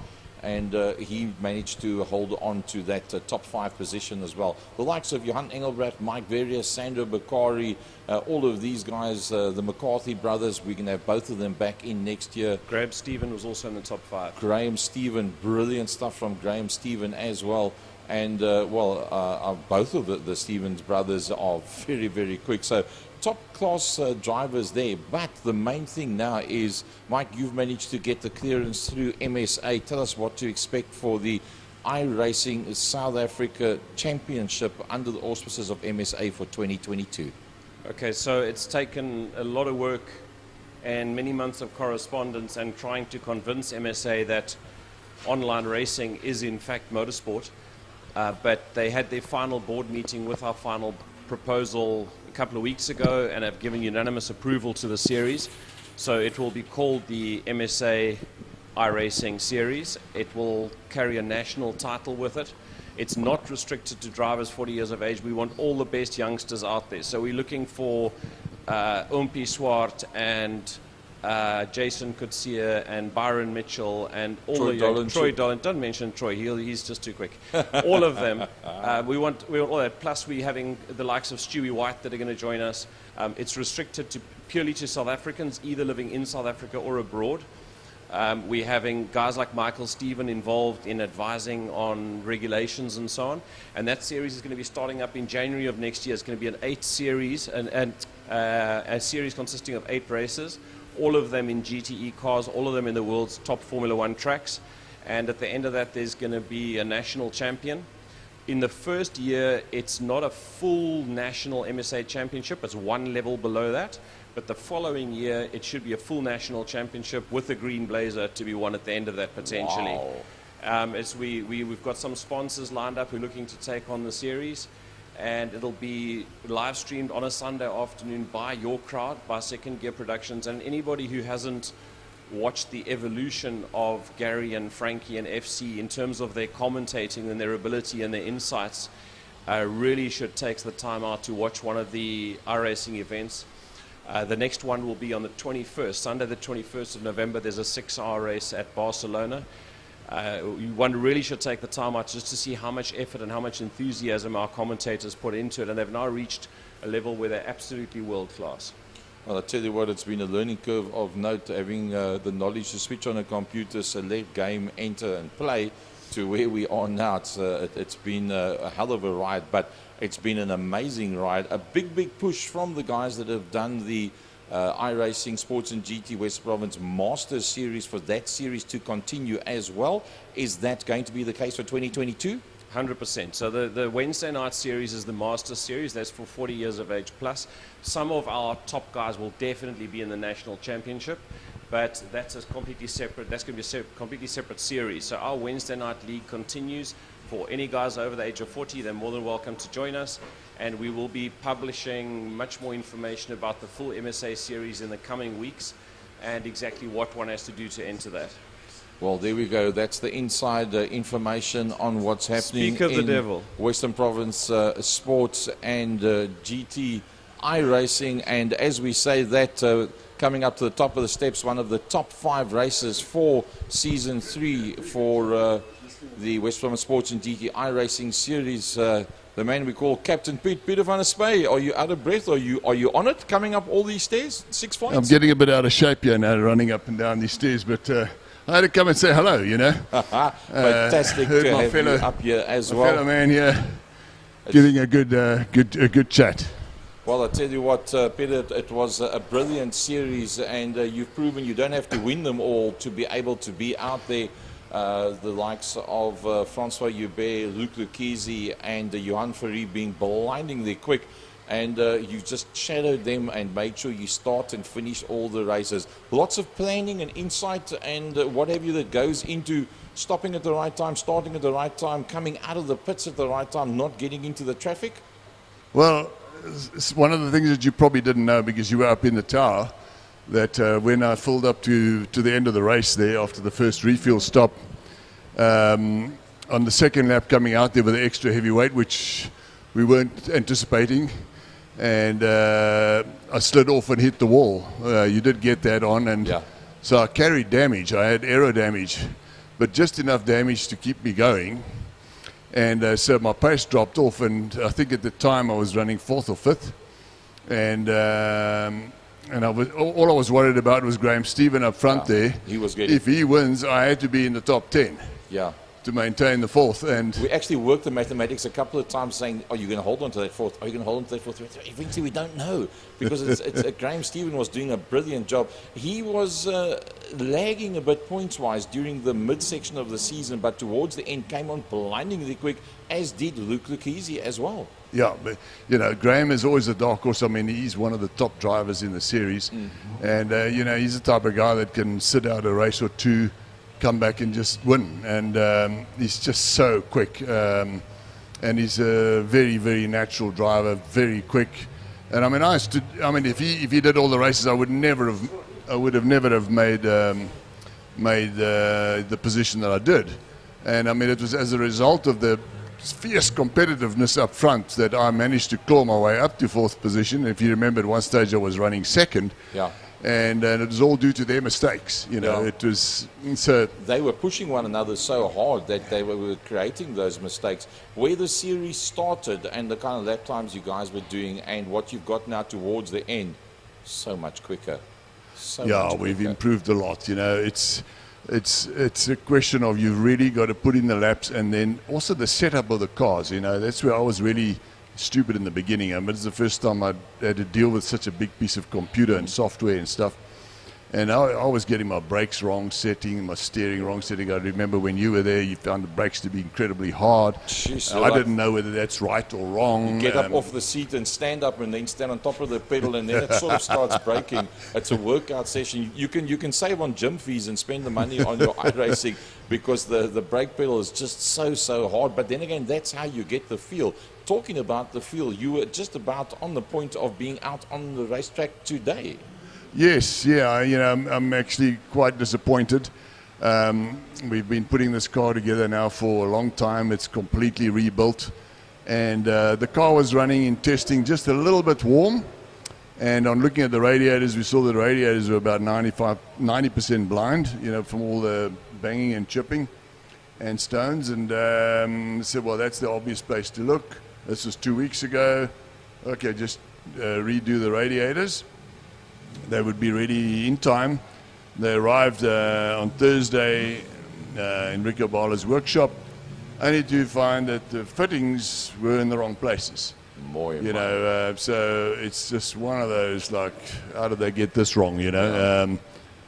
And he managed to hold on to that top 5 position as well. The likes of Johan Engelbrecht, Mike Verrier, Sandro Bakari, all of these guys, the McCarthy brothers, we can have both of them back in next year. Graham Stephen was also in the top 5. Graham Stephen, brilliant stuff from Graham Stephen as well. And, both of the Stevens brothers are very, very quick. So top class drivers there, but the main thing now is, Mike, you've managed to get the clearance through MSA. Tell us what to expect for the iRacing South Africa Championship under the auspices of MSA for 2022. Okay, so it's taken a lot of work and many months of correspondence and trying to convince MSA that online racing is in fact motorsport, but they had their final board meeting with our final proposal a couple of weeks ago and have given unanimous approval to the series. So it will be called the MSA iRacing Series. It will carry a national title with it. It's not restricted to drivers 40 years of age. We want all the best youngsters out there. So we're looking for Umpi Swart and Jason Kutsia and Byron Mitchell and all Troy Dolan. Don't mention Troy. He's just too quick. All of them. We want all that. Plus, we're having the likes of Stewie White that are going to join us. It's restricted purely to South Africans, either living in South Africa or abroad. We're having guys like Michael Stephen involved in advising on regulations and so on. And that series is going to be starting up in January of next year. It's going to be an 8 series, and a series consisting of 8 races, all of them in GTE cars, all of them in the world's top Formula One tracks. And at the end of that, there's going to be a national champion. In the first year, it's not a full national MSA championship. It's one level below that. But the following year, it should be a full national championship with a green blazer to be won at the end of that, potentially. Wow. We've got some sponsors lined up who are looking to take on the series. And it'll be live streamed on a Sunday afternoon by your crowd, by Second Gear Productions. And anybody who hasn't watched the evolution of Gary and Frankie and FC in terms of their commentating and their ability and their insights really should take the time out to watch one of the iRacing events. The next one will be on the 21st, Sunday the 21st of November. There's a 6-hour race at Barcelona. One really should take the time out just to see how much effort and how much enthusiasm our commentators put into it, and they've now reached a level where they're absolutely world class. Well, I tell you what, it's been a learning curve of note, having the knowledge to switch on a computer, select game, enter and play, to where we are now. It's been a hell of a ride, but it's been an amazing ride. A big push from the guys that have done the iRacing Sports and GT West Province Masters Series for that series to continue as well. Is that going to be the case for 2022? 100%. So the Wednesday night series is the Masters Series. That's for 40 years of age plus. Some of our top guys will definitely be in the National Championship, but that's a completely separate. That's going to be a completely separate series. So our Wednesday night league continues. For any guys over the age of 40, they're more than welcome to join us. And we will be publishing much more information about the full MSA series in the coming weeks and exactly what one has to do to enter that. Well, there we go. That's the inside information on what's happening in Western Province Sports and GT iRacing. And as we say that, coming up to the top of the steps, one of the top 5 races for Season 3 for the West Province Sports and GT iRacing Series. The man we call Captain Peter van der Spey. Are you out of breath? Are you on it, coming up all these stairs, 6 flights? I'm getting a bit out of shape here now, running up and down these stairs, but I had to come and say hello, you know. Fantastic to have you up here as well. Fellow man here, giving a good chat. Well, I tell you what, Peter, it was a brilliant series, and you've proven you don't have to win them all to be able to be out there. The likes of Francois Hubert, Luc Lucchese and Johan Ferry being blindingly quick, and you just shadowed them and made sure you start and finish all the races. Lots of planning and insight and what have you that goes into stopping at the right time, starting at the right time, coming out of the pits at the right time, not getting into the traffic. Well, it's one of the things that you probably didn't know because you were up in the tower, that when I filled up to the end of the race there after the first refuel stop, on the second lap coming out there with the extra heavy weight, which we weren't anticipating, and I slid off and hit the wall. You did get that on, and so I carried damage. I had aero damage, but just enough damage to keep me going. And so my pace dropped off, and I think at the time I was running 4th or 5th, and all I was worried about was Graham Stephen up front there. He was getting. If he wins, I had to be in the top 10. Yeah. To maintain the 4th, and we actually worked the mathematics a couple of times, saying, "Are you going to hold on to that 4th? Are you going to hold on to that 4th?" Eventually, we don't know because Graham Stephen was doing a brilliant job. He was lagging a bit points-wise during the midsection of the season, but towards the end came on blindingly quick, as did Luc Lucchese as well. Yeah, but you know, Graham is always a dark horse. I mean, he's one of the top drivers in the series, and you know, he's the type of guy that can sit out a race or two, come back and just win, and he's just so quick. and he's a very, very natural driver, very quick. And I mean, if he did all the races, I would never have made the position that I did. And I mean, it was as a result of the fierce competitiveness up front that I managed to claw my way up to 4th position. If you remember, at one stage I was running 2nd. Yeah. And it was all due to their mistakes. You know, it was so. They were pushing one another so hard that they were creating those mistakes. Where the series started and the kind of lap times you guys were doing and what you've got now towards the end, so much quicker. So much quicker. We've improved a lot. You know, it's a question of you've really got to put in the laps, and then also the setup of the cars. You know, that's where I was really stupid in the beginning. I mean, it's the first time I had to deal with such a big piece of computer and software and stuff. And I was getting my brakes wrong setting, my steering wrong setting. I remember when you were there, you found the brakes to be incredibly hard. Jeez, I didn't know whether that's right or wrong. You get up off the seat and stand up and then stand on top of the pedal, and then it sort of starts braking. It's a workout session. You can save on gym fees and spend the money on your iRacing because the brake pedal is just so hard. But then again, that's how you get the feel. Talking about the feel, you were just about on the point of being out on the racetrack today. Yes, yeah, you know, I'm actually quite disappointed. We've been putting this car together now for a long time. It's completely rebuilt. And the car was running in testing just a little bit warm. And on looking at the radiators, we saw the radiators were about 90% blind, you know, from all the banging and chipping and stones. And said, well, that's the obvious place to look. This was 2 weeks ago. Okay, just redo the radiators. They would be ready in time. They arrived on Thursday in Rico Bala's workshop, only to find that the fittings were in the wrong places. So it's just one of those, like, how did they get this wrong, you know?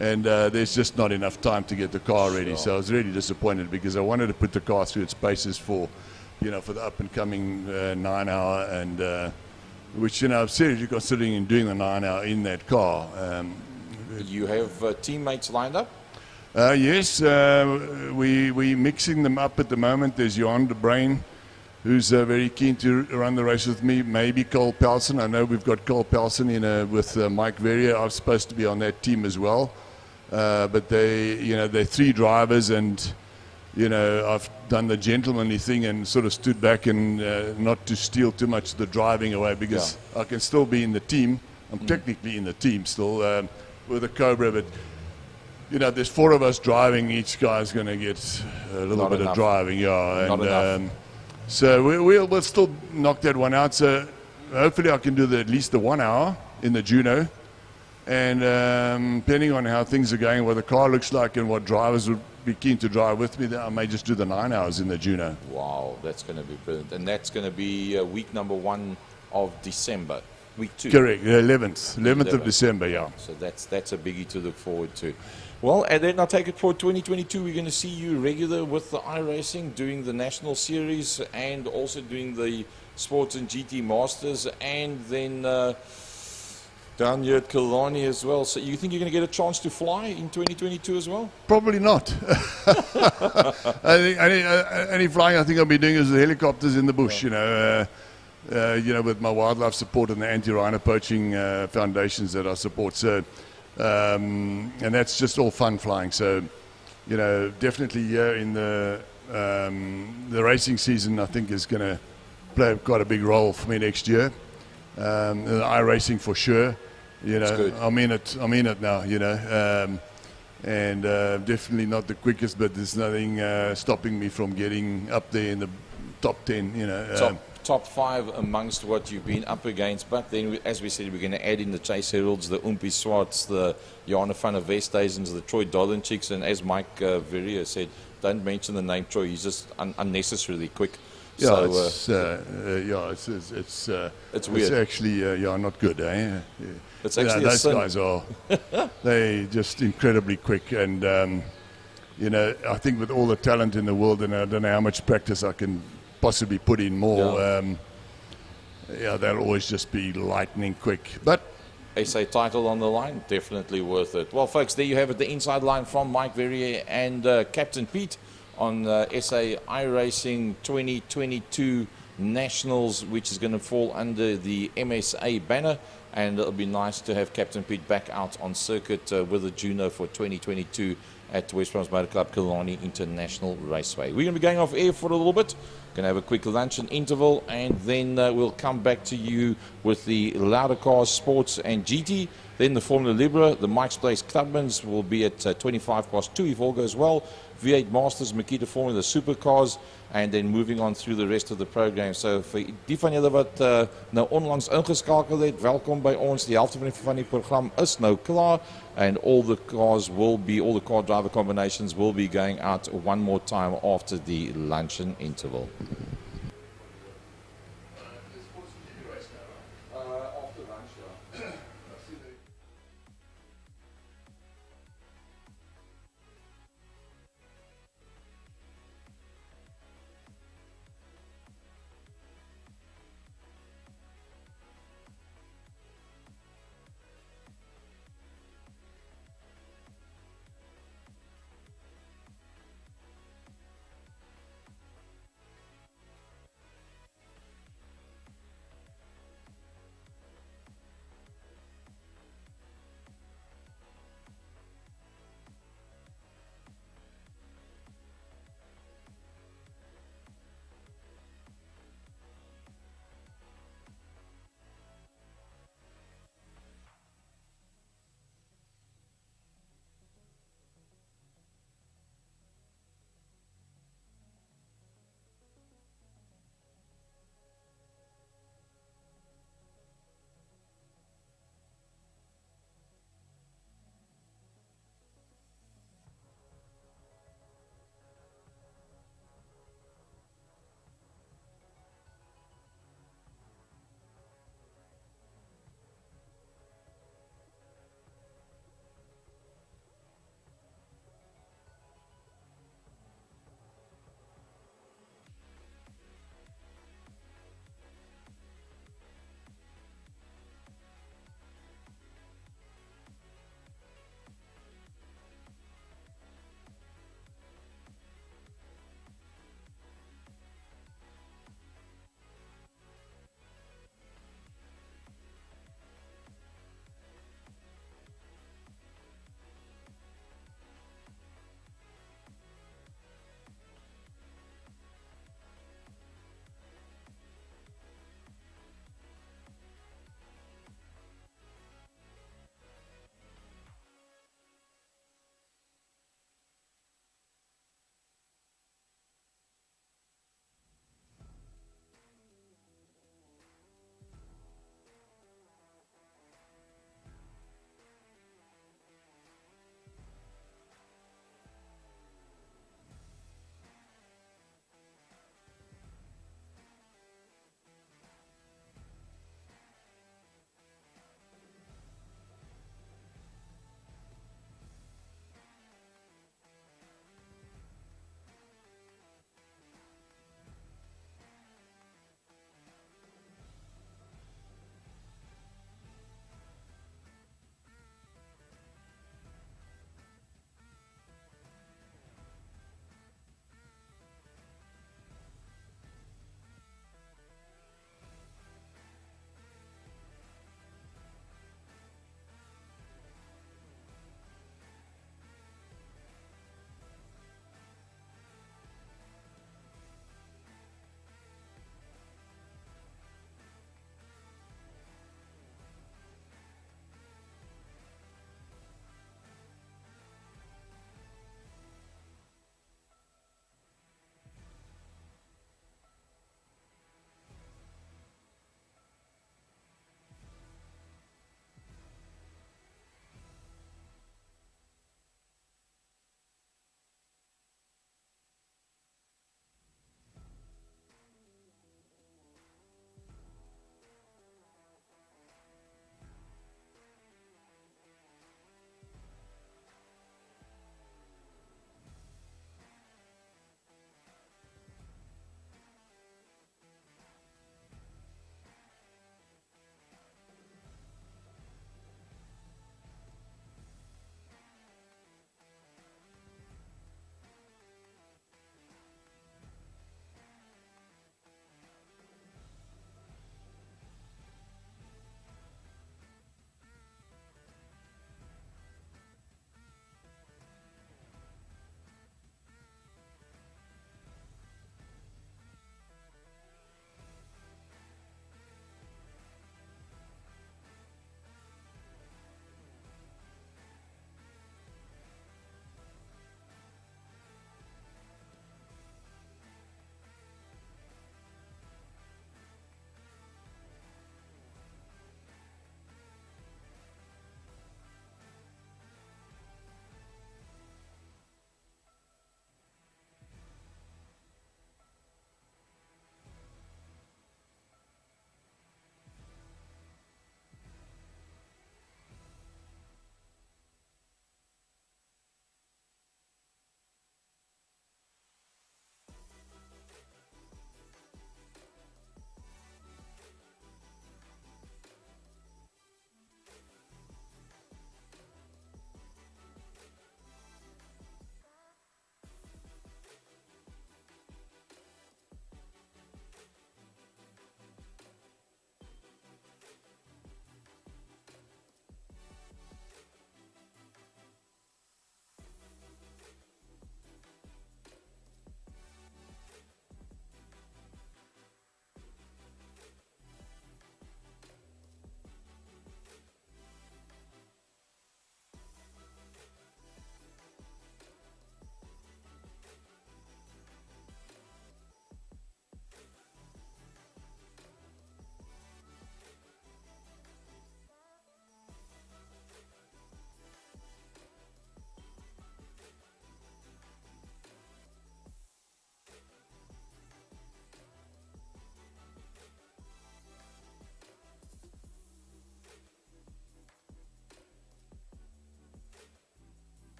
And there's just not enough time to get the car ready. So I was really disappointed because I wanted to put the car through its paces for the up and coming 9 hour and which, you know, I'm seriously considering doing the 9 hour in that car. You have teammates lined up? Yes, we're mixing them up at the moment. There's Johan de Bruin, who's very keen to run the race with me. Maybe Cole Pelson. I know we've got Cole Pelson with Mike Verrier. I'm supposed to be on that team as well. But they're 3 drivers, and you know, I've done the gentlemanly thing and sort of stood back and not to steal too much of the driving away because I can still be in the team. I'm technically in the team still with a Cobra, but you know, there's 4 of us driving. Each guy's going to get a little bit of driving, so we'll still knock that one out. So hopefully I can do at least the 1 hour in the Juno, and depending on how things are going, what the car looks like, and what drivers would be keen to drive with me, I may just do the 9 hours in the Juno. Wow, that's going to be brilliant. And that's going to be week number 1 of December. Week 2. Correct, 11th of December, yeah. So that's a biggie to look forward to. Well, and then I'll take it for 2022. We're going to see you regular with the iRacing, doing the National Series and also doing the Sports and GT Masters, and then down here at Killarney as well. So you think you're going to get a chance to fly in 2022 as well? Probably not. I think any flying I think I'll be doing is the helicopters in the bush, you know, with my wildlife support and the anti-rhino poaching foundations that I support. So, and that's just all fun flying. So, you know, definitely in the racing season, I think is going to play quite a big role for me next year. The iRacing for sure. You know, I'm in it now. You know, and definitely not the quickest, but there's nothing stopping me from getting up there in the top 10. You know, top 5 amongst what you've been up against. But then, as we said, we're going to add in the Chase Heralds, the Umpi Swarts, the Johanna van der Westhuizens, the Troy Dolenchicks, and as Mike Verrier said, don't mention the name Troy. He's just unnecessarily quick. Yeah, so, it's weird. It's actually not good, eh? It's actually those guys are they just incredibly quick, and you know, I think with all the talent in the world, and I don't know how much practice I can possibly put in more. They'll always just be lightning quick, but. SA title on the line, definitely worth it. Well, folks, there you have it, the inside line from Mike Verrier and Captain Pete on SA iRacing 2022 Nationals, which is going to fall under the MSA banner. And it'll be nice to have Captain Pete back out on circuit with the Juno for 2022 at West Province Motor Club Killarney International Raceway. We're going to be going off air for a little bit. Going to have a quick lunch and interval, and then we'll come back to you with the Louder Cars Sports and GT. Then the Formula Libre, the Mike's Place Clubmans will be at 2 if all goes well. V8 Masters, Makita Formula Supercars, and then moving on through the rest of the program. So vir die van julle wat nou onlangs ingeskakel het, welkom by ons. Die helfte van die program is nou klaar, and all the car driver combinations will be going out one more time after the luncheon interval.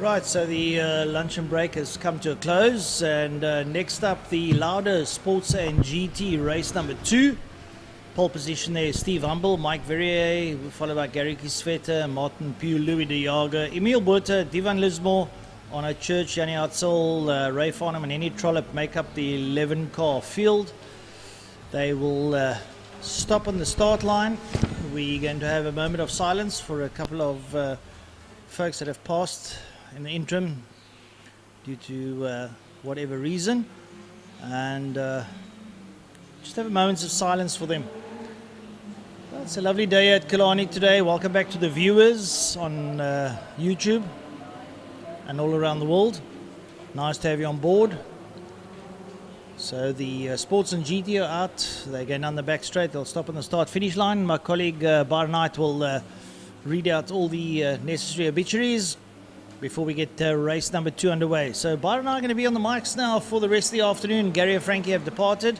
Right, so the luncheon break has come to a close, and next up the Lauder Sports and GT race number 2. Pole position there is Steve Humble, Mike Verrier, followed by Gary Kisveta, Martin Pugh, Louis de Jager, Emil Botha, Divan Lismore, Arno Church, Jannie Hartzell, Ray Farnham and Henny Trollope make up the 11-car field. They will stop on the start line. We're going to have a moment of silence for a couple of folks that have passed in the interim due to whatever reason, and just have a moment of silence for them. Well, it's a lovely day at Killarney today. Welcome back to the viewers on YouTube and all around the world. Nice to have you on board. So the Sports and GT are out. They go down the back straight. They'll stop on the start-finish line. My colleague Byron Knight will read out all the necessary obituaries before we get race number 2 underway. So Byron and I are going to be on the mics now for the rest of the afternoon. Gary and Frankie have departed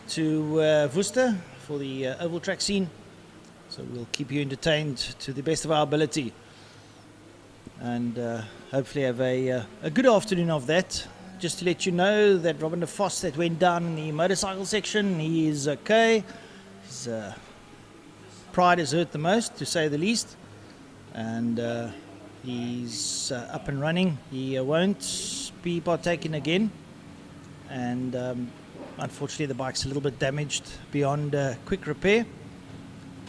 to Worcester for the oval track scene. So we'll keep you entertained to the best of our ability. And hopefully have a good afternoon of that. Just to let you know that Robin de Vos that went down in the motorcycle section, he is okay. His pride is hurt the most, to say the least. And he's up and running. He won't be partaking again. And unfortunately the bike's a little bit damaged beyond quick repair.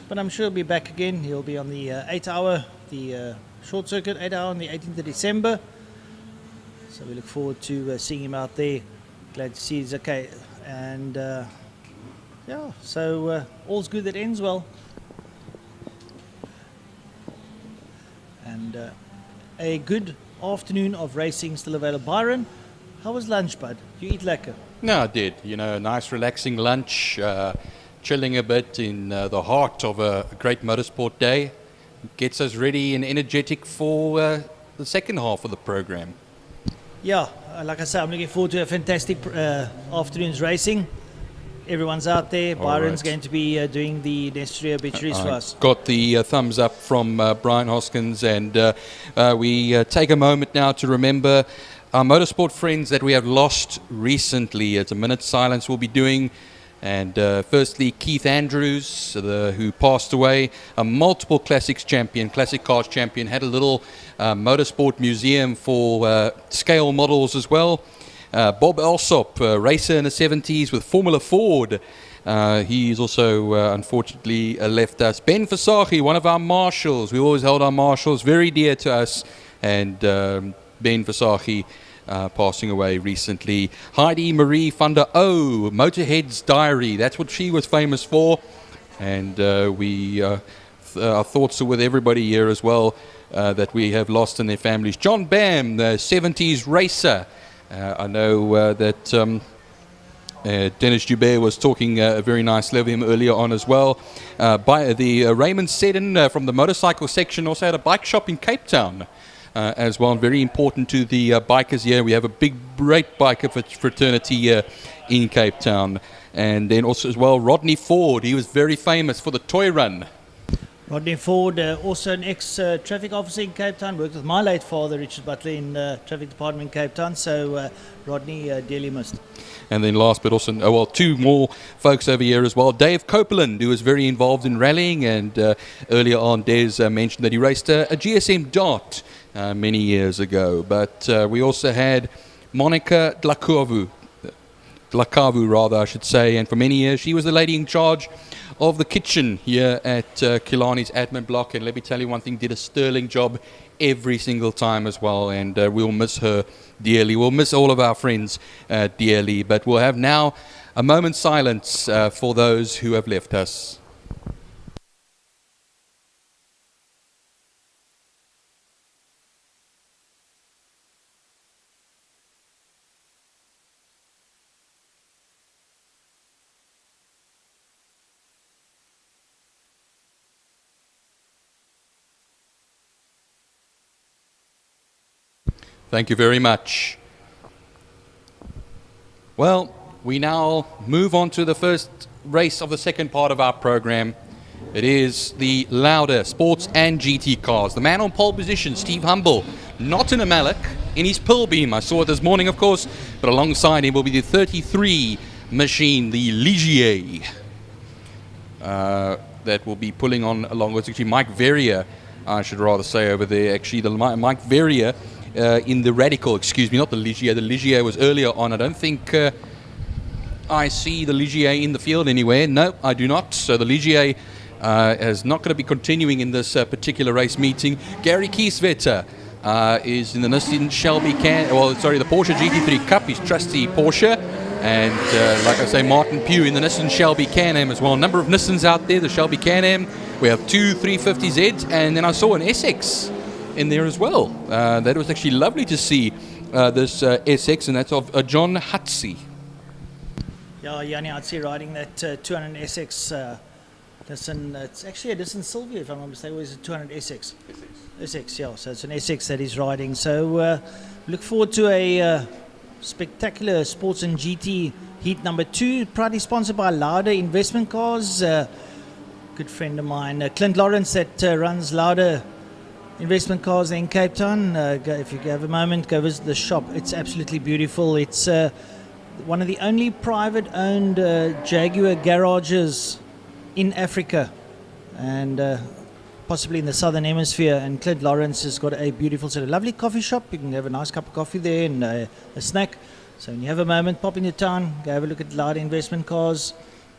But I'm sure he'll be back again. He'll be on the 8-hour, the short circuit 8-hour on the 18th of December. So we look forward to seeing him out there. Glad to see he's okay. And yeah, so all's good that ends well. And a good afternoon of racing still available. Byron, how was lunch, bud? You eat lekker? No, I did. You know, a nice relaxing lunch, chilling a bit in the heart of a great motorsport day. Gets us ready and energetic for the second half of the program. Yeah, like I said, I'm looking forward to a fantastic afternoon's racing. Everyone's out there. Byron's going to be doing the necessary obituaries for us. Got the thumbs up from Brian Hoskins, and we take a moment now to remember our motorsport friends that we have lost recently. It's a minute's silence we'll be doing. And firstly, Keith Andrews, who passed away, a multiple classics champion, classic cars champion, had a little motorsport museum for scale models as well. Bob Alsop, racer in the 70s with Formula Ford. He's also unfortunately left us. Ben Versace, one of our marshals. We always held our marshals very dear to us. And Ben Versace passing away recently. Heidi Marie van der O, Motorhead's Diary. That's what she was famous for. And our thoughts are with everybody here as well that we have lost in their families. John Bam, the 70s racer. I know that Dennis Joubert was talking very nicely of him earlier on as well. Raymond Seddon from the motorcycle section also had a bike shop in Cape Town. As well, and very important to the bikers here. We have a great biker fraternity here in Cape Town. And then also as well, Rodney Ford. He was very famous for the toy run. Rodney Ford, also an ex-traffic officer in Cape Town, worked with my late father, Richard Butler, in the traffic department in Cape Town. So Rodney dearly missed. And then last but also, two more folks over here as well. Dave Copeland, who was very involved in rallying. And earlier on, Des mentioned that he raced a GSM Dart many years ago. But we also had Monica Dlakavu, I should say, and for many years she was the lady in charge of the kitchen here at Killarney's admin block. And let me tell you one thing, did a sterling job every single time as well, and we'll miss her dearly. We'll miss all of our friends dearly, but we'll have now a moment's silence for those who have left us. Thank you very much. Well, we now move on to the first race of the second part of our program. It is the Lauda Sports and GT cars. The man on pole position, Steve Humble, not in a Mallock, in his Pearl Beam. I saw it this morning, of course, but alongside him will be the 33 machine, the Ligier, that will be pulling on along with actually Mike Verrier, I should rather say over there. Actually, the Mike Verrier in the Radical, excuse me, not the Ligier. The Ligier was earlier on. I don't think I see the Ligier in the field anywhere. No, I do not. So the Ligier is not going to be continuing in this particular race meeting. Gary Kieswetter is in the Nissan Shelby the Porsche GT3 Cup, his trusty Porsche. And like I say, Martin Pugh in the Nissan Shelby Can-Am as well. A number of Nissans out there, the Shelby Can-Am. We have two 350Zs, and then I saw an SX in there as well. That was actually lovely to see this SX, and that's of John Hutsey. Yeah, Yanni Hutsey riding that 200 SX. Nissan, it's actually a Nissan Silvia, if I'm not mistaken, or is it 200 SX? SX, yeah, so it's an SX that he's riding. So look forward to a spectacular Sports and GT heat number 2, proudly sponsored by Lauda Investment Cars. Good friend of mine, Clint Lawrence, that runs Lauda Investment Cars in Cape Town. If you have a moment, go visit the shop. It's absolutely beautiful. It's one of the only private-owned Jaguar garages in Africa, and possibly in the southern hemisphere. And Clint Lawrence has got a beautiful sort of lovely coffee shop. You can have a nice cup of coffee there and a snack. So when you have a moment, pop into town, go have a look at Lauda Investment Cars,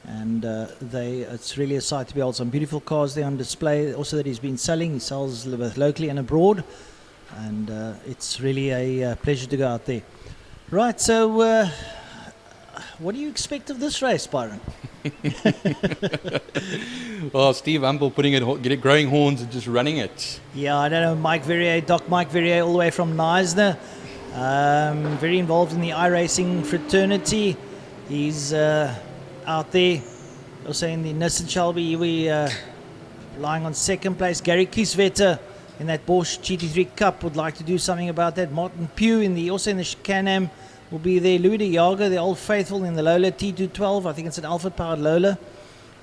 and it's really a sight to behold. Some beautiful cars there on display also that he's been selling. He sells both locally and abroad, and it's really a pleasure to go out there. Right, so what do you expect of this race, Byron? Well, Steve Humble putting it, growing horns and just running it. Yeah, I don't know, Mike Verrier, Doc Mike Verrier, all the way from Neisner. Very involved in the iRacing fraternity. He's out there. Also in the Nissan Shelby, we lying on second place. Gary Kieswetter in that Porsche GT3 Cup would like to do something about that. Martin Pugh also in the Can-Am will be there. Louis de Jager, the old faithful in the Lola T212. I think it's an Alpha-powered Lola.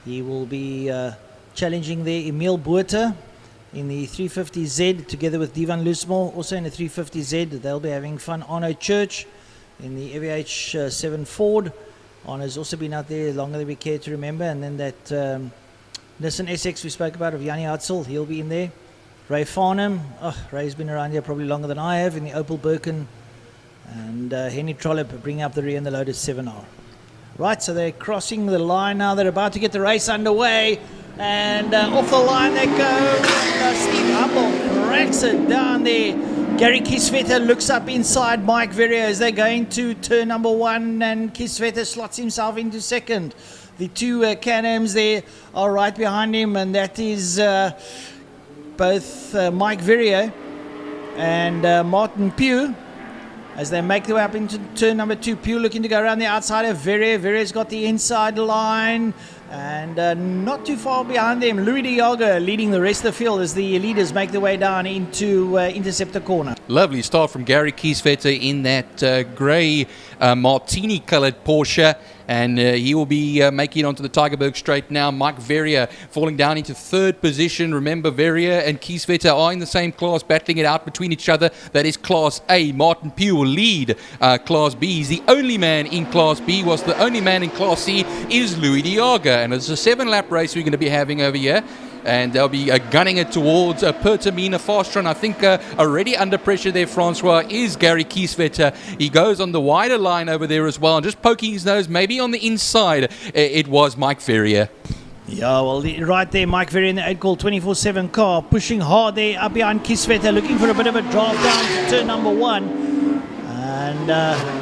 He will be challenging there. Emil Boerter in the 350Z together with Divan Loosmore, also in the 350Z. They'll be having fun. Arno Church in the EVH 7 Ford. Arno's also been out there longer than we care to remember. And then that Nissan SX we spoke about of Yanni Hutzel, he'll be in there. Ray Farnham, Ray's been around here probably longer than I have, in the Opel Birkin. And Henry Trollope bringing up the rear in the Lotus 7R. Right, so they're crossing the line now. They're about to get the race underway. And off the line they go. Steve Humble cracks it down there. Gary Kieswetter looks up inside Mike Verrier as they're going to turn number 1. And Kieswetter slots himself into second. The two Can-Ams there are right behind him. And that is both Mike Verrier and Martin Pugh. As they make their way up into turn number 2, Pugh looking to go around the outside of Verrier. Verrier's got the inside line. And not too far behind them, Louis de Jager leading the rest of the field as the leaders make their way down into Interceptor Corner. Lovely start from Gary Kieswetter in that grey martini-coloured Porsche. And he will be making it onto the Tygerberg straight now. Mike Verrier falling down into third position. Remember, Verrier and Kieswetter are in the same class, battling it out between each other. That is Class A. Martin Pugh will lead Class B. He's the only man in Class B. Was the only man in Class C is Louis de Jager. And it's a 7-lap race we're going to be having over here. And they'll be gunning it towards Pertamina fast run. I think already under pressure there, Francois, is Gary Kieswetter. He goes on the wider line over there as well. And just poking his nose, maybe on the inside, it was Mike Verrier. Yeah, well, right there, Mike Verrier in the 8 call 24/7 car, pushing hard there up behind Kieswetter, looking for a bit of a draft down to turn number 1. And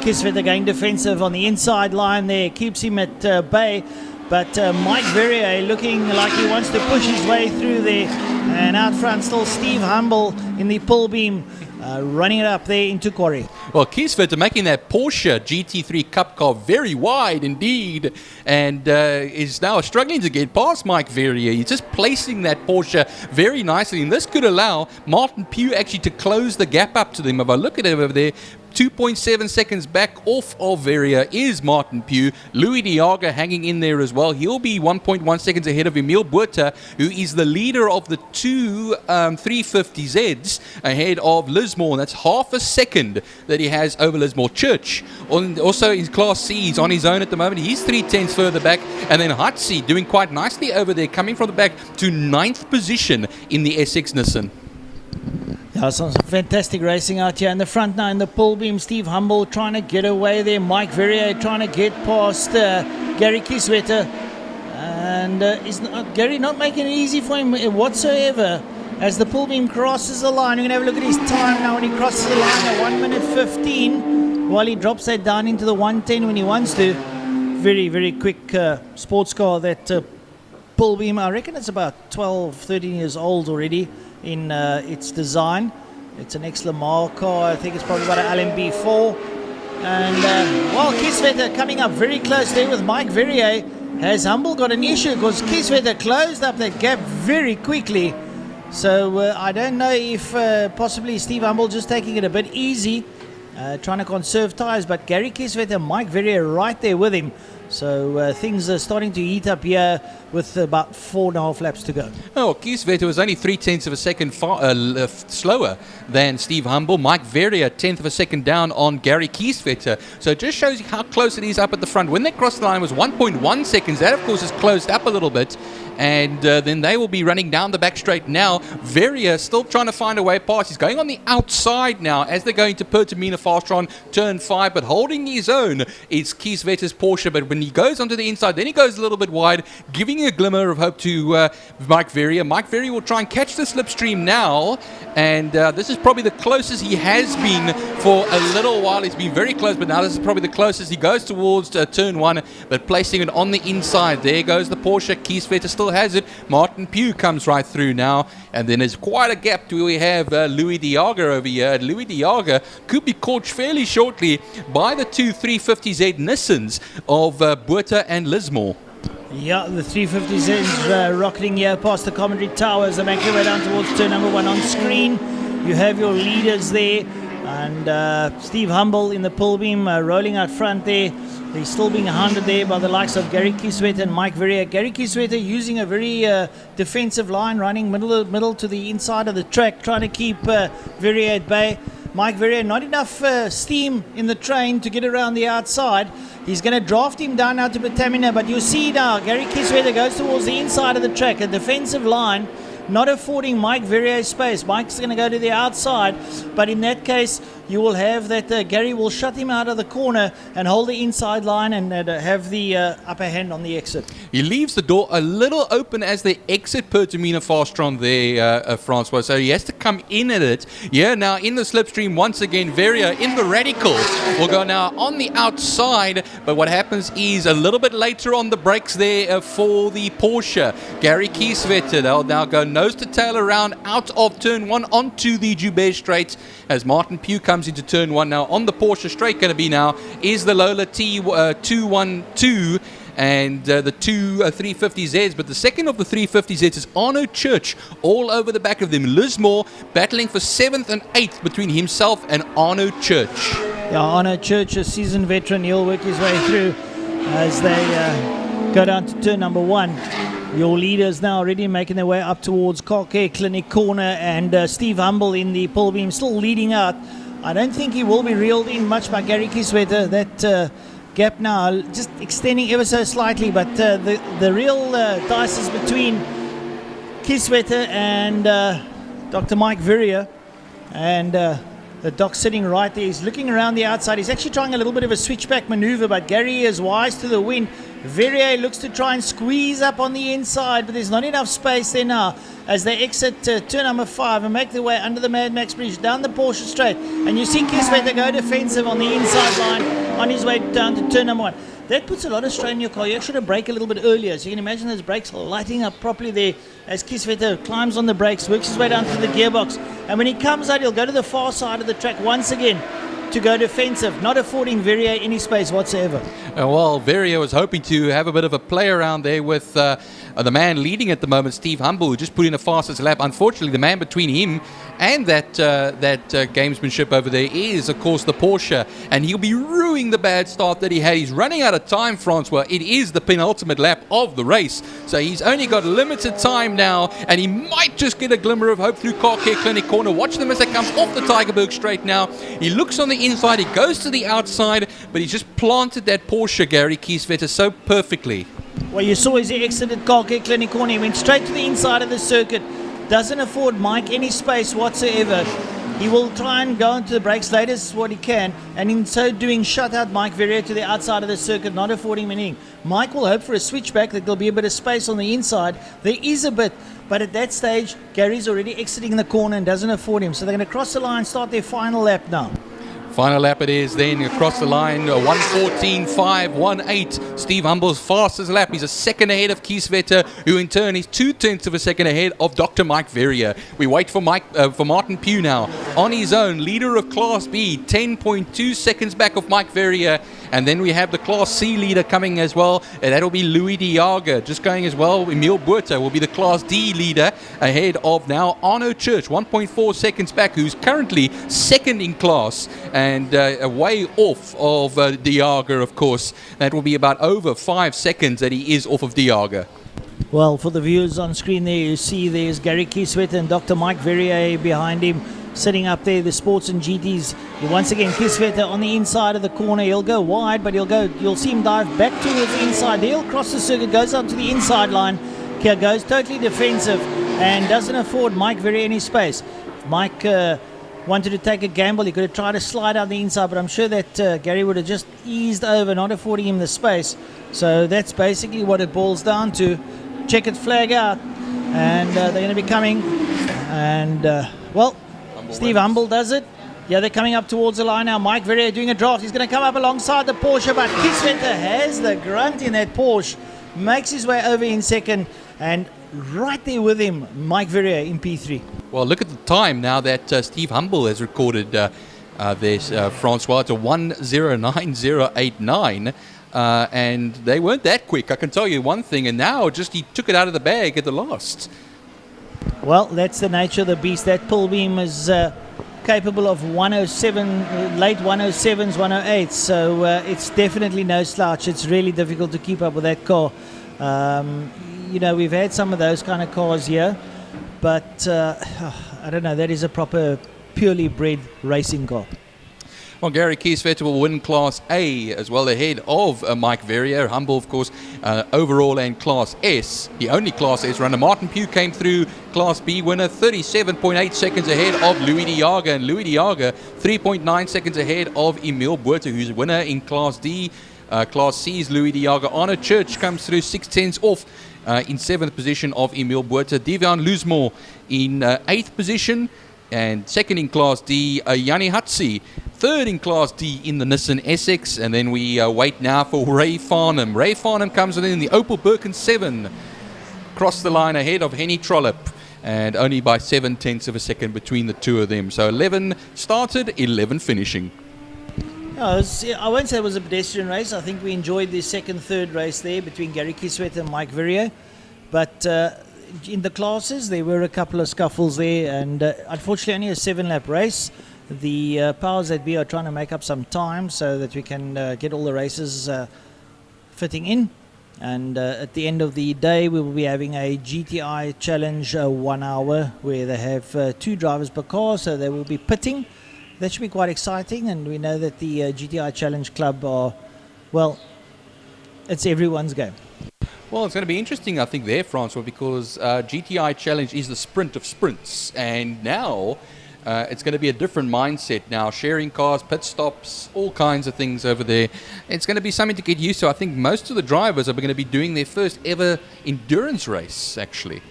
Kieswetter going defensive on the inside line there, keeps him at bay. But Mike Verrier looking like he wants to push his way through there. And out front still Steve Humble in the pull beam, running it up there into Quarry. Well, Kieswetter making that Porsche GT3 Cup car very wide indeed, and is now struggling to get past Mike Verrier. He's just placing that Porsche very nicely, and this could allow Martin Pugh actually to close the gap up to them. If I look at it over there, 2.7 seconds back off of Verrier is Martin Pugh. Louis Diaga hanging in there as well. He'll be 1.1 seconds ahead of Emil Botha, who is the leader of the two 350Zs, ahead of Lismore. And that's half a second that he has over Lismore. Church, also in Class C, he's on his own at the moment. He's 3/10 further back. And then Hutzi doing quite nicely over there, coming from the back to 9th position in the SX Nissan. Yeah, some fantastic racing out here in the front now in the pull beam. Steve Humble trying to get away there. Mike Verrier trying to get past Gary Kieswetter. And Gary not making it easy for him whatsoever. As the pull beam crosses the line, we're going to have a look at his time now when he crosses the line at 1 minute 15. While he drops that down into the 1:10 when he wants to. Very, very quick sports car, that pull beam. I reckon it's about 12, 13 years old already in its design. It's an ex-Lamar car. I think it's probably about an LMB4. And while Kieswetter coming up very close there with Mike Verrier, has Humble got an issue because Kieswetter closed up that gap very quickly. So I don't know if possibly Steve Humble just taking it a bit easy, trying to conserve tyres, but Gary Kieswetter and Mike Verrier right there with him. So things are starting to heat up here with about 4.5 laps to go. Oh, Kieswetter was only 0.3 of a second slower than Steve Humble. Mike Verrier, 1/10 of a second down on Gary Kieswetter. So it just shows you how close it is up at the front. When they crossed the line, it was 1.1 seconds. That, of course, has closed up a little bit. And then they will be running down the back straight now. Verrier still trying to find a way past. He's going on the outside now as they're going to Pertamina Fastron turn 5, but holding his own is Kieswetter's Porsche. But when he goes onto the inside, then he goes a little bit wide, giving a glimmer of hope to Mike Verrier. Mike Verrier will try and catch the slipstream now, and this is probably the closest he has been for a little while. He's been very close, but now this is probably the closest. He goes towards turn 1, but placing it on the inside. There goes the Porsche. Kieswetter still has it. Martin Pugh comes right through now, and then there's quite a gap to where we have Louis Diaga over here. Louis Diaga could be caught fairly shortly by the two 350Z Nissans of Botha and Lismore. Yeah, the 350Z is rocketing here past the commentary towers. They make their way down towards turn number 1 on screen. You have your leaders there, and Steve Humble in the pull beam rolling out front there. They're still being hounded there by the likes of Gary Kieswetter and Mike Verrier. Gary Kieswetter using a very defensive line, running middle to the inside of the track, trying to keep Verrier at bay. Mike Verrier, not enough steam in the train to get around the outside. He's going to draft him down now to Pertamina, but you see now, Gary Kieswetter goes towards the inside of the track, a defensive line, not affording Mike Verrier space. Mike's going to go to the outside, but in that case, you will have that Gary will shut him out of the corner and hold the inside line and have the upper hand on the exit. He leaves the door a little open as they exit Pertamina Fastron there, Francois. So he has to come in at it. Yeah, now in the slipstream once again, Verrier in the radical will go now on the outside. But what happens is a little bit later on the brakes there for the Porsche. Gary Kieswetter, they'll now go nose to tail around out of turn 1 onto the Joubert Straight as Martin Pugh comes into turn 1 now. On the Porsche straight going to be now is the Lola T212 and the two 350Zs, but the second of the 350Zs is Arno Church all over the back of them. Lismore battling for 7th and 8th between himself and Arno Church. Yeah, Arno Church, a seasoned veteran, he'll work his way through as they go down to turn number 1. Your leaders now already making their way up towards Car Care Clinic Corner, and Steve Humble in the pull beam still leading out. I don't think he will be reeled in much by Gary Kieswetter. That gap now just extending ever so slightly, but the real dice is between Kieswetter and Dr. Mike Verrier, and the doc sitting right there. He's looking around the outside. He's actually trying a little bit of a switchback maneuver, but Gary is wise to the wind. Verrier looks to try and squeeze up on the inside, but there's not enough space there now as they exit turn number 5 and make their way under the Mad Max Bridge down the Porsche straight. And you see Kieswetter go defensive on the inside line on his way down to turn number 1. That puts a lot of strain on your car. You actually should have brake a little bit earlier, so you can imagine those brakes lighting up properly there as Kieswetter climbs on the brakes, works his way down to the gearbox. And when he comes out, he'll go to the far side of the track once again to go defensive, not affording Verrier any space whatsoever. Well, Verrier was hoping to have a bit of a play around there with the man leading at the moment, Steve Humble, who just put in a fastest lap. Unfortunately, the man between him and that gamesmanship over there is, of course, the Porsche, and he'll be ruining the bad start that he had. He's running out of time, Francois. It is the penultimate lap of the race, so he's only got limited time now, and he might just get a glimmer of hope through Car Care Clinic Corner. Watch them as they come off the Tygerberg straight now. He looks on the inside, he goes to the outside, but he's just planted that Porsche, Gary Kieswetter, so perfectly. Well, you saw as he exited Car Care Clinic Corner, he went straight to the inside of the circuit. Doesn't afford Mike any space whatsoever. He will try and go into the brakes latest what he can, and in so doing shut out Mike Verrier to the outside of the circuit, not affording him anything. Mike will hope for a switchback, that there'll be a bit of space on the inside. There is a bit, but at that stage, Gary's already exiting the corner and doesn't afford him. So they're going to cross the line, start their final lap now. Final lap it is then across the line, 1:14.518. Steve Humble's fastest lap. He's a second ahead of Kieswetter, who in turn is 0.2 of a second ahead of Dr. Mike Verrier. We wait for Martin Pugh now on his own, leader of Class B, 10.2 seconds back of Mike Verrier. And then we have the Class C leader coming as well, and that'll be Louis de Jager. Just going as well, Emil Buerta will be the Class D leader, ahead of now Arno Church, 1.4 seconds back, who's currently second in class, and way off of de Jager, of course. That will be about over 5 seconds that he is off of de Jager. Well, for the viewers on screen there, you see there's Gary Kieswetter and Dr. Mike Verrier behind him, sitting up there, the Sports and GTs. Once again, Kieswetter on the inside of the corner. He'll go wide, but you'll see him dive back towards the inside. He'll cross the circuit, goes up to the inside line, goes totally defensive and doesn't afford Mike Verrier any space. If Mike wanted to take a gamble, he could have tried to slide out the inside, but I'm sure that Gary would have just eased over, not affording him the space. So that's basically what it boils down to. Checkered flag out, and they're going to be coming, and well, Steve Humble does it. Yeah, they're coming up towards the line now. Mike Verrier doing a draft. He's going to come up alongside the Porsche, but Kieswetter has the grunt in that Porsche, makes his way over in second, and right there with him, Mike Verrier in P3. Well, look at the time now that Steve Humble has recorded this, Francois, to 1:09.089. And they weren't that quick, I can tell you one thing, and now just he took it out of the bag at the last. Well, that's the nature of the beast. That pull beam is capable of 107, late 107s, 108s, so it's definitely no slouch. It's really difficult to keep up with that car. You know, we've had some of those kind of cars here, but I don't know, that is a proper, purely bred racing car. Well, Gary Kieswetter will win Class A as well, ahead of Mike Verrier. Humble, of course, overall, and Class S. The only Class S runner. Martin Pugh came through, Class B winner, 37.8 seconds ahead of Louis de Jager. And Louis de Jager, 3.9 seconds ahead of Emil Buerta, who's a winner in Class D. Class C's Louis de Jager. Arno Church comes through 6/10 off in 7th position of Emil Buerta. Devian Luzmore in 8th position. And second in Class D, Yanni Hutzi. Third in Class D in the Nissan Essex. And then we wait now for Ray Farnham. Ray Farnham comes in the Opel Birkin 7. Cross the line ahead of Henny Trollope. And only by 7/10 of a second between the two of them. So 11 started, 11 finishing. I won't say it was a pedestrian race. I think we enjoyed the second, third race there between Gary Kieswetter and Mike Verrier. But in the classes, there were a couple of scuffles there, and unfortunately only a 7-lap race. The powers that be are trying to make up some time so that we can get all the races fitting in. And at the end of the day, we will be having a GTI Challenge 1 hour where they have 2 drivers per car, so they will be pitting. That should be quite exciting, and we know that the GTI Challenge Club are, well, it's everyone's game. Well, it's going to be interesting, I think, there, Francois, because GTI Challenge is the sprint of sprints, and now it's going to be a different mindset now, sharing cars, pit stops, all kinds of things over there. It's going to be something to get used to. I think most of the drivers are going to be doing their first ever endurance race, actually.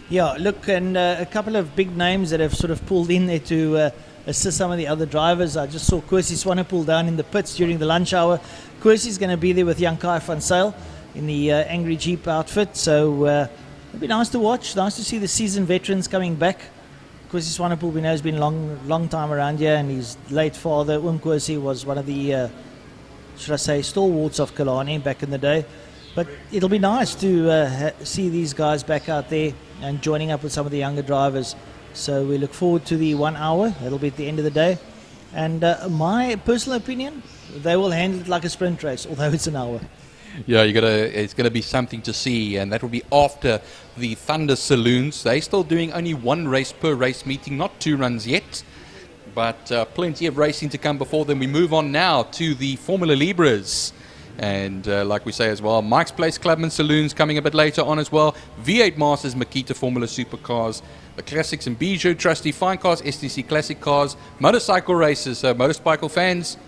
Yeah, look, and a couple of big names that have sort of pulled in there to assist some of the other drivers. I just saw Kwesi Swanepoel down in the pits during the lunch hour. Kwesi's going to be there with Jan Kai van Zyl in the Angry Jeep outfit, so it'll be nice to watch. Nice to see the seasoned veterans coming back. Because Swanepoel, we know, has been long time around here, and his late father, Umkosi, was one of the, should I say, stalwarts of Killarney back in the day. But it'll be nice to see these guys back out there and joining up with some of the younger drivers. So we look forward to the 1 hour. That'll be at the end of the day. And my personal opinion, they will handle it like a sprint race, although it's an hour. Yeah, it's going to be something to see, and that will be after the Thunder Saloons. They're still doing only one race per race meeting, not 2 runs yet, but plenty of racing to come before then. We move on now to the Formula Libras, and like we say as well, Mike's Place Clubman Saloons coming a bit later on as well. V8 Masters, Makita Formula Supercars, the Classics and Bijou Trusty Fine Cars, STC Classic Cars, motorcycle races. So motorcycle fans,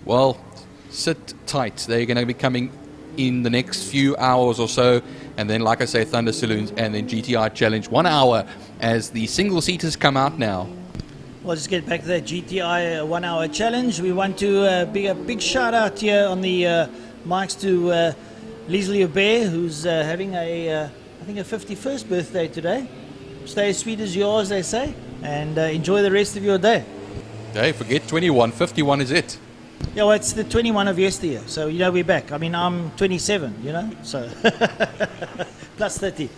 well, sit tight. They're going to be coming in the next few hours or so, and then, like I say, Thunder Saloons and then GTI Challenge 1 hour as the single seaters come out now. We'll just get back to that GTI 1 hour challenge. We want to be a big shout out here on the mics to Leslie Aubert, who's having I think a 51st birthday today. Stay as sweet as yours, they say, and enjoy the rest of your day. Hey, forget 21, 51 is it. Yeah, well, it's the 21 of yesteryear, so, you know, we're back. I mean, I'm 27, you know, so plus 30.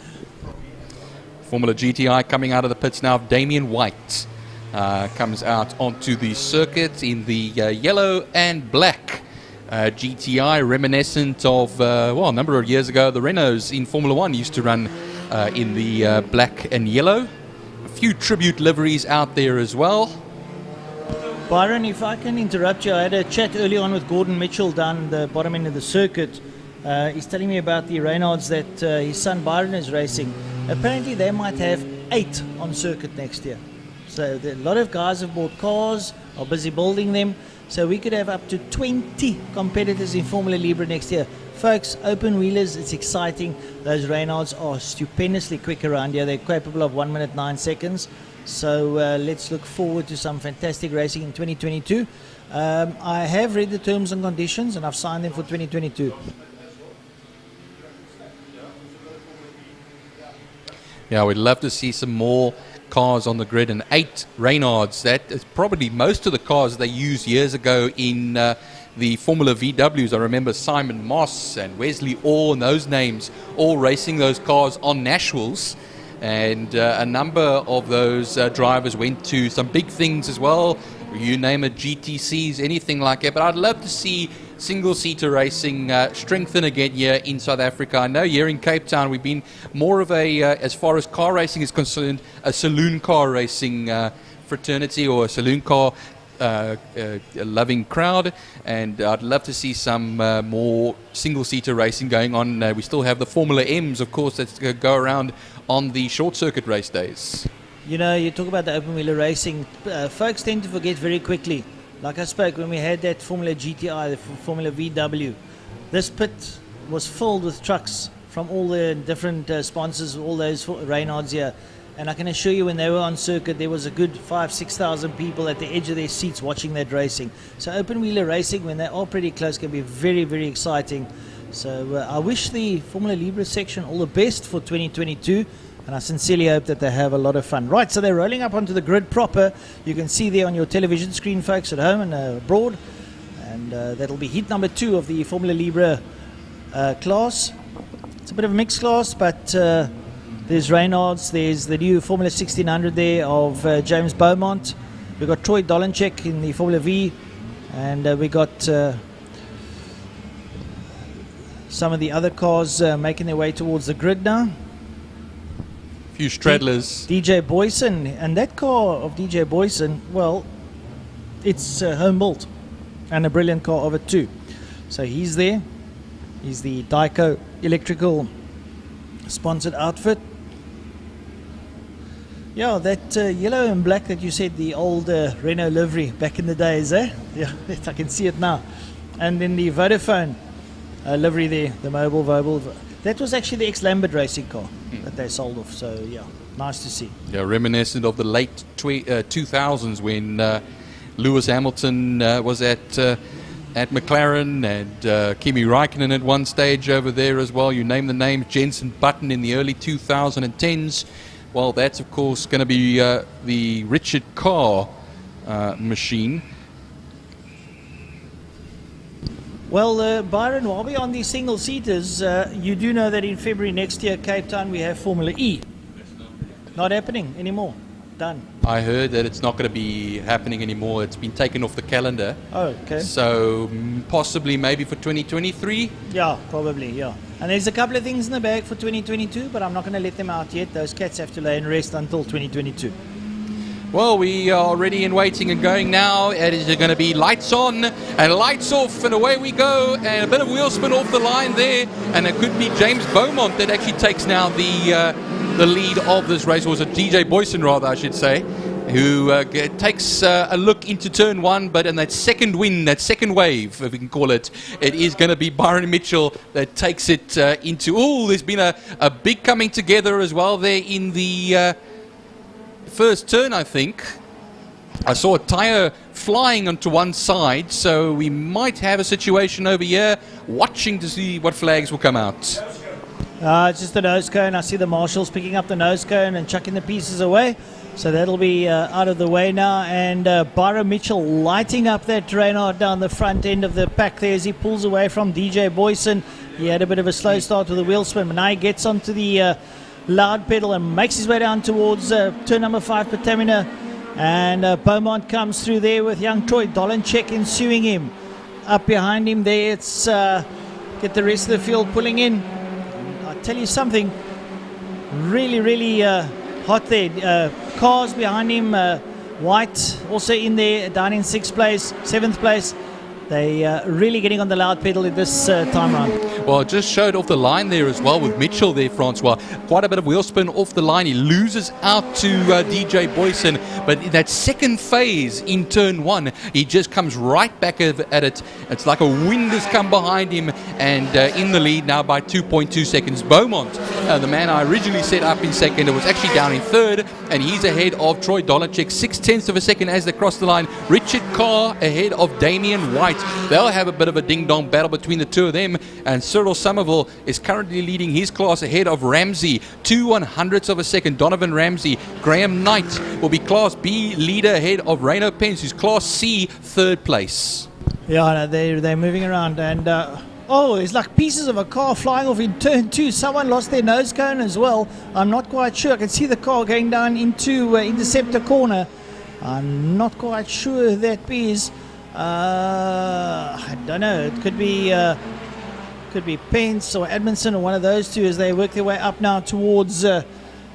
Formula GTI coming out of the pits now. Damien White comes out onto the circuit in the yellow and black GTI, reminiscent of, well, a number of years ago, the Renaults in Formula 1 used to run in the black and yellow. A few tribute liveries out there as well. Byron, if I can interrupt you, I had a chat early on with Gordon Mitchell down the bottom end of the circuit. He's telling me about the Reynolds that his son Byron is racing. Apparently they might have 8 on circuit next year. So a lot of guys have bought cars, are busy building them. So we could have up to 20 competitors in Formula Libre next year. Folks, open wheelers, it's exciting. Those Reynolds are stupendously quick around here. They're capable of 1 minute 9 seconds. So let's look forward to some fantastic racing in 2022. I have read the terms and conditions, and I've signed them for 2022. Yeah, we'd love to see some more cars on the grid, and 8 Reynolds. That is probably most of the cars they used years ago in the Formula VWs. I remember Simon Moss and Wesley Orr and those names all racing those cars on Nashville's. And a number of those drivers went to some big things as well. You name it, GTCs, anything like that. But I'd love to see single-seater racing strengthen again here in South Africa. I know here in Cape Town we've been more of a, as far as car racing is concerned, a saloon car racing fraternity or a saloon car loving crowd, and I'd love to see some more single-seater racing going on. We still have the Formula M's, of course, that go around on the short circuit race days. You know, you talk about the open wheeler racing, folks tend to forget very quickly. Like I spoke when we had that Formula GTI, the Formula VW, this pit was filled with trucks from all the different sponsors, all those Reynolds here. And I can assure you, when they were on circuit, there was a good 5,000-6,000 people at the edge of their seats watching that racing. So open wheeler racing, when they are pretty close, can be very, very exciting. So I wish the Formula Libre section all the best for 2022, and I sincerely hope that they have a lot of fun. Right, so they're rolling up onto the grid proper. You can see there on your television screen, folks, at home and abroad. And that'll be heat number 2 of the Formula Libre class. It's a bit of a mixed class, but there's Reynolds, there's the new Formula 1600 there of James Beaumont. We've got Troy Dolenchek in the Formula V, and we got some of the other cars making their way towards the grid now. A few straddlers. DJ Boyson, and that car of DJ Boyson, well, it's home built, and a brilliant car of it too. So he's there. He's the Dyco Electrical sponsored outfit. Yeah, that yellow and black that you said, the old Renault livery back in the days, eh? Yeah, I can see it now. And then the Vodafone livery there, the mobile Vobel. That was actually the ex-Lambert racing car that they sold off. So, yeah, nice to see. Yeah, reminiscent of the late 2000s when Lewis Hamilton was at at McLaren, and Kimi Räikkönen at one stage over there as well. You name the name, Jenson Button in the early 2010s. Well, that's of course going to be the Richard Carr machine. Well, Byron, while we're on these single-seaters, you do know that in February next year, Cape Town, we have Formula E. Not happening anymore. Done. I heard that it's not going to be happening anymore. It's been taken off the calendar. Oh, okay. So possibly maybe for 2023? Yeah, probably, yeah. And there's a couple of things in the bag for 2022, but I'm not going to let them out yet. Those cats have to lay and rest until 2022. Well, we are ready and waiting and going now. It is going to be lights on and lights off, and away we go. And a bit of wheel spin off the line there, and it could be James Beaumont that actually takes now the lead of this race, or was it DJ Boyson rather, I should say, who takes a look into turn one. But in that second wind, that second wave, if we can call it, it is going to be Byron Mitchell that takes it into. Oh, there's been a big coming together as well there in the first turn, I think. I saw a tyre flying onto one side, so we might have a situation over here, watching to see what flags will come out. It's just the nose cone. I see the marshals picking up the nose cone and chucking the pieces away. So that'll be out of the way now. And Byron Mitchell lighting up that Reynard down the front end of the pack there as he pulls away from DJ Boyson. He had a bit of a slow start with the wheel spin, but now he gets onto the loud pedal and makes his way down towards turn number 5, Patamina. And Beaumont comes through there with young Troy Dolenchek ensuing him. Up behind him there, it's get the rest of the field pulling in. I'll tell you something, really hot there. Cars behind him, White also in there, down in 6th place, 7th place. They really getting on the loud pedal at this time round. Well, it just showed off the line there as well with Mitchell there, Francois. Quite a bit of wheel spin off the line. He loses out to DJ Boyson. But in that second phase in turn one, he just comes right back at it. It's like a wind has come behind him, and in the lead now by 2.2 seconds. Beaumont, the man I originally set up in second, was actually down in third, and he's ahead of Troy Dolenchek, 0.6 of a second as they cross the line. Richard Carr ahead of Damian White. They'll have a bit of a ding-dong battle between the two of them, and Cyril Somerville is currently leading his class ahead of Ramsey, 2/100ths of a second. Donovan Ramsey. Graham Knight will be Class B leader ahead of Reno Pence, who's Class C third place. Yeah, they're moving around, and oh, it's like pieces of a car flying off in turn 2. Someone lost their nose cone as well. I'm not quite sure. I can see the car going down into Interceptor corner. I'm not quite sure who that is. I don't know. It could be Pence or Edmondson or one of those two as they work their way up now towards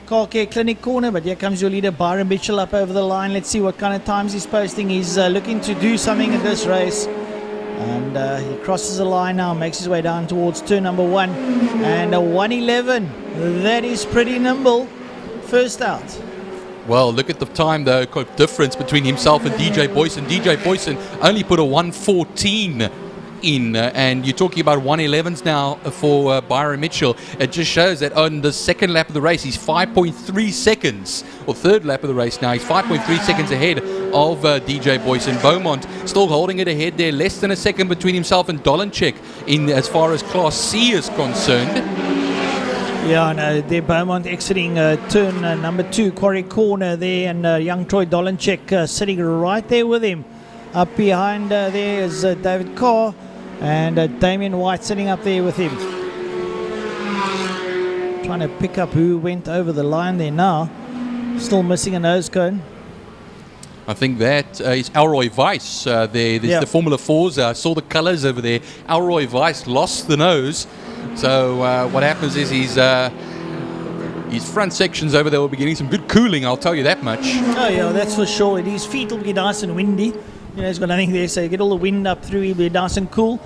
Car Care Clinic corner. But here comes your leader, Byron Mitchell, up over the line. Let's see what kind of times he's posting. He's looking to do something in this race. And he crosses the line now, makes his way down towards turn number 1. And a 1:11. That is pretty nimble. First out. Well, look at the time, though, difference between himself and DJ Boyson. DJ Boyson only put a 1:14 in, and you're talking about 1:11s now for Byron Mitchell. It just shows that on the second lap of the race, he's 5.3 seconds, or third lap of the race now, he's 5.3 seconds ahead of DJ Boyson. Beaumont still holding it ahead there, less than a second between himself and Dolenchek in as far as Class C is concerned. Yeah, no, there Beaumont exiting turn number 2, Quarry Corner there, and young Troy Dolenchek sitting right there with him. Up behind there is David Carr, and Damian White sitting up there with him. Trying to pick up who went over the line there now. Still missing a nose cone. I think that is Alroy Weiss there. There's the Formula 4s. I saw the colours over there. Alroy Weiss lost the nose. So what happens is his front sections over there will be getting some good cooling, I'll tell you that much. Oh yeah, that's for sure. His feet will be nice and windy. You know, he's got nothing there, so you get all the wind up through, he'll be nice and cool.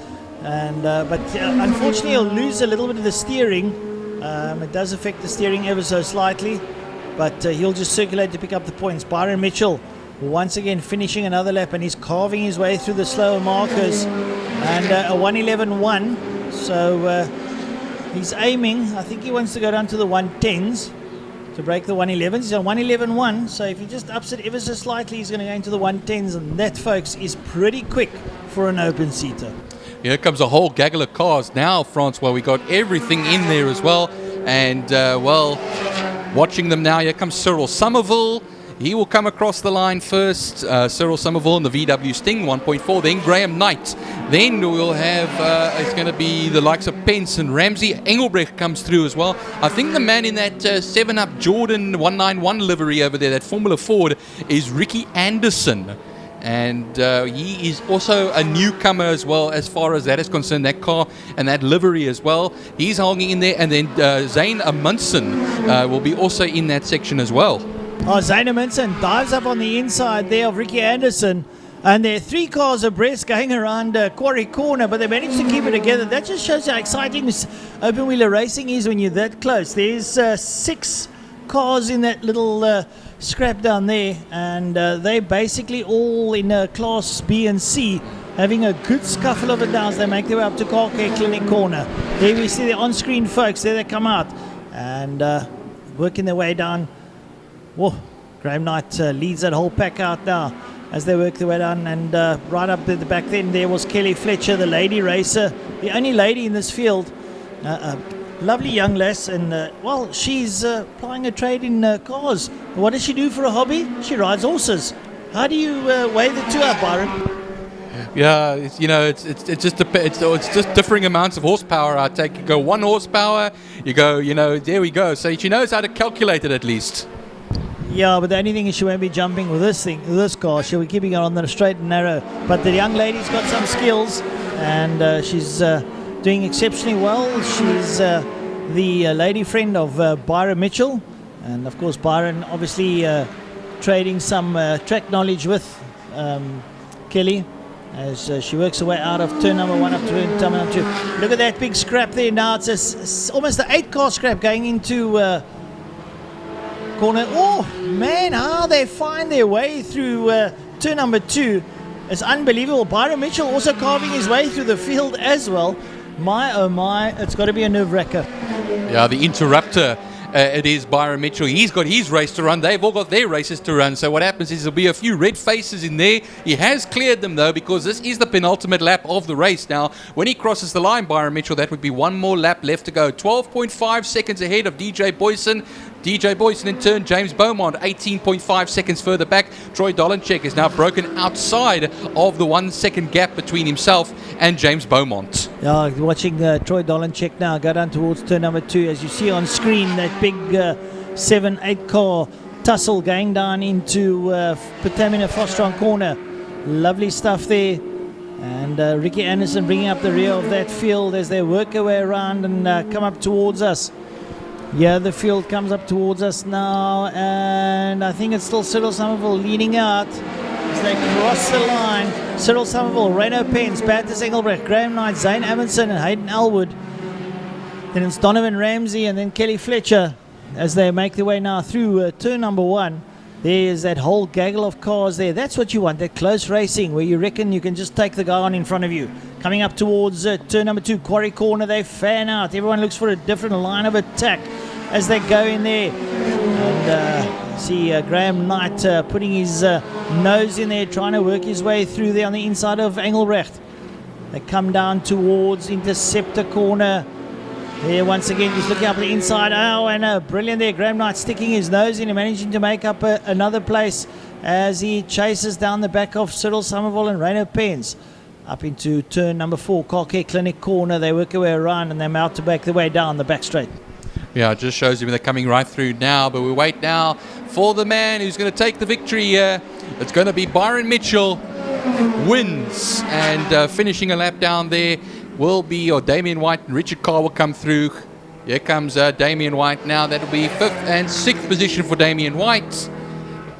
And but unfortunately he'll lose a little bit of the steering. It does affect the steering ever so slightly, but he'll just circulate to pick up the points. Byron Mitchell once again finishing another lap, and he's carving his way through the slower markers, and a 1:11.1. So he's aiming, I think he wants to go down to the 1:10s to break the 1:11s. He's on 1:11.1, so if he just ups it ever so slightly, he's going to go into the 1:10s, and that, folks, is pretty quick for an open seater. Here comes a whole gaggle of cars now, Francois. We got everything in there as well. And, well, watching them now, here comes Cyril Somerville. He will come across the line first. Cyril Somerville in the VW Sting 1.4. Then Graham Knight. Then we'll have, it's going to be the likes of Pence and Ramsey. Engelbrecht comes through as well. I think the man in that 7-Up Jordan 191 livery over there, that Formula Ford, is Ricky Anderson. And he is also a newcomer as well, as far as that is concerned, that car and that livery as well. He's hanging in there. And then Zane Amundsen will be also in that section as well. Oh, Zane Amundsen dives up on the inside there of Ricky Anderson. And there are 3 cars abreast going around Quarry Corner, but they managed to keep it together. That just shows how exciting this open-wheeler racing is when you're that close. There's 6 cars in that little scrap down there, and they're basically all in Class B and C, having a good scuffle of it down as they make their way up to Car Care Clinic Corner. There we see the on-screen folks. There they come out and working their way down. Whoa, Graham Knight leads that whole pack out now as they work their way down, and right up at the back then there was Kelly Fletcher, the lady racer, the only lady in this field. Lovely young lass, and well, she's plying a trade in cars. What does she do for a hobby? She rides horses. How do you weigh the two up, Byron? Yeah, it's just differing amounts of horsepower. I take, you go 1 horsepower, you go, there we go. So she knows how to calculate it at least. Yeah, but the only thing is she won't be jumping with this car. She'll be keeping it on the straight and narrow. But the young lady's got some skills, and she's doing exceptionally well. She's the lady friend of Byron Mitchell, and of course Byron obviously trading some track knowledge with Kelly as she works her way out of turn number 1 up to turn number 2. Look at that big scrap there now. It's almost an 8-car scrap going into corner. Oh man, how they find their way through turn number 2. It's unbelievable. Byron Mitchell also carving his way through the field as well. My oh my, it's got to be a nerve-wrecker. Yeah, the interrupter. It is Byron Mitchell. He's got his race to run. They've all got their races to run. So what happens is there'll be a few red faces in there. He has cleared them, though, because this is the penultimate lap of the race. Now, when he crosses the line, Byron Mitchell, that would be 1 more lap left to go. 12.5 seconds ahead of DJ Boyson. DJ Boyson in turn, James Beaumont, 18.5 seconds further back. Troy Dolenchek is now broken outside of the 1 second gap between himself and James Beaumont. Yeah, watching Troy Dolenchek now go down towards turn number 2. As you see on screen, that big 7-8 car tussle going down into Patamina Fostron corner. Lovely stuff there. And Ricky Anderson bringing up the rear of that field as they work their way around and come up towards us. Yeah, the field comes up towards us now, and I think it's still Cyril Somerville leading out as they cross the line. Cyril Somerville, Reno Pence, Bertus Engelbrecht, Graham Knight, Zane Amundsen and Hayden Elwood. Then it's Donovan Ramsey and then Kelly Fletcher as they make their way now through turn number 1. There's that whole gaggle of cars there. That's what you want, that close racing where you reckon you can just take the guy on in front of you. Coming up towards turn number 2, Quarry Corner, they fan out. Everyone looks for a different line of attack as they go in there. And see Graham Knight putting his nose in there, trying to work his way through there on the inside of Engelbrecht. They come down towards Interceptor Corner. There once again, he's looking up the inside. Oh, and brilliant there. Graham Knight sticking his nose in and managing to make up another place as he chases down the back of Cyril Somerville and Reno Pence. Up into turn number 4, Car Care Clinic Corner. They work their way around and they're out to back their way down the back straight. Yeah, it just shows you they're coming right through now, but we wait now for the man who's going to take the victory here. It's going to be Byron Mitchell. Wins and finishing a lap down there will be, or Damien White and Richard Carr will come through. Here comes Damien White now. That'll be 5th and 6th position for Damien White.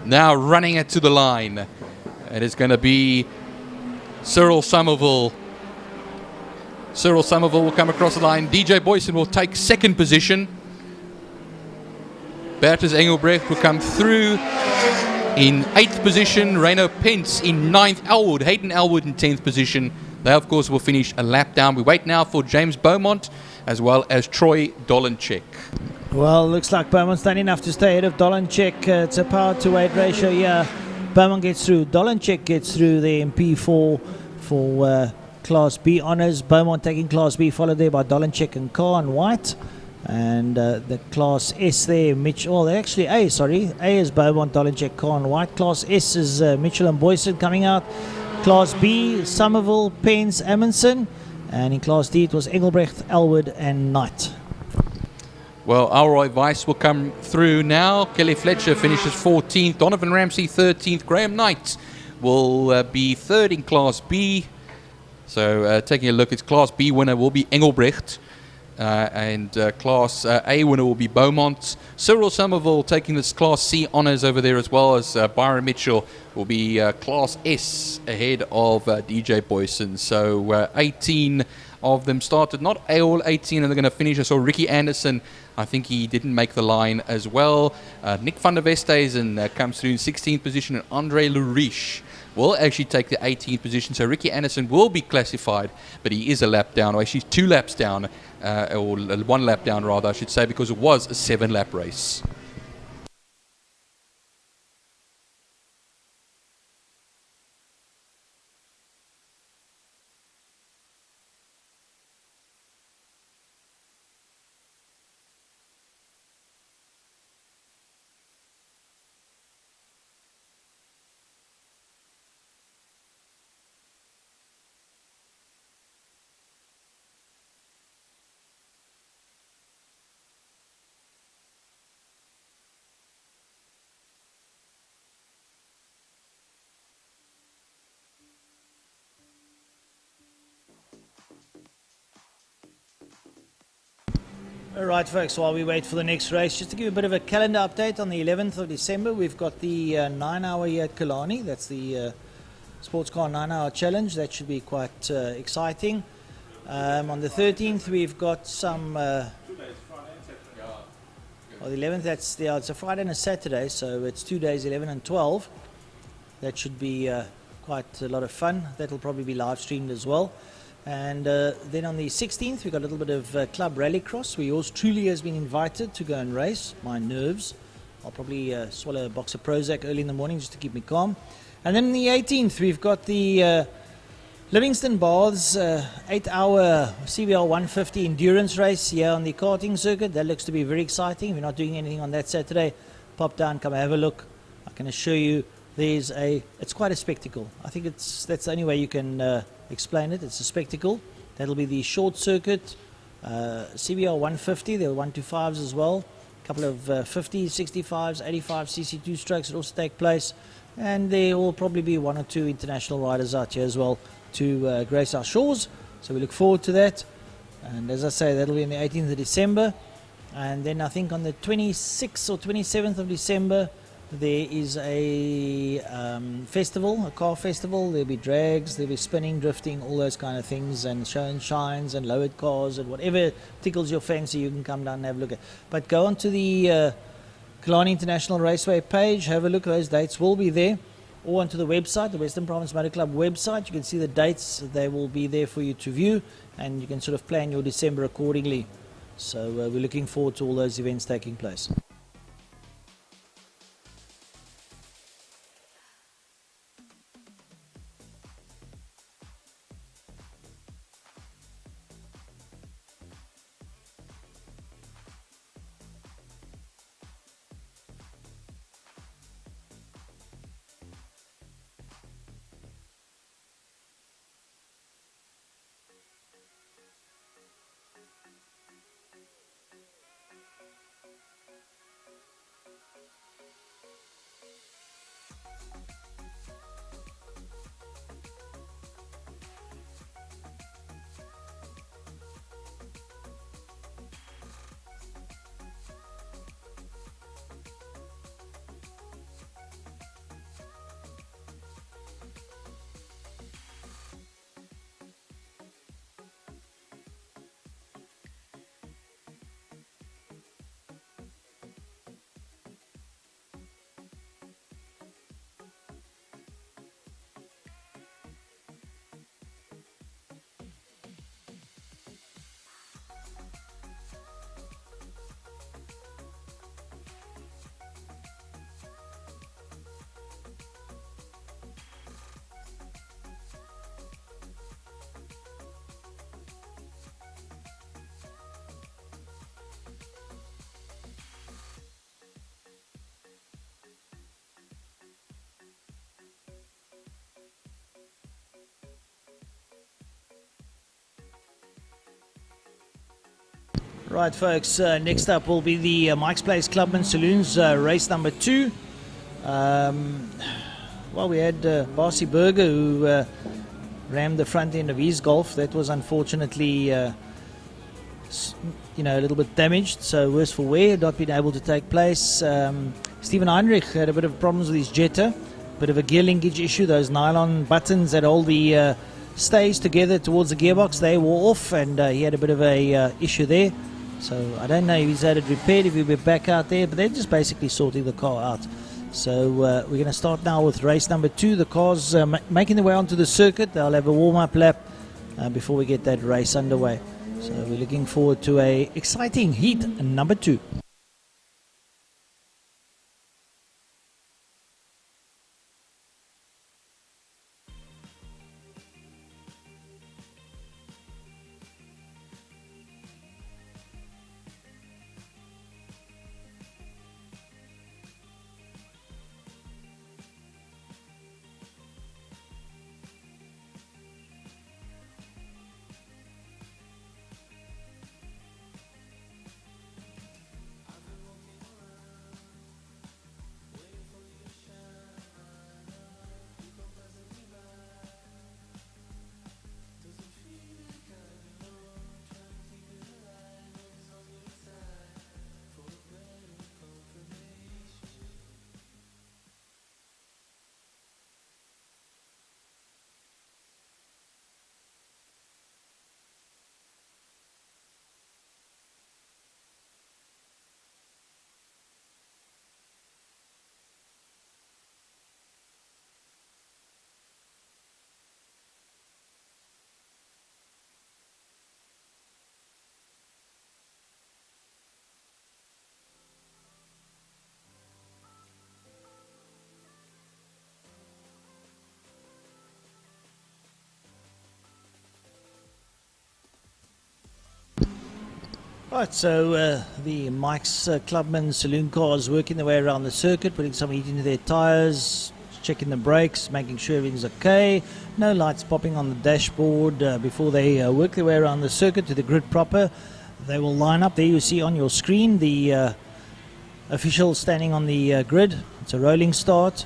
Now running it to the line. It is going to be Cyril Somerville. Cyril Somerville will come across the line. DJ Boyson will take 2nd position. Bertus Engelbrecht will come through in 8th position. Reno Pence in 9th. Elwood, Hayden Elwood in 10th position. They, of course, will finish a lap down. We wait now for James Beaumont as well as Troy Dolenchek. Well, looks like Beaumont's done enough to stay ahead of Dolenchek. It's a power to weight ratio. Yeah, Beaumont gets through. Dolenchek gets through the MP4 for Class B honours. Beaumont taking Class B, followed there by Dolenchek and Carr and White. And the Class S there, Mitchell, they're actually A, sorry. A is Beaumont, Dolenchek, Carr and White. Class S is Mitchell and Boyson coming out. Class B, Somerville, Pence, Amundsen. And in Class D, it was Engelbrecht, Elwood and Knight. Well, Alroy Weiss will come through now. Kelly Fletcher finishes 14th. Donovan Ramsey 13th. Graham Knight will be third in Class B. So taking a look, its Class B winner will be Engelbrecht. And Class A winner will be Beaumont. Cyril Somerville taking this Class C honours over there, as well as Byron Mitchell will be Class S ahead of DJ Boyson. So 18 of them started, not all 18, and they're going to finish. I saw Ricky Anderson, I think he didn't make the line as well. Nick van der Westhuizen comes through in 16th position, and Andre Luriche will actually take the 18th position. So Ricky Anderson will be classified, but he is a lap down, or actually 2 laps down, or 1 lap down rather, I should say, because it was a 7-lap race. Alright folks, while we wait for the next race, just to give a bit of a calendar update, on the 11th of December we've got the 9-hour here at Killarney. That's the Sports Car 9-hour challenge. That should be quite exciting. On the 13th we've got some... well, the 11th, it's a Friday and a Saturday, so it's 2 days, 11 and 12. That should be quite a lot of fun. That'll probably be live streamed as well. And then on the 16th, we've got a little bit of Club Rallycross, where yours truly has been invited to go and race. My nerves. I'll probably swallow a box of Prozac early in the morning just to keep me calm. And then on the 18th, we've got the Livingston Baths 8-hour CBR 150 endurance race here on the karting circuit. That looks to be very exciting. If you're not doing anything on that Saturday, pop down, come have a look. I can assure you it's quite a spectacle. I think that's the only way you can explain it. It's a spectacle. That'll be the short circuit CBR 150. There are 125s as well. A couple of 50s, 65s, 85 CC2 strokes that also take place. And there will probably be 1 or 2 international riders out here as well to grace our shores. So we look forward to that. And as I say, that'll be on the 18th of December. And then I think on the 26th or 27th of December, there is a festival, a car festival. There'll be drags, there'll be spinning, drifting, all those kind of things, and show and shines and lowered cars and whatever tickles your fancy, you can come down and have a look at. But go onto the Killarney International Raceway page, have a look. Those dates will be there. Or onto the website, the Western Province Motor Club website. You can see the dates. They will be there for you to view, and you can sort of plan your December accordingly. So we're looking forward to all those events taking place. Right, folks, next up will be the Mike's Place Clubman Saloons race number 2. Well, we had Barcy Berger who rammed the front end of his Golf. That was unfortunately, a little bit damaged, so worse for wear, not been able to take place. Stephen Heinrich had a bit of problems with his Jetta, bit of a gear linkage issue. Those nylon buttons that hold the stays together towards the gearbox, they wore off, and he had a bit of a issue there. So I don't know if he's had it repaired, if he'll be back out there, but they're just basically sorting the car out. So we're going to start now with race number 2. The car's making their way onto the circuit. They'll have a warm-up lap before we get that race underway. So we're looking forward to a exciting heat number 2. Right, so the Mike's Clubman Saloon cars working their way around the circuit, putting some heat into their tyres, checking the brakes, making sure everything's okay. No lights popping on the dashboard before they work their way around the circuit to the grid proper. They will line up. There you see on your screen the officials standing on the grid. It's a rolling start.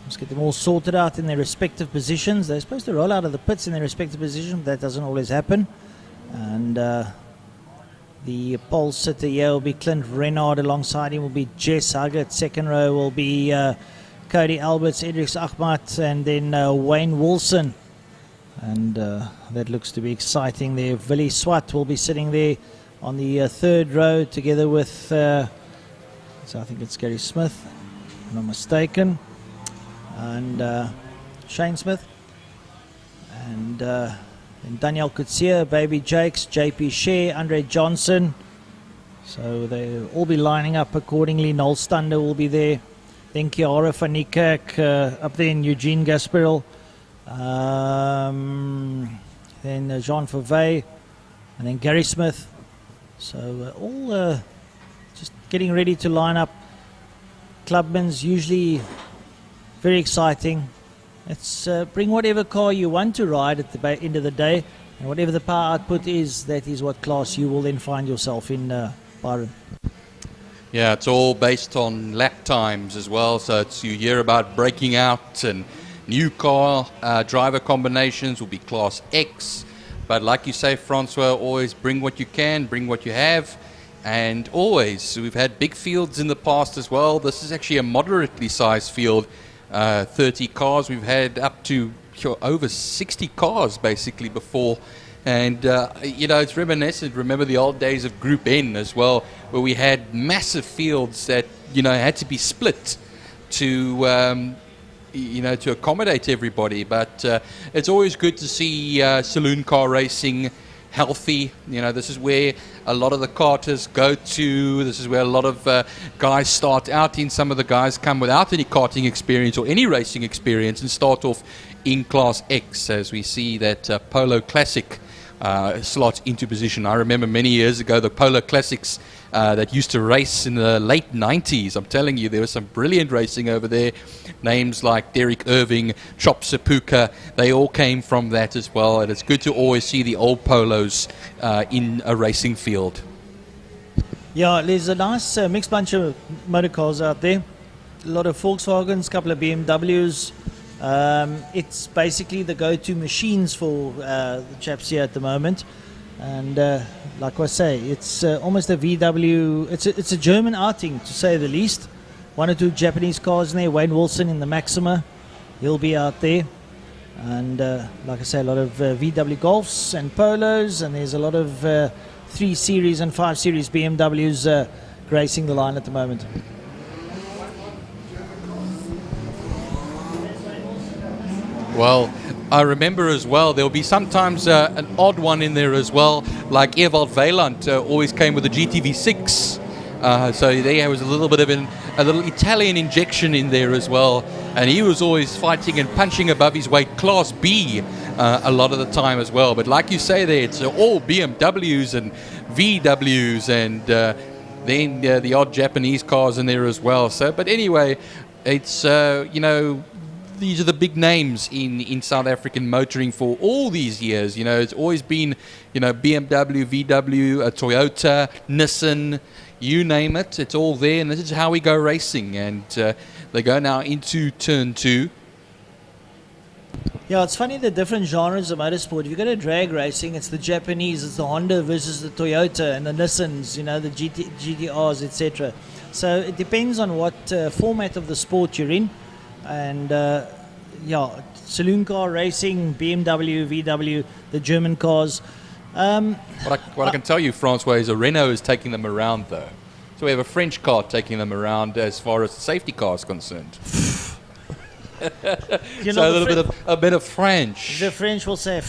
Let's get them all sorted out in their respective positions. They're supposed to roll out of the pits in their respective positions, but that doesn't always happen. And the pole sitter here will be Clint Renard. Alongside him will be Jess Huggett. Second row will be Cody Alberts, Idris Ahmad, and then Wayne Wilson. And that looks to be exciting there. Willie Swat will be sitting there on the third row together with, so I think it's Gary Smith, if I'm not mistaken, and Shane Smith. And Daniel Kutsia, Baby Jakes, JP Shea, Andre Johnson. So they'll all be lining up accordingly. Noel Stander will be there. Then Kiara van Niekerk up there in Eugene Gasperl. Then Jean Favey. And then Gary Smith. So all just getting ready to line up. Clubman's usually very exciting. It's bring whatever car you want to ride at the end of the day, and whatever the power output is, that is what class you will then find yourself in, Byron. Yeah, it's all based on lap times as well, so you hear about breaking out, and new car driver combinations will be Class X, but like you say, Francois, always bring what you can, bring what you have, and always, we've had big fields in the past as well. This is actually a moderately sized field. 30 cars. We've had up to over 60 cars basically before, and it's reminiscent. Remember the old days of Group N as well, where we had massive fields that had to be split to to accommodate everybody. But it's always good to see saloon car racing healthy. This is where a lot of the karters go to. This is where a lot of guys start out in. Some of the guys come without any karting experience or any racing experience and start off in Class X, as we see that Polo Classic slots into position. I remember many years ago the Polo Classics that used to race in the late 90s. I'm telling you, there was some brilliant racing over there. Names like Derek Irving, Chop Sapuka, they all came from that as well. And it's good to always see the old Polos in a racing field. Yeah, there's a nice mixed bunch of motor cars out there. A lot of Volkswagens, a couple of BMWs. It's basically the go-to machines for the chaps here at the moment. And like I say, it's almost a VW. It's a German outing, to say the least. One or two Japanese cars in there. Wayne Wilson in the Maxima, he'll be out there. And like I say, a lot of VW Golfs and Polos, and there's a lot of 3 Series and 5 Series BMWs gracing the line at the moment. Well, I remember as well, there'll be sometimes an odd one in there as well, like Ewald Weiland always came with a GTV6. So there was a little bit of a little Italian injection in there as well. And he was always fighting and punching above his weight, Class B, a lot of the time as well. But like you say there, it's all BMWs and VWs and then the odd Japanese cars in there as well. So, but anyway, it's, these are the big names in South African motoring for all these years. It's always been, BMW, VW, Toyota, Nissan, you name it. It's all there, and this is how we go racing. And they go now into turn 2. Yeah, it's funny the different genres of motorsport. If you go to drag racing, it's the Japanese, it's the Honda versus the Toyota, and the Nissans, the GTRs, etc. So it depends on what format of the sport you're in. And saloon car racing, BMW, VW, the German cars. What I can tell you, Francois, is a Renault is taking them around, though. So we have a French car taking them around as far as the safety car is concerned. So a bit of French. The French will say,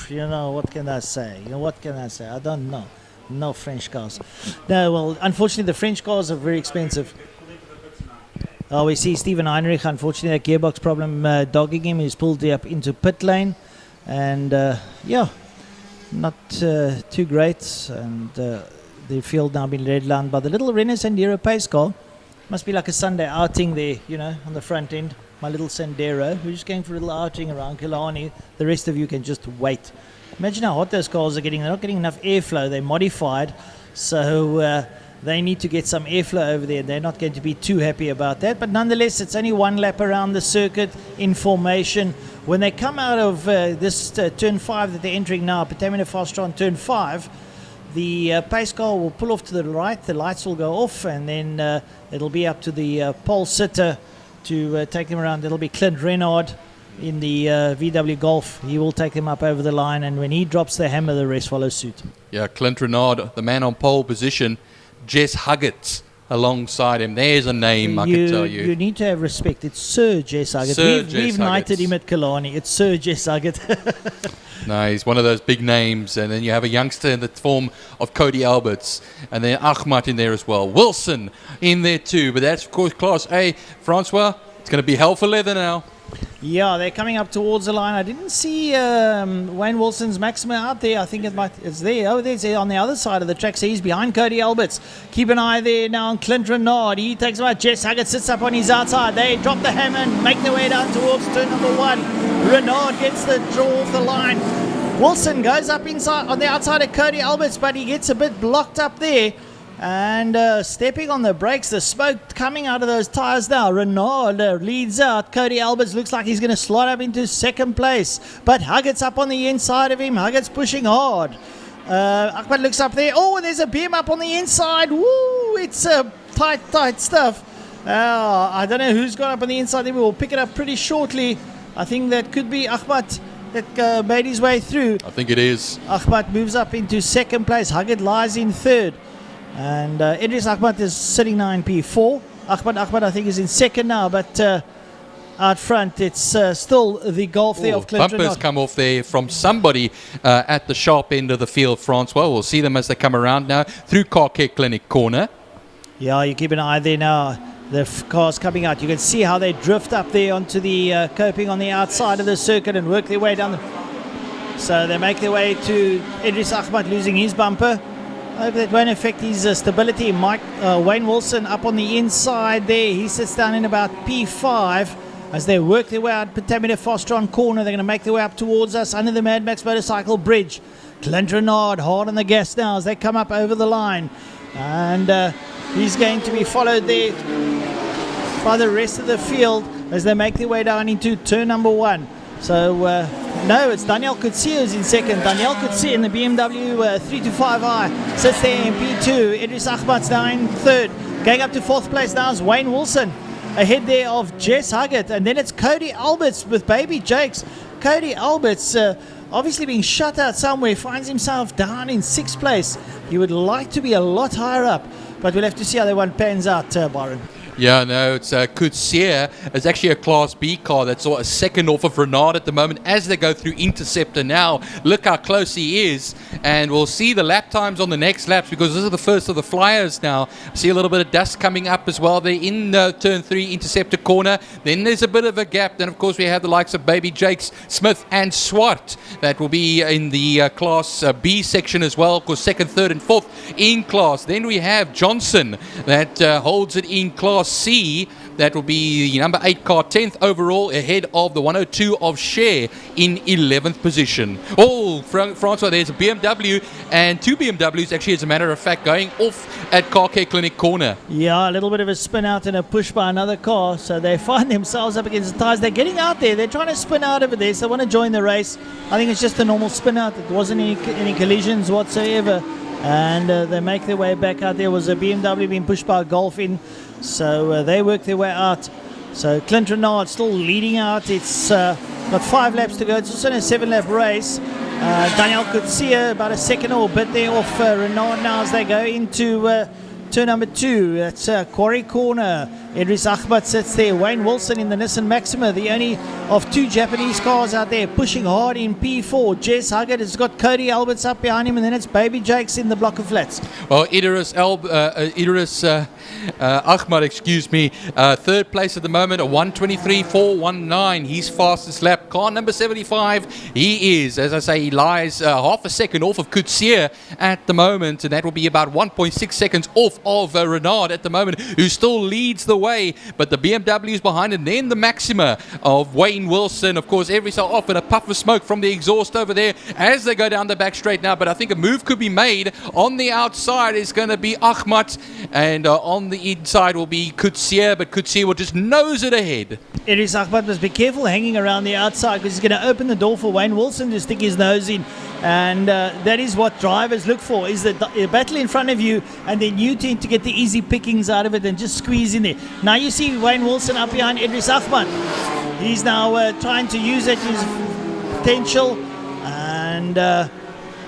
what can I say? What can I say? I don't know. No French cars. No, well, unfortunately, the French cars are very expensive. Oh, we see Steven Heinrich, unfortunately, that gearbox problem dogging him. He's pulled up into pit lane. And, not too great. And the field now been redlined by the little Renault Sandero pace car. Must be like a Sunday outing there, on the front end. My little Sandero. We're just going for a little outing around Killarney. The rest of you can just wait. Imagine how hot those cars are getting. They're not getting enough airflow. They're modified. So they need to get some airflow over there. They're not going to be too happy about that. But nonetheless, it's only one lap around the circuit in formation. When they come out of this turn 5 that they're entering now, Petamina Foster on turn 5, the pace car will pull off to the right. The lights will go off, and then it'll be up to the pole sitter to take them around. It'll be Clint Renard in the VW Golf. He will take them up over the line, and when he drops the hammer, the rest follow suit. Yeah, Clint Renard, the man on pole position. Jess Huggett alongside him. There's a name, I can tell you. You need to have respect. It's Sir Jess Huggett. We've knighted him at Killarney. It's Sir Jess Huggett. No, he's one of those big names. And then you have a youngster in the form of Cody Alberts. And then Ahmad in there as well. Wilson in there too. But that's, of course, Class A. Francois, it's going to be hell for leather now. Yeah, they're coming up towards the line. I didn't see Wayne Wilson's Maxima out there. I think it's there. Oh, there's on the other side of the track. So he's behind Cody Alberts. Keep an eye there now on Clint Renard. He takes him out. Jess Huggett sits up on his outside. They drop the hammer and make their way down towards turn number 1. Renard gets the draw off the line. Wilson goes up inside on the outside of Cody Alberts, but he gets a bit blocked up there. And stepping on the brakes, the smoke coming out of those tyres now. Renard leads out. Cody Alberts looks like he's going to slide up into second place. But Huggett's up on the inside of him. Huggett's pushing hard. Ahmed looks up there. Oh, and there's a beam up on the inside. Woo! It's tight stuff. I don't know who's gone up on the inside there. We will pick it up pretty shortly. I think that could be Ahmed that made his way through. I think it is. Ahmed moves up into second place. Huggett lies in third. And Idris Ahmad is sitting now in P4. Ahmad I think is in second now, but out front it's still the Golf there of Clint Bumpers come off there from somebody at the sharp end of the field, Francois. We'll see them as they come around now through Car Care Clinic corner. Yeah, you keep an eye there now. The cars coming out. You can see how they drift up there onto the coping on the outside of the circuit and work their way down. So they make their way to Idris Ahmad losing his bumper. I hope that won't affect his stability. Wayne Wilson up on the inside there. He sits down in about P5 as they work their way out. Petamina Foster on corner. They're going to make their way up towards us under the Mad Max Motorcycle Bridge. Clint Renard hard on the gas now as they come up over the line. And he's going to be followed there by the rest of the field as they make their way down into turn number 1. So, no, it's Daniel Coetzee who's in second. Daniel Coetzee in the BMW 325i sits there in P2. Idris Ahmad's now in third. Going up to fourth place now is Wayne Wilson. Ahead there of Jess Huggett. And then it's Cody Alberts with Baby Jakes. Cody Alberts, obviously being shut out somewhere, finds himself down in 6th place. He would like to be a lot higher up, but we'll have to see how that one pans out, Byron. Yeah, no, it's Coetzee. It's actually a Class B car that's a second off of Renard at the moment as they go through Interceptor now. Look how close he is, and we'll see the lap times on the next laps because this is the first of the flyers now. See a little bit of dust coming up as well. They're in turn 3 Interceptor corner. Then there's a bit of a gap. Then, of course, we have the likes of Baby Jakes, Smith, and Swart. That will be in the Class B section as well, of course, 2nd, 3rd, and 4th in class. Then we have Johnson that holds it in Class C. That will be the number 8 car, 10th overall, ahead of the 102 of Share in 11th position. Oh, Francois, there's a BMW and 2 BMWs, actually, as a matter of fact, going off at Car Care Clinic corner. Yeah, a little bit of a spin out and a push by another car, so they find themselves up against the tyres. They're getting out there. They're trying to spin out over there, so they want to join the race. I think it's just a normal spin out. It wasn't any collisions whatsoever. And they make their way back out. There was a BMW being pushed by a Golf in, so they work their way out. So Clint Renard still leading out. It's got 5 laps to go. It's also a 7-lap race. Daniel Coetzee about a second or a bit there off Renard now as they go into turn number 2. That's Quarry Corner. Idris Ahmad sits there. Wayne Wilson in the Nissan Maxima, the only of 2 Japanese cars out there, pushing hard in P4. Jess Huggett has got Cody Alberts up behind him, and then it's Baby Jakes in the block of flats. Well, Idris Ahmad, excuse me, 3rd place at the moment, a 1:23.419. His fastest lap. Car number 75. He is, as I say, he lies half a second off of Coetzee at the moment, and that will be about 1.6 seconds off of Renard at the moment, who still leads the way, but the BMW is behind, and then the Maxima of Wayne Wilson, of course, every so often a puff of smoke from the exhaust over there as they go down the back straight now, but I think a move could be made. On the outside is going to be Ahmad, and on the inside will be Coetzee, but Coetzee will just nose it ahead. Idris Ahmad must be careful hanging around the outside because he's going to open the door for Wayne Wilson to stick his nose in, and that is what drivers look for, is the battle in front of you, and then you tend to get the easy pickings out of it and just squeeze in there. Now you see Wayne Wilson up behind Idris Ahmad. He's now trying to use it, his potential, and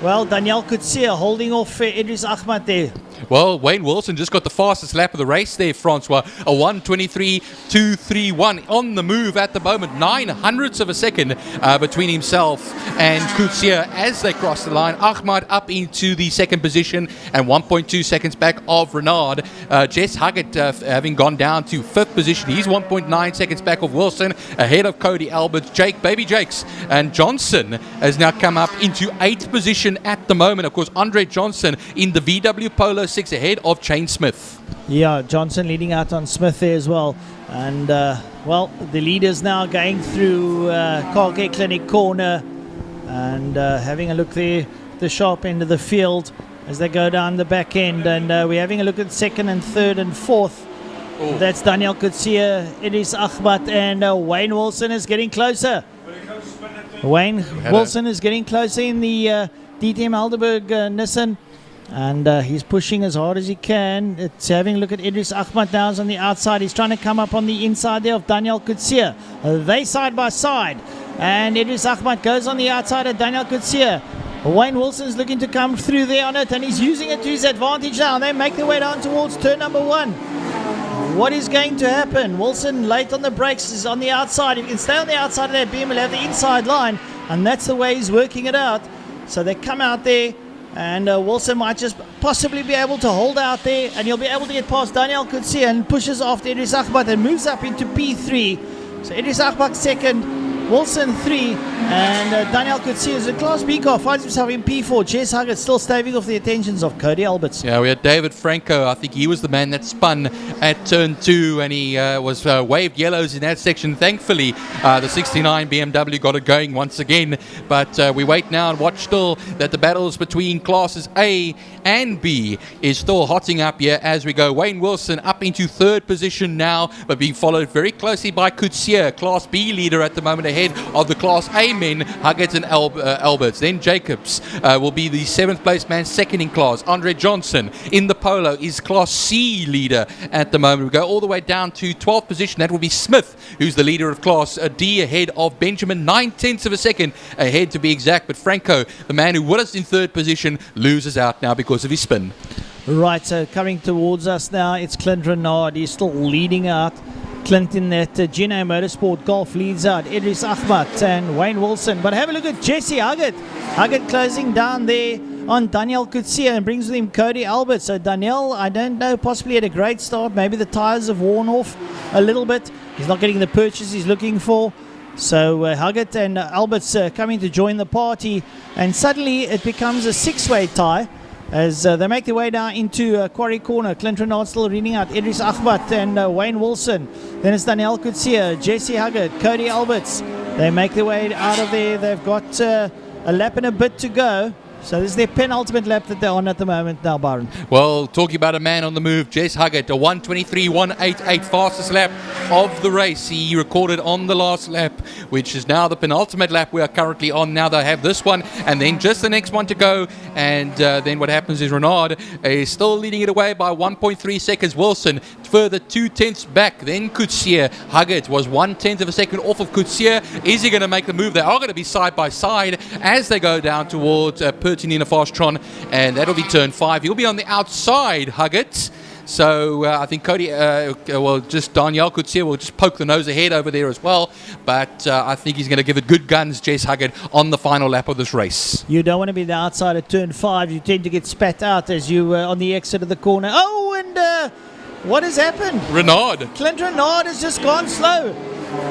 well, Daniel Coetzee holding off Idris Ahmad there. Well, Wayne Wilson just got the fastest lap of the race there, Francois. A 1:23.231 on the move at the moment. 900ths of a second between himself and Coetzee as they cross the line. Ahmad up into the 2nd position and 1.2 seconds back of Renard. Jess Huggett having gone down to 5th position. He's 1.9 seconds back of Wilson, ahead of Cody Alberts, Baby Jakes, and Johnson has now come up into 8th position at the moment. Of course, Andre Johnson in the VW Polo 6 ahead of Shane Smith. Yeah, Johnson leading out on Smith there as well. And, well, the leaders now going through Car Care Clinic corner and having a look there, the sharp end of the field as they go down the back end. And we're having a look at 2nd and 3rd and 4th. Oh. That's Daniel Coetzee, Idris Ahmad, and Wayne Wilson is getting closer. Wayne Wilson is getting closer in the DTM Helderberg Nissan. And he's pushing as hard as he can. It's having a look at Idris Ahmad now is on the outside. He's trying to come up on the inside there of Daniel Coetzee. They side by side. And Idris Ahmad goes on the outside of Daniel Coetzee. Wayne Wilson's looking to come through there on it, and he's using it to his advantage now. They make their way down towards turn number 1. What is going to happen? Wilson late on the brakes is on the outside. If he can stay on the outside of that beam, he'll have the inside line. And that's the way he's working it out. So they come out there. And Wilson might just possibly be able to hold out there, and he'll be able to get past Daniel Coetzee and pushes after Idris Ahmad and moves up into P3. So Idris Ahmad 2nd, Wilson 3, And Daniel Coetzee is a Class B car, finds himself in P4. Jess Huggett still staving off the attentions of Cody Alberts. Yeah, we had David Franco. I think he was the man that spun at turn 2, and he was waved yellows in that section. Thankfully, the 69 BMW got it going once again. But we wait now and watch still that the battles between classes A and B is still hotting up here as we go. Wayne Wilson up into 3rd position now, but being followed very closely by Coetzee, Class B leader at the moment, ahead of the Class A men, Huggett and Alberts. Then Jacobs will be the 7th place man, second in class. Andre Johnson in the Polo is Class C leader at the moment. We go all the way down to 12th position. That will be Smith, who's the leader of Class D, ahead of Benjamin, 9/10 of a second ahead to be exact. But Franco, the man who was in 3rd position, loses out now because of his spin. Right, so coming towards us now, it's Clint Renard. He's still leading out. Clint in that Gino Motorsport Golf leads out Idris Ahmad and Wayne Wilson. But have a look at Jesse Huggett. Huggett closing down there on Daniel Coetzee and brings with him Cody Albert. So Daniel, I don't know, possibly had a great start. Maybe the tyres have worn off a little bit. He's not getting the purchase he's looking for. So Huggett and Alberts coming to join the party. And suddenly it becomes a 6-way tie as they make their way down into Quarry Corner. Clint Renard still reading out Idris Ahmad and Wayne Wilson. Then it's Daniel Coetzee, Jesse Huggett, Cody Alberts. They make their way out of there. They've got a lap and a bit to go. So this is their penultimate lap that they're on at the moment now, Byron. Well, talking about a man on the move, Jess Huggett, a 1:23.188, fastest lap of the race. He recorded on the last lap, which is now the penultimate lap we are currently on. Now they have this one, and then just the next one to go. And then what happens is Renard is still leading it away by 1.3 seconds. Wilson further 2/10 back. Then Coetzee. Huggett was 1/10 of a second off of Coetzee. Is he going to make the move? They are going to be side by side as they go down towards in a Fastron, and that'll be turn 5. He'll be on the outside, Huggett. So I think Cody, just Daniel Coetzee will just poke the nose ahead over there as well. But I think he's going to give it good guns, Jess Huggett, on the final lap of this race. You don't want to be the outside at turn 5. You tend to get spat out as you on the exit of the corner. Oh, and what has happened? Renard. Clint Renard has just gone slow.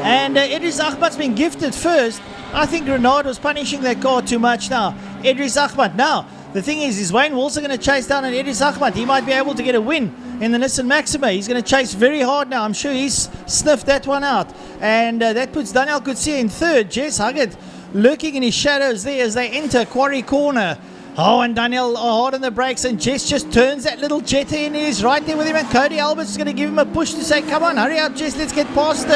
And Idris Ahmad's been gifted first. I think Renard was punishing that car too much now. Idris Ahmad. Now, the thing is Wayne Wilson going to chase down on Idris Ahmad? He might be able to get a win in the Nissan Maxima. He's going to chase very hard now. I'm sure he's sniffed that one out. And that puts Daniel Coetzee in 3rd. Jess Huggett lurking in his shadows there as they enter Quarry Corner. Oh, and Daniel hard on the brakes, and Jess just turns that little Jetta in. He's right there with him, and Cody Alberts is going to give him a push to say, come on, hurry up, Jess, let's get past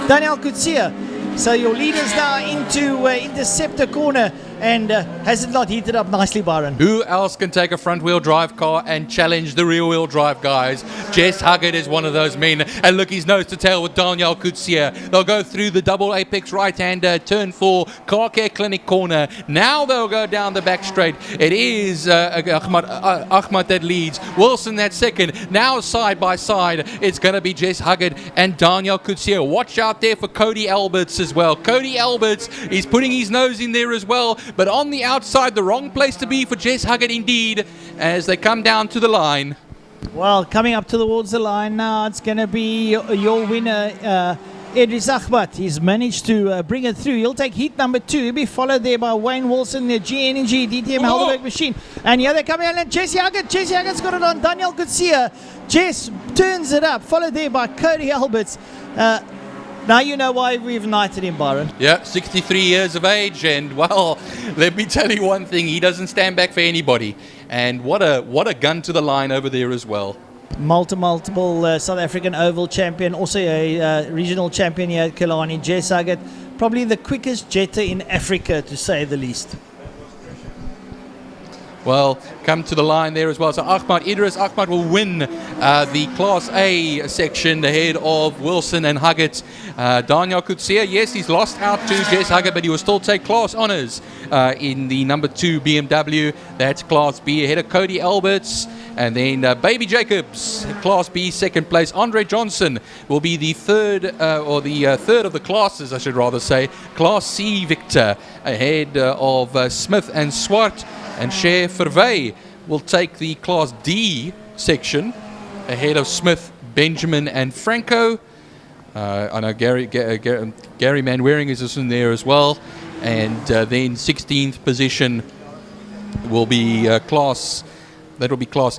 Daniel Coetzee. So your leaders now into Interceptor Corner, and has it not heated up nicely, Byron? Who else can take a front-wheel drive car and challenge the rear-wheel drive guys? Jess Huggett is one of those men, and look, he's nose to tail with Daniel Coetzee. They'll go through the double apex right-hander, turn 4, Car Care Clinic Corner. Now they'll go down the back straight. It is Ahmad that leads, Wilson that second. Now side by side, it's going to be Jess Huggett and Daniel Coetzee. Watch out there for Cody Alberts as well. Cody Alberts is putting his nose in there as well, but on the outside, the wrong place to be for Jess Huggett indeed, as they come down to the line. Well, coming up towards the line now, it's going to be your winner, Idris Ahmad. He's managed to bring it through. He'll take heat number 2. He'll be followed there by Wayne Wilson, the G Energy DTM Helderberg machine. And here they're coming on, and Jesse Huggett. Jesse Huggett's got it on Daniel Coetzee. Jess turns it up, followed there by Cody Alberts. Now you know why we've knighted him, Byron. Yeah, 63 years of age, and well, let me tell you one thing, he doesn't stand back for anybody. And what a gun to the line over there as well. Multiple South African Oval champion, also a regional champion here at Killarney, Jess Huggett. Probably the quickest Jetta in Africa, to say the least. Well, come to the line there as well. So Idris Ahmad will win the Class A section ahead of Wilson and Huggett. Daniel Coetzee, yes, he's lost out to Jess Huggett, but he will still take class honours in the number 2 BMW. That's Class B ahead of Cody Alberts. And then Baby Jacobs, Class B, 2nd place. Andre Johnson will be the third of the classes, I should rather say. Class C victor ahead of Smith and Swart. And Cher Verwey will take the Class D section ahead of Smith, Benjamin and Franco. I know Gary Manwaring is in there as well. And then 16th position will be class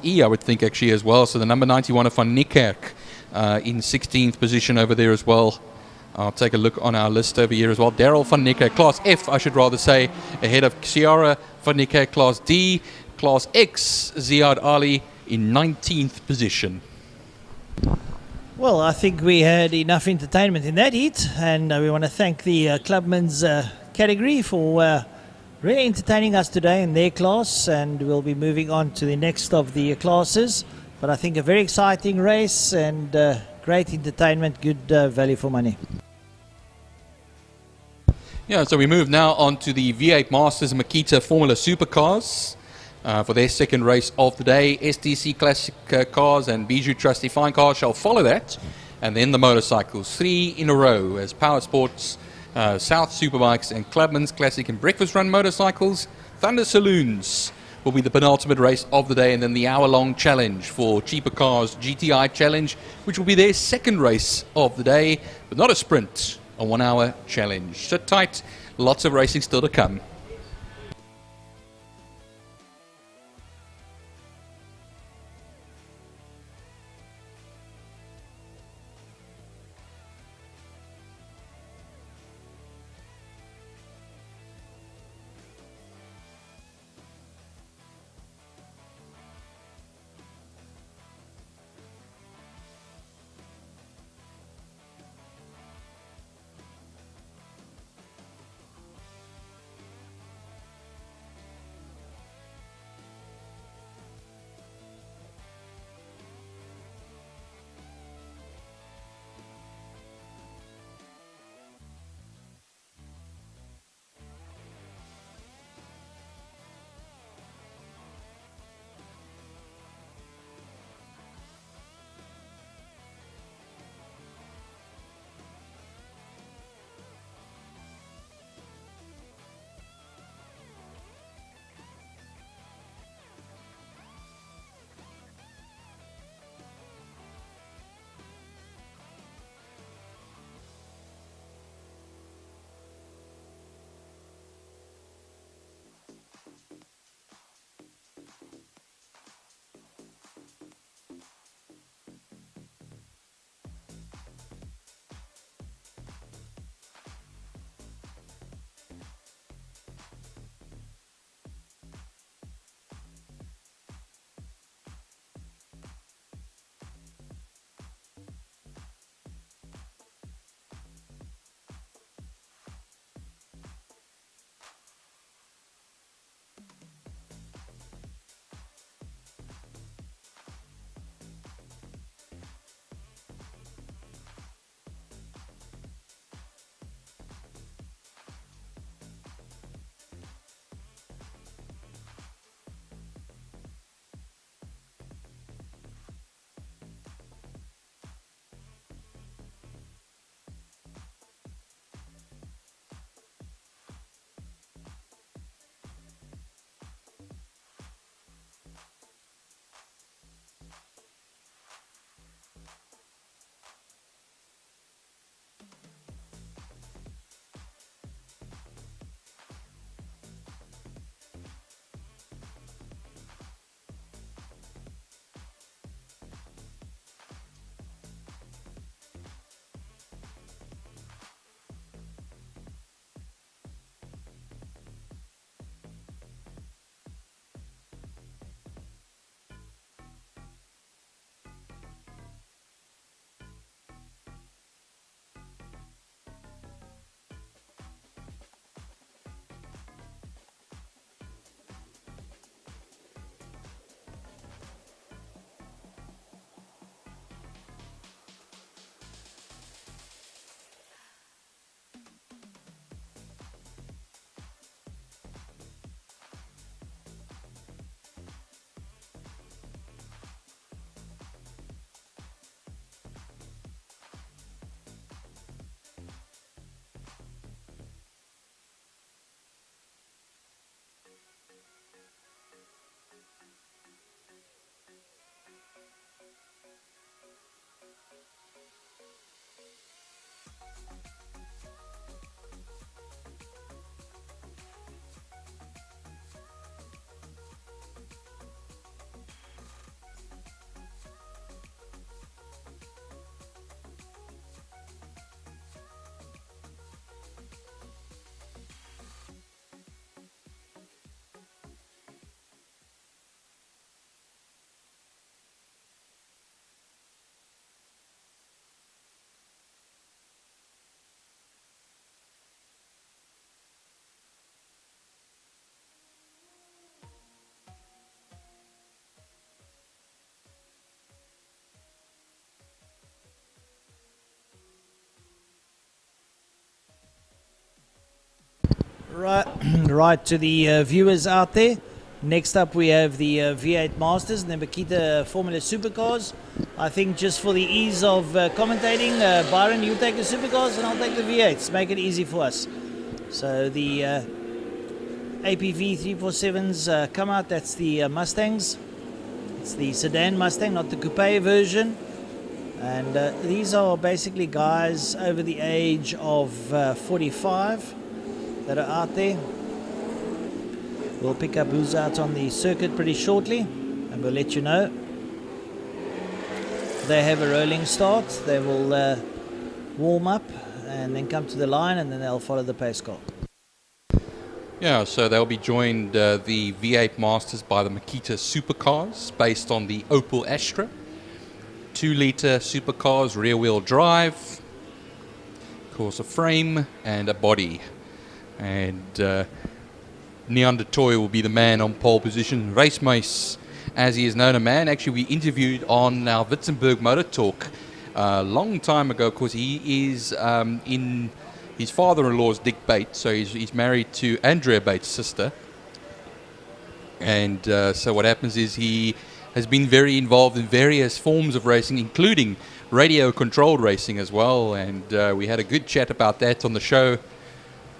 E, I would think, actually, as well. So the number 91 of Van Niekerk in 16th position over there as well. I'll take a look on our list over here as well. Daryl Van Niekerk, Class F, I should rather say, ahead of Ciara Van Niekerk, Class D. Class X, Ziad Ali in 19th position. Well, I think we had enough entertainment in that heat, and we want to thank the Clubman's category for really entertaining us today in their class, and we'll be moving on to the next of the classes. But I think a very exciting race and great entertainment, good value for money. Yeah, so we move now on to the V8 Masters Makita Formula Supercars for their second race of the day. STC Classic cars and Bijou Trusty Fine cars shall follow that. And then the motorcycles, 3 in a row as Power Sports, South Superbikes and Clubman's Classic and Breakfast Run motorcycles. Thunder Saloons will be the penultimate race of the day, and then the hour-long challenge for Cheaper Cars GTI Challenge, which will be their second race of the day, but not a sprint. A 1 hour challenge. Sit tight, lots of racing still to come. Right to the viewers out there. Next up we have the V8 Masters and the Makita Formula Supercars. I think just for the ease of commentating, Byron, you take the Supercars and I'll take the V8s. Make it easy for us. So the APV 347s come out. That's the Mustangs. It's the sedan Mustang, not the coupe version. And these are basically guys over the age of 45 that are out there. We'll pick up who's out on the circuit pretty shortly and we'll let you know. They have a rolling start. They will warm up and then come to the line and then they'll follow the pace car. Yeah, so they'll be joined, the V8 Masters, by the Makita Supercars based on the Opel Astra. 2-litre supercars, rear-wheel drive, of course a frame and a body. And Neon de Toy will be the man on pole position. Racemeis, as he is known, a man actually we interviewed on our Witzenberg Motor Talk a long time ago. Of course, he is in his father-in-law's Dick Bates, so he's married to Andrea Bates' sister. And so what happens is he has been very involved in various forms of racing, including radio-controlled racing as well. And we had a good chat about that on the show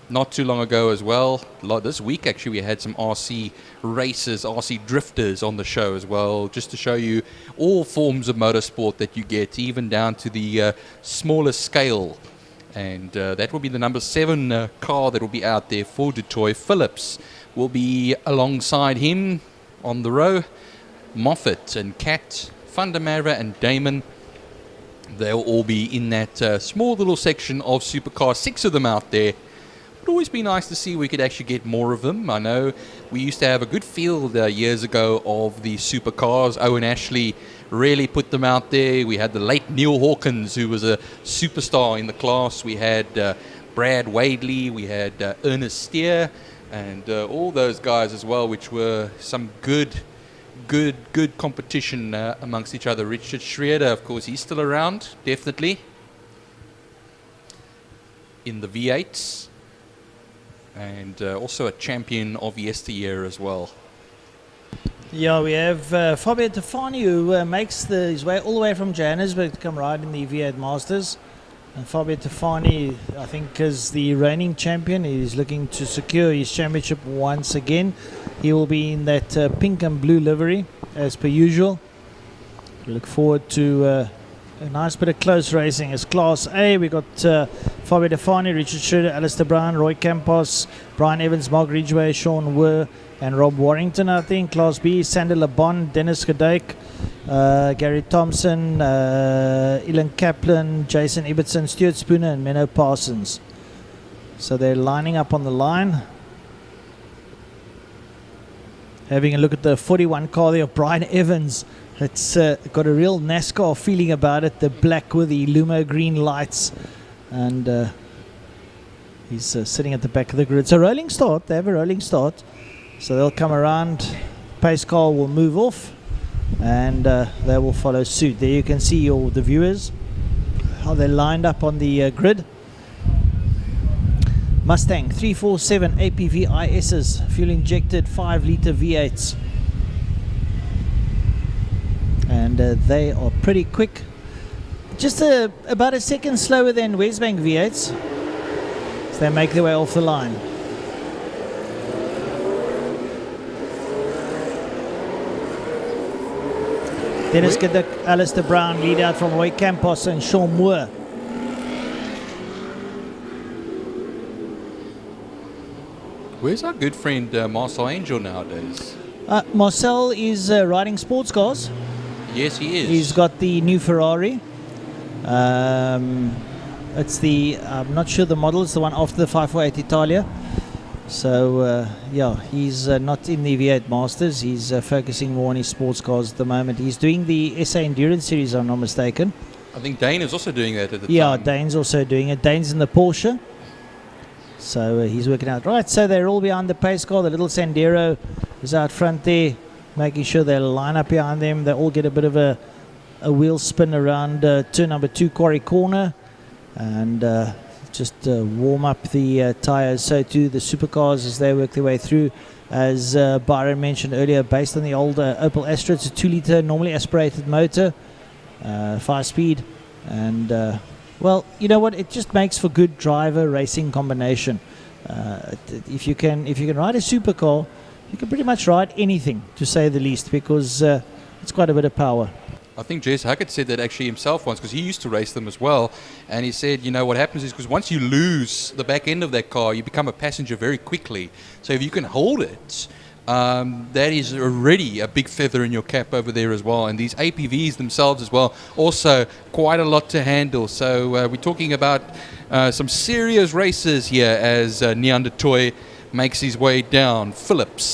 not too long ago as well. This week, actually, we had some RC racers, RC drifters on the show as well, just to show you all forms of motorsport that you get, even down to the smallest scale. And that will be the number 7 car that will be out there for Du Toit. Phillips will be alongside him on the row. Moffat and Cat, Van der Merwe and Damon, they'll all be in that small little section of supercars, 6 of them out there. It would always be nice to see we could actually get more of them. I know we used to have a good field years ago of the supercars. Owen Ashley really put them out there. We had the late Neil Hawkins, who was a superstar in the class. We had Brad Wadley, we had Ernest Steer, and all those guys as well, which were some good competition amongst each other. Richard Schroeder, of course, he's still around, definitely, in the V8s. And also a champion of yesteryear as well. Yeah, we have Fabio Tefani, who makes his way all the way from Johannesburg to come ride in the V8 Masters. And Fabio Tefani, I think, is the reigning champion. He's looking to secure his championship once again. He will be in that pink and blue livery, as per usual. We look forward to a nice bit of close racing. As Class A, we got Fabio Tefani, Richard Schroeder, Alistair Brown, Roy Campos, Brian Evans, Mark Ridgway, Sean Wer, and Rob Warrington. I think Class B, Sander LeBon, Dennis Gedijk, Gary Thompson, Ilan Kaplan, Jason Ibbotson, Stuart Spooner, and Menno Parsons. So they're lining up on the line. Having a look at the 41 car there of Brian Evans. It's got a real NASCAR feeling about it, the black with the Lumo green lights. And he's sitting at the back of the grid. It's a rolling start. They have a rolling start. So they'll come around. Pace car will move off. And they will follow suit. There you can see the viewers, how they're lined up on the grid. Mustang 347 APV ISs, fuel injected 5-litre V8s. And they are pretty quick. Just about a second slower than Westbank V8s. So they make their way off the line. Dennis Gedijk, Alistair Brown lead out from Roy Campos and Sean Moore. Where's our good friend Marcel Angel nowadays? Marcel is riding sports cars. Yes, he is. He's got the new Ferrari. It's the, I'm not sure the model, it's the one after the 548 Italia. So, yeah, he's not in the V8 Masters. He's focusing more on his sports cars at the moment. He's doing the SA Endurance Series, if I'm not mistaken. I think Dane is also doing that at the time. Yeah, Dane's also doing it. Dane's in the Porsche. So he's working out. Right, so they're all behind the pace car. The little Sandero is out front there, making sure they line up behind them. They all get a bit of a wheel spin around turn number 2, Quarry Corner. And just warm up the tyres. So too the supercars as they work their way through. As Byron mentioned earlier, based on the old Opel Astra, it's a 2-litre normally aspirated motor, 5-speed, and well, you know what? It just makes for good driver racing combination. If you can ride a supercar, you can pretty much ride anything, to say the least, because it's quite a bit of power. I think Jess Huckett said that actually himself once, because he used to race them as well, and he said, you know, what happens is because once you lose the back end of that car, you become a passenger very quickly. So if you can hold it, that is already a big feather in your cap over there as well. And these APVs themselves as well, also quite a lot to handle. So we're talking about some serious races here as Neanderthal makes his way down.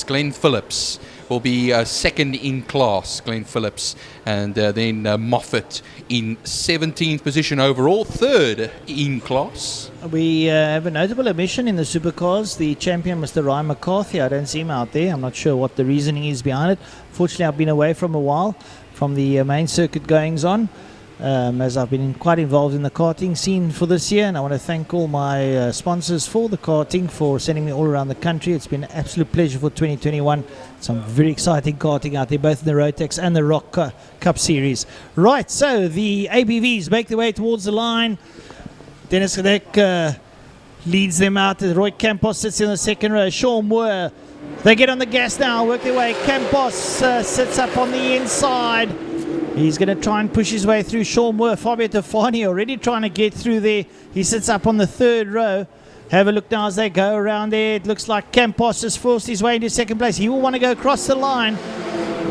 Glenn Phillips will be second in class, Glenn Phillips, and then Moffat in 17th position overall, third in class. We have a notable omission in the supercars. The champion, Mr. Ryan McCarthy, I don't see him out there. I'm not sure what the reasoning is behind it. Fortunately, I've been away from a while from the main circuit goings on, as I've been quite involved in the karting scene for this year, and I want to thank all my sponsors for the karting for sending me all around the country. It's been an absolute pleasure for 2021. Some very exciting karting out there, both in the Rotex and the Rock Cup Series. Right, so the ABVs make their way towards the line. Dennis Kadek leads them out. Roy Campos sits in the second row. Sean Moore, they get on the gas now, work their way. Campos sits up on the inside. He's going to try and push his way through. Sean Moore, Fabio Tofani already trying to get through there. He sits up on the third row. Have a look now as they go around there. It looks like Campos has forced his way into second place. He will want to go across the line.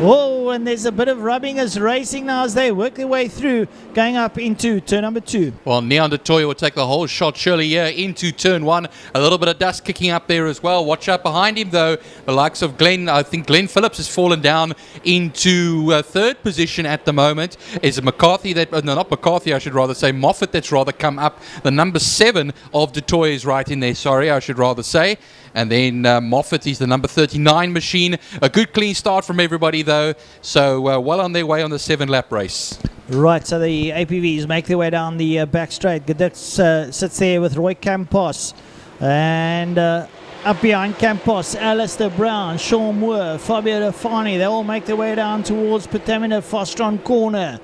Oh, and there's a bit of rubbing as racing now as they work their way through, going up into turn number 2. Well, Neanderthal will take the whole shot surely here into turn 1. A little bit of dust kicking up there as well. Watch out behind him, though. The likes of I think Glenn Phillips has fallen down into third position at the moment. Is it McCarthy that, no, not McCarthy, I should rather say, Moffat that's rather come up. The number 7 of Detoy is right in there, sorry, I should rather say. And then Moffat is the number 39 machine. A good clean start from everybody, though. So well on their way on the 7-lap race. Right, so the APVs make their way down the back straight. Gadux sits there with Roy Campos. And up behind Campos, Alistair Brown, Sean Moore, Fabio Tofani. They all make their way down towards Patamina Fostron corner.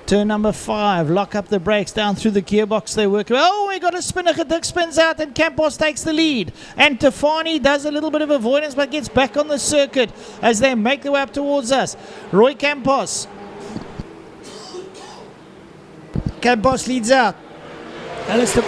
Turn number 5, lock up the brakes down through the gearbox. They work. Oh, we got a spinner. Dick spins out and Campos takes the lead. And Tofani does a little bit of avoidance but gets back on the circuit as they make their way up towards us. Roy Campos. Campos leads out. Alistair.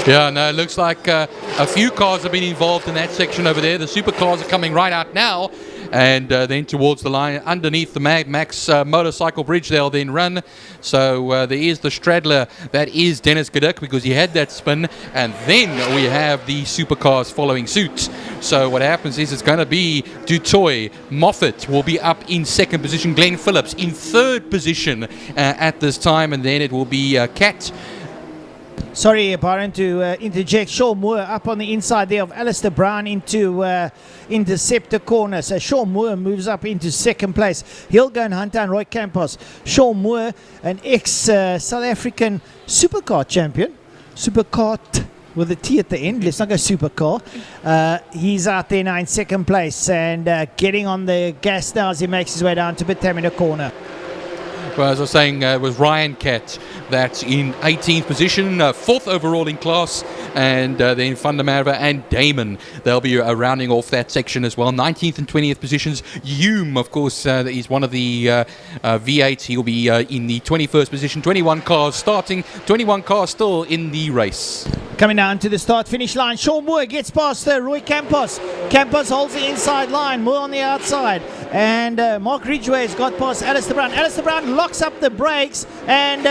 Yeah, no, it looks like a few cars have been involved in that section over there. The supercars are coming right out now. And then towards the line, underneath the Max motorcycle bridge, they'll then run. So there is the straddler, that is Dennis Gaduk, because he had that spin. And then we have the supercars following suit. So what happens is it's going to be Dutoy. Moffat will be up in second position. Glenn Phillips in third position at this time. And then it will be Cat. Sorry, Byron, to interject. Sean Moore up on the inside there of Alistair Brown into interceptor corner. So Sean Moore moves up into second place. He'll go and hunt down Roy Campos. Sean Moore, an ex-South African supercar champion. Supercar with a T at the end. Let's not go supercar. He's out there now in second place and getting on the gas now as he makes his way down to Batamina corner. Well, as I was saying, it was Ryan Cat that's in 18th position, 4th overall in class, and then Vandermerwe and Damon, they'll be rounding off that section as well. 19th and 20th positions. Hume, of course, is one of the V8s. He'll be in the 21st position. 21 cars starting, 21 cars still in the race. Coming down to the start-finish line, Sean Moore gets past Roy Campos. Campos holds the inside line, Moore on the outside. And Mark Ridgway's got past Alistair Brown. Alistair Brown locks up the brakes and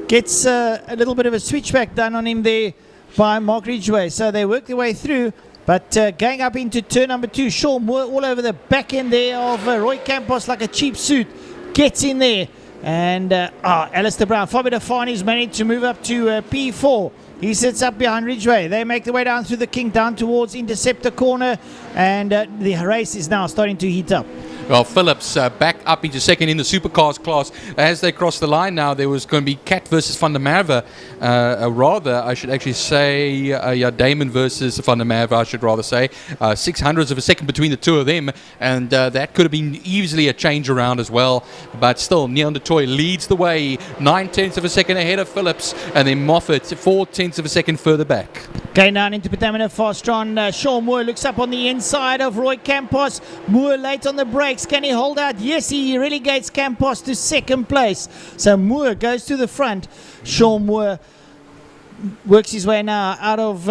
gets a little bit of a switchback done on him there by Mark Ridgway. So they work their way through. But going up into turn number 2, Sean Moore all over the back end there of Roy Campos like a cheap suit. Gets in there. And Alistair Brown, Fabio Tofani's managed to move up to P4. He sits up behind Ridgway. They make their way down through the kink, down towards Interceptor corner. And the race is now starting to heat up. Well, Phillips back up into second in the supercars class. As they cross the line now, there was going to be Cat versus Van der Merwe. Rather, I should actually say, Damon versus Van der Merwe, I should rather say. 600ths of a second between the two of them, and that could have been easily a change around as well. But still, Neon de Toy leads the way, 9/10 of a second ahead of Phillips, and then Moffat 4/10 of a second further back. Going down into Petamina Fastron. Sean Moore looks up on the inside of Roy Campos. Moore late on the brakes. Can he hold out? Yes, he relegates Campos to second place. So Moore goes to the front. Sean Moore works his way now out of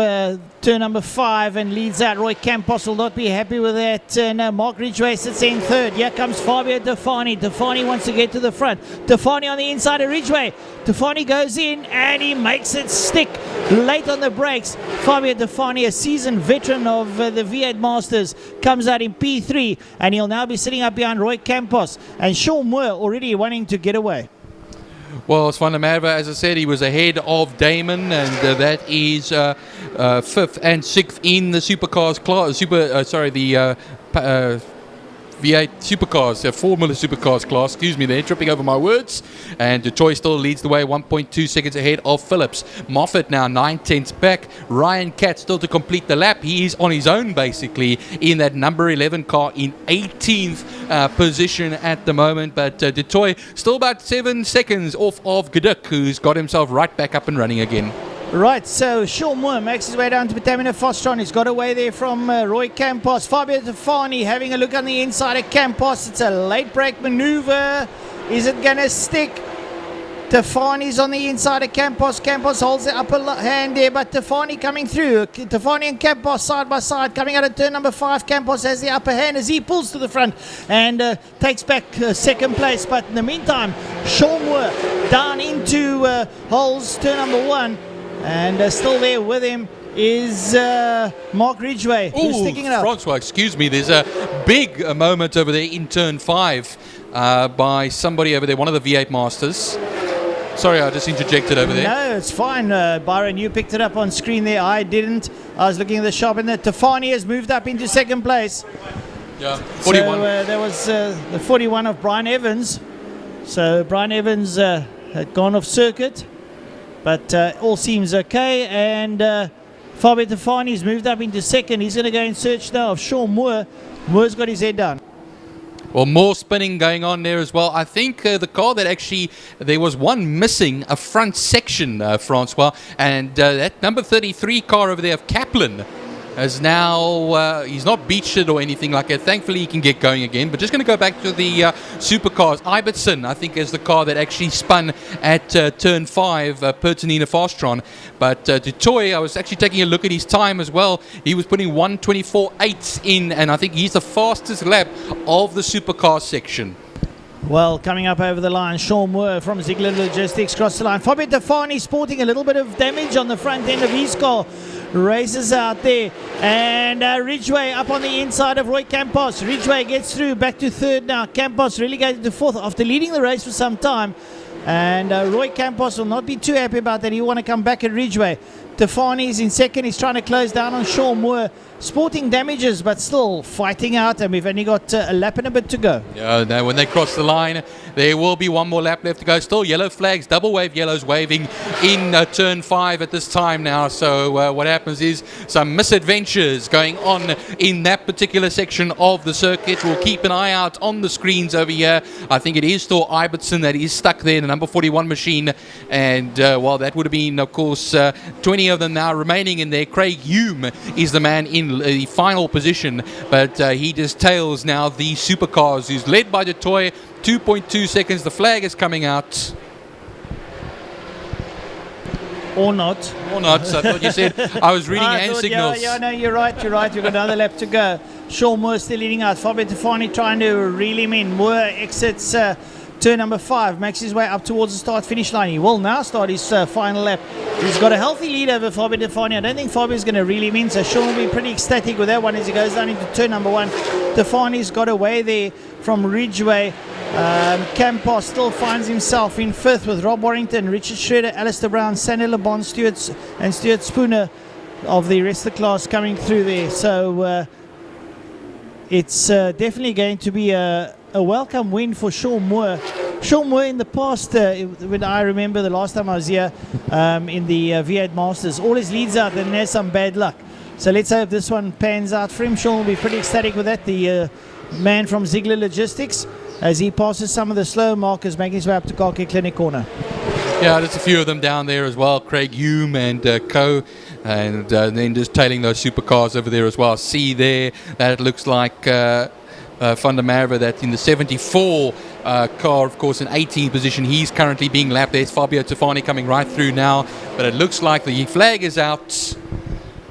turn number 5 and leads out. Roy Campos will not be happy with that. No, Mark Ridgway sits in third. Here comes Fabio Defani. Defani wants to get to the front. Defani on the inside of Ridgway. Defani goes in and he makes it stick late on the brakes. Fabio Defani, a seasoned veteran of the V8 Masters, comes out in P3 and he'll now be sitting up behind Roy Campos and Sean Moore already wanting to get away. Well, Van der Merwe, as I said, he was ahead of Damon, and that is 5th and 6th in the supercars class. V8 supercars, Formula supercars class. Excuse me, there, tripping over my words. And Detroit still leads the way, 1.2 seconds ahead of Phillips. Moffat now 9/10 back. Ryan Cat still to complete the lap. He is on his own basically in that number 11 car in 18th position at the moment. But Detroit still about 7 seconds off of Geduk, who's got himself right back up and running again. Right, so Sean Moore makes his way down to Petamina Fastron. He's got away there from Roy Campos. Fabio Defani having a look on the inside of Campos. It's a late break maneuver. Is it going to stick? Defani's on the inside of Campos. Campos holds the upper hand there, but Defani coming through. Defani and Campos side by side coming out of turn number 5. Campos has the upper hand as he pulls to the front and takes back second place. But in the meantime, Sean Moore down into holes turn number 1. And still there with him is Mark Ridgway, who's sticking it up. Francois, excuse me, there's a big moment over there in turn 5 by somebody over there, one of the V8 Masters. Sorry, I just interjected over there. No, it's fine. Byron, you picked it up on screen there. I didn't. I was looking at the shop, and Tafani has moved up into second place. Yeah, 41. So there was the 41 of Brian Evans. So Brian Evans had gone off circuit. But all seems okay, and Fabio Defani's moved up into second. He's going to go in search now of Sean Moore. Moore's got his head down. Well, more spinning going on there as well. I think the car that actually, there was one missing, a front section, Francois, and that number 33 car over there of Kaplan is now, he's not beached it or anything like that. Thankfully, he can get going again. But just going to go back to the supercars. Ibbotson, I think, is the car that actually spun at turn 5, Pertinina Fastron. But Dutoy, I was actually taking a look at his time as well. He was putting 1:24.8 in, and I think he's the fastest lap of the supercar section. Well, coming up over the line, Sean Moore from Ziegler Logistics crossed the line. Fabio Defani sporting a little bit of damage on the front end of his car. Races out there. And Ridgway up on the inside of Roy Campos. Ridgway gets through, back to third now. Campos relegated to fourth after leading the race for some time. And Roy Campos will not be too happy about that. He'll want to come back at Ridgway. Defani's in second. He's trying to close down on Sean Moore. Sporting damages, but still fighting out, and we've only got a lap and a bit to go. Yeah, now when they cross the line, there will be one more lap left to go. Still yellow flags, double wave yellows waving in turn 5 at this time now. So what happens is some misadventures going on in that particular section of the circuit. We'll keep an eye out on the screens over here. I think it is Thor Ibbotson that is stuck there in the number 41 machine. And well, that would have been, of course, 20 of them now remaining in there. Craig Hume is the man in the final position, but he just tails now the supercars, who's led by Detoy, 2.2 seconds. The flag is coming out. Or not. Or not. So I thought you said, I was reading hand signals. Yeah, no, you're right. You've got another lap to go. Sean Moore still leading out. Fabio Defani trying to reel him in. Moore exits turn number 5, makes his way up towards the start-finish line. He will now start his final lap. He's got a healthy lead over Fabio Defani. I don't think Fabio's going to reel him in, so Sean will be pretty ecstatic with that one as he goes down into turn number 1. Defani's got away there from Ridgway. Campos still finds himself in 5th with Rob Warrington, Richard Schroeder, Alistair Brown, Sandy LeBon, Stuart Spooner of the rest of the class coming through there. So it's definitely going to be a welcome win for Sean Moore. Sean Moore in the past, when I remember the last time I was here in the V8 Masters, always leads out and has some bad luck. So let's hope this one pans out for him. Sean will be pretty ecstatic with that. The man from Ziegler Logistics, as he passes some of the slow markers, making his way up to Car Care Clinic corner. Yeah, there's a few of them down there as well. Craig Hume and Co. And then just tailing those supercars over there as well. See there, that looks like Van der Merwe, that in the 74 car, of course, in 18th position. He's currently being lapped. There's Fabio Tofani coming right through now. But it looks like the flag is out.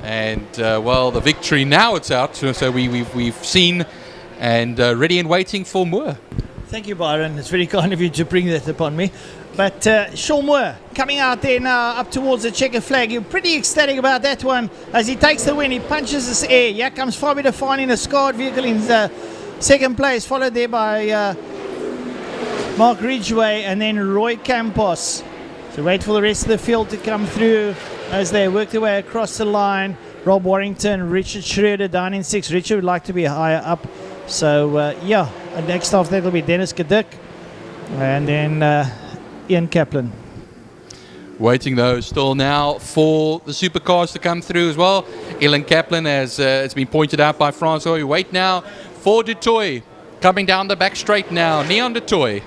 And, well, the victory now it's out. So we've seen and ready and waiting for Moore. Thank you, Byron. It's very kind of you to bring that upon me. But Sean Moore coming out there now up towards the checker flag. You're pretty ecstatic about that one as he takes the win. He punches this air. Here comes Fabio Tofani in a scarred vehicle in second place, followed there by Mark Ridgway and then Roy Campos. So wait for the rest of the field to come through as they work their way across the line. Rob Warrington, Richard Schroeder down in 6th. Richard would like to be higher up. So, yeah, and next off that will be Dennis Kadik and then Ian Kaplan. Waiting though still now for the supercars to come through as well. Ian Kaplan, as it's been pointed out by Francois. We wait now for Du Toit coming down the back straight now. Neon Du Toit.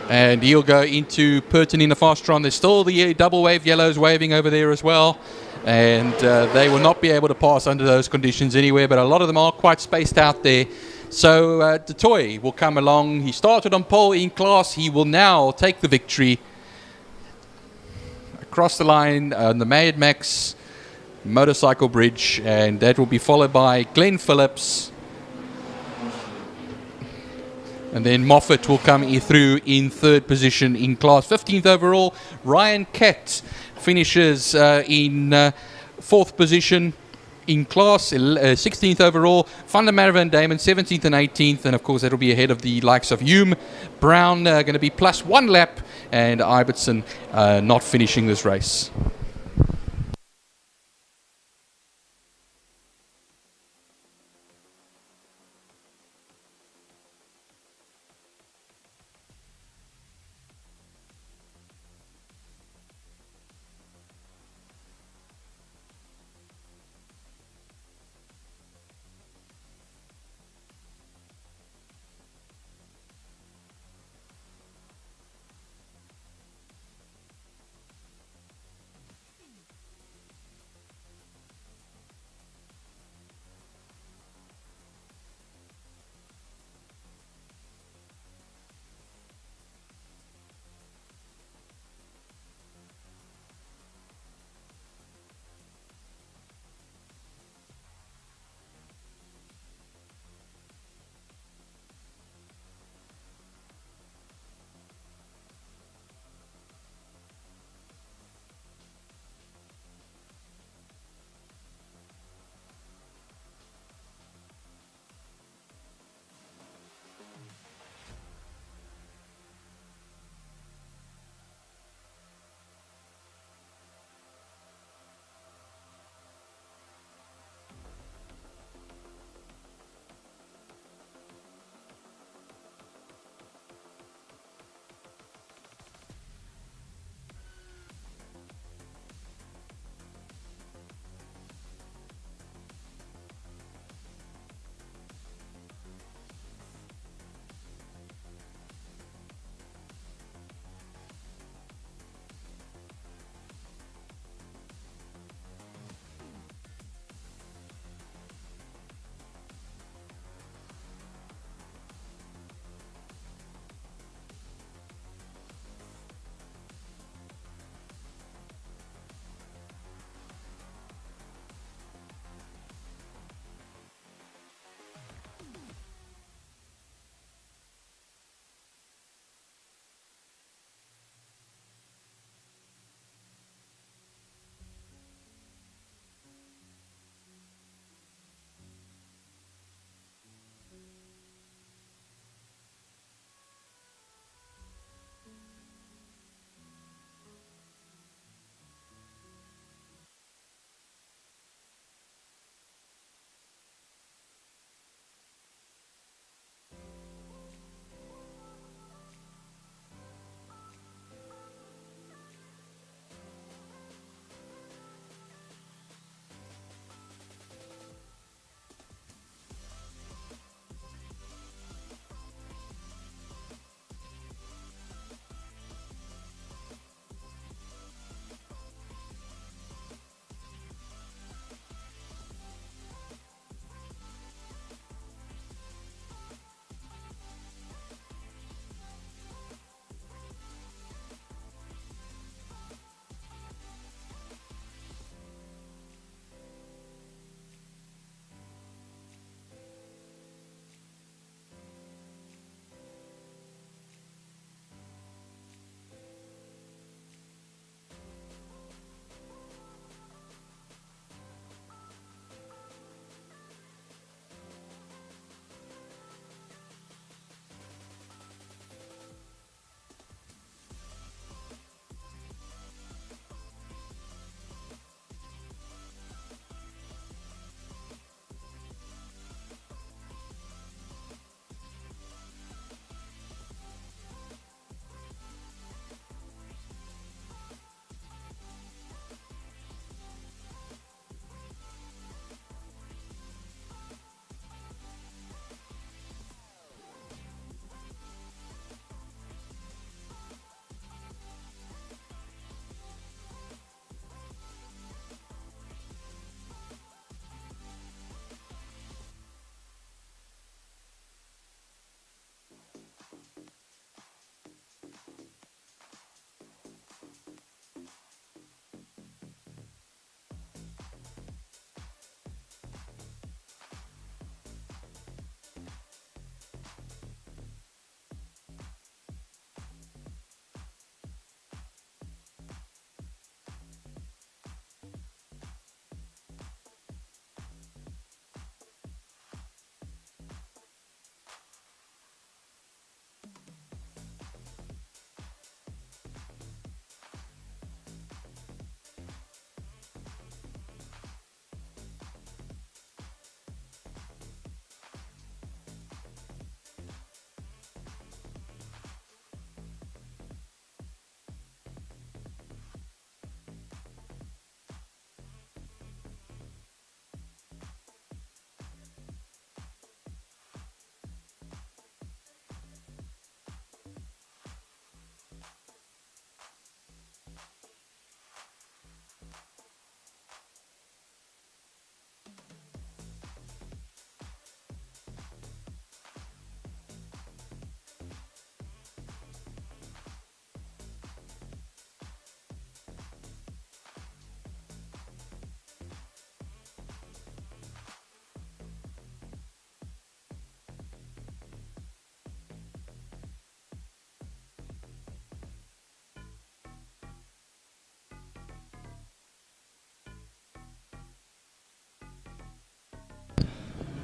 And he'll go into Purton in the Fastron. There's still the double wave yellows waving over there as well. And they will not be able to pass under those conditions anywhere, but a lot of them are quite spaced out there. So Du Toit will come along. He started on pole in class. He will now take the victory across the line on the Mad Max motorcycle bridge, and that will be followed by Glenn Phillips. And then Moffat will come through in 3rd position in class. 15th overall, Ryan Kett finishes in 4th position in class. 16th overall, Van der Merwe and Damon 17th and 18th. And of course, that'll be ahead of the likes of Hume. Brown going to be plus 1 lap, and Ibbotson not finishing this race.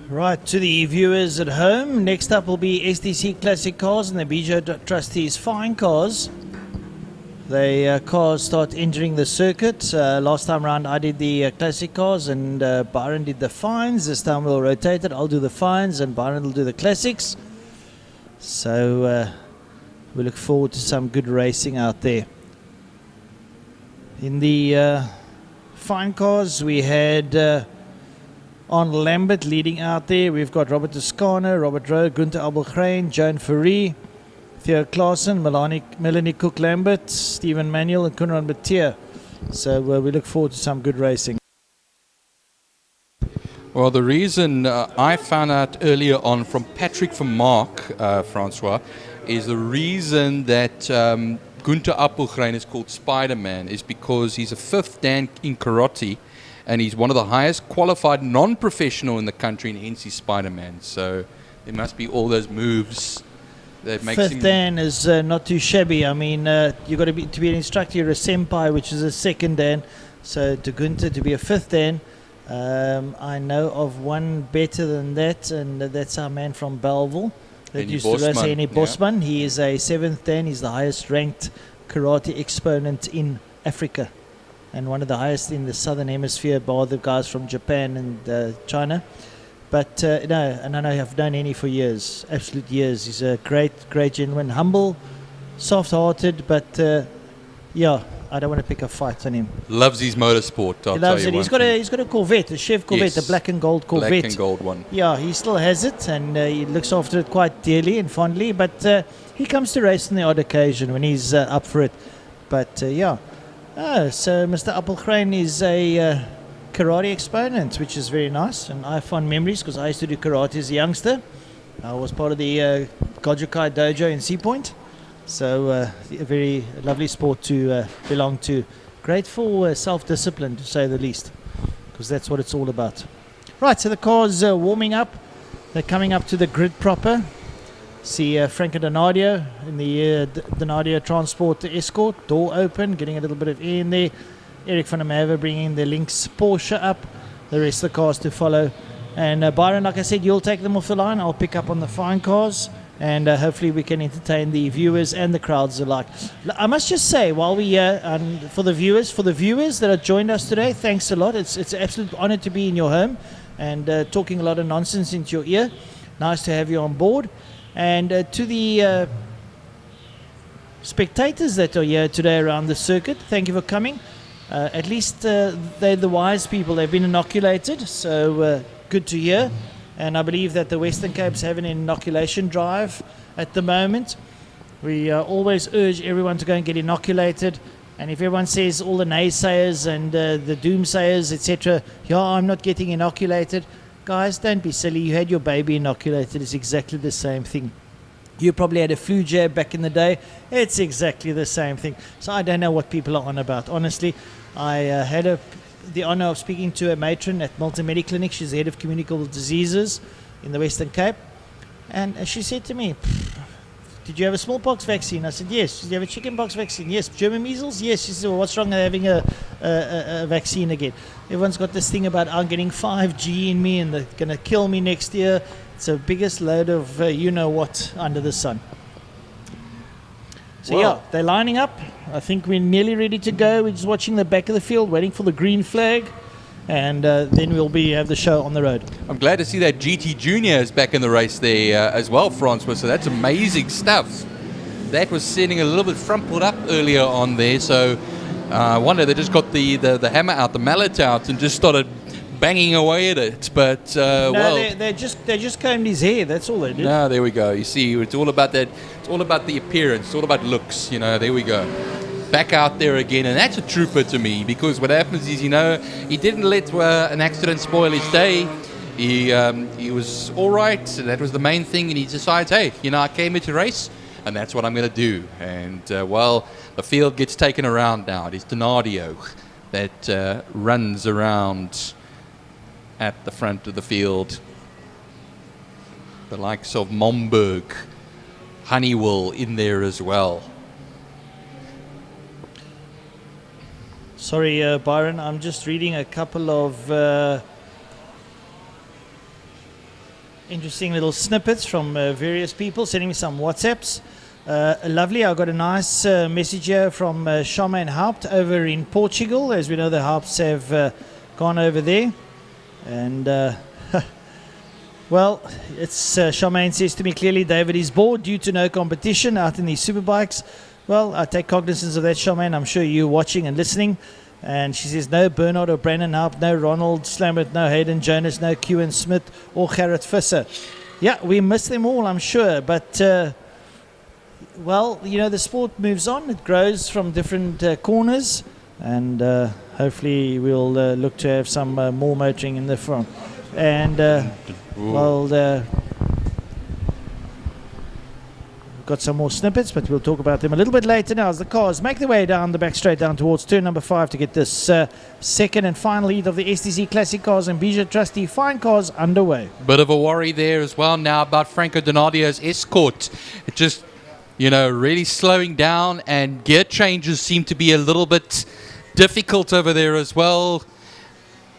Right, to the viewers at home, next up will be STC Classic Cars and the BJ Trustees Fine Cars. The cars start entering the circuit. Last time round I did the Classic Cars and Byron did the Fines. This time we'll rotate it. I'll do the Fines and Byron will do the Classics. So we look forward to some good racing out there. In the Fine Cars we had... on Lambert leading out there, we've got Robert Toscano, Robert Rowe, Gunther Abelgrein, Joan Ferrie, Theo Klaassen, Melanie Cook-Lambert, Stephen Manuel and Kunran Batia. So we look forward to some good racing. Well, the reason I found out earlier on from Patrick from Mark, Francois, is the reason that Gunther Abelgrein is called Spider-Man is because he's a 5th Dan in karate. And he's one of the highest qualified non-professional in the country, and hence he's Spider-Man. So there must be all those moves that makes him... 5th Dan is not too shabby. I mean, you've got to be an instructor. You're a senpai, which is a 2nd Dan. So to Gunther to be a 5th Dan, I know of one better than that, and that's our man from Belleville that used to race Henny Bosman. He is a 7th Dan. He's the highest ranked karate exponent in Africa, and one of the highest in the southern hemisphere, by the guys from Japan and China. But no, and I know I've known Henny for years, absolute years. He's a great gentleman, humble, soft-hearted, but yeah, I don't want to pick a fight on him. Loves his motorsport. He loves it. He's got a Corvette, a Chev Corvette, Yes. a black and gold Corvette. Black and gold one. Yeah, he still has it, and he looks after it quite dearly and fondly. But he comes to race on the odd occasion when he's up for it. But yeah. So Mr. Abelgrein is a karate exponent, which is very nice, and I have fond memories because I used to do karate as a youngster. I was part of the Gojukai Dojo in Sea Point, so a very lovely sport to belong to. Great for self-discipline, to say the least, because that's what it's all about. Right, so the car's warming up. They're coming up to the grid proper. See Franco Donadio in the Donadio Transport Escort, door open, getting a little bit of air in there. Eric van der Merwe bringing the Lynx Porsche up, the rest of the cars to follow. And Byron, like I said, you'll take them off the line. I'll pick up on the fine cars, and hopefully we can entertain the viewers and the crowds alike. I must just say, while we for the viewers that have joined us today, thanks a lot. It's an absolute honor to be in your home and talking a lot of nonsense into your ear. Nice to have you on board. And to the spectators that are here today around the circuit, thank you for coming. At least they're the wise people. They've been inoculated, so good to hear. And I believe that the Western Cape's having an inoculation drive at the moment. We always urge everyone to go and get inoculated. And if everyone says, all the naysayers and the doomsayers, etc., yeah, I'm not getting inoculated. Guys, don't be silly. You had your baby inoculated. It's exactly the same thing. You probably had a flu jab back in the day. It's exactly the same thing. So I don't know what people are on about. Honestly, I had the honor of speaking to a matron at Milton Medical Clinic. She's the head of communicable diseases in the Western Cape. And she said to me, did you have a smallpox vaccine? I said, yes. Did you have a chickenpox vaccine? Yes. German measles? Yes. She said, well, what's wrong with having a vaccine again? Everyone's got this thing about, I'm getting 5G in me and they're going to kill me next year. It's the biggest load of you-know-what under the sun. So, yeah, they're lining up. I think we're nearly ready to go. We're just watching the back of the field, waiting for the green flag. And then we'll have the show on the road. I'm glad to see that GT Junior is back in the race there as well, Francois. So that's amazing stuff. That was sitting a little bit frumpled up earlier on there. So I wonder they just got the hammer out, the mallet out, and just started banging away at it. But no, they just combed his hair. That's all they did. No, there we go. You see, it's all about that. It's all about the appearance. It's all about looks. There we go. Back out there again, and that's a trooper to me, because what happens is, he didn't let an accident spoil his day. He was all right, so that was the main thing, and he decides, hey, I came here to race, and that's what I'm going to do. And the field gets taken around now. It is Donadio that runs around at the front of the field. The likes of Momberg, Honeywell in there as well. Sorry, Byron, I'm just reading a couple of interesting little snippets from various people sending me some WhatsApps. Lovely. I got a nice message here from Charmaine Haupt over in Portugal. As we know, the Haupts have gone over there. And, well, it's Charmaine says to me clearly, David is bored due to no competition out in these superbikes. Well, I take cognizance of that, Charmaine. I'm sure you're watching and listening. And she says, no Bernard or Brandon Haupt, no Ronald Slammert, no Hayden Jonas, no Kewan Smith or Gerrit Visser. Yeah, we miss them all, I'm sure. But, well, you know, the sport moves on. It grows from different corners. And hopefully we'll look to have some more motoring in the front. And, well, got some more snippets, but we'll talk about them a little bit later now as the cars make their way down the back straight down towards turn number 5 to get this second and final heat of the STC Classic Cars and Bijou Trustee Fine Cars underway. Bit of a worry there as well now about Franco Donadio's Escort. It just, you know, really slowing down, and gear changes seem to be a little bit difficult over there as well.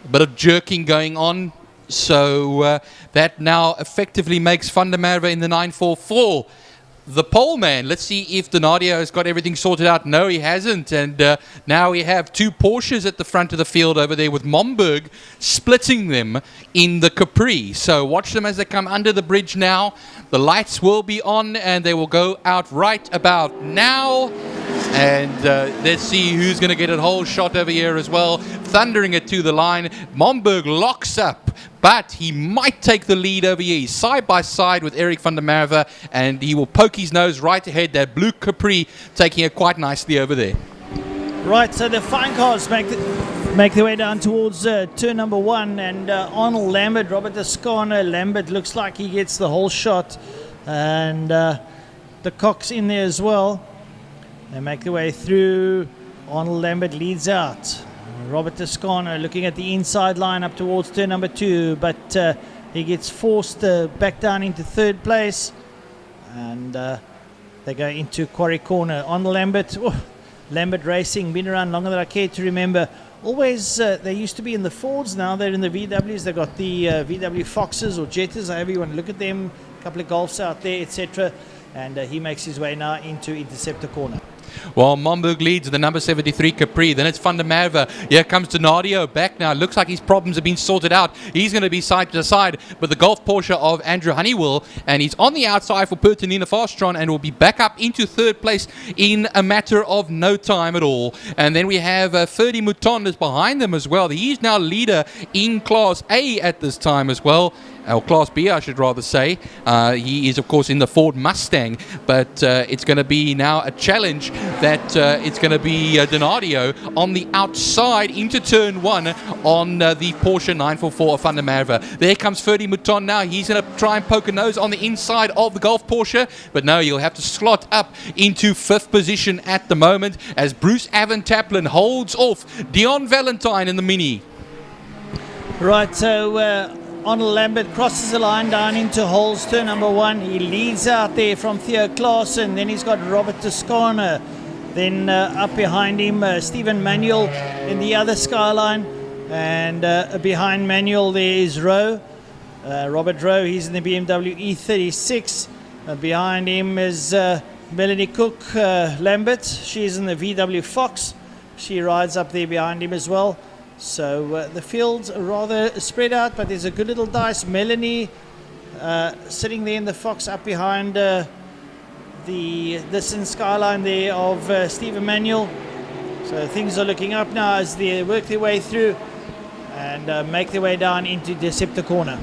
A bit of jerking going on. So that now effectively makes Van der Merwe in the 944 the pole man. Let's see if Donadio has got everything sorted out. No, he hasn't. And now we have two Porsches at the front of the field over there with Momberg splitting them in the Capri. So watch them as they come under the bridge now. The lights will be on and they will go out right about now. And let's see who's going to get a whole shot over here as well. Thundering it to the line. Momberg locks up, but he might take the lead over here. He's side by side with Eric van der Merwe, and he will poke his nose right ahead. That blue Capri taking it quite nicely over there. Right, so the fine cars make their way down towards turn number 1, and Arnold Lambert, Robert Toscano. Lambert looks like he gets the whole shot, and the Cox in there as well. They make their way through. Arnold Lambert leads out. Robert Toscano looking at the inside line up towards turn number 2, but he gets forced back down into third place, and they go into Quarry Corner. Arnold Lambert, Lambert Racing, been around longer than I care to remember. Always, they used to be in the Fords, now they're in the VWs. They've got the VW Foxes or Jettas, however you want to look at them. A couple of Golfs out there, etc. And he makes his way now into Interceptor Corner. Well, Momberg leads the number 73 Capri. Then it's Van der Merwe. Here comes Donadio back now. Looks like his problems have been sorted out. He's going to be side to side with the Golf Porsche of Andrew Honeywell. And he's on the outside for Pertinina Fastron and will be back up into third place in a matter of no time at all. And then we have Ferdy Mouton is behind them as well. He's now leader in Class A at this time as well. Or Class B, I should rather say. He is, of course, in the Ford Mustang, but it's going to be now a challenge that it's going to be Donadio on the outside into turn 1 on the Porsche 944 of Van der Merwe. There comes Ferdy Mouton now. He's going to try and poke a nose on the inside of the Golf Porsche, but no, you'll have to slot up into 5th position at the moment as Bruce Avan Taplin holds off Dion Valentine in the Mini. Right, so Arnold Lambert crosses the line down into holes, turn number 1. He leads out there from Theo Klaassen. Then he's got Robert Toscano. Then up behind him, Stephen Manuel in the other skyline. And behind Manuel there is Rowe. Robert Rowe, he's in the BMW E36. Behind him is Melanie Cook Lambert. She's in the VW Fox. She rides up there behind him as well. So the field's rather spread out, but there's a good little dice. Melanie sitting there in the Fox up behind the distant skyline there of Steve Emmanuel. So things are looking up now as they work their way through and make their way down into Deceptor Corner.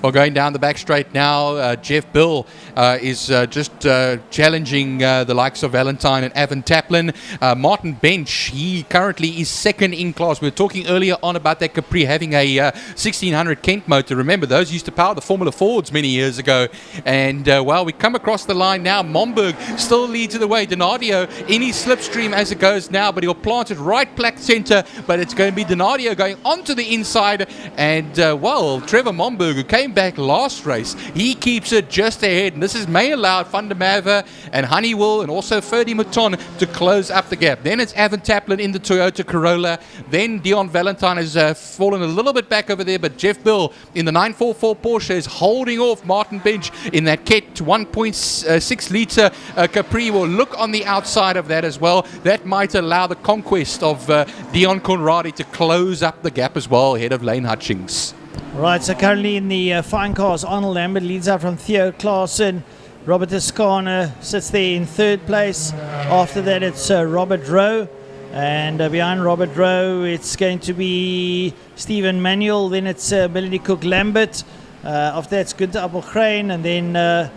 Well, going down the back straight now, Jeff Bill is just challenging the likes of Valentine and Avan Taplin. Martin Bench, he currently is second in class. We were talking earlier on about that Capri having a 1600 Kent motor. Remember, those used to power the Formula Fords many years ago. And, well, we come across the line now. Momberg still leads the way. Donadio in his slipstream as it goes now, but he'll plant it right plaque center. But it's going to be Donadio going onto the inside. And, well, Trevor Momberg, who came back last race. He keeps it just ahead, and this may allow Van der Merwe and Honeywell and also Ferdy Mouton to close up the gap. Then it's Evan Taplin in the Toyota Corolla. Then Dion Valentine has fallen a little bit back over there, but Jeff Bill in the 944 Porsche is holding off Martin Bench in that Ket 1.6 litre Capri. Will look on the outside of that as well. That might allow the conquest of Dion Conradi to close up the gap as well, ahead of Lane Hutchings. Right, so currently in the fine cars, Arnold Lambert leads out from Theo Klaassen. Robert Escana sits there in third place. After that, it's Robert Rowe. And behind Robert Rowe, it's going to be Stephen Manuel. Then it's Melanie Cook Lambert. After that, it's Gunther Appelgrein. And then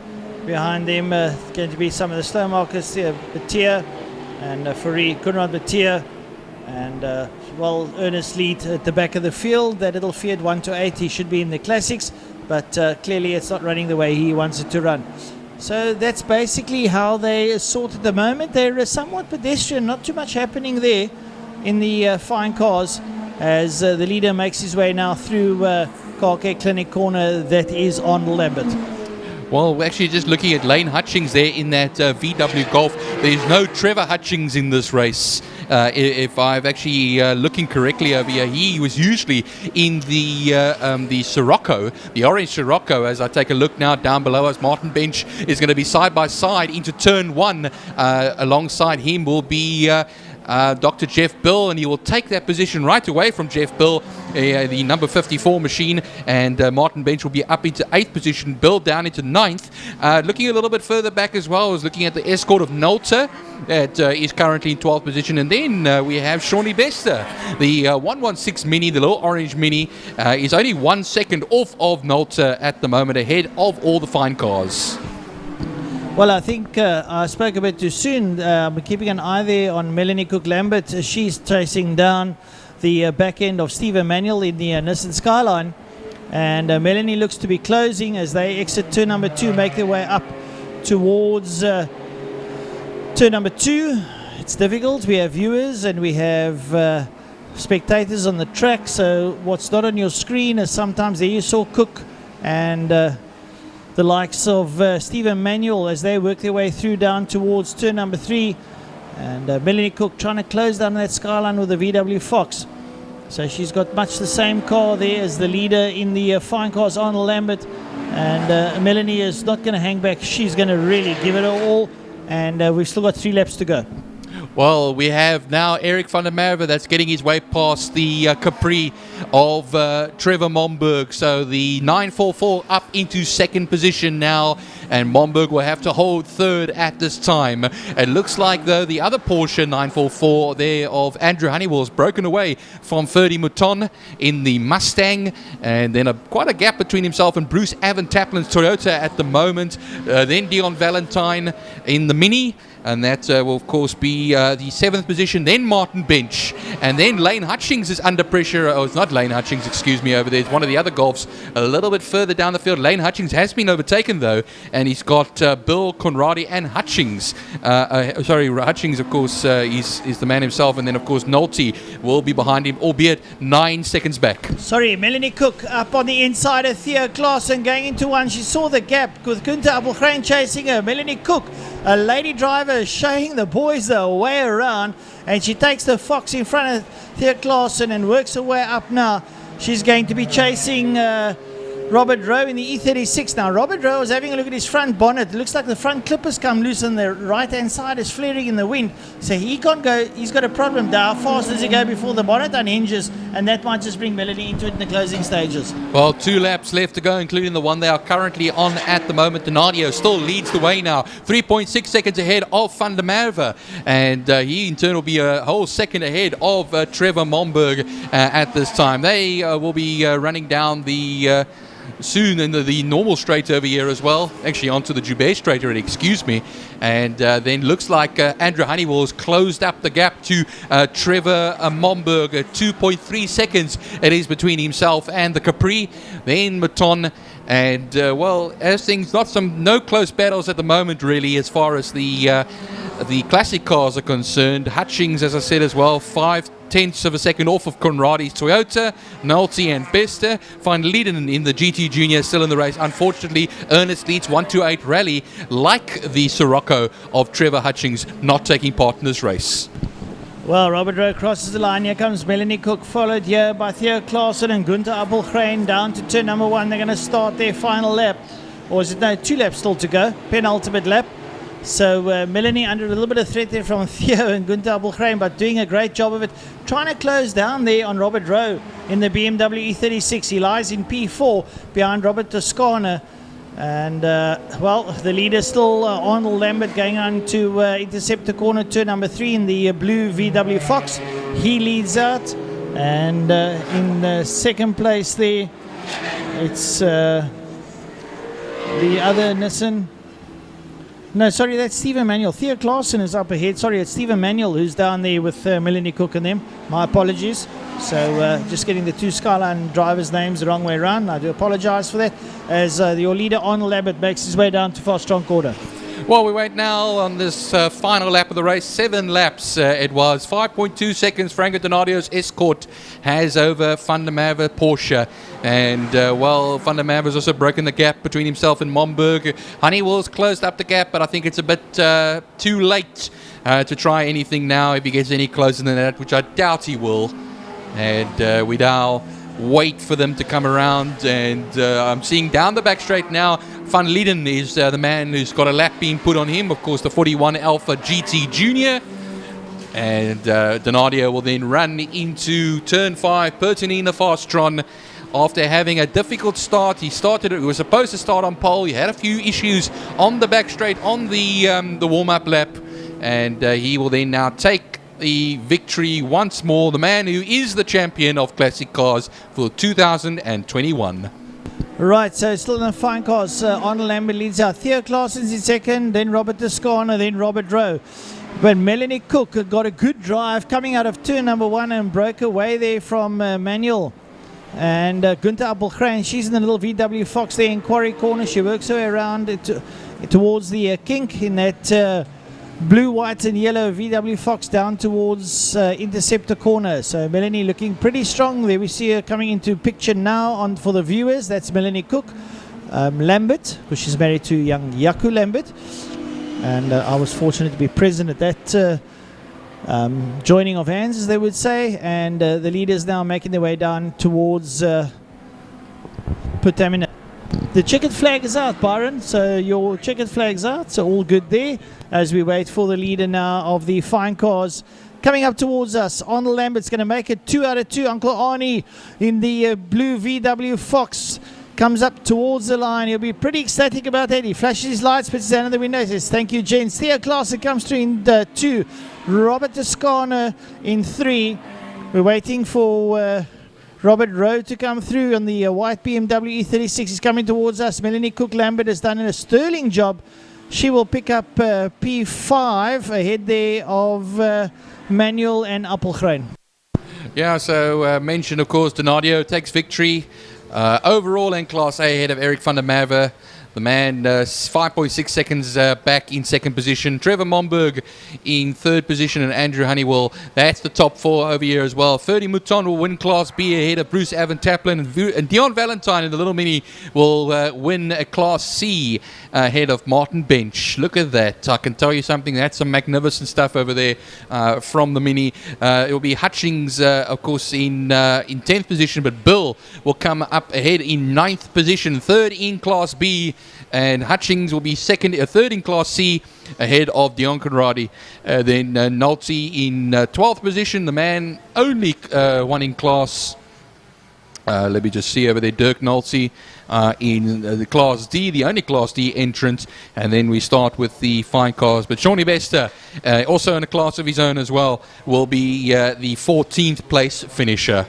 behind them, it's going to be some of the slow markers, Batia and Fourie Conrad Batia. And well, Ernest lead at the back of the field. That little Fiat 128, he should be in the classics. But clearly, it's not running the way he wants it to run. So that's basically how they sort at the moment. They're somewhat pedestrian, not too much happening there in the fine cars as the leader makes his way now through Car Care Clinic corner that is on Lambert. Well, we're actually just looking at Lane Hutchings there in that VW Golf. There's no Trevor Hutchings in this race. If I've actually looking correctly over here, he was usually in the Sirocco, the orange Sirocco. As I take a look now down below us, Martin Bench is going to be side by side into turn one. Alongside him will be Dr. Jeff Bill, and he will take that position right away from Jeff Bill, the number 54 machine, and Martin Bench will be up into 8th position, Bill down into 9th. Looking a little bit further back as well, I was looking at the escort of Nolter, that is currently in 12th position, and then we have Shawnee Bester, the 116 Mini, the little orange Mini, is only 1 second off of Nolter at the moment, ahead of all the fine cars. Well, I think I spoke a bit too soon. I'm keeping an eye there on Melanie Cook-Lambert. She's tracing down the back end of Steve Emanuel in the Nissan Skyline. And Melanie looks to be closing as they exit turn number 2, make their way up towards turn number 2. It's difficult. We have viewers and we have spectators on the track. So what's not on your screen is sometimes there you saw Cook and the likes of Stephen Manuel as they work their way through down towards turn number 3. And Melanie Cook trying to close down that skyline with the VW Fox. So she's got much the same car there as the leader in the fine cars, Arnold Lambert. And Melanie is not going to hang back. She's going to really give it all. And we've still got 3 laps to go. Well, we have now Eric van der Merwe that's getting his way past the Capri of Trevor Momberg. So the 944 up into 2nd position now, and Momberg will have to hold 3rd at this time. It looks like, though, the other Porsche 944 there of Andrew Honeywell has broken away from Ferdy Mouton in the Mustang, and then quite a gap between himself and Bruce Evan Taplin's Toyota at the moment. Then Dion Valentine in the Mini. And that will, of course, be the 7th position. Then Martin Bench. And then Lane Hutchings is under pressure. Oh, it's not Lane Hutchings, excuse me, over there. It's one of the other Golfs a little bit further down the field. Lane Hutchings has been overtaken, though. And he's got Bill, Conradi, and Hutchings. Hutchings, of course, is the man himself. And then, of course, Nolte will be behind him, albeit 9 seconds back. Sorry, Melanie Cook up on the inside of Theo Klaassen going into one. She saw the gap with Gunther Appelgrein chasing her. Melanie Cook, a lady driver, showing the boys the way around, and she takes the Fox in front of Theo Klaassen and works her way up now. She's going to be chasing Robert Rowe in the E36 now. Robert Rowe is having a look at his front bonnet. It looks like the front clippers come loose and the right hand side is flaring in the wind, so he can't go. He's got a problem. How fast does he go before the bonnet unhinges? And that might just bring Melanie into it in the closing stages. Well, 2 laps left to go, including the one they are currently on at the moment. Donadio still leads the way now, 3.6 seconds ahead of Van der Merwe, and he in turn will be a whole second ahead of Trevor Momberg at this time. They will be running down the soon in the normal straight over here as well, actually onto the Joubert straight already, excuse me. And then looks like Andrew Honeywell has closed up the gap to Trevor Momberg. 2.3 seconds it is between himself and the Capri. Then Mouton. And well, as things, no close battles at the moment really as far as the classic cars are concerned. Hutchings, as I said as well, 5 tenths of a second off of Conradi's Toyota. Nolte and Bester find Lieden in the GT Junior still in the race. Unfortunately, Ernest leads 128 Rally, like the Sirocco of Trevor Hutchings, not taking part in this race. Well, Robert Rowe crosses the line. Here comes Melanie Cook, followed here by Theo Klaassen and Gunther Appelgren down to turn number 1. They're going to start their final lap. Or is it no, 2 laps still to go, penultimate lap. So Melanie under a little bit of threat there from Theo and Gunther Appelgren, but doing a great job of it. Trying to close down there on Robert Rowe in the BMW E36. He lies in P4 behind Robert Toscana. And, well, the leader still Arnold Lambert going on to intercept the corner, turn number 3 in the blue VW Fox. He leads out. And in second place there, it's the other Nissan. No, sorry, that's Stephen Manuel. Theo Klaassen is up ahead. Sorry, it's Stephen Manuel who's down there with Melanie Cook and them. My apologies. So just getting the 2 Skyline drivers' names the wrong way around. I do apologize for that. As your leader, Arnold Lambert, makes his way down to fast strong quarter. Well, we wait now on this final lap of the race. 7 laps it was. 5.2 seconds. Franco Donadio's Escort has over Van der Merwe Porsche. And, well, Van der Merwe has also broken the gap between himself and Momberg. Honeywell's closed up the gap, but I think it's a bit too late to try anything now if he gets any closer than that, which I doubt he will. And we now wait for them to come around. And I'm seeing down the back straight now, Van Lieden is the man who's got a lap being put on him. Of course, the 41 Alpha GT Junior. And Donadio will then run into turn 5, Pertinina Fastron. After having a difficult start, he was supposed to start on pole. He had a few issues on the back straight on the warm-up lap. And he will then now take the victory once more. The man who is the champion of classic cars for 2021. Right, so still in the fine cars. Arnold Lambert leads out. Theo Klaassen's in second, then Robert Toscana, then Robert Rowe. But Melanie Cook got a good drive coming out of turn number 1 and broke away there from Manuel. And Gunther Appelgren, she's in the little VW Fox there in Quarry Corner. She works her way around towards the kink in that blue, white and yellow VW Fox down towards Interceptor Corner. So Melanie looking pretty strong there. We see her coming into picture now for the viewers. That's Melanie Cook. Lambert, because she's married to young Jaco Lambert. And I was fortunate to be present at that joining of hands, as they would say. And the leaders now making their way down towards Putamina. The checkered flag is out, Byron. So your checkered flag's out. So all good there as we wait for the leader now of the fine cars coming up towards us. Arnold Lambert's going to make it 2 out of 2. Uncle Arnie in the blue VW Fox comes up towards the line. He'll be pretty ecstatic about that. He flashes his lights, puts his hand on the window, says, "Thank you, gents." Theo Klaassen comes through in 2. Robert Toscana in 3. We're waiting for Robert Rowe to come through on the white BMW E36. He's coming towards us. Melanie Cook Lambert has done a sterling job. She will pick up P5 ahead there of Manuel and Appelgren. Yeah, so mentioned, of course, Donadio takes victory overall in Class A ahead of Eric van der Merwe. The man 5.6 seconds back in second position. Trevor Momberg in third position and Andrew Honeywell. That's the top 4 over here as well. Ferdy Mouton will win Class B ahead of Bruce Evan Taplin. And Dion Valentine in the Little Mini will win a Class C ahead of Martin Bench. Look at that. I can tell you something. That's some magnificent stuff over there from the Mini. It will be Hutchings, of course, in 10th position. But Bill will come up ahead in 9th position. Third in Class B. And Hutchings will be third in Class C ahead of Dion Conradi. Then Nolte in 12th position, the man only one in Class. Let me just see over there, Dirk Nolte in the Class D, the only Class D entrant. And then we start with the fine cars. But Shawnee Bester, also in a class of his own as well, will be the 14th place finisher.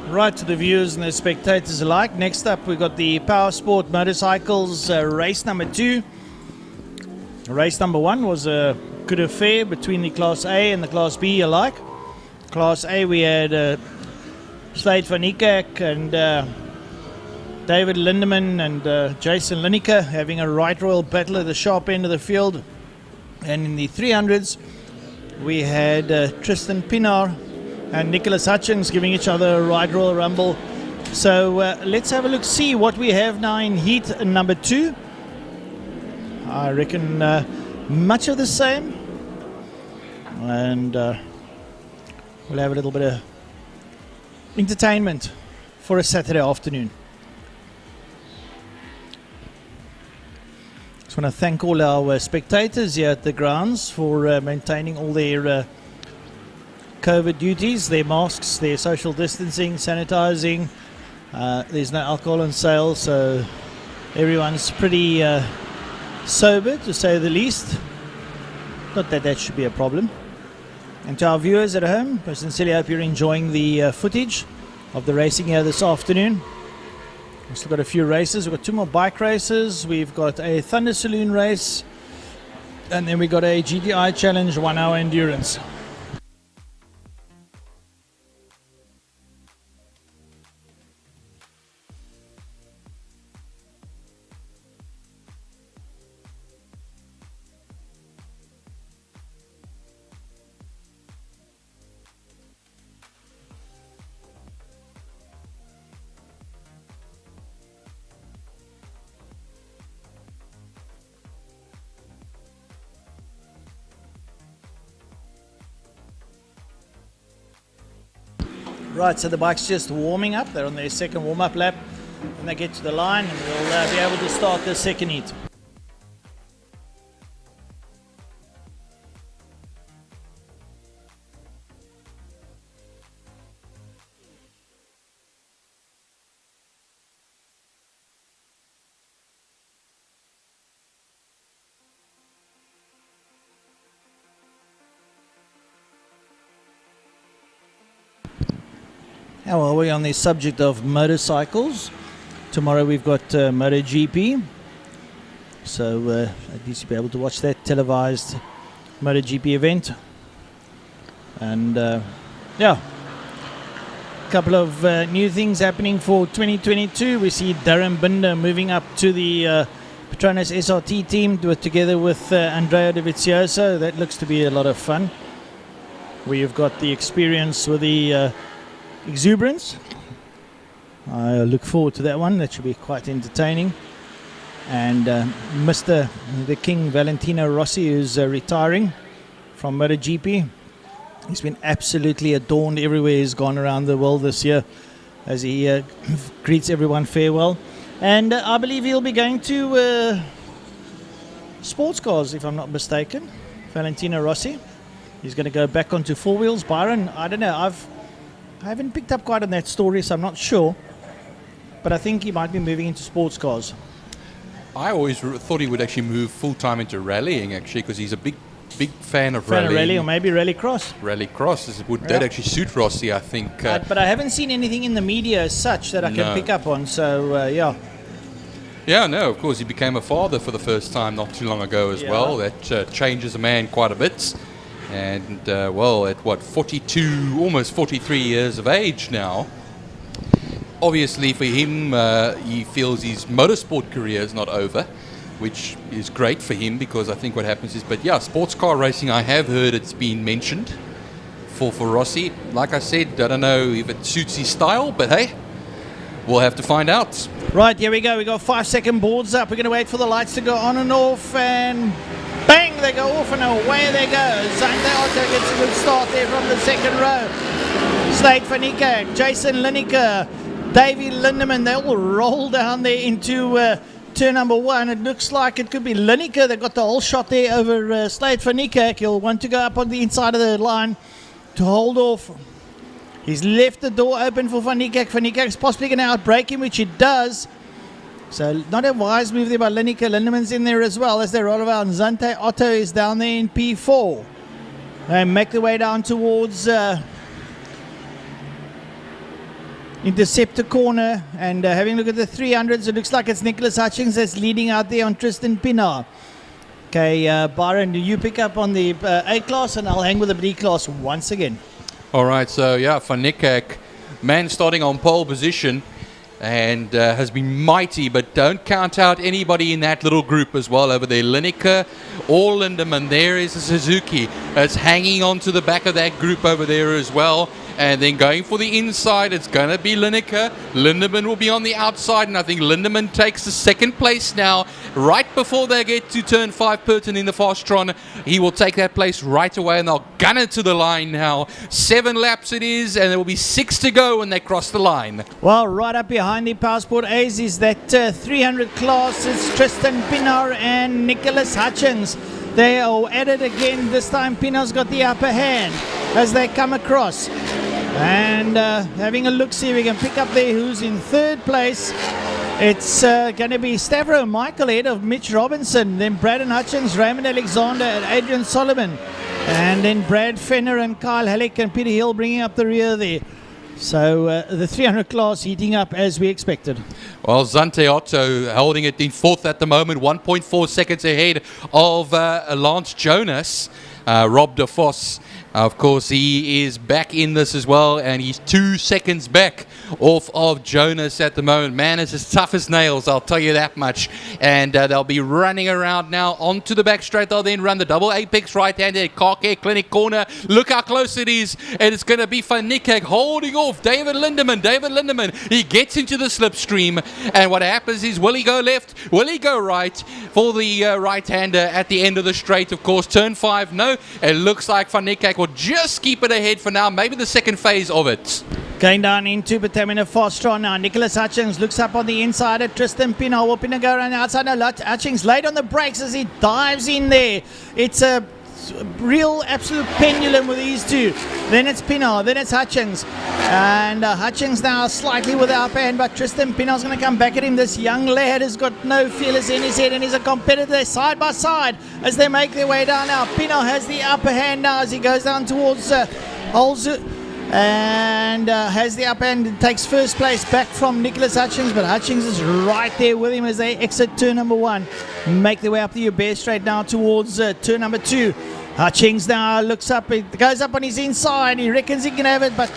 Right, to the viewers and the spectators alike. Next up, we've got the Power Sport Motorcycles race number 2. Race number 1 was a good affair between the Class A and the Class B alike. Class A, we had Slade van Niekerk and David Lindeman and Jason Lineker having a right royal battle at the sharp end of the field. And in the 300s, we had Tristan Pinar and Nicholas Hutchins giving each other a right royal rumble. So let's have a look, see what we have now in heat number 2. I reckon much of the same. And we'll have a little bit of entertainment for a Saturday afternoon. Just want to thank all our spectators here at the grounds for maintaining all their COVID duties, their masks, their social distancing, sanitizing. There's no alcohol on sale, so everyone's pretty sober, to say the least. Not that that should be a problem. And to our viewers at home, I sincerely hope you're enjoying the footage of the racing here this afternoon. We've still got a few races. We've got 2 more bike races. We've got a Thunder Saloon race. And then we've got a GTI Challenge 1 hour endurance. Right, so the bike's just warming up. They're on their second warm-up lap. When they get to the line, and we'll be able to start the second heat. How are we on the subject of motorcycles? Tomorrow we've got MotoGP. So at least you'll be able to watch that televised MotoGP event. And yeah, a couple of new things happening for 2022. We see Darren Binder moving up to the Petronas SRT team together with Andrea Dovizioso. That looks to be a lot of fun. We've got the experience with the Exuberance. I look forward to that one. That should be quite entertaining. And Mr. the King Valentino Rossi, who's retiring from MotoGP. He's been absolutely adorned everywhere he's gone around the world this year as he greets everyone farewell. And I believe he'll be going to sports cars, if I'm not mistaken. Valentino Rossi. He's going to go back onto 4 wheels. Byron, I don't know. I haven't picked up quite on that story, so I'm not sure. But I think he might be moving into sports cars. I always thought he would actually move full-time into rallying, actually, because he's a big fan of rallying. Rally, or maybe rallycross. Rallycross. That actually suit Rossi, I think. But I haven't seen anything in the media as such that I can pick up on, so yeah. Yeah, no, of course, he became a father for the first time not too long ago as well. That changes a man quite a bit. And, well, at what, 42, almost 43 years of age now, obviously for him, he feels his motorsport career is not over, which is great for him because I think what happens is, but yeah, sports car racing, I have heard it's been mentioned for Rossi. Like I said, I don't know if it suits his style, but hey, we'll have to find out. Right, here we go. We got 5-second boards up. We're going to wait for the lights to go on and off, and bang, they go off and away they go. Zante Otto gets a good start there from the second row. Slade van Niekerk, Jason Lineker, Davey Lindeman, they all roll down there into turn number 1. It looks like it could be Lineker that got the whole shot there over Slade van Niekerk. He'll want to go up on the inside of the line to hold off. He's left the door open for Van Niekerk. Van Niekerk's possibly going to outbrake him, which he does. So not a wise move there by Lineker. Lindeman's in there as well as they roll around. Zante Otto is down there in P4. They make their way down towards Interceptor corner, and having a look at the 300s, it looks like it's Nicholas Hutchings that's leading out there on Tristan Pinar. Okay, Byron, do you pick up on the A class, and I'll hang with the B class once again. All right, so yeah, Van Niekerk, man starting on pole position, and has been mighty, but don't count out anybody in that little group as well over there. Lineker or Lindemann, there is a Suzuki that's hanging on to the back of that group over there as well. And then going for the inside, it's going to be Lineker. Lindemann will be on the outside, and I think Lindemann takes the second place now. Right before they get to turn 5, Purton in the Fastron, he will take that place right away, and they'll gun it to the line now. 7 laps it is, and there will be 6 to go when they cross the line. Well, right up behind the Powersport A's is that 300 class. It's Tristan Pinar and Nicholas Hutchings. They are at it again. This time Pinar's got the upper hand as they come across. And having a look, see if we can pick up there who's in 3rd place. It's going to be Stavro Michael ahead of Mitch Robinson, then Braden Hutchings, Raymond Alexander and Adrian Solomon, and then Brad Fenner and Kyle Halleck and Peter Hill bringing up the rear there. So the 300 class heating up as we expected. Well, Zante Otto holding it in 4th at the moment, 1.4 seconds ahead of Lance Jonas. Rob De Vos, of course, he is back in this as well, and he's 2 seconds back off of Jonas at the moment. Man, it's as tough as nails, I'll tell you that much. And they'll be running around now onto the back straight. They'll then run the double apex right-handed car care clinic corner. Look how close it is, and it's going to be Van Niekerk holding off David Lindemann. David Lindemann, he gets into the slipstream, and what happens is, will he go left? Will he go right for the right-hander at the end of the straight? Of course, turn 5, no. It looks like Van Niekerk will just keep it ahead for now, maybe the second phase of it. Going down into Batamina Fastron now. Nicholas Hutchings looks up on the inside at Tristan Pinar. Will Pinar go around the outside? No, Hutchings late on the brakes as he dives in there. It's a real absolute pendulum with these two. Then it's Pinar, then it's Hutchings. And Hutchings now slightly with the upper hand, but Tristan Pinar's going to come back at him. This young lad has got no feelers in his head, and he's a competitor side by side as they make their way down now. Pinar has the upper hand now as he goes down towards Holzu. And has the upper hand, takes first place back from Nicholas Hutchings, but Hutchings is right there with him as they exit turn number 1. Make their way up the Uber straight now towards turn number 2. Hutchings now looks up, it goes up on his inside, he reckons he can have it, but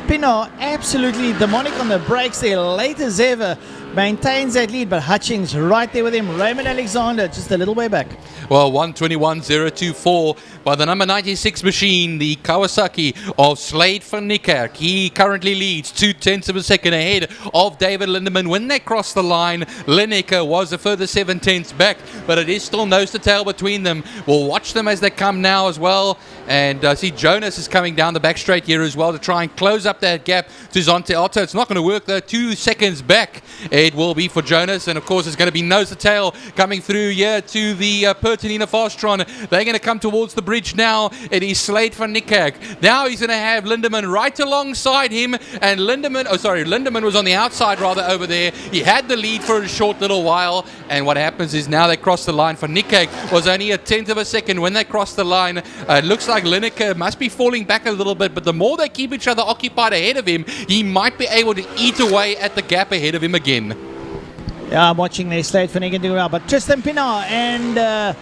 Pinar absolutely demonic on the brakes there, late as ever, maintains that lead, but Hutchings right there with him. Raymond Alexander just a little way back. Well, 1:21.024 by the number 96 machine, the Kawasaki of Slade van Niekerk. He currently leads 0.2 of a second ahead of David Lindemann. When they cross the line, Lineker was a further 0.7 back, but it is still nose to tail between them. We'll watch them as they come now as well. And see Jonas is coming down the back straight here as well to try and close up that gap to Zante Otto. It's not going to work though. 2 seconds back it will be for Jonas, and of course it's going to be nose to tail coming through here to the Pertinina Fastron. They're going to come towards the bridge now. It is Slade van Niekerk. Now he's going to have Lindemann right alongside him, and Lindemann was on the outside rather over there. He had the lead for a short little while, and what happens is now they cross the line. Van Niekerk was only 1/10 of a second when they crossed the line. It looks like Lineker must be falling back a little bit, but the more they keep each other occupied ahead of him, he might be able to eat away at the gap ahead of him again. Yeah, I'm watching their Slade van Niekerk do well, but Tristan Pinar and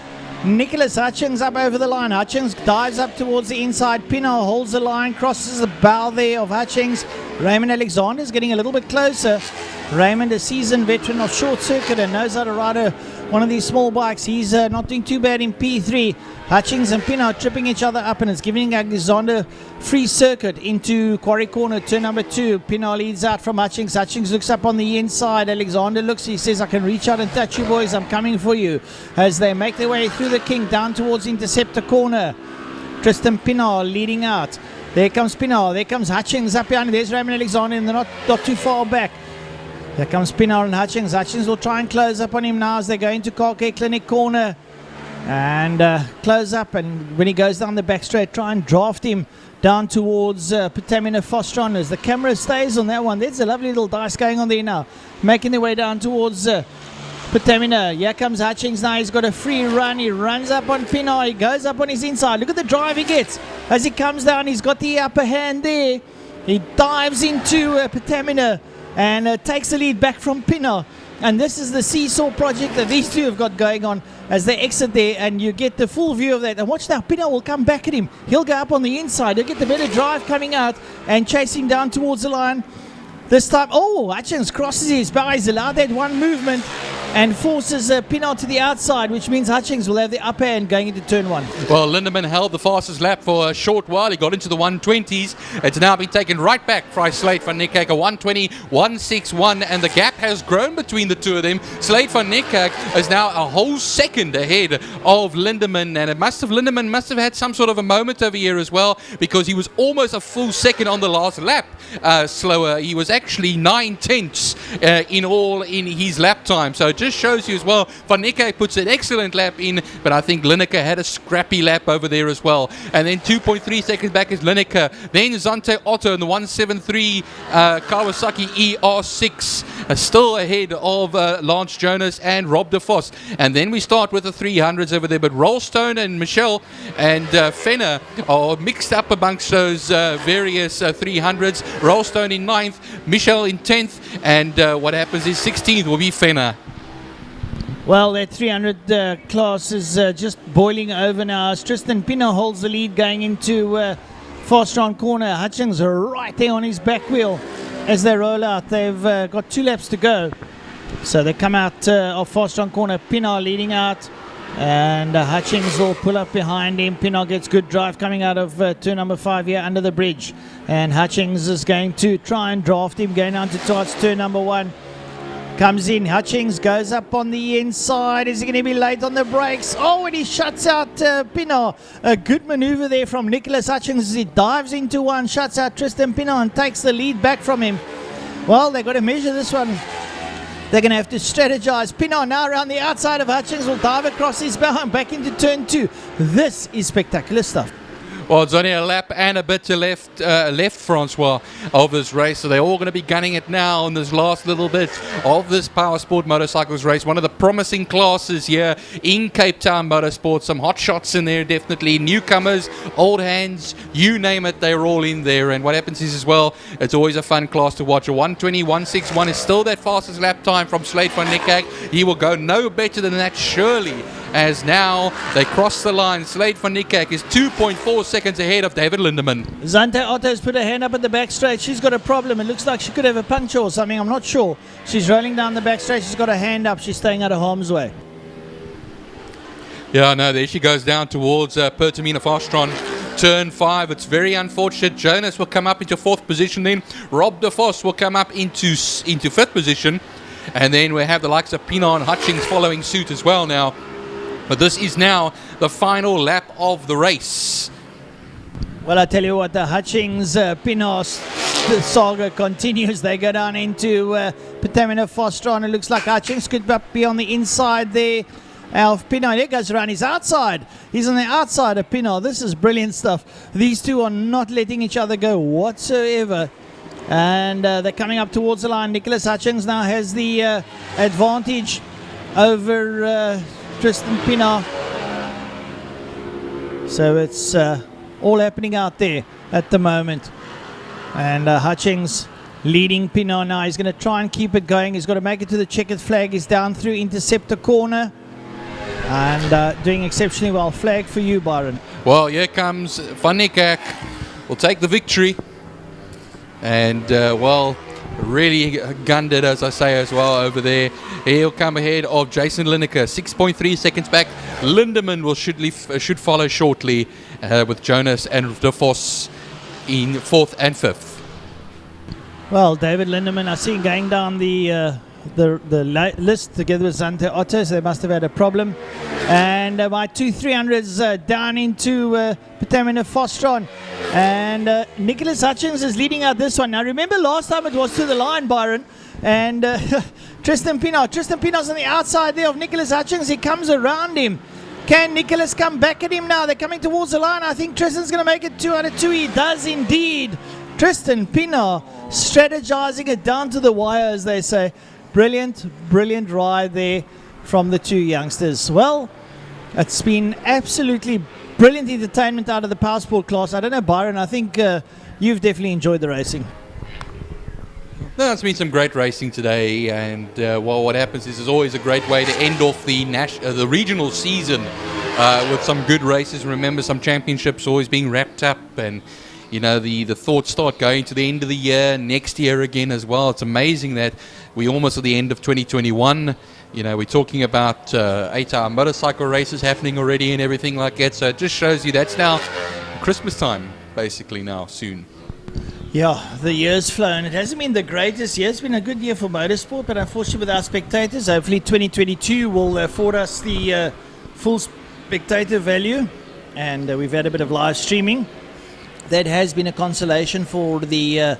Nicholas Hutchings up over the line. Hutchings dives up towards the inside. Pinar holds the line, crosses the bow there of Hutchings. Raymond Alexander is getting a little bit closer. Raymond, a seasoned veteran of short circuit and knows how to ride one of these small bikes. He's not doing too bad in P3. Hutchings and Pinar tripping each other up, and it's giving Alexander free circuit into Quarry Corner, turn number 2. Pinar leads out from Hutchings. Hutchings looks up on the inside. Alexander looks, he says, I can reach out and touch you boys, I'm coming for you. As they make their way through the kink down towards Interceptor Corner. Tristan Pinar leading out. There comes Pinar, there comes Hutchings up behind. There's Raymond Alexander, and they're not too far back. There comes Pinar and Hutchings. Hutchings will try and close up on him now as they go into Car Care Clinic Corner. And close up, and when he goes down the back straight, try and draft him down towards Patamina Fastron as the camera stays on that one. There's a lovely little dice going on there now, making their way down towards Patamina. Here comes Hutchings now. He's got a free run. He runs up on Pinar. He goes up on his inside. Look at the drive he gets as he comes down. He's got the upper hand there. He dives into Petamina and takes the lead back from Pienaar. And this is the seesaw project that these two have got going on as they exit there, and you get the full view of that. And watch now, Pienaar will come back at him. He'll go up on the inside. He'll get the better drive coming out and chase him down towards the line. This time, Hutchins crosses his bow. He's allowed that one movement and forces Pienaar to the outside, which means Hutchins will have the upper hand going into turn 1. Well, Lindemann held the fastest lap for a short while. He got into the 120s. It's now been taken right back by Slade van Niekerk, a 120, 161, and the gap has grown between the two of them. Slade van Niekerk is now a whole second ahead of Lindemann, and Lindemann must have had some sort of a moment over here as well, because he was almost a full second on the last lap slower. He was actually 9/10 in all in his lap time. So it just shows you as well, Van Niekerk puts an excellent lap in, but I think Lineker had a scrappy lap over there as well. And then 2.3 seconds back is Lineker. Then Zante Otto in the 173 Kawasaki ER6, still ahead of Lance Jonas and Rob de Vos. And then we start with the 300s over there, but Rolstone and Michelle and Fenner are mixed up amongst those various 300s. Rolstone in 9th, Michelle in 10th, and what happens is 16th will be Fenner. Well, that 300 class is just boiling over now as Tristan Pienaar holds the lead going into fast round corner. Hutchins right there on his back wheel as they roll out. They've got 2 laps to go. So they come out of fast round corner. Pienaar leading out, and Hutchins will pull up behind him. Pienaar gets good drive coming out of turn number 5 here under the bridge. And Hutchins is going to try and draft him going on towards turn number 1. Comes in, Hutchins goes up on the inside. Is he going to be late on the brakes? And he shuts out Pienaar. A good maneuver there from Nicholas Hutchins as he dives into one, shuts out Tristan Pienaar and takes the lead back from him. Well, they've got to measure this one. They're going to have to strategize. Pienaar now around the outside of Hutchins will dive across his bow and back into turn 2. This is spectacular stuff. Well, it's only a lap and a bit to left, Francois, of this race. So they're all going to be gunning it now in this last little bit of this Power Sport Motorcycles race. One of the promising classes here in Cape Town Motorsport. Some hot shots in there, definitely. Newcomers, old hands, you name it, they're all in there. And what happens is as well, it's always a fun class to watch. A 120, 161 is still that fastest lap time from Slade van Niekerk. He will go no better than that, surely, as now they cross the line. Slade van Niekerk is 2.4 seconds ahead of David Lindemann. Zante Otto's put her hand up at the back straight. She's got a problem. It looks like she could have a puncture or something. I'm not sure. She's rolling down the back straight. She's got her hand up. She's staying out of harm's way. Yeah, no, there she goes down towards Pertamina Fastron. Turn 5. It's very unfortunate. Jonas will come up into 4th position then. Rob de Vos will come up into 5th position. And then we have the likes of Pienaar and Hutchins following suit as well now. But this is now the final lap of the race. Well, I tell you what, the Hutchins Pienaar saga continues. They go down into Petamina Fastron. It looks like Hutchins could be on the inside there of Pienaar. There goes around his outside. He's on the outside of Pienaar. This is brilliant stuff. These two are not letting each other go whatsoever. And they're coming up towards the line. Nicholas Hutchins now has the advantage over Tristan Pienaar. So it's all happening out there at the moment. And Hutchins leading Pienaar now. He's going to try and keep it going. He's got to make it to the checkered flag. He's down through Interceptor corner. And doing exceptionally well. Flag for you, Byron. Well, here comes Van Niekerk. Will take the victory. And, really gunned it, as I say, as well over there. He'll come ahead of Jason Lineker, 6.3 seconds back. Lindemann should follow shortly with Jonas and de Vos in 4th and 5th. Well, David Lindemann, I see him going down the list together with Zante Otto, so they must have had a problem. And my 2 300s down into Petamina Fastron. And Nicholas Hutchins is leading out this one. Now, remember last time it was to the line, Byron. And Tristan Pienaar's on the outside there of Nicholas Hutchins. He comes around him. Can Nicholas come back at him now? They're coming towards the line. I think Tristan's going to make it 2 out of 2. He does indeed. Tristan Pienaar strategizing it down to the wire, as they say. Brilliant ride there from the two youngsters. Well, it's been absolutely brilliant entertainment out of the power sport class. I don't know, Byron, I think you've definitely enjoyed the racing. No, it's been some great racing today, and well, what happens is it's always a great way to end off the regional season with some good races. Remember, some championships always being wrapped up, and you know the thoughts start going to the end of the year, next year again as well. It's amazing that we're almost at the end of 2021. You know, we're talking about 8-hour motorcycle races happening already and everything like that. So it just shows you that's now Christmas time, basically now soon. Yeah, the year's flown. It hasn't been the greatest year. It's been a good year for motorsport, but unfortunately with our spectators, hopefully 2022 will afford us the full spectator value. And we've had a bit of live streaming. That has been a consolation for the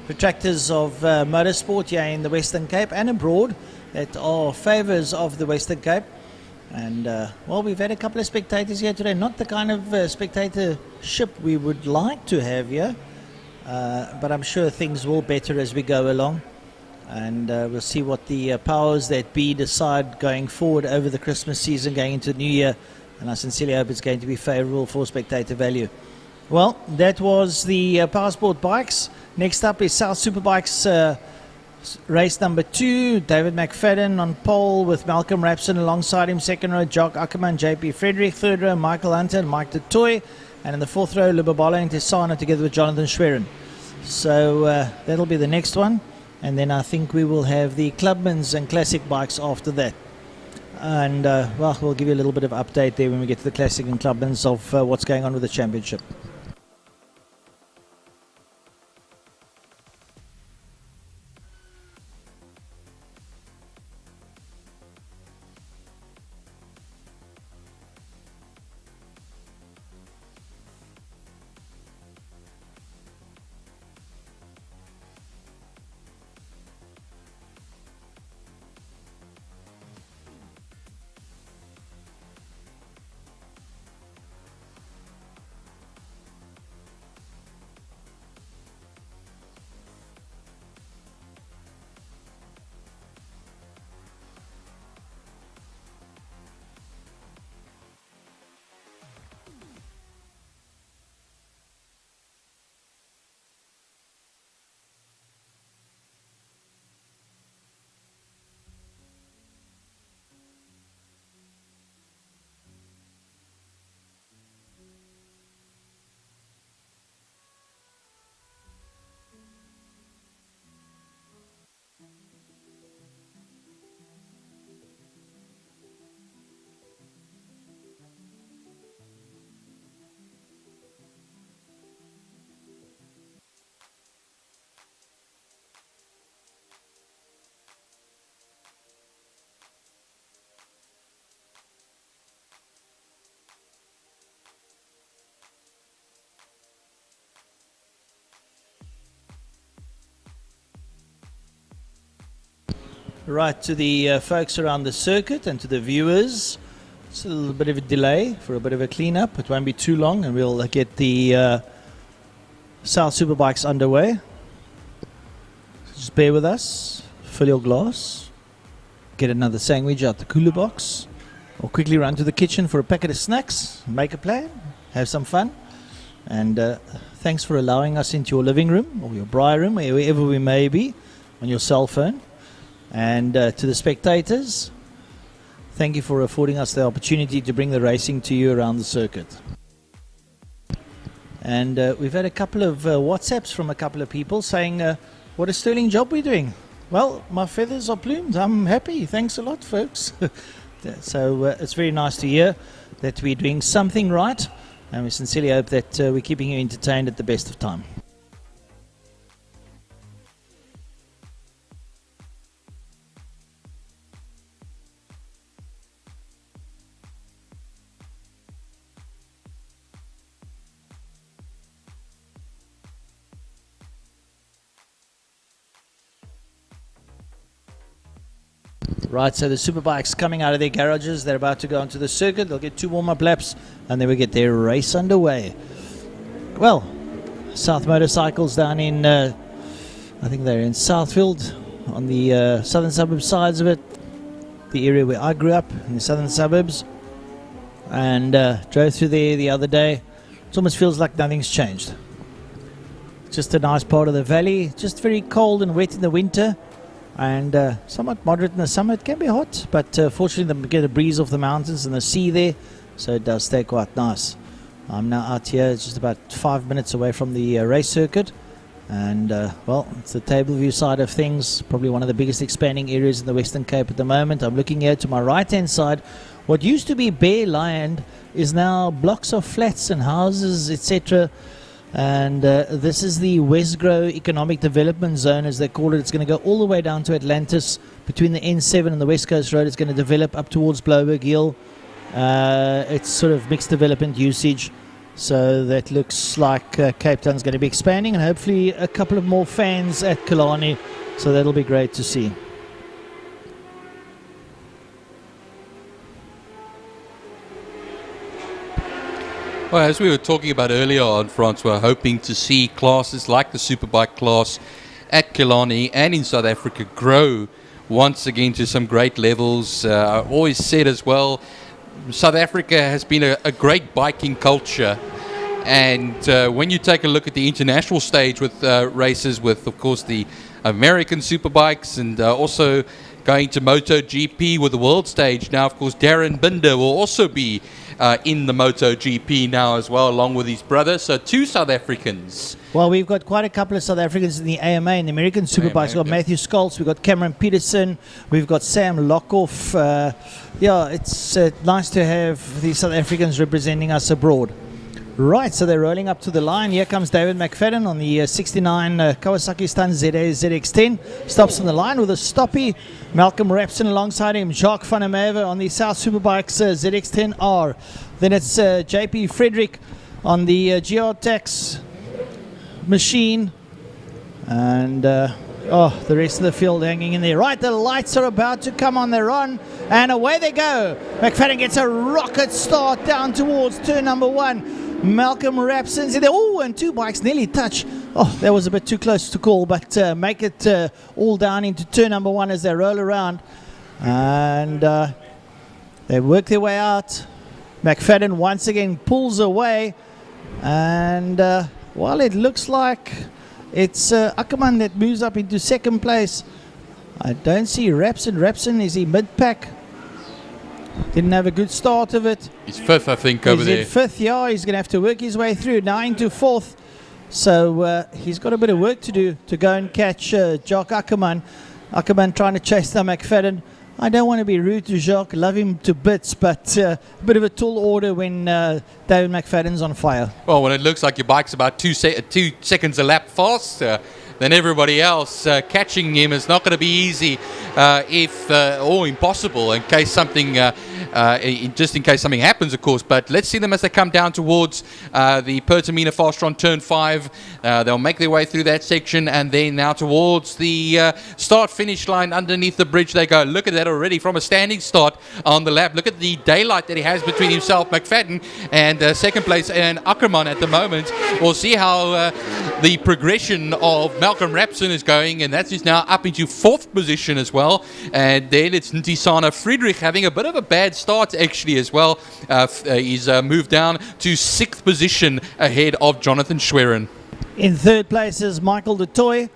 protractors of motorsport here in the Western Cape and abroad that are favours of the Western Cape. And, well, we've had a couple of spectators here today. Not the kind of spectatorship we would like to have here. But I'm sure things will better as we go along, and we'll see what the powers that be decide going forward over the Christmas season, going into the new year, and I sincerely hope it's going to be favourable for spectator value. Well, that was the Power Sport bikes. Next up is South Superbikes race number 2. David McFadden on pole with Malcolm Rapson alongside him. Second row, Jock Ackerman, JP Frederick. Third row, Michael Hunter and Mike DeToy. And in the fourth row, Lubabala and Tesana together with Jonathan Schwerin. So that'll be the next one. And then I think we will have the Clubman's and Classic bikes after that. And, well, we'll give you a little bit of update there when we get to the Classic and Clubman's of what's going on with the championship. Right, to the folks around the circuit and to the viewers, it's a little bit of a delay for a bit of a clean-up. It won't be too long and we'll get the South Superbikes underway. Just bear with us, fill your glass, get another sandwich out the cooler box, or quickly run to the kitchen for a packet of snacks, make a plan, have some fun. And thanks for allowing us into your living room or your braai room, wherever we may be, on your cell phone. And to the spectators, thank you for affording us the opportunity to bring the racing to you around the circuit. And we've had a couple of WhatsApps from a couple of people saying, what a sterling job we're doing. Well, my feathers are plumed. I'm happy. Thanks a lot, folks. So it's very nice to hear that we're doing something right. And we sincerely hope that we're keeping you entertained at the best of time. Right, so the Superbikes coming out of their garages. They're about to go onto the circuit. They'll get 2 warm-up laps, and then we get their race underway. Well, South Motorcycles down in, I think they're in Southfield, on the southern suburb sides of it, the area where I grew up, in the southern suburbs. and drove through there the other day. It almost feels like nothing's changed. Just a nice part of the valley, just very cold and wet in the winter, and somewhat moderate in the summer. It can be hot, but fortunately they get a breeze off the mountains and the sea there, so it does stay quite nice. I'm now out here, just about 5 minutes away from the race circuit, and well, it's the table view side of things, probably one of the biggest expanding areas in the Western Cape at the moment. I'm looking here to my right hand side. What used to be bare land is now blocks of flats and houses, etc. And this is the Westgrow Economic Development Zone, as they call it. It's going to go all the way down to Atlantis between the N7 and the West Coast Road. It's going to develop up towards Bloberg Hill. It's sort of mixed development usage, so that looks like Cape Town's going to be expanding, and hopefully a couple of more fans at Killarney, so that'll be great to see. Well, as we were talking about earlier on, Francois, hoping to see classes like the Superbike class at Killarney and in South Africa grow once again to some great levels. I always said as well, South Africa has been a great biking culture, and when you take a look at the international stage with races with, of course, the American Superbikes, and also going to MotoGP with the world stage now, of course, Darren Binder will also be in the MotoGP now as well, along with his brother. So 2 South Africans. Well, we've got quite a couple of South Africans in the AMA, in the American Superbikes. We've got Matthew Scholz, we've got Cameron Peterson, we've got Sam Lockhoff. Yeah, it's nice to have the South Africans representing us abroad. Right, so they're rolling up to the line. Here comes David McFadden on the 69 Kawasaki Stun ZX10. Stops on the line with a stoppie. Malcolm Rapson alongside him. Jacques van der Merwe on the South Superbikes ZX10R. Then it's JP Frederick on the GR-Tax machine. And the rest of the field hanging in there. Right, the lights are about to come on. They're on, and away they go. McFadden gets a rocket start down towards turn number 1. Malcolm Rapson's in there. Oh, and 2 bikes nearly touch. Oh, that was a bit too close to call, but make it all down into turn number 1 as they roll around. And they work their way out. McFadden once again pulls away. And while it looks like it's Ackerman that moves up into second place, I don't see Rapson. Rapson, is he mid-pack? Didn't have a good start of it. He's 5th, I think, over there. He's in 5th, yeah. He's going to have to work his way through. Now into 4th. So he's got a bit of work to do to go and catch Jacques Ackerman. Ackerman trying to chase down McFadden. I don't want to be rude to Jacques. Love him to bits, but a bit of a tall order when David McFadden's on fire. Well, when it looks like your bike's about 2 seconds a lap faster than everybody else, catching him is not going to be easy, or impossible, in case something, just in case something happens, of course. But let's see them as they come down towards the Pertamina Fastron turn 5. They'll make their way through that section, and then now towards the start-finish line underneath the bridge they go. Look at that already from a standing start on the lap. Look at the daylight that he has between himself, McFadden, and second place and Ackerman at the moment. We'll see how the progression of Malcolm Rapson is going, and that is now up into 4th position as well. And then it's Ntisana Friedrich having a bit of a bad start actually as well. He's moved down to 6th position ahead of Jonathan Schwerin. In 3rd place is Michael de Toy,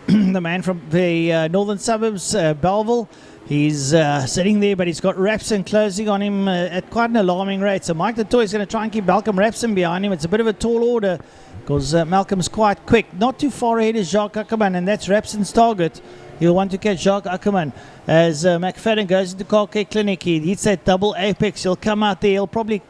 the man from the northern suburbs, Belleville. He's sitting there, but he's got Rapson closing on him at quite an alarming rate. So Mike de Toy is going to try and keep Malcolm Rapson behind him. It's a bit of a tall order because Malcolm's quite quick. Not too far ahead is Jacques Ackerman, and that's Rapson's target. He'll want to catch Jacques Ackerman as McFadden goes into Car Care Clinic. He hits that double apex. He'll come out there. He'll probably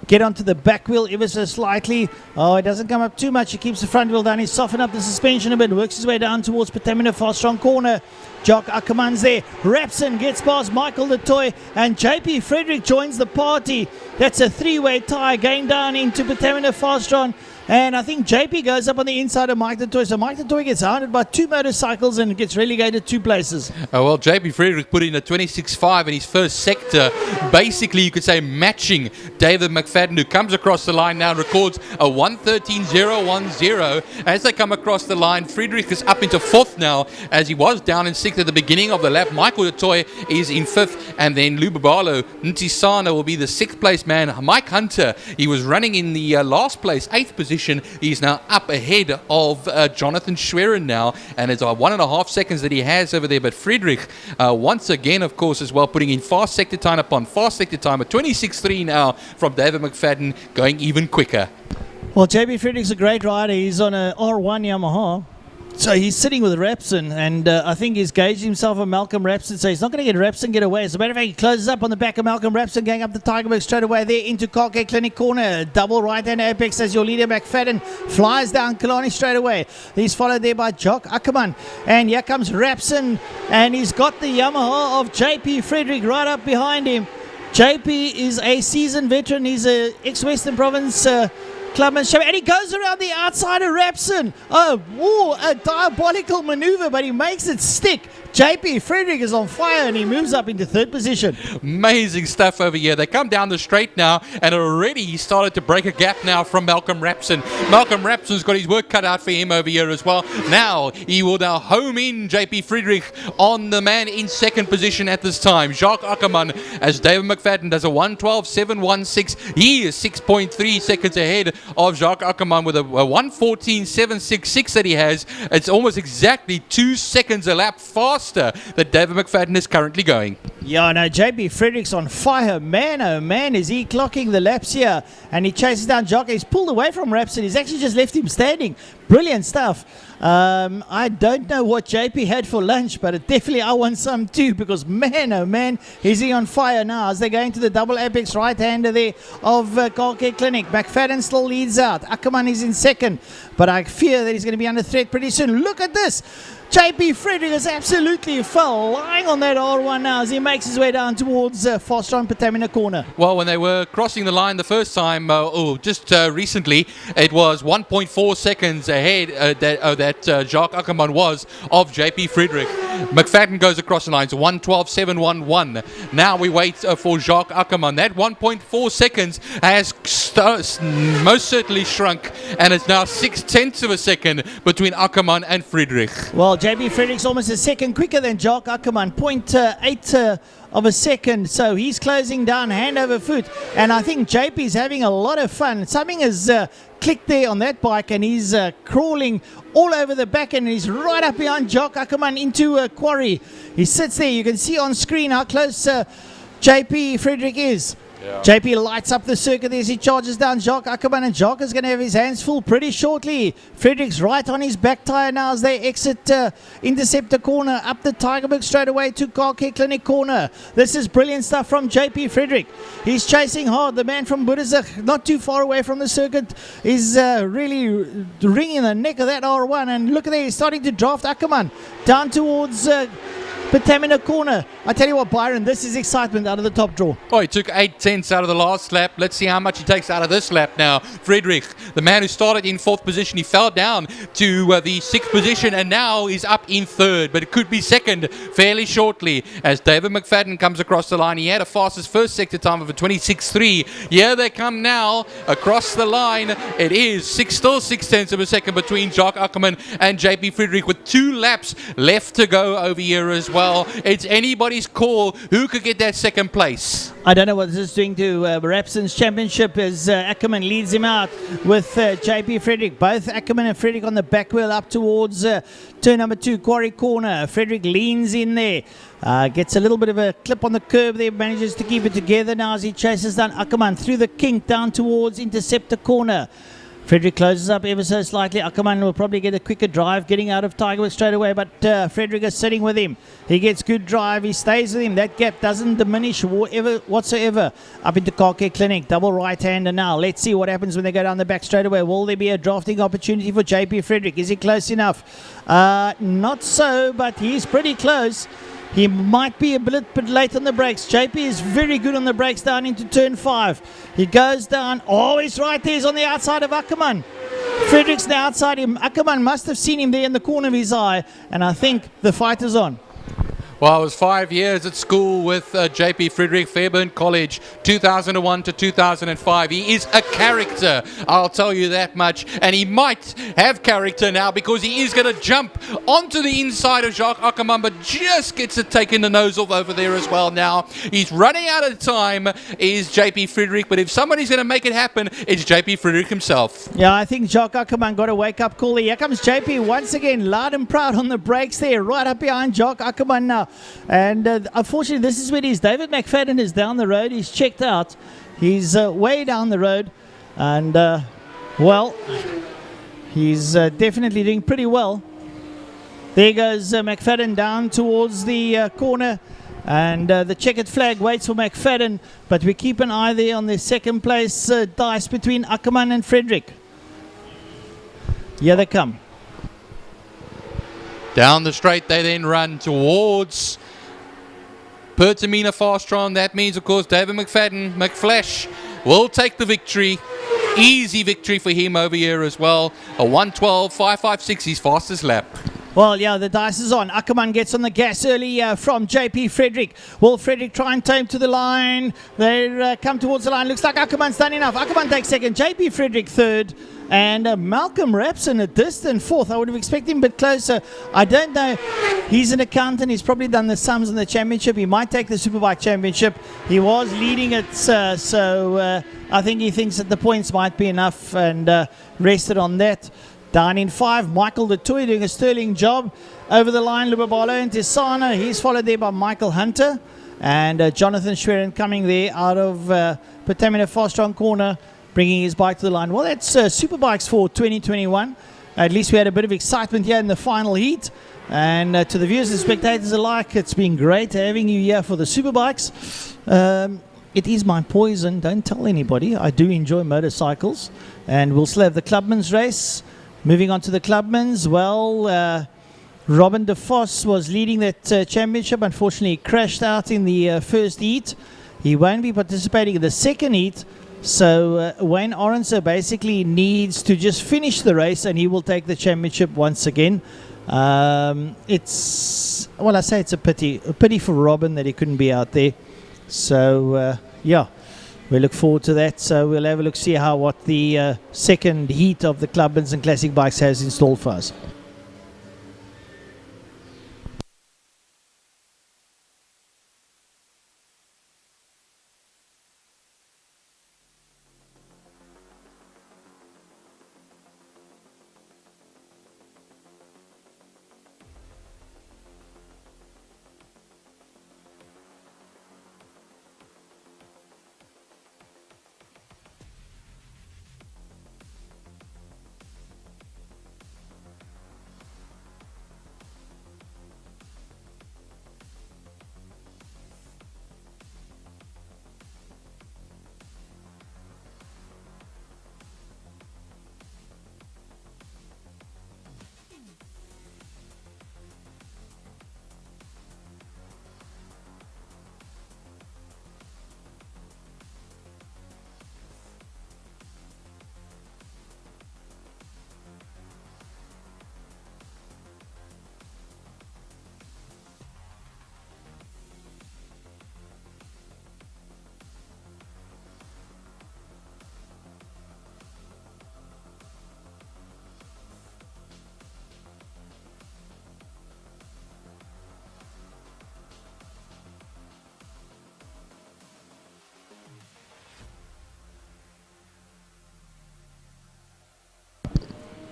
get onto the back wheel ever so slightly. Oh, it doesn't come up too much. He keeps the front wheel down. He's softened up the suspension a bit. Works his way down towards Pertamina Fastron corner. Jacques Ackerman's there. Rapson gets past Michael de Toy, and JP Frederick joins the party. That's a 3-way tie going down into Pertamina Fastron. And I think JP goes up on the inside of Mike de Toy. So Mike de Toy gets hounded by 2 motorcycles and gets relegated 2 places. Well, JP Frederick put in a 26.5 in his first sector. Basically, you could say matching David McFadden McFadden, who comes across the line now, records a 1:13.010 as they come across the line. Friedrich is up into 4th now, as he was down in 6th at the beginning of the lap. Michael Toy is in 5th, and then Lubabalo Ntisana will be the 6th place man. Mike Hunter, he was running in the last place, 8th position. He's now up ahead of Jonathan Schwerin now, and it's 1.5 seconds that he has over there. But Friedrich, once again, of course, as well, putting in fast sector time upon fast sector time, at 26.3 now from David McFadden, going even quicker. Well, JB Friedrich's a great rider. He's on a R1 Yamaha. So he's sitting with Rapson, and I think he's gauged himself on Malcolm Rapson, so he's not going to get Rapson get away. As a matter of fact, he closes up on the back of Malcolm Rapson, going up the Tigerberg straight away there into Car Care Clinic corner. Double right-hand apex as your leader McFadden flies down Killarney straight away. He's followed there by Jock Ackerman, and here comes Rapson, and he's got the Yamaha of JP Friedrich right up behind him. JP is a seasoned veteran. He's a ex-Western Province clubman, and he goes around the outside of Rapson. Oh, a diabolical maneuver, but he makes it stick. JP Friedrich is on fire, and he moves up into 3rd position. Amazing stuff over here. They come down the straight now, and already he started to break a gap now from Malcolm Rapson. Malcolm Rapson's got his work cut out for him over here as well. Now, he will now home in JP Friedrich on the man in 2nd position at this time, Jacques Ackerman, as David McFadden does a 1:12.716. He is 6.3 seconds ahead of Jacques Ackerman with a 1:14.766 that he has. It's almost exactly 2 seconds a lap faster that David McFadden is currently going. Yeah, no, JB Friedrich's on fire. Man, oh man, is he clocking the laps here. And he chases down Jock. He's pulled away from Rapson. He's actually just left him standing. Brilliant stuff. I don't know what JP had for lunch, but definitely I want some too, because man, oh man, is he on fire now as they're going to the double apex right-hander there of Car Care Clinic. McFadden still leads out. Ackerman is in 2nd, but I fear that he's going to be under threat pretty soon. Look at this. JP Friedrich is absolutely flying on that R1 now as he makes his way down towards Fostron Patamina corner. Well, when they were crossing the line the first time, recently, it was 1.4 seconds ahead that Jacques Ackerman was of JP Friedrich. McFadden goes across the line to 1:12.711. Now we wait for Jacques Ackerman. That 1.4 seconds has most certainly shrunk, and it's now 0.6 of a second between Ackerman and Friedrich. Well, JP Friedrich's almost a second quicker than Jacques Ackerman, 0.8 of a second, so he's closing down hand over foot, and I think JP's having a lot of fun. Something has clicked there on that bike, and he's crawling all over the back, and he's right up behind Jacques Ackerman into a quarry. He sits there. You can see on screen how close JP Friedrich is. Yeah. JP lights up the circuit as he charges down Jacques Ackerman, and Jacques is going to have his hands full pretty shortly. Friedrich's right on his back tyre now as they exit Interceptor corner, up the Tigerberg straight away to Car Care Clinic corner. This is brilliant stuff from JP Friedrich. He's chasing hard. The man from Budazig, not too far away from the circuit, is really wringing the neck of that R1, and look at there, he's starting to draft Ackerman down towards Patamina corner. I tell you what, Byron, this is excitement out of the top draw. Oh, he took 0.8 out of the last lap. Let's see how much he takes out of this lap now. Friedrich, the man who started in 4th position, he fell down to the 6th position, and now he's up in 3rd, but it could be 2nd fairly shortly as David McFadden comes across the line. He had a fastest first sector time of a 26.3. Here they come now across the line. It is still 0.6 of a second between Jacques Ackerman and JP Friedrich, with 2 laps left to go over here as well. It's anybody's call who could get that 2nd place. I don't know what this is doing to Rapson's championship as Ackerman leads him out with JP Friedrich. Both Ackerman and Friedrich on the back wheel up towards turn number 2, quarry corner. Friedrich leans in there. Gets a little bit of a clip on the curb there, manages to keep it together now as he chases down Ackerman through the kink down towards Interceptor corner. Friedrich closes up ever so slightly. Ackerman will probably get a quicker drive getting out of Tigerberg straight away, but Friedrich is sitting with him. He gets good drive. He stays with him. That gap doesn't diminish whatsoever. Up into Car Care Clinic. Double right-hander now. Let's see what happens when they go down the back straight away. Will there be a drafting opportunity for JP Friedrich? Is he close enough? Not so, but he's pretty close. He might be a bit late on the brakes. JP is very good on the brakes down into turn 5. He goes down. Oh, he's right there. He's on the outside of Ackerman. Friedrich's the outside him. Ackerman must have seen him there in the corner of his eye, and I think the fight is on. Well, I was 5 years at school with JP Friedrich, Fairburn College, 2001 to 2005. He is a character, I'll tell you that much. And he might have character now because he is going to jump onto the inside of Jacques Ackerman, but just gets it taken the nose off over there as well now. He's running out of time, is JP Friedrich, but if somebody's going to make it happen, it's JP Friedrich himself. Yeah, I think Jacques Ackerman got a wake-up call there. Here comes JP once again, loud and proud on the brakes there, right up behind Jacques Ackerman now. And unfortunately, this is where it is. David McFadden is down the road. He's checked out. He's way down the road. And, well, he's definitely doing pretty well. There goes McFadden down towards the corner. And the checkered flag waits for McFadden. But we keep an eye there on the second place dice between Ackerman and Frederick. Here they come. Down the straight they then run towards Pertamina Fastron. That means, of course, David McFlash will take the victory. Easy victory for him over here as well. A 1:12.556, his fastest lap. Well, yeah, the dice is on. Ackerman gets on the gas early from JP Frederick. Will Frederick try and tame to the line? They come towards the line. Looks like Ackerman's done enough. Ackerman takes second. JP Frederick third. And Malcolm Rapson a distant fourth. I would have expected him a bit closer. I don't know. He's an accountant. He's probably done the sums in the championship. He might take the Superbike championship. He was leading it, so I think he thinks that the points might be enough and rested on that. Down in 5, Michael de Toy doing a sterling job. Over the line, Lubabalo and Tisana. He's followed there by Michael Hunter. And Jonathan Schwerin coming there out of Pertamina Fastron corner, bringing his bike to the line. Well, that's Superbikes for 2021. At least we had a bit of excitement here in the final heat. And to the viewers and spectators alike, it's been great having you here for the Superbikes. It is my poison. Don't tell anybody. I do enjoy motorcycles. And we'll still have the Clubman's race. Moving on to the Clubman's, well, Robin de Vos was leading that championship. Unfortunately, he crashed out in the first heat. He won't be participating in the second heat. So Wayne Orenser basically needs to just finish the race and he will take the championship once again. It's, well, I say it's a pity for Robin that he couldn't be out there. So, yeah. We look forward to that. So we'll have a look, see what the second heat of the Clubmans and Classic Bikes has installed for us.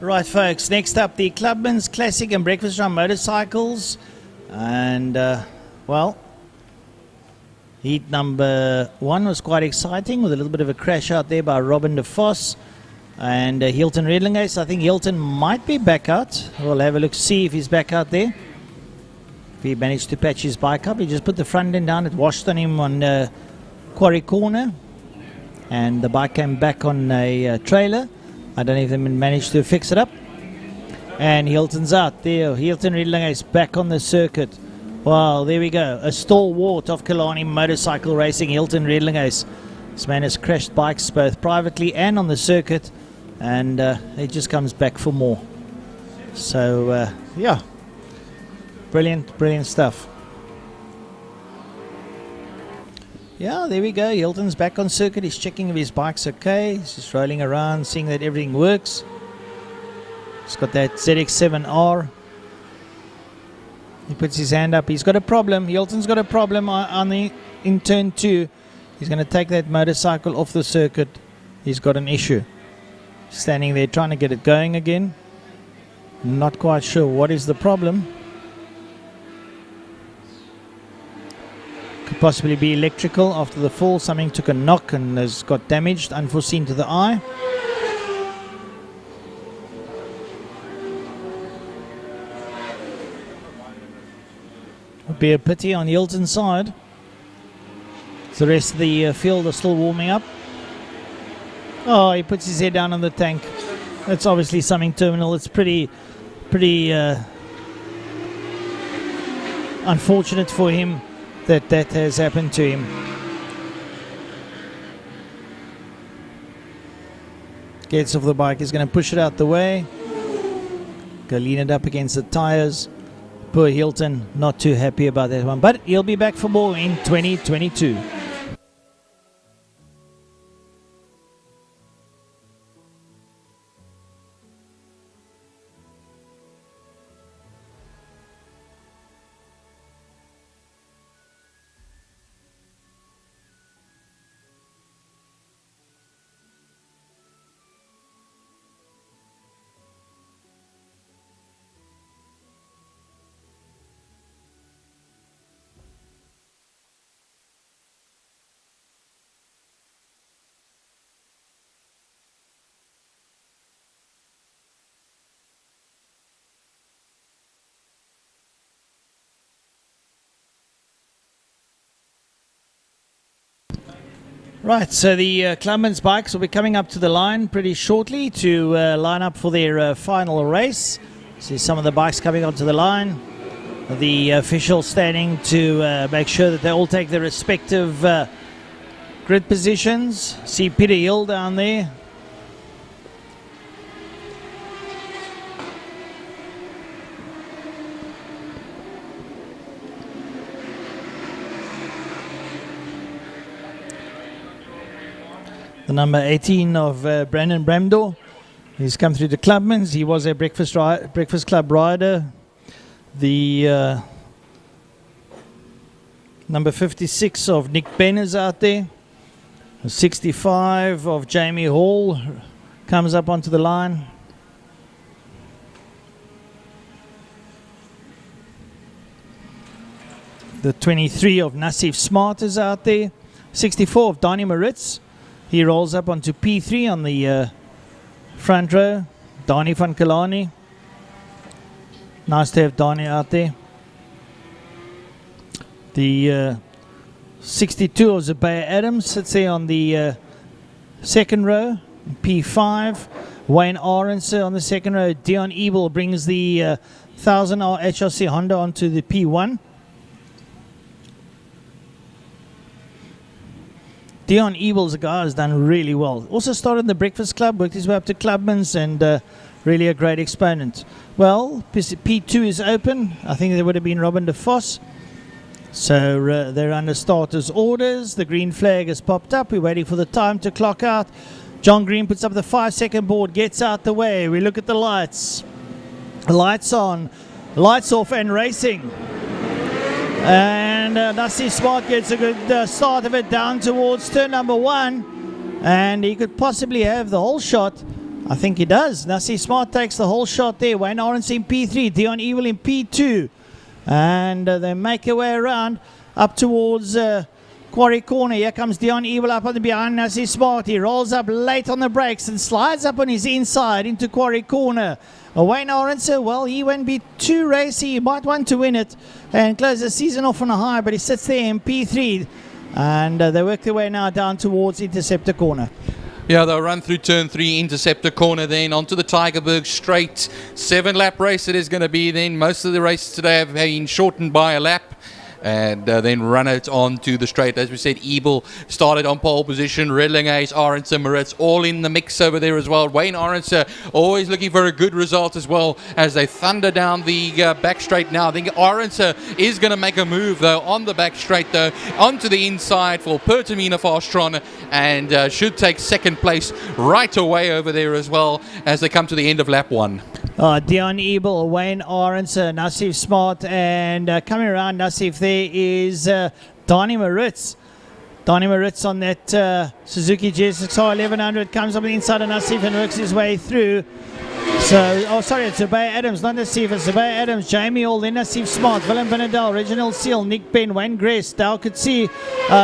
Right, folks, next up the Clubman's Classic and Breakfast Round Motorcycles. And, well, heat number 1 was quite exciting with a little bit of a crash out there by Robin de Vos and Hilton Redlingace. I think Hilton might be back out. We'll have a look, see if he's back out there. If he managed to patch his bike up. He just put the front end down. It washed on him on Quarry Corner. And the bike came back on a trailer. I don't know if they managed to fix it up. And Hilton's out there. Hilton Riedlinger is back on the circuit. Well, there we go. A stalwart of Killarney motorcycle racing, Hilton Riedlinger. This man has crashed bikes both privately and on the circuit. And he just comes back for more. So, yeah. Brilliant, brilliant stuff. Yeah, there we go. Hilton's back on circuit. He's checking if his bike's okay. He's just rolling around, seeing that everything works. He's got that ZX7R. He puts his hand up. He's got a problem. Hilton's got a problem in turn 2. He's going to take that motorcycle off the circuit. He's got an issue. Standing there trying to get it going again. Not quite sure what is the problem. Could possibly be electrical after the fall. Something took a knock and has got damaged, unforeseen to the eye. Would be a pity on Hilton's side. The rest of the field are still warming up. Oh, he puts his head down on the tank. That's obviously something terminal. It's pretty unfortunate for him that has happened to him. Gets off the bike. He's going to push it out the way. Go lean it up against the tires. Poor Hilton, not too happy about that one. But he'll be back for more in 2022. Right, so the Clubman's bikes will be coming up to the line pretty shortly to line up for their final race. See some of the bikes coming onto the line. The officials standing to make sure that they all take their respective grid positions. See Peter Hill down there. The number 18 of Brandon Bramdor. He's come through the Clubman's. He was a Breakfast Club rider. The number 56 of Nick Ben is out there. 65 of Jamie Hall comes up onto the line. The 23 of Nassif Smart is out there. 64 of Donnie Maritz. He rolls up onto P3 on the front row. Donnie van Killarney. Nice to have Donnie out there. The 62 of Zabaya Adams sits there on the second row. P5. Wayne Aronson on the second row. Dion Ebel brings the 1000R HRC Honda onto the P1. Dion Ebel's a guy who's done really well. Also started in the Breakfast Club, worked his way up to Clubman's, and really a great exponent. Well, P2 is open. I think there would have been Robin de Vos. So they're under starters' orders. The green flag has popped up. We're waiting for the time to clock out. John Green puts up the 5-second board, gets out the way. We look at the lights. Lights on, lights off, and racing. And Nassif Smart gets a good start of it down towards turn number 1. And he could possibly have the whole shot. I think he does. Nassif Smart takes the whole shot there. Wayne Aronson in P3, Dion Evil in P2. And they make their way around up towards Quarry Corner. Here comes Dion Evil up on the behind Nassif Smart. He rolls up late on the brakes and slides up on his inside into Quarry Corner. Wayne Aronson, well, he won't be too racy. He might want to win it and close the season off on a high, but he sits there in P3. And they work their way now down towards Interceptor Corner. Yeah, they'll run through turn 3, Interceptor Corner, then onto the Tygerberg straight. 7-lap race it is going to be then. Most of the races today have been shortened by a lap. and then run it onto the straight. As we said, Ebel started on pole position. Redlingays, Arendse, Maritz all in the mix over there as well. Wayne Arendse always looking for a good result as well as they thunder down the back straight now. I think Arendse is going to make a move though on the back straight though, onto the inside for Pertamina Fastron, and should take second place right away over there as well as they come to the end of lap 1. Dion Ebel, Wayne Arendse, Nassif Smart, and coming around Nassif there is Donnie Maritz. Donnie Maritz on that Suzuki GSXR 1100 comes up the inside of Nassif and works his way through. So, oh sorry, it's Zubay Adams, not Nassif, it's Zubay Adams, Jamie Hall, then Nassif Smart, Willem Benadel, Reginald Seal, Nick Ben, Wayne Gress, Dal Kutsi,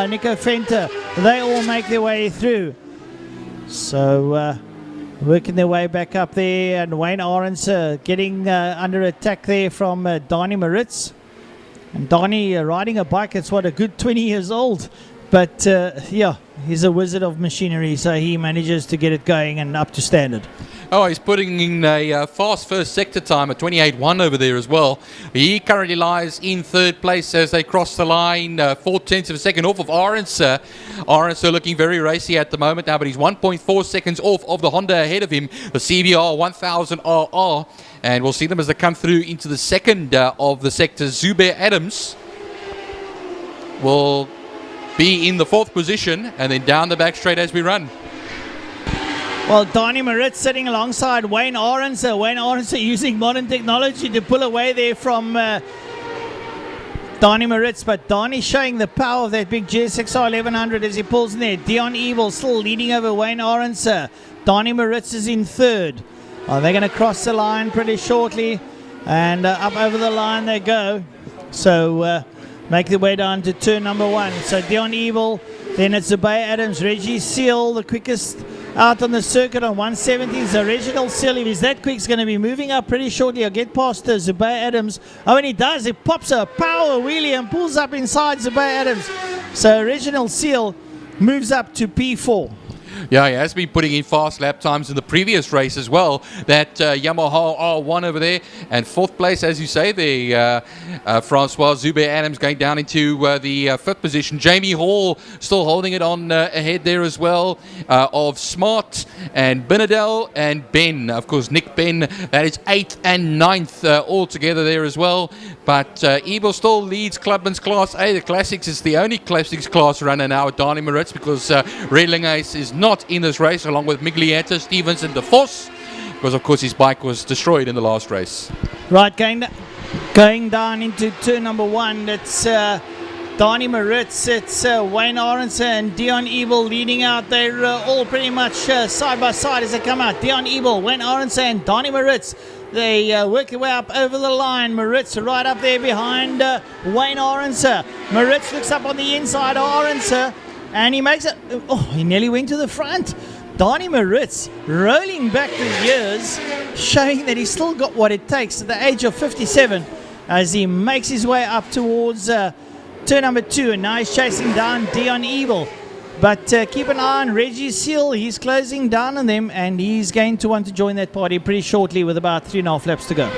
Nico Fenter. They all make their way through. So, working their way back up there, and Wayne Arendse getting under attack there from Donnie Maritz. And Donnie riding a bike that's a good 20 years old. But yeah, he's a wizard of machinery, so he manages to get it going and up to standard. Oh, he's putting in a fast first sector time at 28.1 over there as well. He currently lies in third place as they cross the line, 4/10 of a second off of Arendse. Arendse looking very racy at the moment now, but he's 1.4 seconds off of the Honda ahead of him, the CBR 1000 RR. And we'll see them as they come through into the second of the sector. Zubay Adams will be in the 4th position, and then down the back straight as we run. Well, Donnie Maritz sitting alongside Wayne Arendse. Wayne Arendse using modern technology to pull away there from Donnie Maritz. But Donnie showing the power of that big GSXR 1100 as he pulls in there. Dion Ebel still leading over Wayne Arendse. Donnie Maritz is in 3rd. They're going to cross the line pretty shortly. And up over the line they go. So make their way down to turn number 1. So Dion Ebel, then it's Zubay Adams, Reggie Seal, the quickest out on the circuit on 170. So Reginald Seal, if he's that quick, is going to be moving up pretty shortly. He'll get past Zubay Adams. Oh, and he does. He pops a power wheelie and pulls up inside Zubay Adams. So Reginald Seal moves up to P4. Yeah, he has been putting in fast lap times in the previous race as well. That Yamaha R1 over there. And 4th place, as you say, the Francois Zubay Adams going down into the 5th position. Jamie Hall still holding it on ahead there as well of Smart and Benadel and Ben. Of course, Nick Ben, that is 8th and 9th all together there as well. But Ebel still leads Clubman's Class A. The Classics is the only Classics class runner now at Donnie Maritz, because Redlingays is not in this race, along with Miglietta, Stevens and De Vos, because of course his bike was destroyed in the last race. Right, going down into turn number 1, it's Donnie Maritz, it's Wayne Arendse and Dion Ebel leading out. They're all pretty much side by side as they come out. Dion Ebel, Wayne Arendse and Donnie Maritz. They work their way up over the line. Maritz right up there behind Wayne Arendse. Maritz looks up on the inside of Arendse, and he makes it. Oh, he nearly went to the front. Donnie Maritz rolling back the years, showing that he's still got what it takes at the age of 57 as he makes his way up towards turn number 2. And now he's chasing down Dion Ebel. But keep an eye on Reggie Seal. He's closing down on them, and he's going to want to join that party pretty shortly with about 3.5 laps to go.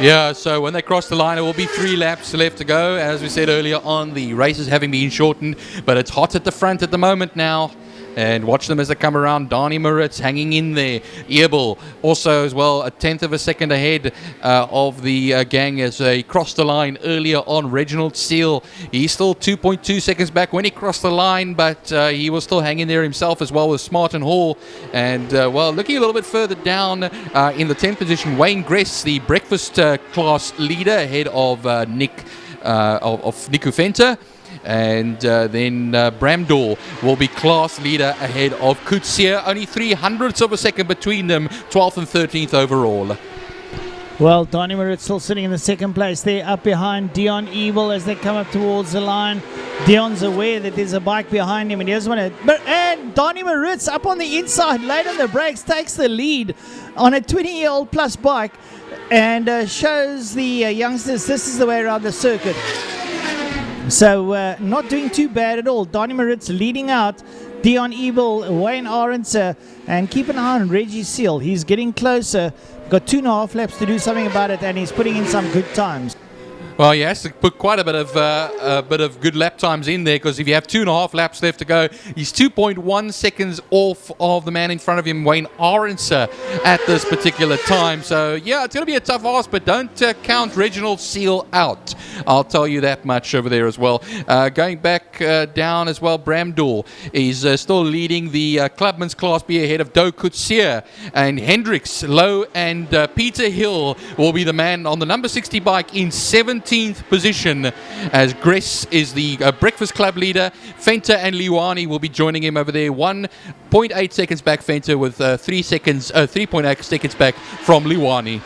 Yeah, so when they cross the line, it will be 3 laps left to go. As we said earlier on, the races having been shortened, but it's hot at the front at the moment now. And watch them as they come around. Donnie Maritz hanging in there. Ebel also as well, a 1/10 of a second ahead of the gang as they cross the line earlier on. Reginald Seal, he's still 2.2 seconds back when he crossed the line, but he was still hanging there himself as well with Smart and Hall. And well, looking a little bit further down in the 10th position, Wayne Gress, the breakfast class leader ahead of Nick Fenter. And then Bramdor will be class leader ahead of Kutsia. Only 0.03 of a second between them, 12th and 13th overall. Well, Donnie Maritz still sitting in the 2nd place there, up behind Dion Ebel as they come up towards the line. Dion's aware that there's a bike behind him and he doesn't want to. And Donnie Maritz up on the inside, late on the brakes, takes the lead on a 20-year-old plus bike and shows the youngsters this is the way around the circuit. So not doing too bad at all. Donnie Maritz leading out. Dion Ebel, Wayne Arendse, and keep an eye on Reggie Seal. He's getting closer. Got 2.5 laps to do something about it, and he's putting in some good times. Well, he has to put quite a bit of good lap times in there, because if you have 2.5 laps left to go, he's 2.1 seconds off of the man in front of him, Wayne Aronser, at this particular time. So, yeah, it's going to be a tough ask, but don't count Reginald Seal out. I'll tell you that much over there as well. Going back down as well, Bramdor is still leading the Clubman's Class B ahead of Doe Coetzee, and Hendricks, Lowe, and Peter Hill will be the man on the number 60 bike in 17th position, as Gress is the Breakfast Club leader. Fenter and Liwani will be joining him over there. 1.8 seconds back, Fenter, with 3.8 seconds back from Liwani.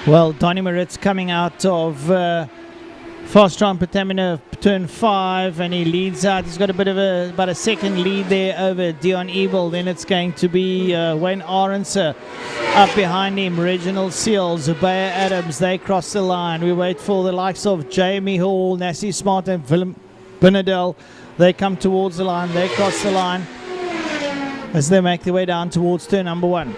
Well, Donny Moritz coming out of fast round Patamina turn 5, and he leads out. He's got a bit of about a second lead there over Dion Ebel. Then it's going to be Wayne Aronser up behind him. Reginald Seal, Zubaya Adams, they cross the line. We wait for the likes of Jamie Hall, Nassie Smart, and Willem Binnedel. They come towards the line. They cross the line as they make their way down towards turn number 1.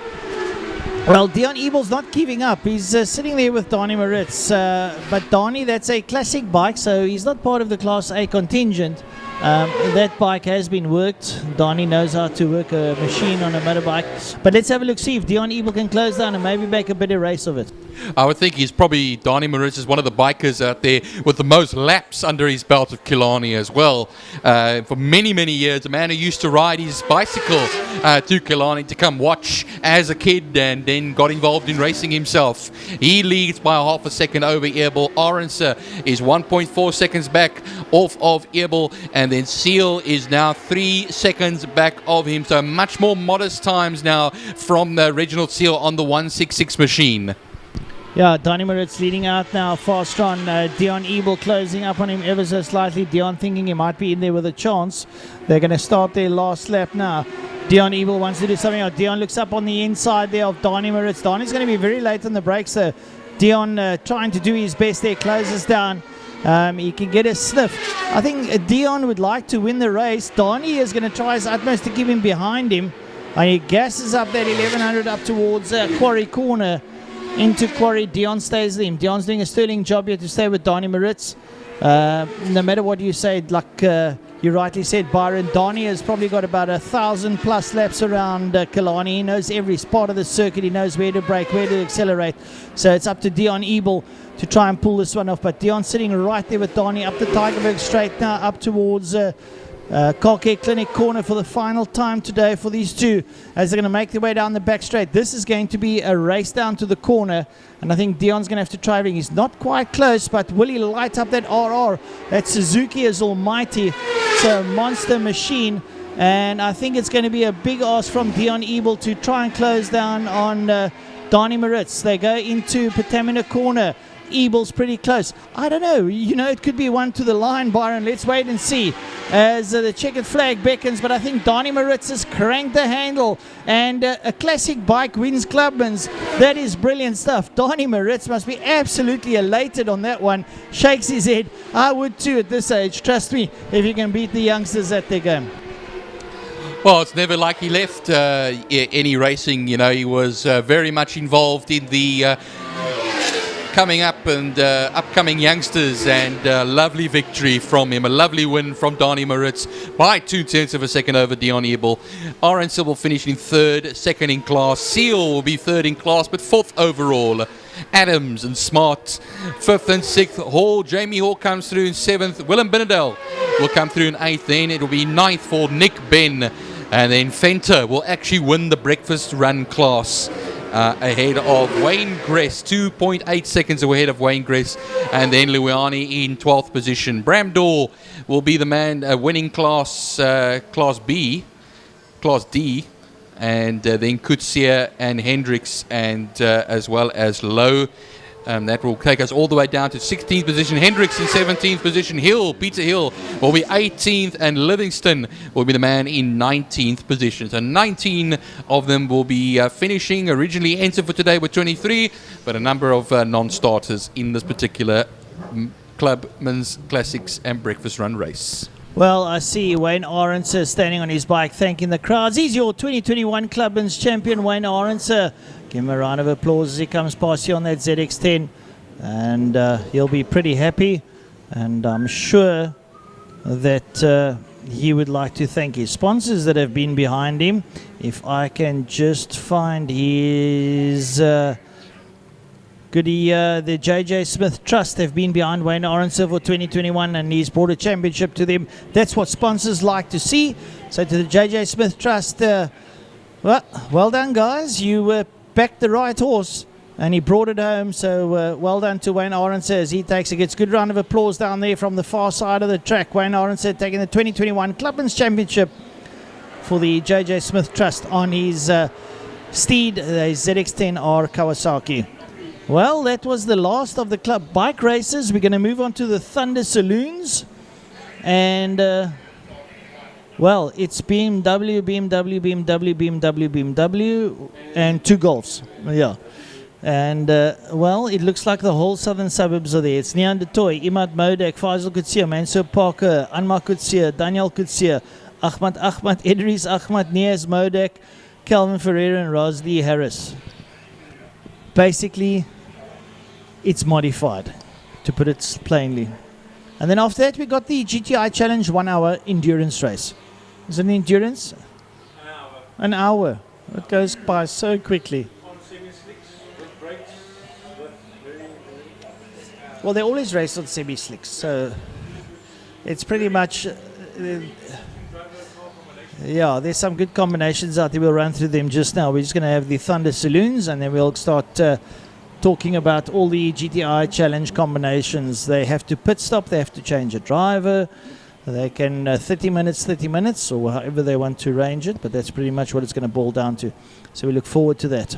Well, Dion Ebel's not giving up. He's sitting there with Donny Moritz. But Donny, that's a classic bike, so he's not part of the Class A contingent. That bike has been worked. Donny knows how to work a machine on a motorbike. But let's have a look, see if Dion Ebel can close down and maybe make a better race of it. I would think he's probably, Donny Moritz is one of the bikers out there with the most laps under his belt of Killarney as well. For many, many years, a man who used to ride his bicycle to Killarney to come watch as a kid, and then got involved in racing himself. He leads by half a second over Ebel. Aronser is 1.4 seconds back off of Ebel, and then Seal is now 3 seconds back of him. So much more modest times now from Reginald Seal on the 166 machine. Yeah, Donny Moritz leading out now, fast on. Dion Ebel closing up on him ever so slightly. Dion thinking he might be in there with a chance. They're going to start their last lap now. Dion Ebel wants to do something else. Dion looks up on the inside there of Donny Moritz. Donny's going to be very late on the brakes, so Dion trying to do his best there, closes down. He can get a sniff. I think Dion would like to win the race. Donny is going to try his utmost to keep him behind him. And he gasses up that 1100 up towards Quarry Corner. Into Quarry, Dion stays with him. Dion's doing a sterling job here to stay with Donny Moritz. No matter what you say, like you rightly said, Byron, Donny has probably got about 1,000 plus laps around Killarney. He knows every spot of the circuit. He knows where to brake, where to accelerate. So it's up to Dion Ebel to try and pull this one off. But Dion's sitting right there with Donny up the Tygerberg straight now, up towards Car Care Clinic Corner for the final time today for these two, as they're going to make their way down the back straight. This is going to be a race down to the corner, and I think Dion's going to have to try. He's not quite close, but will he light up that RR? That Suzuki is almighty. It's a monster machine, and I think it's going to be a big ask from Dion Ebel to try and close down on Donny Moritz. They go into Patamina Corner. Ebel's pretty close. I don't know. You know, it could be one to the line, Byron. Let's wait and see as the checkered flag beckons. But I think Donny Moritz has cranked the handle, and a classic bike wins Clubman's. That is brilliant stuff. Donny Moritz must be absolutely elated on that one. Shakes his head. I would too at this age. Trust me, if you can beat the youngsters at their game. Well, it's never like he left any racing. You know, he was very much involved in the coming up and upcoming youngsters, and lovely victory from him. A lovely win from Donny Moritz by 0.2 of a second over Dion Ebel. Aronser will finish in third, second in class. Seal will be third in class, but fourth overall. Adams and Smart, fifth and sixth. Hall, Jamie Hall comes through in seventh. Willem Binnedel will come through in eighth. Then it will be ninth for Nick Ben. And then Fenter will actually win the breakfast run class. Ahead of Wayne Gress, 2.8 seconds ahead of Wayne Gress, and then Luiani in 12th position. Bramdor will be the man winning class B, Class D, and then Coetzee and Hendricks, and as well as Lowe. That will take us all the way down to 16th position. Hendricks in 17th position. Peter Hill will be 18th, and Livingston will be the man in 19th position. So 19 of them will be finishing. Originally entered for today with 23, but a number of non-starters in this particular Clubman's Classics and Breakfast Run race. Well, I see Wayne Aronser standing on his bike thanking the crowds. He's your 2021 Clubman's champion, Wayne Aronser. Give him a round of applause as he comes past you on that ZX10. and he'll be pretty happy, and I'm sure that he would like to thank his sponsors that have been behind him. If I can just find his goodie, the JJ Smith Trust have been behind Wayne Orense for 2021, and he's brought a championship to them. That's what sponsors like to see. So to the JJ Smith Trust, well done, guys. You backed the right horse, and he brought it home. So well done to Wayne Orense as he takes it. Gets a good round of applause down there from the far side of the track. Wayne Orense taking the 2021 Clubman's Championship for the JJ Smith Trust on his steed, the ZX10R Kawasaki. Well, that was the last of the club bike races. We're going to move on to the Thunder Saloons. And, well, it's BMW, and 2 Golfs. Yeah. And, well, it looks like the whole southern suburbs are there. It's Neander Toy, Imad Modek, Faisal Kutsia, Mansour Parker, Anma Kutsia, Daniel Kutsia, Ahmad, Idris Ahmad, Niaz Modek, Calvin Ferreira, and Rosalie Harris. Basically, it's modified, to put it plainly. And then after that, we got the GTI Challenge 1 hour endurance race. Is it an endurance? An hour. An hour. It goes by so quickly. On semi-slicks, with brakes, well, they always race on semi-slicks, so it's pretty much... yeah, there's some good combinations out there. We'll run through them just now. We're just going to have the Thunder Saloons, and then we'll start talking about all the GTI Challenge combinations. They have to pit stop, they have to change a driver, they can 30 minutes, or however they want to range it, but that's pretty much what it's going to boil down to. So we look forward to that.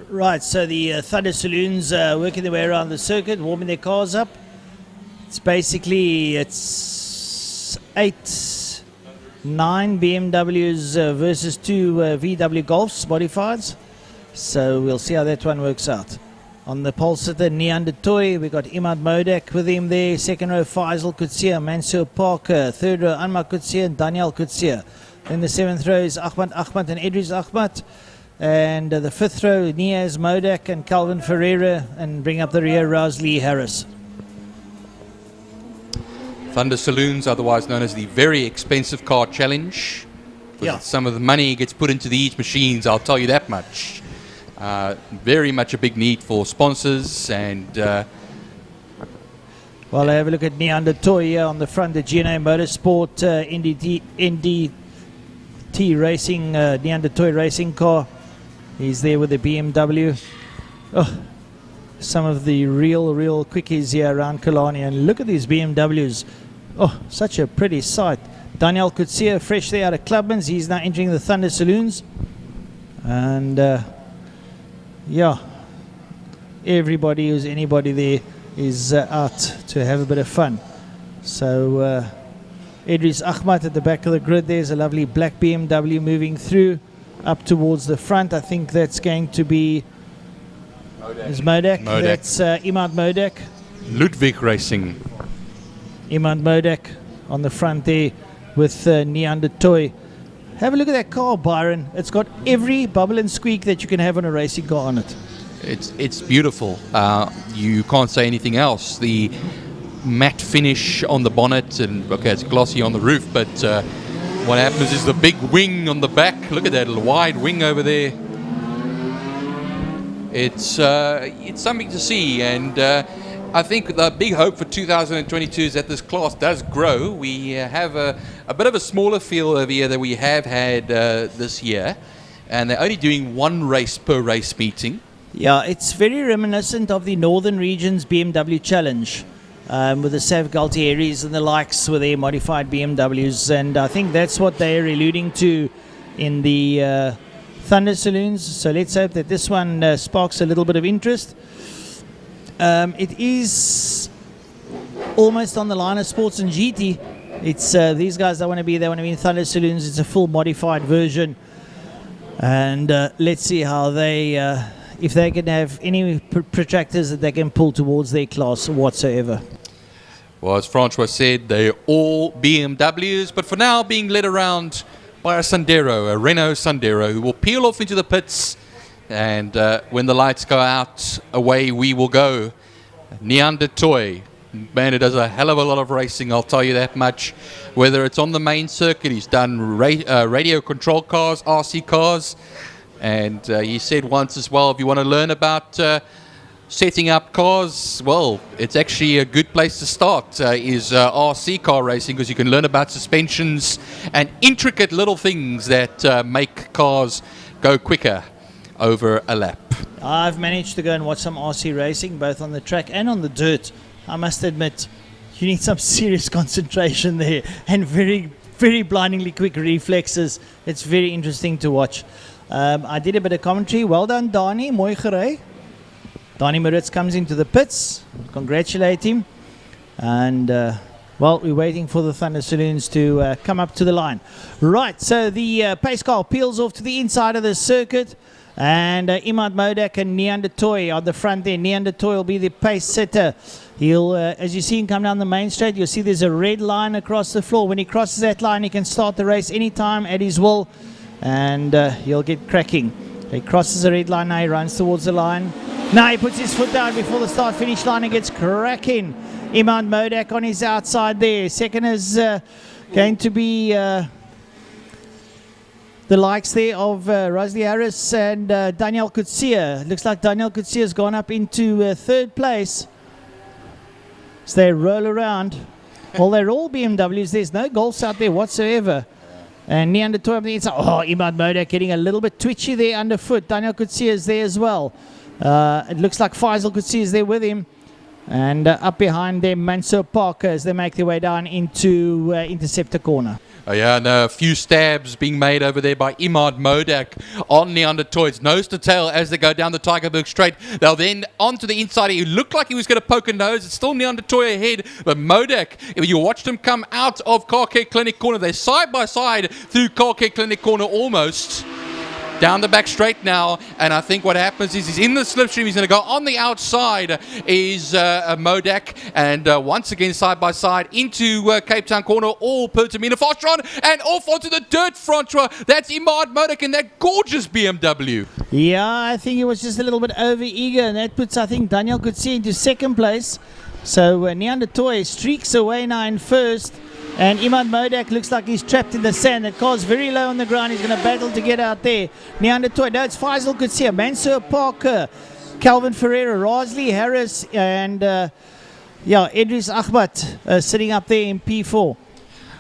Right, so the Thunder Saloons working their way around the circuit, warming their cars up. It's basically, it's 9 BMWs versus 2 VW Golfs modifieds. So we'll see how that one works out. On the pole sitter, Neander Toy, we got Imad Modek with him there. Second row, Faisal Kutsia, Mansour Parker. Third row, Anma Kutsia and Daniel Kutsia. Then the 7th row is Ahmad and Idris Ahmad. And the 5th row, Niaz Modek and Calvin Ferreira, and bring up the rear, Rosalie Harris. Thunder Saloons, otherwise known as the very expensive car challenge. Yeah. Some of the money gets put into these machines, I'll tell you that much. Very much a big need for sponsors, and well, have a look at Neander Toy here on the front, the GNA Motorsport NDT Racing, Neander Toy racing car. He's there with the BMW. Oh, some of the real quickies here around Killarney, and look at these BMWs. Oh, such a pretty sight. Daniel Kutsia, fresh there out of Clubman's. He's now entering the Thunder Saloons. And yeah, everybody who's anybody there is out to have a bit of fun. So Idris Ahmad at the back of the grid. There's a lovely black BMW moving through up towards the front. I think that's going to be Modak. That's Imad Modak. Ludwig Racing. Imad Modak on the front there with Neander Toy. Have a look at that car, Byron. It's got every bubble and squeak that you can have on a racing car on it. It's beautiful. You can't say anything else. The matte finish on the bonnet, and okay, it's glossy on the roof, but what happens is the big wing on the back. Look at that wide wing over there. It's something to see, and I think the big hope for 2022 is that this class does grow. We have a bit of a smaller field over here than we have had this year, and they're only doing one race per race meeting. Yeah, it's very reminiscent of the Northern Region's BMW Challenge. With the Sav Galtieris and the likes with their modified BMWs, and I think that's what they're alluding to in the Thunder Saloons. So let's hope that this one sparks a little bit of interest. It is almost on the line of Sports and GT. It's these guys that want to be there, want to be in Thunder Saloons. It's a full modified version, and let's see how they if they can have any protractors that they can pull towards their class whatsoever. Well, as Francois said, they're all BMWs, but for now being led around by a Sandero, a Renault Sandero, who will peel off into the pits, and when the lights go out, away we will go. Neander Toy, man, it does a hell of a lot of racing, I'll tell you that much. Whether it's on the main circuit, he's done radio control cars, RC cars, and he said once as well, if you want to learn about setting up cars, well, it's actually a good place to start, is RC car racing, because you can learn about suspensions and intricate little things that make cars go quicker over a lap. I've managed to go and watch some RC racing, both on the track and on the dirt. I must admit, you need some serious concentration there and very, very blindingly quick reflexes. It's very interesting to watch. I did a bit of commentary. Well done, Dani. Mooi gerei. Dani Moritz comes into the pits. Congratulate him. And, well, we're waiting for the Thunder Saloons to come up to the line. Right, so the pace car peels off to the inside of the circuit. And Imad Modak and Neander Toy on the front there. Neander Toy will be the pace setter. He'll, as you see him come down the main straight, you'll see there's a red line across the floor. When he crosses that line, he can start the race anytime at his will. And he'll get cracking. He crosses the red line now, he runs towards the line. Now he puts his foot down before the start-finish line and gets cracking. Imad Modak on his outside there. Second is going to be the likes there of Rosalie Harris and Daniel Kutsia. Looks like Daniel Kutsia has gone up into third place. So they roll around. Well, they're all BMWs. There's no Golfs out there whatsoever. And Neander Toy up the inside. Oh, Imad Modak getting a little bit twitchy there underfoot. Daniel Kutsia is there as well. It looks like Faisal Kutsia is there with him. And up behind them, Mansour Parker as they make their way down into Interceptor Corner. Oh yeah, and a few stabs being made over there by Imad Modak on Neander Toys, nose to tail as they go down the Tygerberg straight. They'll then onto the inside. He looked like he was going to poke a nose. It's still Neander Toy ahead, but Modak, if you watched him come out of Car Care Clinic Corner, they're side by side through Car Care Clinic Corner almost. Down the back straight now, and I think what happens is he's in the slipstream. He's going to go on the outside is Modak, and once again side by side into Cape Town Corner, all Pertamina fast run and off onto the dirt, Francois. That's Imad Modak in that gorgeous BMW. Yeah, I think he was just a little bit over eager, and that puts, I think, Daniel Kutsia into second place. So Neander Toy streaks away now in first. And Imad Modak looks like he's trapped in the sand. That car's very low on the ground. He's going to battle to get out there. Neander Toy. No, it's Faisal Kutsia, Mansour Parker, Calvin Ferreira, Rosalie Harris, and Idris Ahmad sitting up there in P4.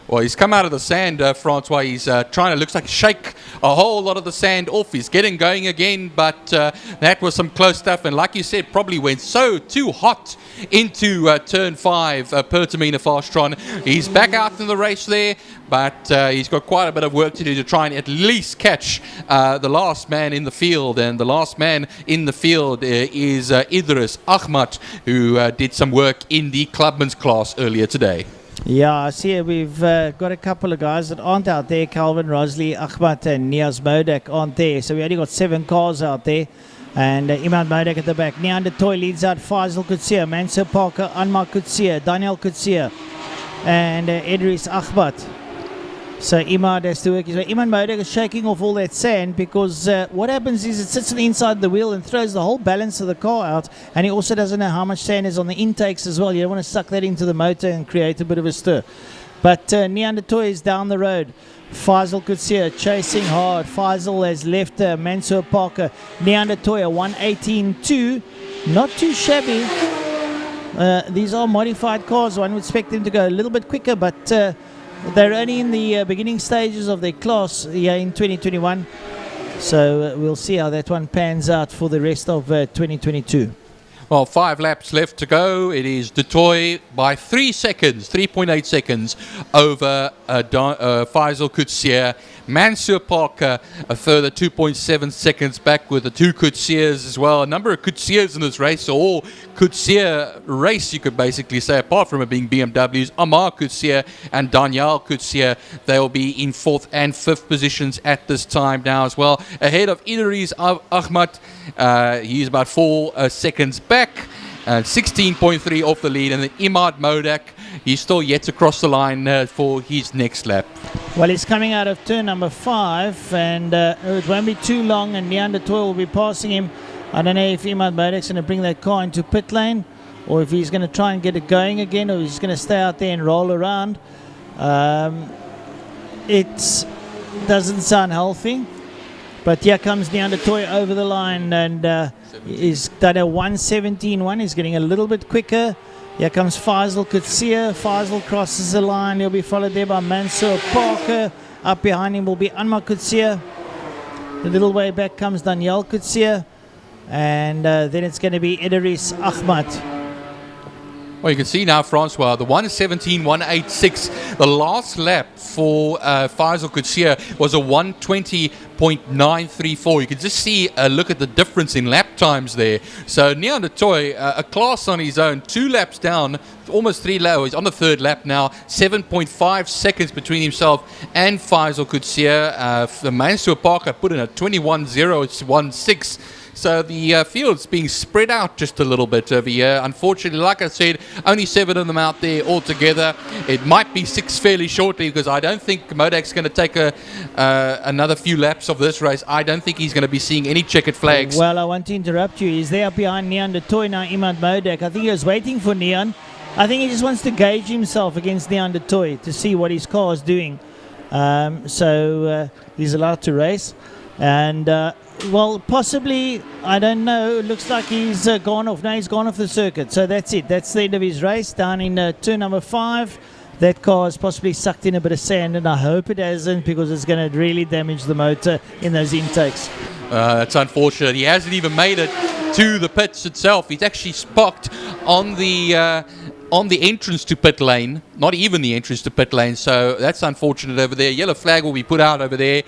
Well, he's come out of the sand, Francois. He's trying to, looks like shake a whole lot of the sand off. He's getting going again, but that was some close stuff. And like you said, probably went too hot into turn 5, Pertamina Fastron. He's back out in the race there, but he's got quite a bit of work to do to try and at least catch the last man in the field. And the last man in the field is Idris Ahmad, who did some work in the clubman's class earlier today. Yeah, I see we've got a couple of guys that aren't out there. Calvin Rosley, Ahmad and Niaz Modak aren't there. So we only got 7 cars out there. And Imad Modak at the back. Neander Toy leads out Faisal Kutsia, Mansur Parker, Anmar Kutsia, Daniel Kutsia and Idris Ahmad. So Imad has to work his way. Imad Modak is shaking off all that sand because what happens is it sits on the inside of the wheel and throws the whole balance of the car out, and he also doesn't know how much sand is on the intakes as well. You don't want to suck that into the motor and create a bit of a stir. But Neander Toy is down the road. Faisal Kutsia chasing hard. Faisal has left Mansur Parker. Neander Toy 118.2, not too shabby. These are modified cars. One would expect them to go a little bit quicker, but they're only in the beginning stages of their class here in 2021. So we'll see how that one pans out for the rest of 2022. Well, 5 laps left to go. It is Dutoy by 3 seconds, 3.8 seconds over Faisal Kutsia. Mansur Parker a further 2.7 seconds back with the 2 Kutsias as well. A number of Kutsias in this race, so all Kutsia race, you could basically say, apart from it being BMWs. Amar Kutsia and Daniel Kutsia, they'll be in 4th and 5th positions at this time now as well. Ahead of Idris Ahmad, he's about 4 seconds back, 16.3 off the lead, and then Imad Modak, he's still yet to cross the line for his next lap. Well, he's coming out of turn number 5, and it won't be too long, and Neander Toy will be passing him. I don't know if Imad Modak's going to bring that car into pit lane, or if he's going to try and get it going again, or he's going to stay out there and roll around. It doesn't sound healthy. But here comes Neander Toy over the line, and he's done a 1:17.1. He's getting a little bit quicker. Here comes Faisal Kutsia. Faisal crosses the line. He'll be followed there by Mansur Parker. Up behind him will be Anmar Kutsia. A little way back comes Daniel Kutsia. And then it's going to be Idris Ahmad. Well, you can see now, Francois, the 1:17.186. The last lap for Faisal Kutsia was a 1:20.934. You can just see a look at the difference in lap times there. So Neander Toy, a class on his own, 2 laps down, almost 3 laps. He's on the 3rd lap now, 7.5 seconds between himself and Faisal Kutsia. The Mansur Parker put in a 21.016. So the field's being spread out just a little bit over here. Unfortunately, like I said, only 7 of them out there altogether. It might be 6 fairly shortly, because I don't think Modak's going to take another few laps of this race. I don't think he's going to be seeing any checkered flags. Well, I want to interrupt you. He's there behind Neander Toy now, Imad Modak. I think he was waiting for Neon. I think he just wants to gauge himself against Neander Toy to see what his car is doing. So he's allowed to race. And well, possibly, I don't know. It looks like he's gone off. No, he's gone off the circuit. So that's it. That's the end of his race down in turn number 5. That car has possibly sucked in a bit of sand, and I hope it hasn't, because it's going to really damage the motor in those intakes. That's unfortunate. He hasn't even made it to the pits itself. He's actually parked on the entrance to pit lane, not even the entrance to pit lane, so that's unfortunate over there. Yellow flag will be put out over there,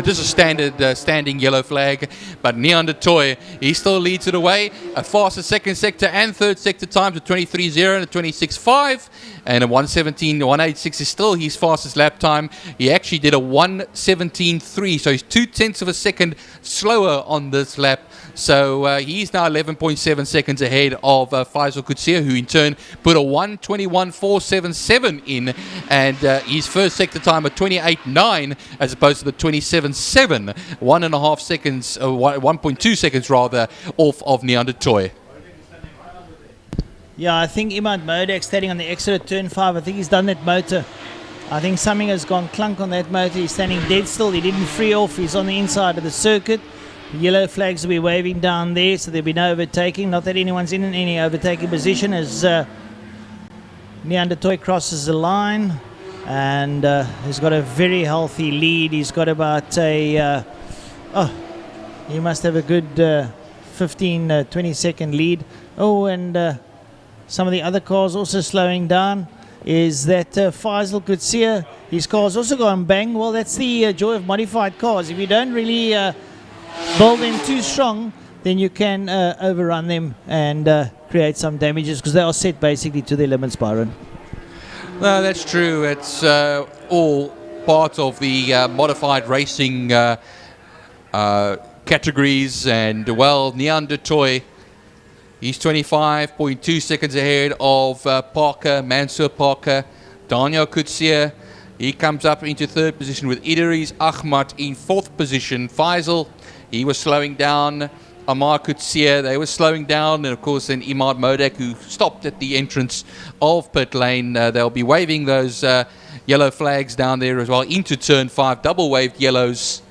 just a standard standing yellow flag, but Neander Toy, he still leads it away. A faster 2nd sector and 3rd sector times of 23.0 and a 26.5, and a 1:17.186 is still his fastest lap time. He actually did a 1:17.3, so he's 0.2 of a second slower on this lap. So he's now 11.7 seconds ahead of Faisal Kutsia, who in turn put a 1:21.477 in, and his 1st sector time of 28.9 as opposed to the 27.7, 1.5 seconds, 1.2 seconds rather, off of Neander Toy. Yeah, I think Imad Modak standing on the exit at turn 5. I think he's done that motor. I think something has gone clunk on that motor. He's standing dead still. He didn't free off. He's on the inside of the circuit. Yellow flags will be waving down there, so there'll be no overtaking. Not that anyone's in any overtaking position as Neander Toy crosses the line. and he's got a very healthy lead. He's got about a he must have a good 15 20 second lead. Oh, and some of the other cars also slowing down. Is that Faisal Kutsia? His car's also gone bang. Well, that's the joy of modified cars. If you don't really build them too strong, then you can overrun them and create some damages, because they are set basically to their limits, Byron. No, that's true. It's all part of the modified racing categories. And, well, Neon de Toy, he's 25.2 seconds ahead of Parker, Mansour Parker. Daniel Kutsia, he comes up into third position with Idris Ahmad in fourth position. Faisal, he was slowing down. Amar Kutsia, they were slowing down. And, of course, then Imad Modak, who stopped at the entrance of pit lane. They'll be waving those yellow flags down there as well into turn 5, double-waved yellows.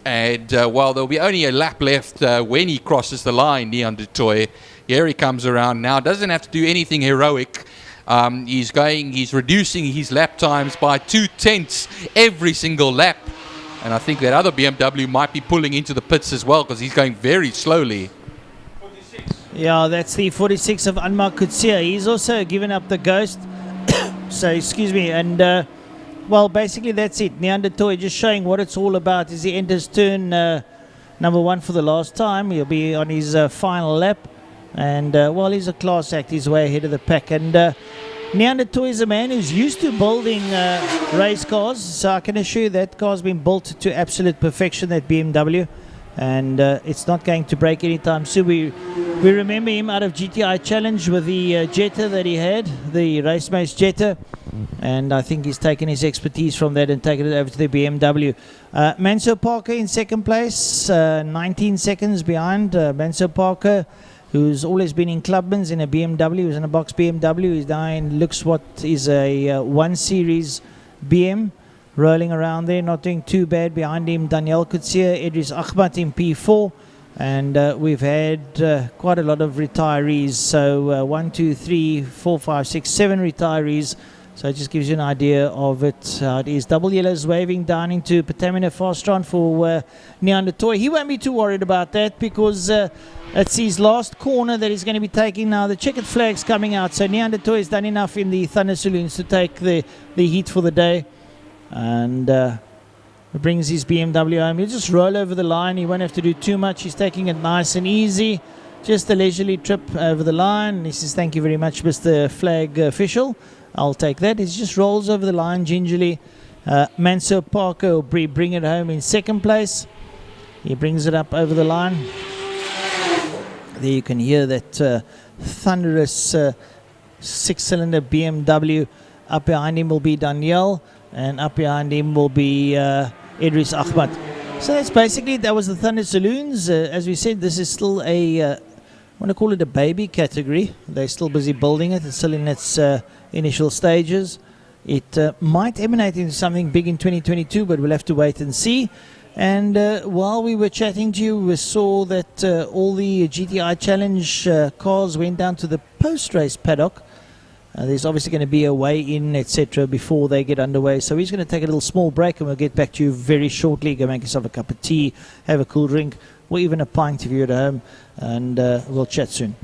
And while there'll be only a lap left when he crosses the line, Neon de Toy, here he comes around now. Doesn't have to do anything heroic. He's reducing his lap times by 2/10 every single lap. And I think that other BMW might be pulling into the pits as well, because he's going very slowly. 46. Yeah, that's the 46 of Anmar Kutsia. He's also given up the ghost. So, excuse me. And, well, basically that's it. Neanderthal just showing what it's all about as he enters turn number 1 for the last time. He'll be on his final lap. And, well, he's a class act. He's way ahead of the pack. And Neanderthal is a man who's used to building race cars, so I can assure you that car's been built to absolute perfection, that BMW, and it's not going to break anytime soon. We remember him out of GTI Challenge with the Jetta that he had, the Race Mace Jetta, and I think he's taken his expertise from that and taken it over to the BMW. Mansour Parker in second place, 19 seconds behind. Mansour Parker, who's always been in Clubman's in a BMW, who's in a box BMW. He's now in, looks what is a 1 Series BM, rolling around there, not doing too bad. Behind him, Daniel Kutsia, Idris Ahmad in P4. And we've had quite a lot of retirees. So 1, 2, 3, 4, 5, 6, 7 retirees. So it just gives you an idea of it. It is double yellows waving down into Patamina Fastron for Neanderthal. He won't be too worried about that, because it's his last corner that he's going to be taking now. The checkered flag's coming out. So Neanderthal has done enough in the Thunder Saloons to take the heat for the day. And brings his BMW home. He'll just roll over the line. He won't have to do too much. He's taking it nice and easy. Just a leisurely trip over the line. He says, thank you very much, Mr. Flag Official. I'll take that. He just rolls over the line gingerly. Mansour Parker will bring it home in second place. He brings it up over the line. There you can hear that thunderous 6-cylinder BMW. Up behind him will be Daniel, and up behind him will be Idris Ahmad. So that's basically, that was the Thunder Saloons. As we said, this is still I want to call it a baby category. They're still busy building it. It's still in its initial stages. It might emanate into something big in 2022, but we'll have to wait and see. And while we were chatting to you, we saw that all the GTI Challenge cars went down to the post-race paddock. There's obviously going to be a weigh-in, etc., before they get underway. So he's going to take a little small break, and we'll get back to you very shortly. Go make yourself a cup of tea, have a cool drink, or even a pint if you're at home, and we'll chat soon.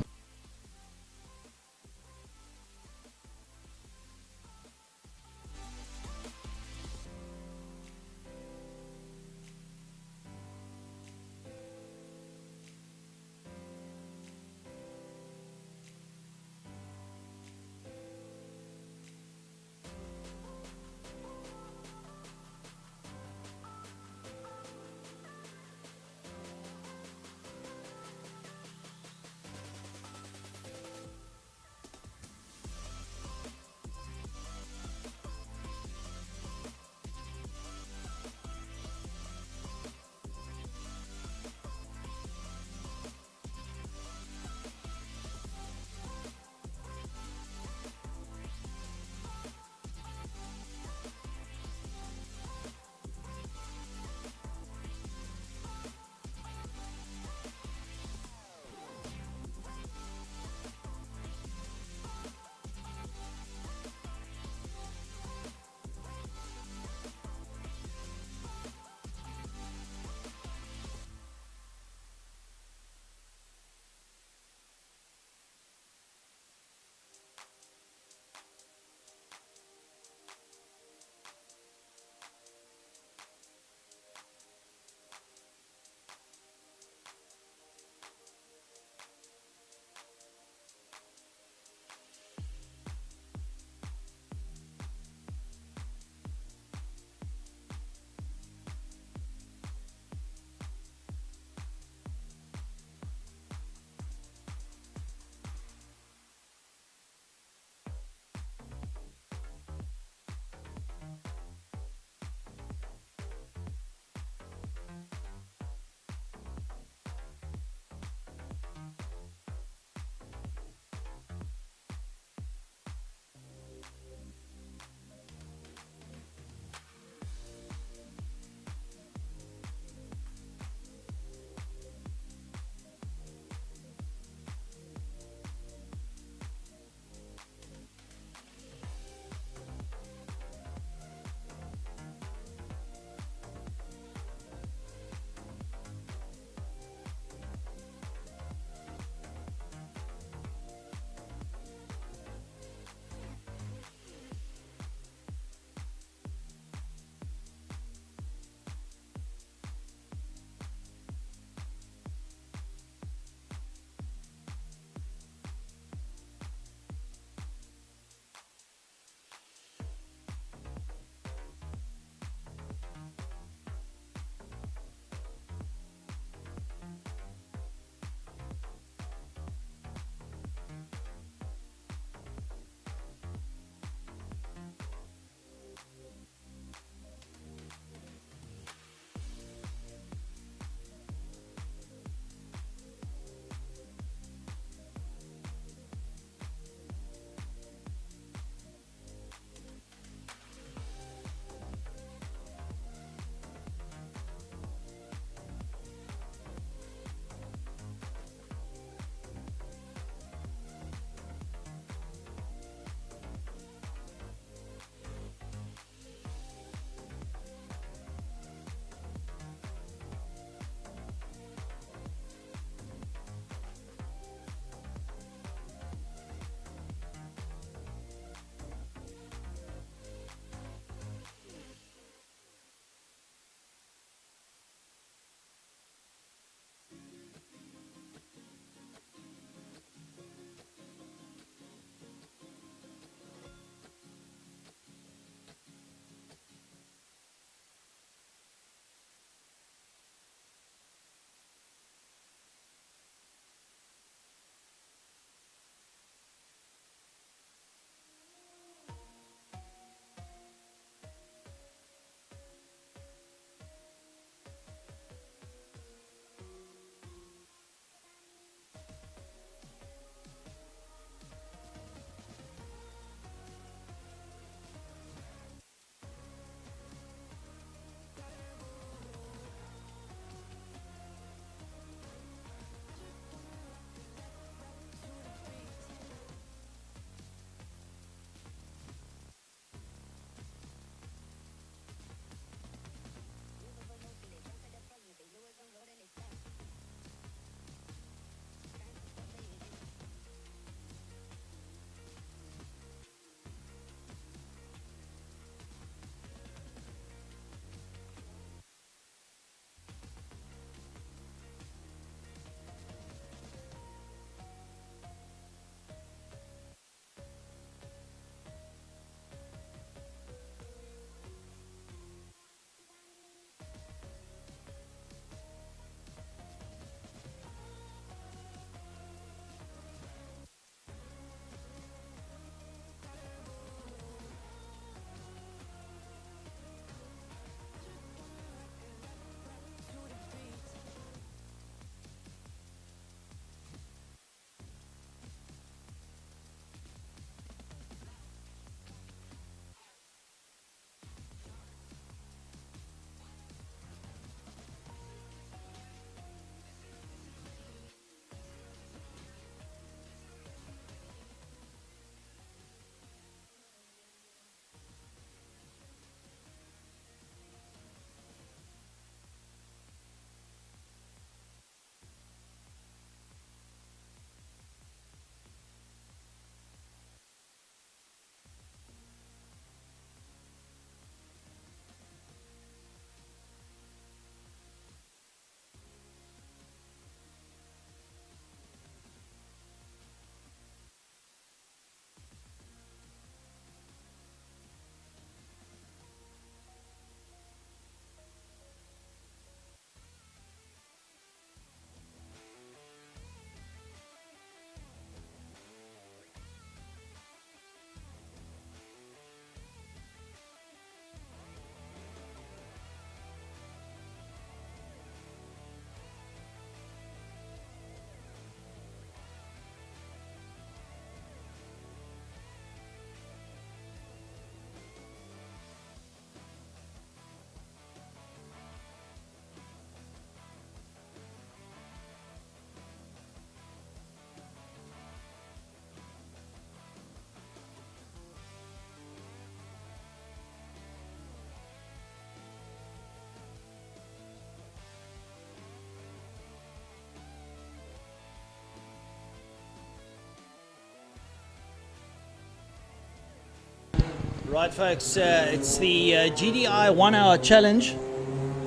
Right, folks, it's the GDI 1 hour challenge.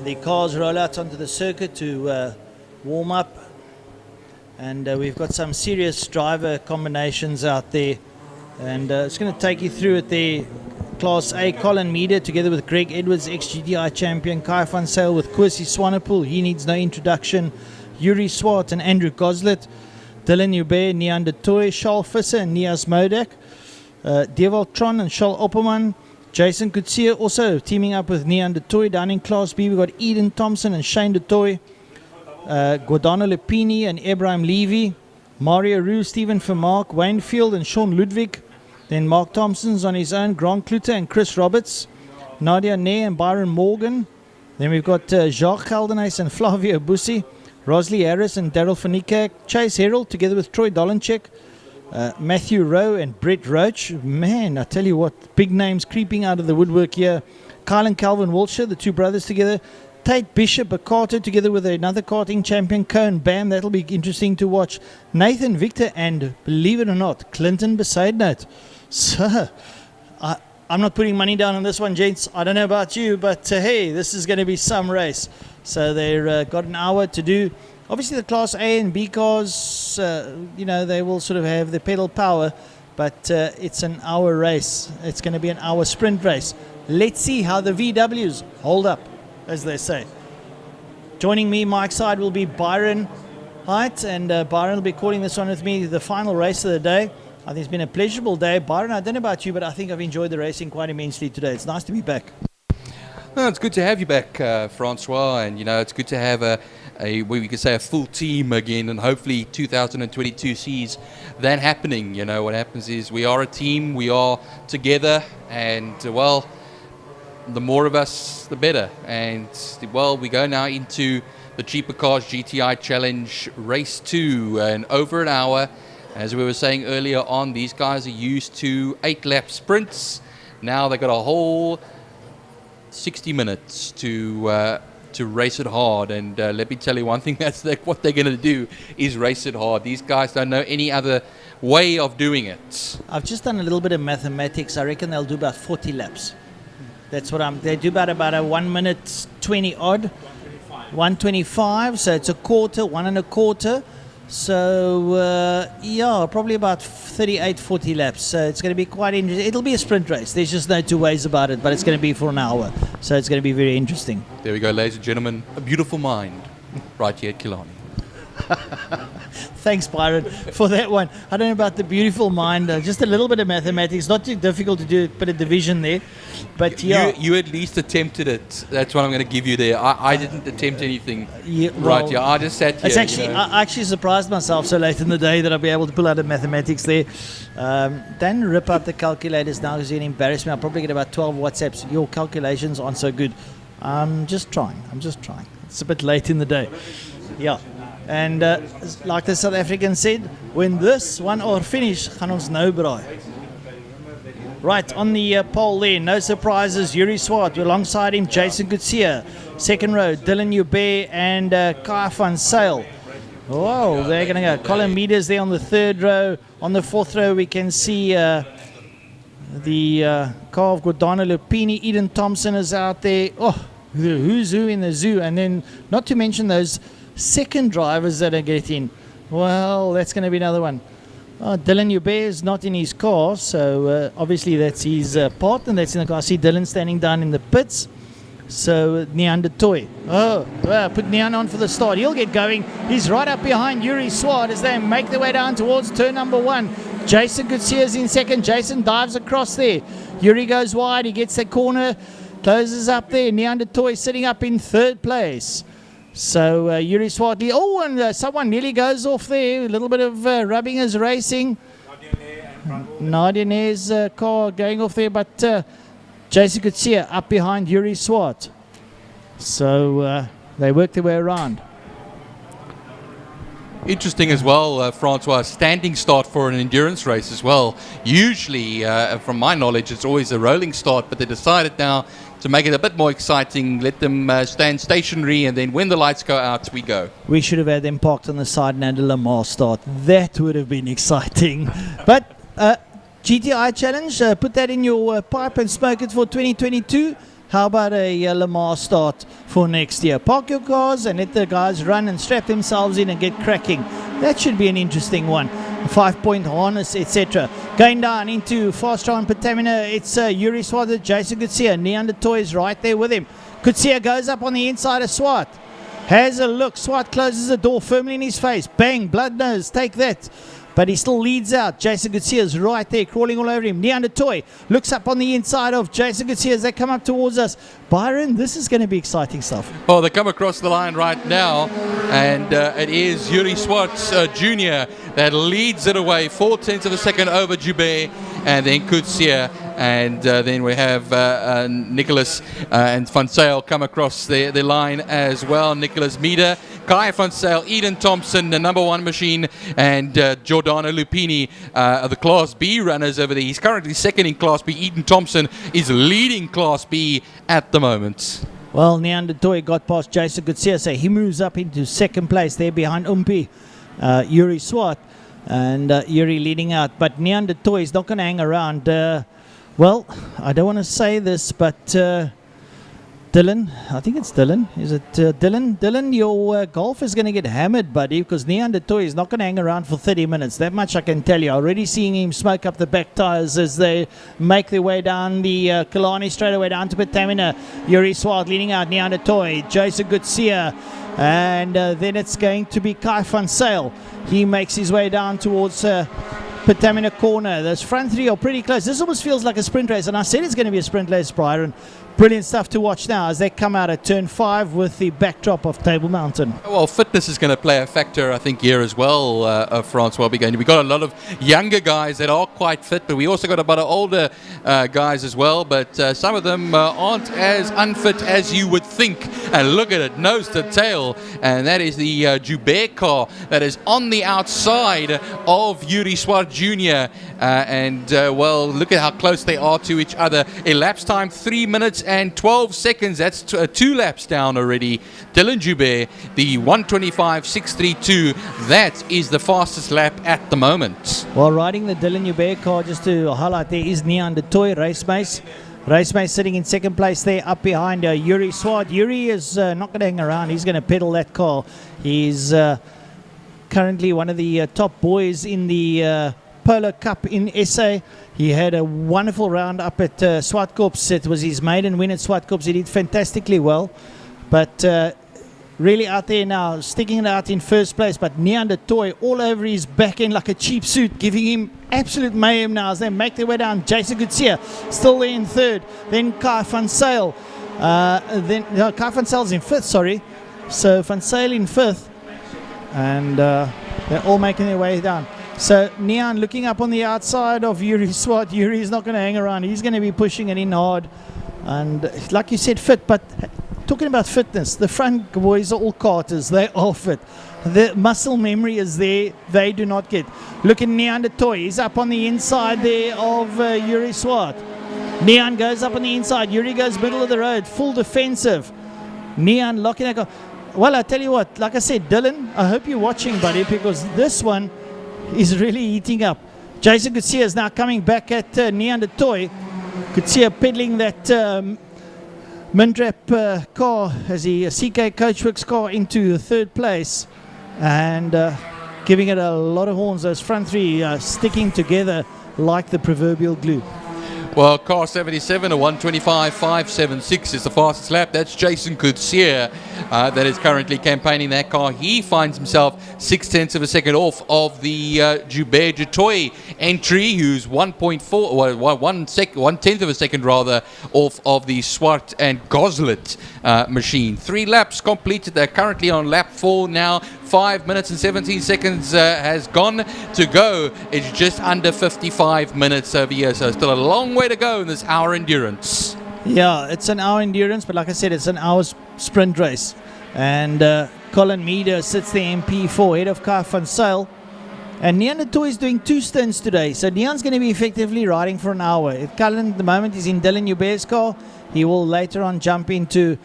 The cars roll out onto the circuit to warm up, and we've got some serious driver combinations out there, and it's going to take you through it there. Class A, Colin Meader together with Greg Edwards, ex-GDI champion. Kai van Sale with Kwesi Swanepoel, he needs no introduction. Yuri Swart and Andrew Goslet. Dylan Hubert, Neander Toy, Charles Visser and Nias Modak. Dewald Tron and Charles Opperman. Jason Kutsia also teaming up with Neander Toy. Down in Class B, we've got Eden Thompson and Shane De Toy. Gordano Lepini and Abraham Levy. Mario Roux, Stephen Vermaak, Wayne Field and Sean Ludwig. Then Mark Thompson's on his own, Grant Kluter and Chris Roberts. Nadia Ney and Byron Morgan. Then we've got Jacques Geldenhuis and Flavio Bussi. Rosley Harris and Daryl Fanikak. Chase Herald together with Troy Dolenchek. Matthew Rowe and Brett Roach. Man, I tell you what, big names creeping out of the woodwork here. Kyle and Calvin Wiltshire, the two brothers together. Tate Bishop, a karter, together with another karting champion, Cohen Bam. That'll be interesting to watch. Nathan Victor and, believe it or not, Clinton Besaidnout. So, I'm not putting money down on this one, gents. I don't know about you, but hey, this is going to be some race. So they've got an hour to do. Obviously, the Class A and B cars, they will sort of have the pedal power, but it's an hour race. It's going to be an hour sprint race. Let's see how the VWs hold up, as they say. Joining me, Mike's side, will be Byron Height, and Byron will be calling this one with me, the final race of the day. I think it's been a pleasurable day. Byron, I don't know about you, but I think I've enjoyed the racing quite immensely today. It's nice to be back. No, it's good to have you back, Francois, and it's good to have a we could say a full team again, and hopefully 2022 sees that happening. What happens is we are a team, we are together, and well, the more of us, the better. And well, we go now into the Cheaper Cars GTI Challenge Race 2, and over an hour. As we were saying earlier on, these guys are used to 8-lap sprints. Now they've got a whole 60 minutes to race it hard. And let me tell you one thing, that's what they're going to do is race it hard. These guys don't know any other way of doing it. I've just done a little bit of mathematics. I reckon they'll do about 40 laps. That's what they do about a 1 minute 20 odd. 125, so it's a quarter, 1 1/4. So, probably about 38, 40 laps. So it's going to be quite interesting. It'll be a sprint race. There's just no two ways about it, but it's going to be for an hour. So it's going to be very interesting. There we go, ladies and gentlemen. A beautiful mind right here at Killarney. Thanks, Byron, for that one. I don't know about the beautiful mind. Just a little bit of mathematics. Not too difficult to do, a bit of division there. But you at least attempted it. That's what I'm going to give you there. I didn't attempt anything right here. I just sat here. It's actually, I actually surprised myself so late in the day that I'll be able to pull out the mathematics there. Don't rip up the calculators now because you're going to embarrass me. I'll probably get about 12 WhatsApps. Your calculations aren't so good. I'm just trying. It's a bit late in the day. Yeah. And like the South African said, when this one or finish, gaan ons nou braai. Right, on the pole there, no surprises, Yuri Swart, alongside him, Jason Kutsia. Second row, Dylan Hubert and Kai van Sale. Whoa, they're going to go. Colin Meader's there on the third row. On the fourth row, we can see the car of Gordano Lupini. Eden Thompson is out there. Oh, who's who in the zoo. And then, not to mention those second drivers that are getting. Well, that's going to be another one. Dylan Hubert is not in his car, so obviously that's his partner that's in the car. I see Dylan standing down in the pits. So Neander Toy. Put Nean on for the start. He'll get going. He's right up behind Yuri Swart as they make their way down towards turn number 1. Jason Kutsia is in second. Jason dives across there. Yuri goes wide. He gets the corner, closes up there. Neander Toy sitting up in third place. So Yuri Swartley. Oh, and someone nearly goes off there. A little bit of rubbing is racing. Nadia Ney's car going off there, but Jason Kutsia up behind Yuri Swart. So they work their way around. Interesting as well, Francois, standing start for an endurance race as well. Usually, from my knowledge, it's always a rolling start, but they decided now to make it a bit more exciting, let them stand stationary, and then when the lights go out, we go. We should have had them parked on the side and had a Lamar start. That would have been exciting. But GTI challenge, put that in your pipe and smoke it for 2022. How about a Le Mans start for next year? Park your cars and let the guys run and strap themselves in and get cracking. That should be an interesting one. 5-point harness, etc. Going down into fast round Patamina, it's Yuri Swat, Jason Gutsia. Neanderthal is right there with him. Gutsia goes up on the inside of Swat. Has a look. Swat closes the door firmly in his face. Bang, blood nose, take that. But he still leads out. Jason Gutsia is right there, crawling all over him. Neanderthal looks up on the inside of Jason Gutsia as they come up towards us. Byron, this is going to be exciting stuff. Well, they come across the line right now, and it is Yuri Swat Jr. that leads it away, 0.4 of a second over Joubert, and then Gutsia. And then we have Nicholas and Van Zyl come across the line as well. Nicholas Meeder, Kai Van Zyl, Eden Thompson, the number 1 machine, and Giordano Lupini, the Class B runners over there. He's currently second in Class B. Eden Thompson is leading Class B at the moment. Well, Neanderthal got past Jason Gutsia, so he moves up into second place there behind Umpi, Yuri Swat, and Yuri leading out. But Neanderthal is not going to hang around. Well, I don't want to say this, but Dylan, I think it's Dylan. Is it Dylan? Dylan, your golf is going to get hammered, buddy, because Neanderthal is not going to hang around for 30 minutes. That much I can tell you. Already seeing him smoke up the back tires as they make their way down the Killarney straight away down to Patamina. Yuri Swat leading out Neanderthal, Jason Gutsia, and then it's going to be Kai Van Zyl. He makes his way down towards Patamina corner. Those front three are pretty close. This almost feels like a sprint race, and I said it's going to be a sprint race, Byron. Brilliant stuff to watch now as they come out at turn 5 with the backdrop of Table Mountain. Well, fitness is going to play a factor, I think, here as well, Francois. We've got a lot of younger guys that are quite fit, but we also got a lot of older guys as well. But some of them aren't as unfit as you would think. And look at it, nose to tail. And that is the Joubert car that is on the outside of Yuri Swat Jr. Well, look at how close they are to each other. Elapsed time 3 minutes and 12 seconds. That's 2 laps down already. Dylan Joubert, the 125.632. That is the fastest lap at the moment. While riding the Dylan Joubert car, just to highlight, there is Neanderthal, Race Mace. Race Mace sitting in second place there, up behind Yuri Swat. Yuri is not going to hang around. He's going to pedal that car. He's currently one of the top boys in the Polo Cup in SA. He had a wonderful round up at Swartkorps. It was his maiden win at Swartkorps. He did fantastically well, but really out there now, sticking it out in first place. But Neanderthal all over his back end like a cheap suit, giving him absolute mayhem now as they make their way down. Jason Gutsia still there in third. Then Kai Van Zyl. Kai Van Zyl's in fifth, sorry. So Van Zyl in fifth. And they're all making their way down. So Neon looking up on the outside of Yuri Swat. Yuri is not going to hang around. He's going to be pushing it in hard. And like you said, fit. But talking about fitness, the front boys are all carters. They are fit. The muscle memory is there. They do not get. Look at Neanderthal. He's up on the inside there of Yuri Swat. Neon goes up on the inside. Yuri goes middle of the road. Full defensive. Neon locking that car. Well, I tell you what, like I said, Dylan, I hope you're watching, buddy, because this one is really heating up. Jason Gutsia is now coming back at Neanderthal. Gutsia pedaling that Mindrap car as the CK Coachworks car into third place and giving it a lot of horns. Those front three sticking together like the proverbial glue. Well, car 77, a 125.576 is the fastest lap. That's Jason Gutsia that is currently campaigning that car. He finds himself 0.6 of a second off of the Joubert Jatoy entry, who's 1/10 of a second rather off of the Swart and Goslet machine. 3 laps completed. They're currently on lap 4 now. 5 minutes and 17 seconds has gone to go. It's just under 55 minutes over here, so still a long way to go in this hour endurance. Yeah, it's an hour endurance, but like I said, it's an hour sprint race. And Colin Meeder sits the MP4 head of Kai Van Zyl. And Neanderthal is doing 2 stints today, so Neon's going to be effectively riding for an hour. If Cullen at the moment is in Dylan Joubert's car, he will later on jump into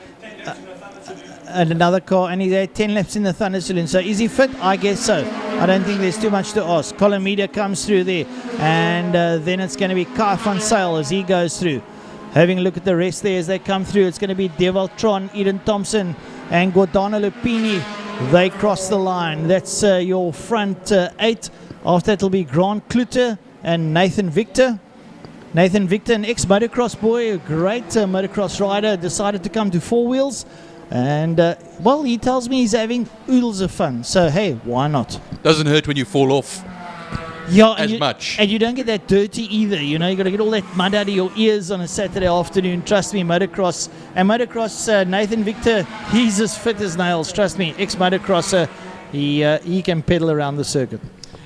another car, and he's had 10 laps in the Thunder Saloon. So is he fit? I guess so. I don't think there's too much to ask. Colin Meader comes through there, and then it's going to be Kai van Zyl as he goes through. Having a look at the rest there as they come through, it's going to be Devaltron, Eden Thompson, and Gordana Lupini. They cross the line. That's your front 8. After that will be Grant Kluter and Nathan Victor. Nathan Victor, an ex-motocross boy, a great motocross rider, decided to come to 4 wheels. And, well, he tells me he's having oodles of fun. So, hey, why not? Doesn't hurt when you fall off. Yeah, as much. And you don't get that dirty either. You know, you got to get all that mud out of your ears on a Saturday afternoon. Trust me, motocross. And motocross, Nathan Victor, he's as fit as nails. Trust me, ex-motocrosser, he can pedal around the circuit.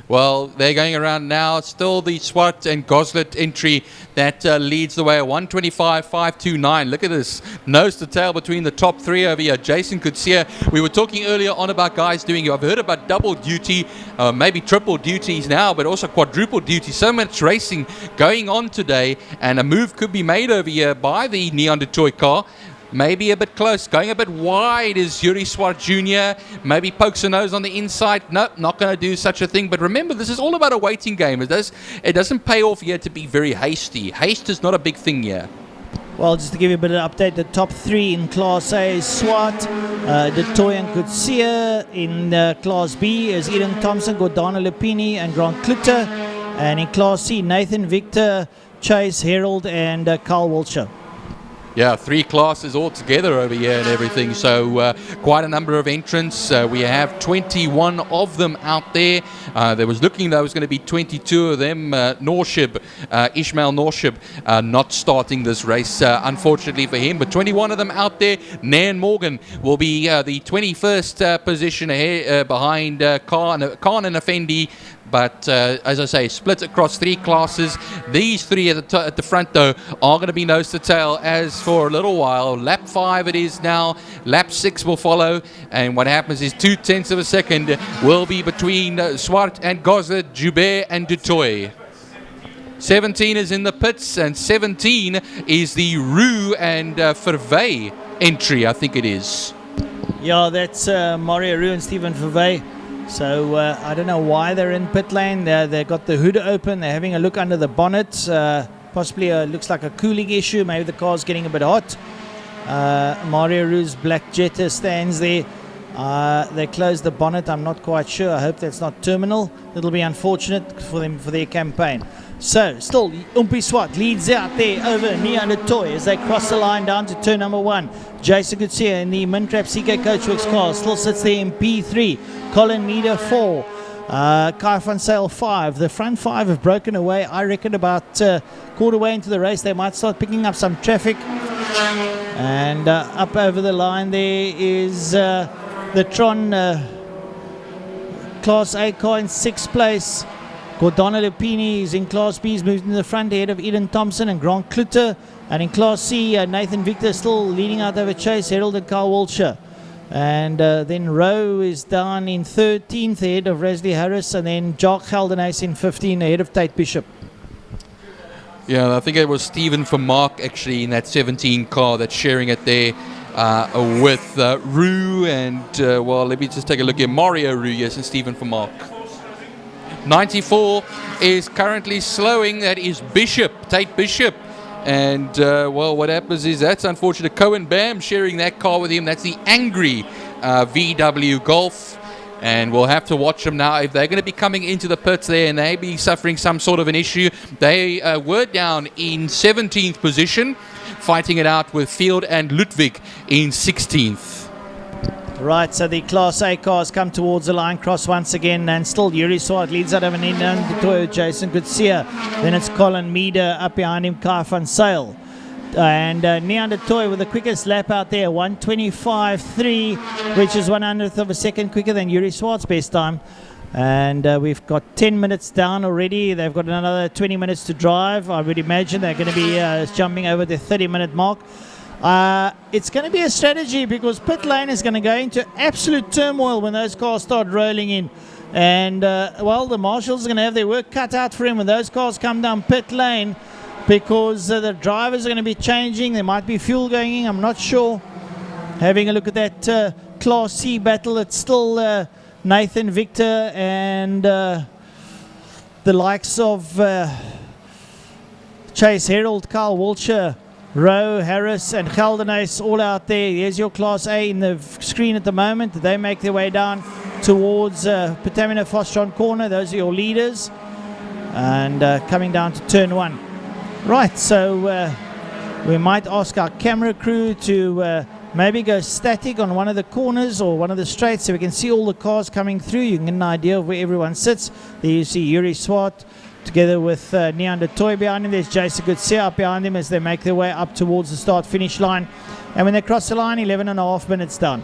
Well, they're going around now. Still the Swart and Goslet entry that leads the way. 125.529. Look at this. Nose to tail between the top 3 over here. Jason Kutsia. We were talking earlier on about guys doing, I've heard about double duty, maybe triple duties now, but also quadruple duty. So much racing going on today, and a move could be made over here by the Neon de Toy car. Maybe a bit close, going a bit wide is Yuri Swart Jr. Maybe pokes a nose on the inside. Nope, not going to do such a thing. But remember, this is all about a waiting game. It doesn't pay off here to be very hasty. Haste is not a big thing here. Well, just to give you a bit of update, the top 3 in Class A is Swart, De Toy and Kutsia. In Class B is Eden Thompson, Gordana Lupini and Grant Kluter. And in Class C, Nathan Victor, Chase Herald and Carl Wiltshire. Yeah, 3 classes all together over here and everything. So quite a number of entrants. We have 21 of them out there. There was looking there was going to be 22 of them. Ishmael Norshib not starting this race, unfortunately for him. But 21 of them out there. Nan Morgan will be the 21st position ahead, behind Khan and Effendi. But as I say, split across 3 classes. These 3 at the front, though, are going to be nose to tail as for a little while. Lap 5 it is now. Lap 6 will follow. And what happens is 0.2 of a second will be between Swart and Goslet, Joubert and Du Toit. 17 is in the pits, and 17 is the Roux and Verwey entry, I think it is. Yeah, that's Mario Roux and Stephen Verwey. So I don't know why they're in pit lane. They've got the hood open. They're having a look under the bonnet. Possibly looks like a cooling issue. Maybe the car's getting a bit hot. Mario Roux's black Jetta stands there. They closed the bonnet. I'm not quite sure. I hope that's not terminal. It'll be unfortunate for them for their campaign. So, still, Umpi Swart leads out there over Neon de Toy as they cross the line down to turn number 1. Jason Kutsia in the Mintrap CK Coachworks car still sits there in P3. Colin Meader 4. Kai van Zyl 5. The front 5 have broken away. I reckon about quarter way into the race they might start picking up some traffic. And up over the line there is the Tron Class A car in 6th place. Gordana Lupini is in Class B, he's moved in the front ahead of Eden Thompson and Grant Kluter. And in Class C, Nathan Victor still leading out over Chase Herald and Carl Wiltshire. And then Rowe is down in 13th ahead of Rasley Harris, and then Jock Geldenhuys in 15th ahead of Tate Bishop. Yeah, I think it was Stephen Vermaak actually in that 17 car that's sharing it there with Roux and, well, let me just take a look here. Mario Roux, yes, and Stephen Vermaak. 94 is currently slowing. That is Bishop, Tate Bishop. And, well, what happens is that's unfortunate. Cohen Bam sharing that car with him. That's the angry VW Golf. And we'll have to watch them now. If they're going to be coming into the pits there and they be suffering some sort of an issue. They were down in 17th position, fighting it out with Field and Ludwig in 16th. Right, so the Class A cars come towards the line cross once again, and still Yuri Swart leads out of an Toyo Jason Kutsia. Then it's Colin Meader, up behind him Kai van Zyl. And Neon de Toy with the quickest lap out there, 125.3, which is 1/100th of a second quicker than Yuri Swart's best time. And we've got 10 minutes down already. They've got another 20 minutes to drive. I would imagine they're going to be jumping over the 30-minute mark. It's going to be a strategy because pit lane is going to go into absolute turmoil when those cars start rolling in. And, well, the marshals are going to have their work cut out for him when those cars come down pit lane because the drivers are going to be changing. There might be fuel going in. I'm not sure. Having a look at that Class C battle, it's still Nathan Victor and the likes of Chase Herald, Carl Wiltshire, Rowe, Harris and Geldenhuis all out there. Here's your Class A in the screen at the moment. They make their way down towards Patamina Fostron Corner. Those are your leaders. And coming down to turn 1. Right, so we might ask our camera crew to maybe go static on one of the corners or one of the straights so we can see all the cars coming through. You can get an idea of where everyone sits. There you see Yuri Swart together with Neander Toy behind him. There's Jason Goodseer up behind him as they make their way up towards the start-finish line. And when they cross the line, 11.5 minutes done.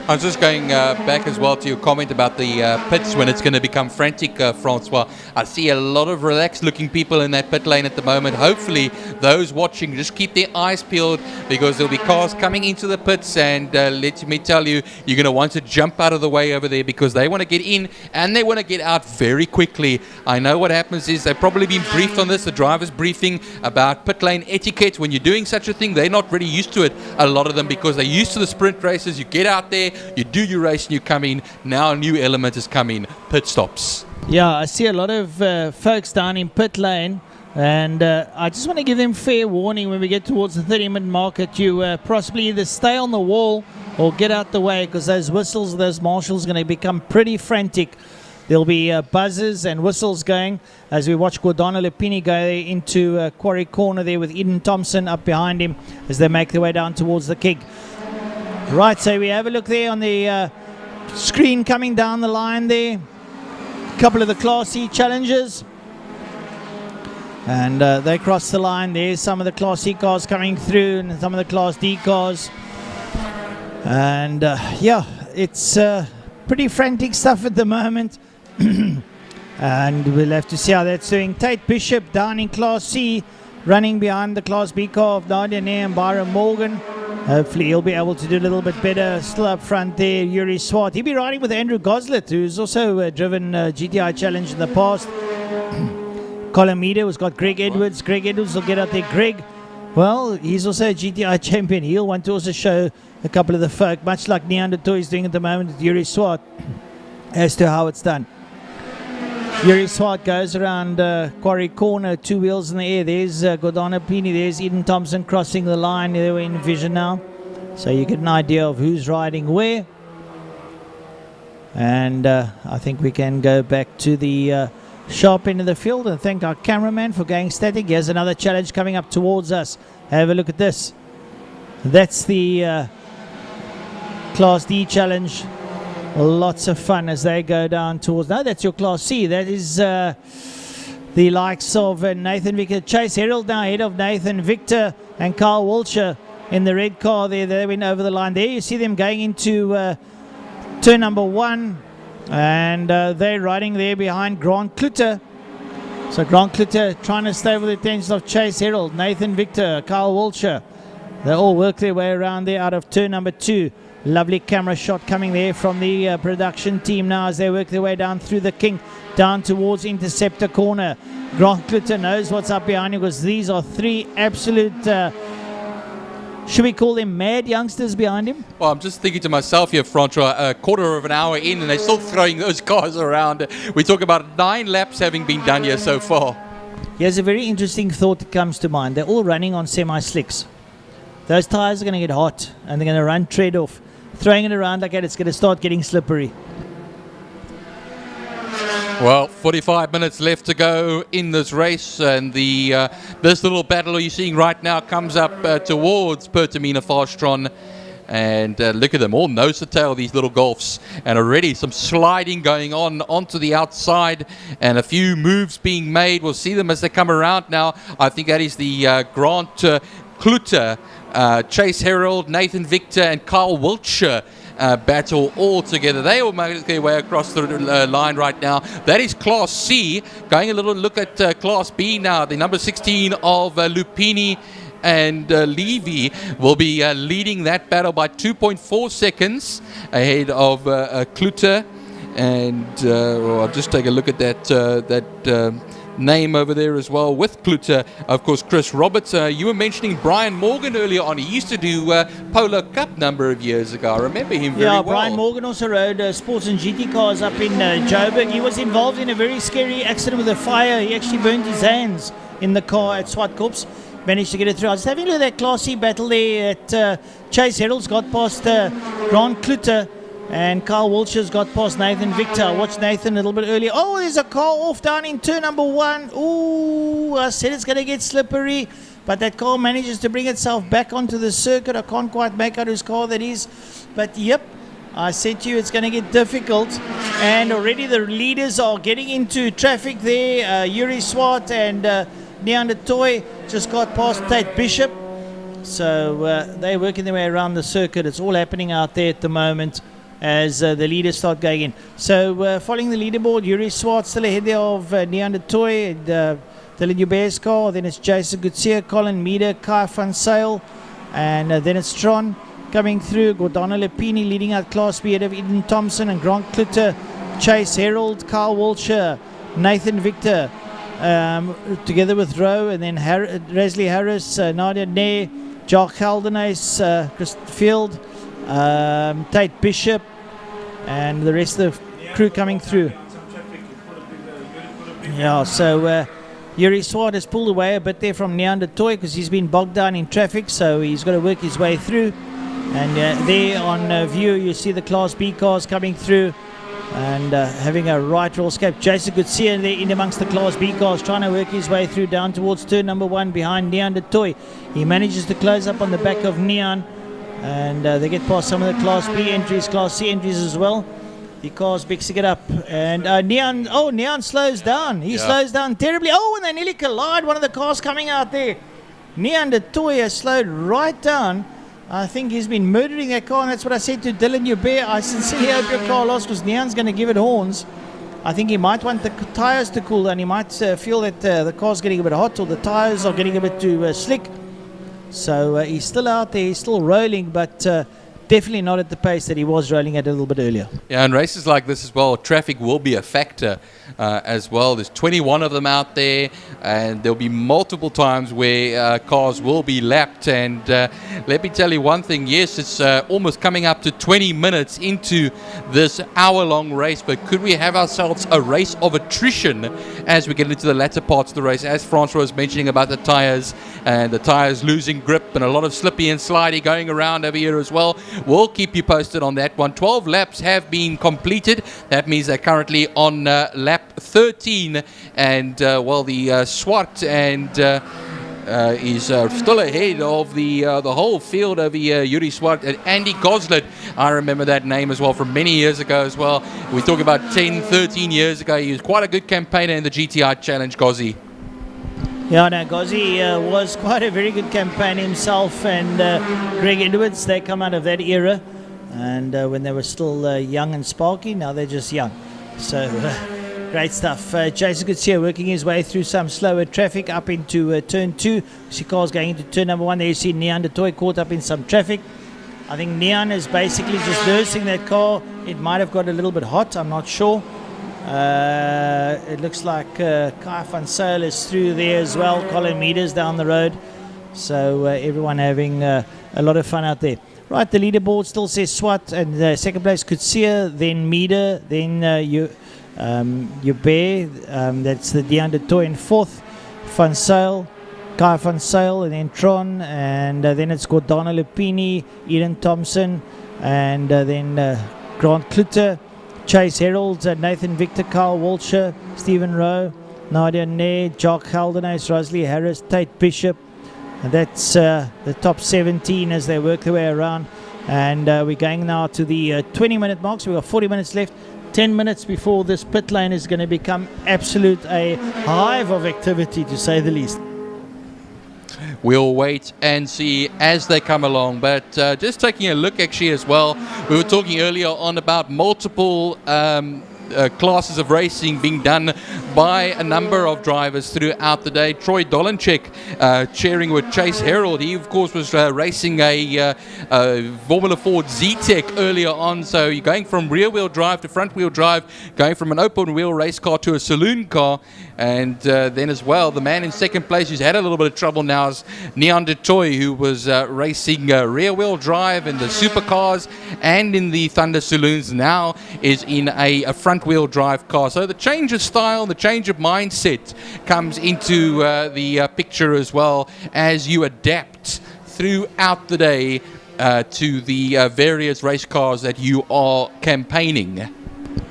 I was just going back as well to your comment about the pits when it's going to become frantic, Francois. I see a lot of relaxed looking people in that pit lane at the moment. Hopefully those watching just keep their eyes peeled, because there'll be cars coming into the pits, and let me tell you, you're going to want to jump out of the way over there, because they want to get in and they want to get out very quickly. I know what happens is they've probably been briefed on this, the driver's briefing about pit lane etiquette. When you're doing such a thing, they're not really used to it, a lot of them, because they're used to the sprint races. You get out there, you do your race and you come in. Now a new element has come in, pit stops. Yeah, I see a lot of folks down in pit lane, and I just want to give them fair warning when we get towards the 30-minute mark that you possibly either stay on the wall or get out the way, because those whistles, those marshals are going to become pretty frantic. There'll be buzzers and whistles going as we watch Gordana Lupini go into Quarry Corner there with Eden Thompson up behind him as they make their way down towards the kick. Right, so we have a look there on the screen coming down the line there. A couple of the Class C challengers. And they cross the line. There's some of the Class C cars coming through and some of the Class D cars. And yeah, it's pretty frantic stuff at the moment. And we'll have to see how that's doing. Tate Bishop down in Class C, running behind the Class B car of Nadia Nair and Byron Morgan. Hopefully he'll be able to do a little bit better. Still up front there, Yuri Swart. He'll be riding with Andrew Goslet, who's also driven GTI Challenge in the past. Colin Meader has got Greg Edwards. Greg Edwards will get out there. Greg, well, he's also a GTI champion. He'll want to also show a couple of the folk, much like Neanderthal is doing at the moment with Yuri Swart, as to how it's done. Yuri Swart goes around Quarry Corner, 2 wheels in the air. There's Gordana Pini, there's Eden Thompson crossing the line. They're in vision now. So you get an idea of who's riding where. And I think we can go back to the sharp end of the field and thank our cameraman for going static. Here's another challenge coming up towards us. Have a look at this. That's the Class D challenge. Lots of fun as they go down towards... No, that's your Class C. That is the likes of Nathan Victor. Chase Herald now ahead of Nathan Victor and Carl Wiltshire in the red car there. They went over the line there. You see them going into turn number 1. And they're riding there behind Grant Klutter. So Grant Klutter trying to stay with the attention of Chase Herald, Nathan Victor, Carl Wiltshire. They all work their way around there out of turn number 2. Lovely camera shot coming there from the production team now as they work their way down through the kink, down towards Interceptor Corner. Grant Klutter knows what's up behind him, because these are 3 absolute, should we call them mad youngsters behind him? Well, I'm just thinking to myself here, Francois, a quarter of an hour in and they're still throwing those cars around. We talk about 9 laps having been done here so far. Here's a very interesting thought that comes to mind. They're all running on semi-slicks. Those tires are going to get hot and they're going to run tread off. Throwing it around like that, it's going to start getting slippery. Well, 45 minutes left to go in this race, and the this little battle you're seeing right now comes up towards Pertamina Fastron. And look at them, all nose to tail, these little Golfs. And already some sliding going on onto the outside and a few moves being made. We'll see them as they come around now. I think that is the Grant Klutter, Chase Herald, Nathan Victor and Carl Wiltshire battle all together. They all make their way across the line right now. That is Class C. Going a little look at Class B now. The number 16 of Lupini and Levy will be leading that battle by 2.4 seconds ahead of Klutter. And well, I'll just take a look at that name over there as well with Kluter. Of course, Chris Roberts. You were mentioning Brian Morgan earlier on. He used to do Polo Cup number of years ago. I remember him very well. Brian Morgan also rode sports and GT cars up in Joburg. He was involved in a very scary accident with a fire. He actually burned his hands in the car at Swartkops. Managed to get it through. I was having a look at that Class C battle there at Chase Herald's got past Grant Kluter, and Carl Walsher's got past Nathan Victor. I watched Nathan a little bit earlier. Oh, there's a car off down in turn number 1. Ooh, I said it's going to get slippery, but that car manages to bring itself back onto the circuit. I can't quite make out whose car that is, but yep, I said to you it's going to get difficult, and already the leaders are getting into traffic there. Yuri Swart and Neon de Toy just got past Tate Bishop, so they're working their way around the circuit. It's all happening out there at the moment as the leaders start going in. So following the leaderboard, Yuri Swart still ahead there of Neon de Toy and Dylan Hubert's car. Then it's Jason Gutierrez, Colin Meader, Kai van Sale, and then it's Tron coming through. Gordana Lepini leading out Class B ahead of Eden Thompson and Grant Kluter, Chase Herald, Carl Walsher, Nathan Victor, together with Rowe, and then Resley Harris, Nadia Nair, Jock Haldenace, Chris Field, Tate Bishop, and the rest of the crew coming through. Yeah, so Yuri Swart has pulled away a bit there from Neon de Toy because he's been bogged down in traffic, so he's got to work his way through. And there on view you see the Class B cars coming through and having a right roll escape. Jason Gutierrez there in amongst the Class B cars, trying to work his way through down towards turn number 1 behind Neon de Toy. He manages to close up on the back of Neon, and they get past some of the Class B entries, Class C entries as well. The car's mixing it up, and Neon slows down. He slows down terribly. Oh, and they nearly collide. One of the cars coming out there. Neon de Toy has slowed right down. I think he's been murdering that car, and that's what I said to Dylan Hubert. I sincerely hope your car lost because Neon's going to give it horns. I think he might want the tyres to cool down. He might feel that the car's getting a bit hot or the tyres are getting a bit too slick. So he's still out there, he's still rolling, but definitely not at the pace that he was rolling at a little bit earlier. Yeah, and races like this as well, traffic will be a factor as well. There's 21 of them out there, and there'll be multiple times where cars will be lapped. And let me tell you one thing, yes, it's almost coming up to 20 minutes into this hour-long race, but could we have ourselves a race of attrition as we get into the latter parts of the race? As Francois was mentioning about the tyres, and the tyres losing grip, and a lot of slippy and slidey going around over here as well. We'll keep you posted on that one. 12 laps have been completed. That means they're currently on lap 13, and the Swart and is still ahead of the whole field over here. Yuri Swart and Andy Goslet. I remember that name as well from many years ago as well. We talk about 10, 13 years ago. He was quite a good campaigner in the GTI Challenge, Gozzy. Yeah, no, Gozzy was quite a very good campaign himself, and Greg Edwards, they come out of that era, and when they were still young and sparky, now they're just young. So great stuff. Jason Gutierrez working his way through some slower traffic up into turn 2. You see cars going into turn number 1. There you see Neon de Toy caught up in some traffic. I think Neon is basically just nursing that car. It might have got a little bit hot, I'm not sure. It looks like Kai van Sale is through there as well. Colin Meader's down the road. So everyone having a lot of fun out there. Right, the leaderboard still says Swat, and second place Kutsia, then Meader, then Hubert, that's the Neon de Toy in 4th, Van Sale, Kai van Sale, and then Tron, and then it's Gordana Lupini, Eden Thompson, and then Grant Kluter, Chase Herald, Nathan Victor, Carl Walsher, Stephen Rowe, Nadia Nair, Jock Haldenace, Rosalie Harris, Tate Bishop. And that's the top 17 as they work their way around. And we're going now to the 20-minute mark. So we've got 40 minutes left. 10 minutes before this pit lane is going to become a hive of activity, to say the least. We'll wait and see as they come along. But just taking a look actually as well, we were talking earlier on about multiple classes of racing being done by a number of drivers throughout the day. Troy Dolenchek cheering with Chase Herald. He, of course, was racing a Formula Ford Z-Tech earlier on. So you're going from rear-wheel drive to front-wheel drive, going from an open-wheel race car to a saloon car. And then as well, the man in second place who's had a little bit of trouble now is Neon de Toy, who was racing rear-wheel drive in the supercars and in the Thunder Saloons, now is in a front-wheel drive car. So the change of style, the change of mindset comes into the picture as well as you adapt throughout the day to the various race cars that you are campaigning.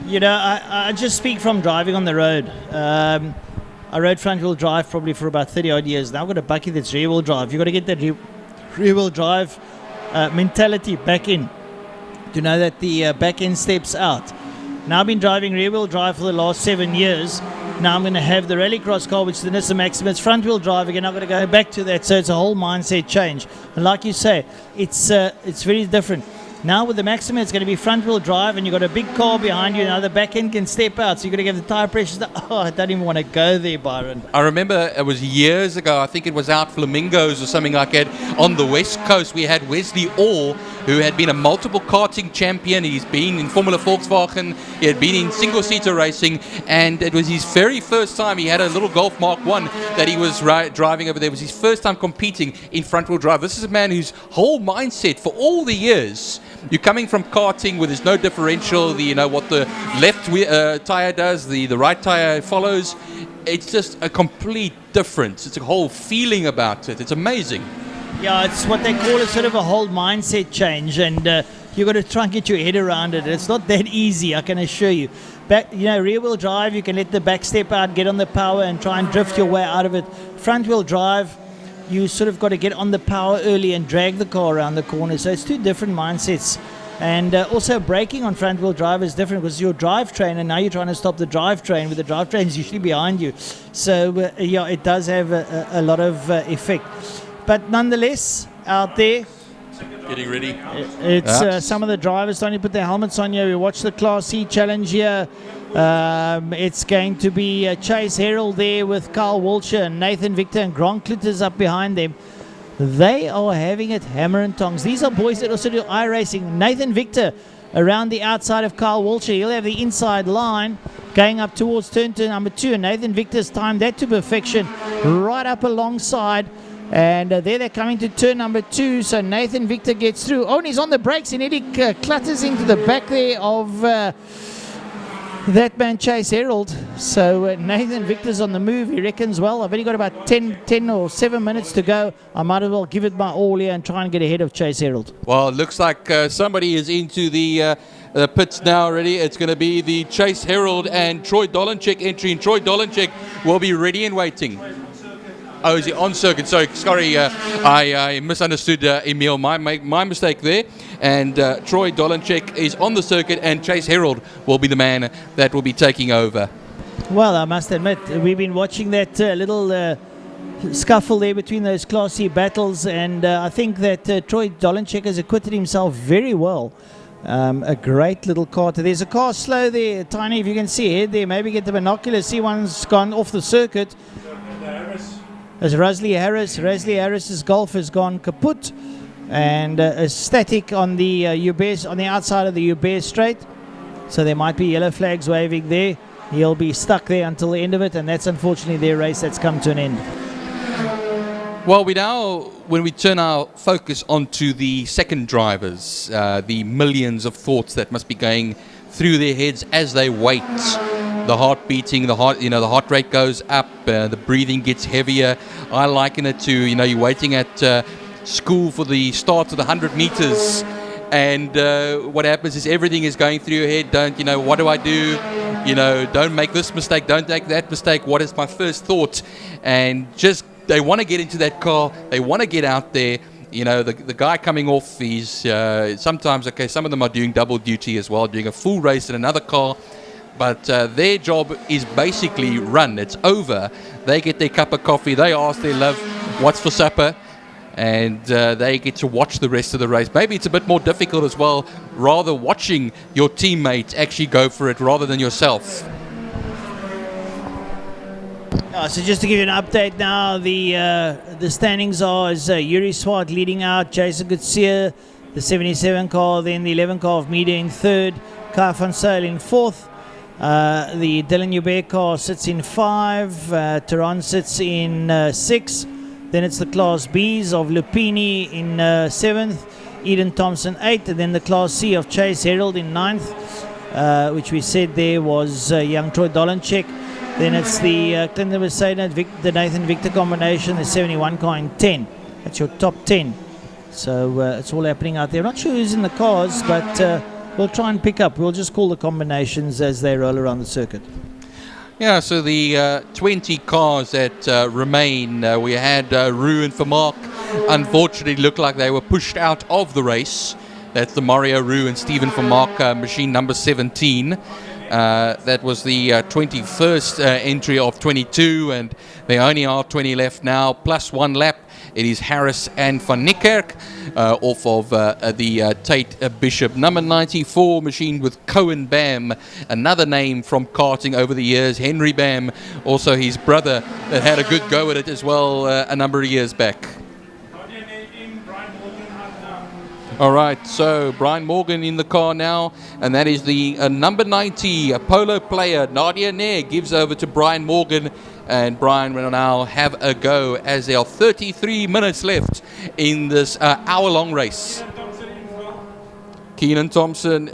You know, I just speak from driving on the road. I rode front-wheel drive probably for about 30 odd years. Now I've got a bucket that's rear-wheel drive. You've got to get that rear-wheel drive mentality back in to know that the back end steps out. Now I've been driving rear-wheel drive for the last 7 years. Now I'm going to have the rallycross car, which is the Nissan Maxima. It's front-wheel drive again. I'm going to go back to that. So it's a whole mindset change. And like you say, it's very different. Now with the Maxima, it's going to be front-wheel drive, and you've got a big car behind you. Now the back end can step out, so you've got to give the tyre pressures. Oh, I don't even want to go there, Byron. I remember it was years ago. I think it was out Flamingos or something like that on the West Coast. We had Wesley Orr, who had been a multiple karting champion. He's been in Formula Volkswagen. He had been in single-seater racing, and it was his very first time. He had a little Golf Mark 1 that he was driving over there. It was his first time competing in front-wheel drive. This is a man whose whole mindset for all the years, you're coming from karting where there's no differential, what the left tire does, the right tire follows. It's just a complete difference. It's a whole feeling about it. It's amazing. Yeah, it's what they call a sort of a whole mindset change, and you've got to try and get your head around it. It's not that easy, I can assure you. Rear-wheel drive, you can let the back step out, get on the power, and try and drift your way out of it. Front-wheel drive, you sort of got to get on the power early and drag the car around the corner. So it's two different mindsets. And also braking on front-wheel drive is different because your drivetrain, and now you're trying to stop the drivetrain, with the drivetrain is usually behind you. So, it does have a lot of effect. But nonetheless, out there, getting ready. It's some of the drivers starting to put their helmets on here. We watch the Class C challenge here. It's going to be Chase Herald there with Carl Walsher and Nathan Victor and Grant Clitters up behind them. They are having it hammer and tongs. These are boys that also do iRacing. Nathan Victor around the outside of Carl Walsher. He'll have the inside line going up towards turn number 2. And Nathan Victor's timed that to perfection right up alongside. And there they're coming to turn number 2. So Nathan Victor gets through. Oh, and he's on the brakes, and Eddie clutters into the back there of that man Chase Herald. So Nathan Victor's on the move. He reckons, well, I've only got about 10 or 7 minutes to go. I might as well give it my all here and try and get ahead of Chase Herald. Well, it looks like somebody is into the pits now already. It's going to be the Chase Herald and Troy Dolenchek entry, and Troy Dolenchek will be ready and waiting. Oh, is he on circuit? Sorry, I misunderstood Emil. My mistake there. And Troy Dolenchek is on the circuit, and Chase Herald will be the man that will be taking over. Well, I must admit, we've been watching that little scuffle there between those Class C battles, and I think that Troy Dolenchek has acquitted himself very well. A great little car. There's a car slow there, Tiny, if you can see ahead there. Maybe get the binoculars, see one's gone off the circuit. As Rasley Harris's Golf has gone kaput, and a static on the Ubear, on the outside of the Ubear Straight. So there might be yellow flags waving there. He'll be stuck there until the end of it, and that's unfortunately their race that's come to an end. Well, when we turn our focus onto the second drivers, the millions of thoughts that must be going through their heads as they wait. The heart beating, the heart rate goes up, the breathing gets heavier. I liken it to, you're waiting at school for the start of the 100 meters, and what happens is everything is going through your head. What do I do? Don't make this mistake, don't make that mistake. What is my first thought? And just, they want to get into that car, they want to get out there. The guy coming off, he's sometimes, some of them are doing double duty as well, doing a full race in another car. But their job is basically run. It's over. They get their cup of coffee. They ask their love, what's for supper? and they get to watch the rest of the race. Maybe it's a bit more difficult as well, rather watching your teammates actually go for it rather than yourself. So just to give you an update now, the standings are as Yuri Swart leading out, Jason Gutsia, the 77 car, then the 11 car of Media in third, Kai van Zyl in fourth. The Dylan Joubert car sits in 5, Tehran sits in 6. Then it's the Class B's of Lupini in 7th, Eden Thompson 8th, and then the Class C of Chase Herald in 9th, which we said there was young Troy Dolanchek. Then it's the Clinton Mercedes, the Nathan Victor combination, the 71 car in 10. That's your top 10. So it's all happening out there. I'm not sure who's in the cars, but we'll try and pick up. We'll just call the combinations as they roll around the circuit. Yeah, so the 20 cars that remain, we had Rue and Vermaak unfortunately looked like they were pushed out of the race. That's the Mario Rue and Stephen Vermaak machine number 17. That was the 21st entry of 22, and there only are 20 left now, plus 1 lap. It is Harris and Van Niekerk off of the Tate Bishop. Number 94, machined with Cohen Bam, another name from karting over the years. Henry Bam, also his brother, that had a good go at it as well a number of years back. All right, so Brian Morgan in the car now, and that is the number 90 polo player. Nadia Nair gives over to Brian Morgan, and Brian will now have a go as there are 33 minutes left in this hour-long race. Eden Thompson,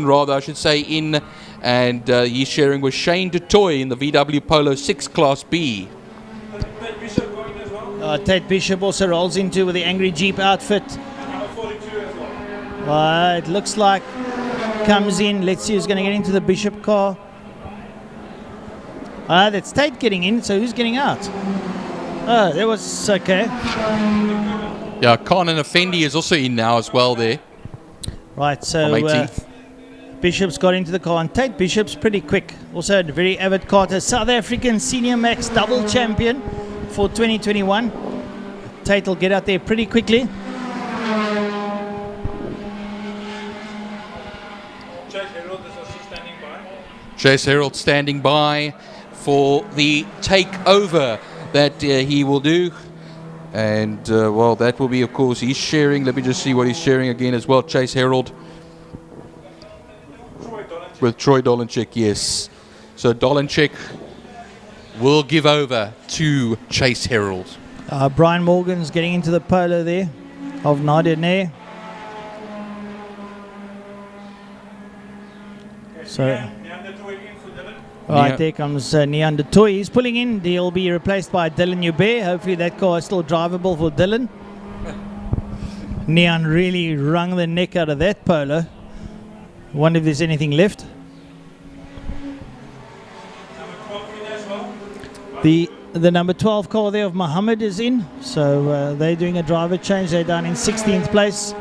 rather, I should say, in, and he's sharing with Shane DeToy in the VW Polo 6 Class B. Tate Bishop also rolls into with the Angry Jeep outfit. It looks like comes in. Let's see who's going to get into the Bishop car. That's Tate getting in, so who's getting out? Oh, that was okay. Yeah, Khan Effendi is also in now as well there. Right, so Bishop's got into the car, and Tate Bishop's pretty quick. Also a very avid karter, South African Senior Max double champion for 2021. Tate will get out there pretty quickly. Chase Herald standing by for the takeover that he will do. And, well, that will be, of course, he's sharing. Let me just see what he's sharing again as well. Chase Herald with Troy Dolanchek, yes. So Dolanchek will give over to Chase Herald. Brian Morgan's getting into the polo there of Nadia Nair. So, right, there comes Nian de Toy. He's pulling in. He'll be replaced by Dylan Joubert. Hopefully that car is still drivable for Dylan. Nian really wrung the neck out of that polo. Wonder if there's anything left. The number 12 car there of Muhammad is in. So they're doing a driver change. They're down in 16th place.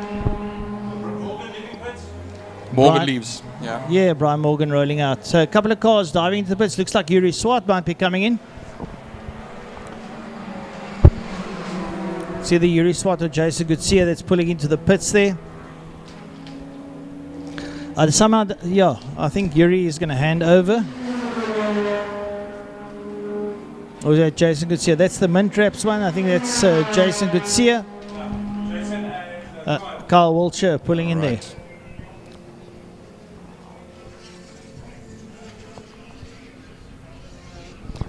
Morgan leaves. Yeah, Brian Morgan rolling out. So a couple of cars diving into the pits. Looks like Yuri Swart might be coming in. See the Yuri Swart or Jason Gutsia that's pulling into the pits there. Somehow, yeah, I think Yuri is going to hand over. Or is that Jason Gutsia? That's the Mint Wraps one. I think that's Jason Gutsia. Carl Wiltshire pulling in there.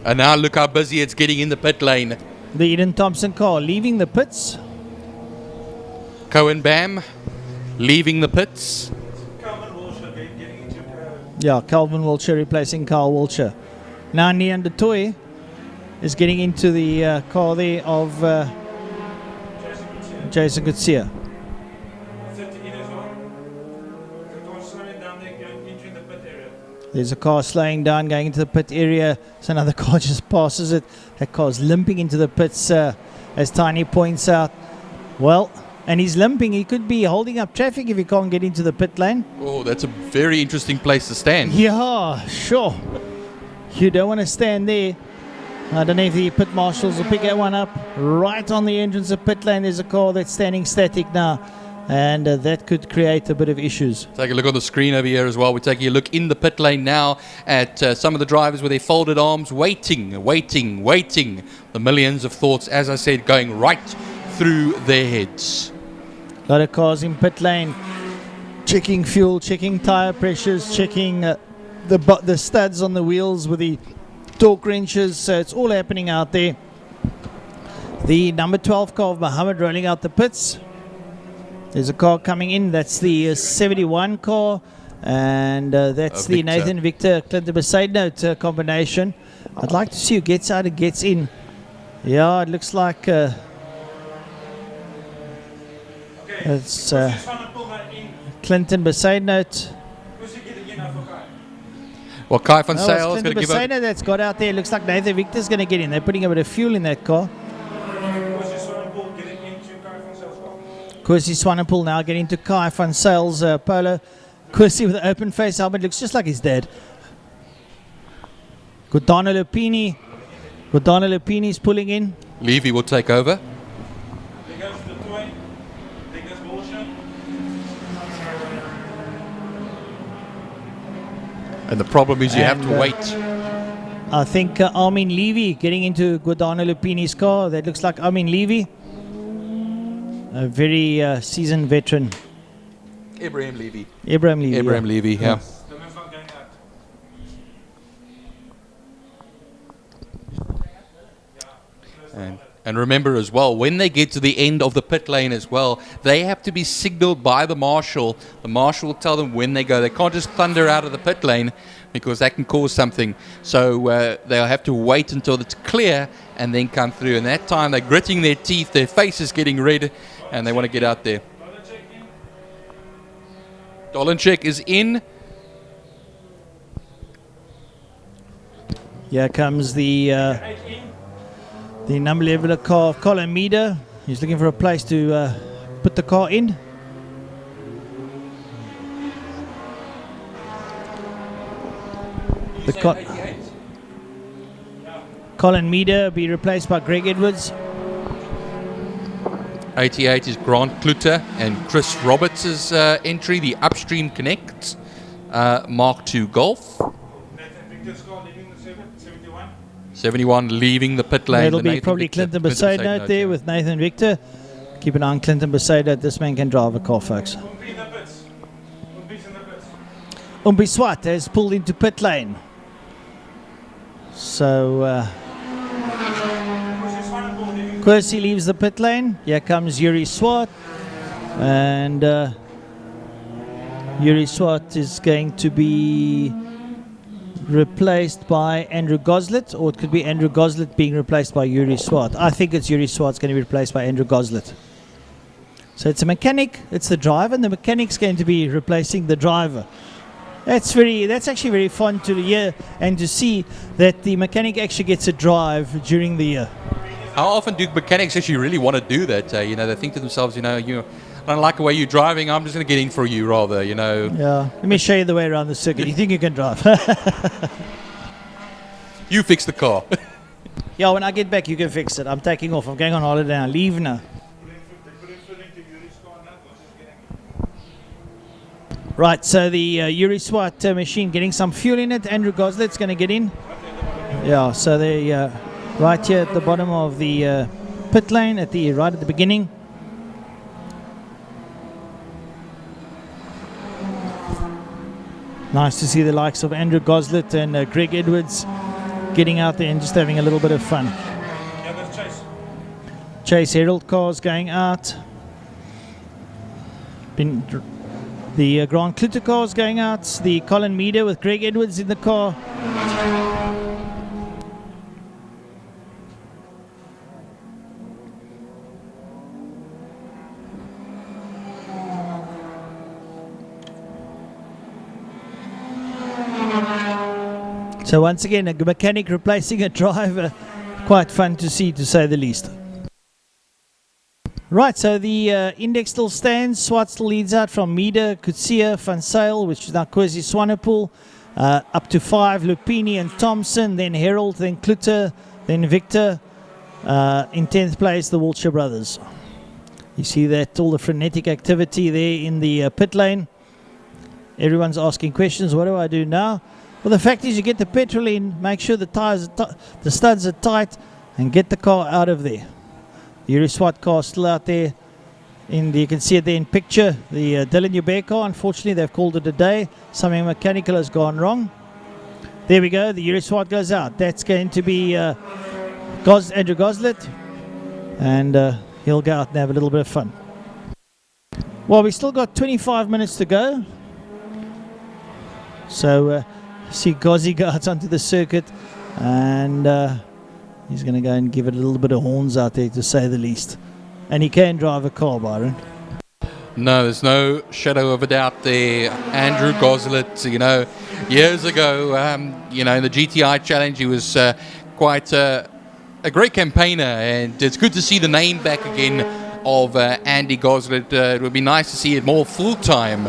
And now look how busy it's getting in the pit lane. The Eden Thompson car leaving the pits. Cohen Bam leaving the pits. Yeah, Calvin Wiltshire replacing Carl Wiltshire. Now Nian de Toy is getting into the car there of Jason Gutsia. There's a car slowing down, going into the pit area. So another car just passes it. That car's limping into the pits, as Tiny points out. Well, and he's limping. He could be holding up traffic if he can't get into the pit lane. Oh, that's a very interesting place to stand. Yeah, sure. You don't want to stand there. I don't know if the pit marshals will pick that one up. Right on the entrance of pit lane, there's a car that's standing static now, and that could create a bit of issues. Take a look on the screen over here as well. We're taking a look in the pit lane now at some of the drivers with their folded arms, waiting. The millions of thoughts, as I said, going right through their heads. A lot of cars in pit lane, checking fuel, checking tire pressures, checking the studs on the wheels with the torque wrenches. So it's all happening out there. The number 12 car of Muhammad rolling out the pits. There's a car coming in. That's the 71 car, and that's the Nathan Victor Clinton Beside Note combination. I'd like to see who gets out and gets in. Yeah, it looks like it's Clinton Beside Note. Well, Kai van Zyl is going to give up. That's got out there. It looks like Nathan Victor's going to get in. They're putting a bit of fuel in that car. Kwesi Swanepoel now getting into Kai van Zyl's Polo. Kwesi with an open face helmet, looks just like his dad. Godano Lupini's pulling in. Levy will take over. And the problem is you have to wait. I think Armin Levy getting into Godano Lupini's car. That looks like Armin Levy. A very seasoned veteran. Ibrahim Levy, yeah. And remember as well, when they get to the end of the pit lane as well, they have to be signaled by the marshal. The marshal will tell them when they go. They can't just thunder out of the pit lane because that can cause something. So they'll have to wait until it's clear and then come through. And that time they're gritting their teeth, their face is getting red, and they want to get out there. Dolanchek is in. Here comes the number 11 car of Colin Meader. He's looking for a place to put the car in. Colin Meader be replaced by Greg Edwards. 88 is Grant Kluter and Chris Roberts' entry, the Upstream Connect Mark II Golf. 71 leaving the pit lane. That'll be probably Clinton Beside Note there with Nathan Victor. Keep an eye on Clinton Beside Note. This man can drive a car, folks. Umbi Swat has pulled into pit lane. So Kwesi leaves the pit lane. Here comes Yuri Swart. And Yuri Swart is going to be replaced by Andrew Goslet, or it could be Andrew Goslet being replaced by Yuri Swart. I think it's Yuri Swart's going to be replaced by Andrew Goslet. So it's a mechanic, it's the driver, and the mechanic's going to be replacing the driver. That's actually very fun to hear and to see that the mechanic actually gets a drive during the year. How often do mechanics actually really want to do that? They think to themselves, I don't like the way you're driving, I'm just going to get in for you rather, Yeah, let me show you the way around the circuit. You think you can drive? You fix the car. Yeah, when I get back, you can fix it. I'm taking off. I'm going on holiday now. Leave now. Right, so the Yuri Swart machine getting some fuel in it. Andrew Goslet's going to get in. Yeah, so they right here at the bottom of the pit lane, right at the beginning. Nice to see the likes of Andrew Goslet and Greg Edwards getting out there and just having a little bit of fun. Yeah, there's Chase. Chase Herald cars going out. The Grant Kluter cars going out. The Colin Meader with Greg Edwards in the car. So once again, a mechanic replacing a driver. Quite fun to see, to say the least. Right, so the index still stands. Swart still leads out from Meader, Kutsia, Van Zyl, which is now Kwesi Swanepoel. Up to 5, Lupini and Thompson, then Herald, then Kluter, Then Victor in 10th place, the Wiltshire brothers. You see that all the frenetic activity there in the pit lane. Everyone's asking questions. What do I do now? Well, the fact is you get the petrol in, make sure the tires, the studs are tight, and get the car out of there. The IMUSAT car still out there. You can see it there in picture. The Dylan Hubert car, unfortunately, they've called it a day. Something mechanical has gone wrong. There we go. The IMUSAT goes out. That's going to be Andrew Goslet. And he'll go out and have a little bit of fun. Well, we still got 25 minutes to go. So see Gozzy go out onto the circuit, and he's going to go and give it a little bit of horns out there, to say the least. And he can drive a car, Byron. No, there's no shadow of a doubt there. Andrew Goslet, you know, years ago, you know, in the GTI Challenge, he was quite a great campaigner, and it's good to see the name back again of Andy Goslet. It would be nice to see it more full-time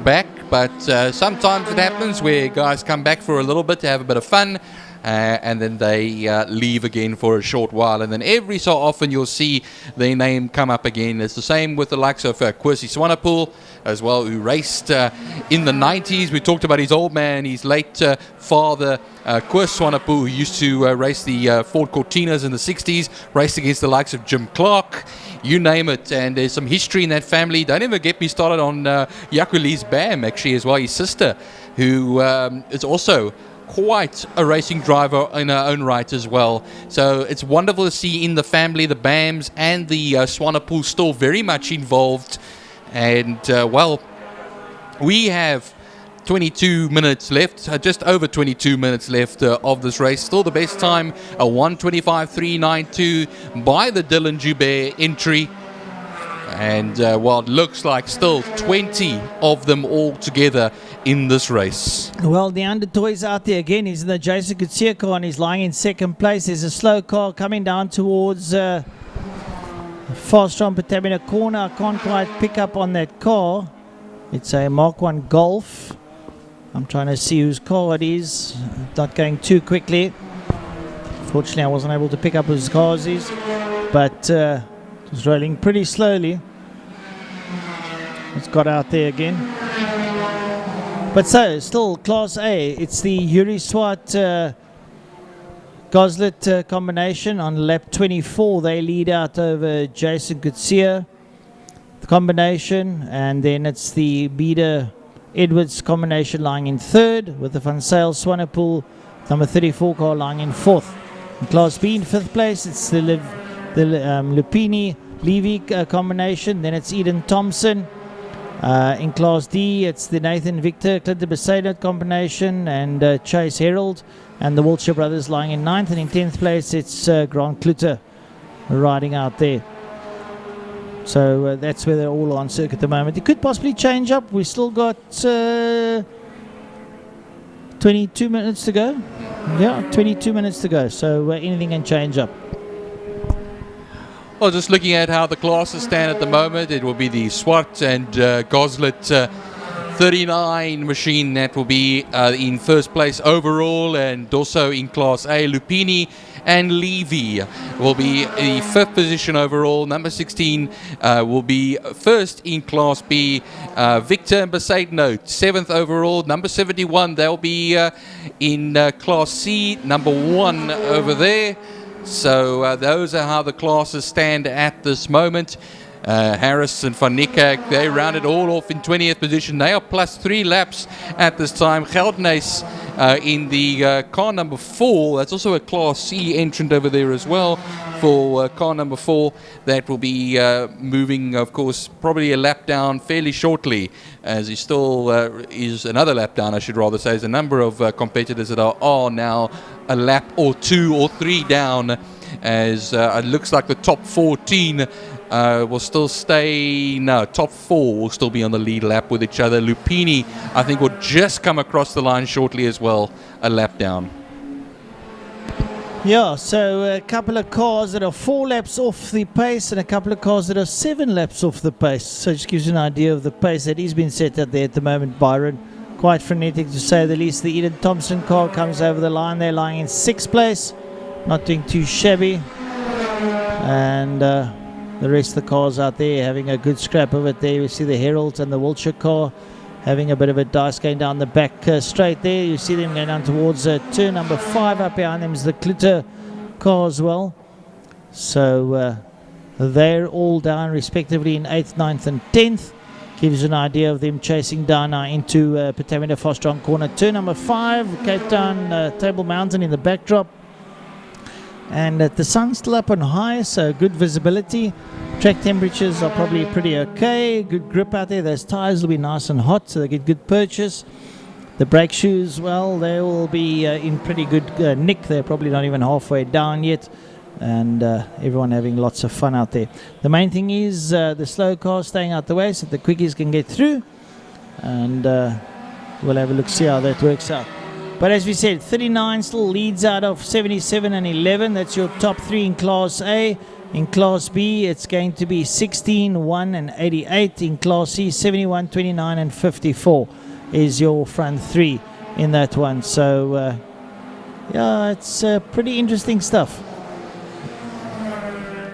back, but sometimes it happens where guys come back for a little bit to have a bit of fun, and then they leave again for a short while, and then every so often you'll see their name come up again. It's the same with the likes of Kwesi Swanepoel as well, who raced in the 90s. We talked about his old man, his late father, Kwesi Swanepoel, who used to race the Ford Cortinas in the 60s, raced against the likes of Jim Clark, you name it. And there's some history in that family. Don't ever get me started on Yakuli's Bam, actually, as well, his sister, who is also quite a racing driver in her own right as well. So it's wonderful to see in the family, the Bams and the Swanepoel still very much involved. And well, we have 22 minutes left, just over 22 minutes left of this race. Still the best time, a 1:25.392 by the Dylan Hubert entry. And well, it looks like still 20 of them all together in this race. Well, the Undertoy's out there again. He's in the Jason Kutsia car and he's lying in second place. There's a slow car coming down towards Fast John Patamina corner. I can't quite pick up on that car. It's a Mark 1 Golf. I'm trying to see whose car it is. Not going too quickly. Fortunately, I wasn't able to pick up whose car it is. But it was rolling pretty slowly. It's got out there again. But so, still Class A. It's the IMUSAT Goslet combination on lap 24. They lead out over Jason Kutsia. The combination. And then it's the Beda Edwards combination lying in third, with the Van Sale Swanepoel number 34 car lying in fourth. In Class B in fifth place, it's the Lupini Levy combination. Then it's Eden Thompson. In Class D, it's the Nathan Victor Clinton Besaidot combination and Chase Herald, and the Wiltshire brothers lying in ninth. And in 10th place, it's Grant Kluter riding out there. So that's where they're all on circuit at the moment. It could possibly change up. We still got 22 minutes to go. Yeah, 22 minutes to go. So anything can change up. Well, just looking at how the classes stand at the moment, it will be the Swart and Goslet 39 machine that will be in first place overall, and also in Class A, Lupini and Levy will be the fifth position overall. Number 16 will be first in Class B. Victor and Besaidnote, seventh overall. Number 71, they'll be in Class C, number 1 over there. So those are how the classes stand at this moment. Harris and Van Niekerk, they rounded all off in 20th position. They are plus 3 laps at this time. Geldnys in the car number 4. That's also a Class C entrant over there as well for car number 4. That will be moving, of course, probably a lap down fairly shortly, as he still is another lap down, I should rather say. There's a number of competitors that are now a lap or 2 or 3 down, as it looks like the top 14 will still stay. No, top 4 will still be on the lead lap with each other. Lupini, I think, will just come across the line shortly as well, a lap down. Yeah, so a couple of cars that are 4 laps off the pace and a couple of cars that are 7 laps off the pace. So it just gives you an idea of the pace that is being set out there at the moment, Byron. Quite frenetic to say the least. The Eden Thompson car comes over the line. They're lying in 6th place. not doing too shabby. And the rest of the cars out there having a good scrap of it there. We see the Herald and the Wiltshire car having a bit of a dice going down the back straight there. You see them going down towards turn number 5. Up behind them is the Klitter car as well. So they're all down respectively in 8th, 9th and 10th. Gives you an idea of them chasing down now into Patamina Fostron corner. Turn number 5, Cape Town Table Mountain in the backdrop. And the sun's still up on high, so good visibility. Track temperatures are probably pretty okay. Good grip out there. Those tyres will be nice and hot, so they get good purchase. The brake shoes, well, they will be in pretty good nick. They're probably not even halfway down yet. And everyone having lots of fun out there. The main thing is the slow cars staying out the way so the quickies can get through. And we'll have a look, see how that works out. But as we said, 39 still leads out of 77 and 11. That's your top 3 in Class A. In Class B, it's going to be 16, 1 and 88. In Class C, 71, 29 and 54 is your front 3 in that one. So, yeah, it's pretty interesting stuff.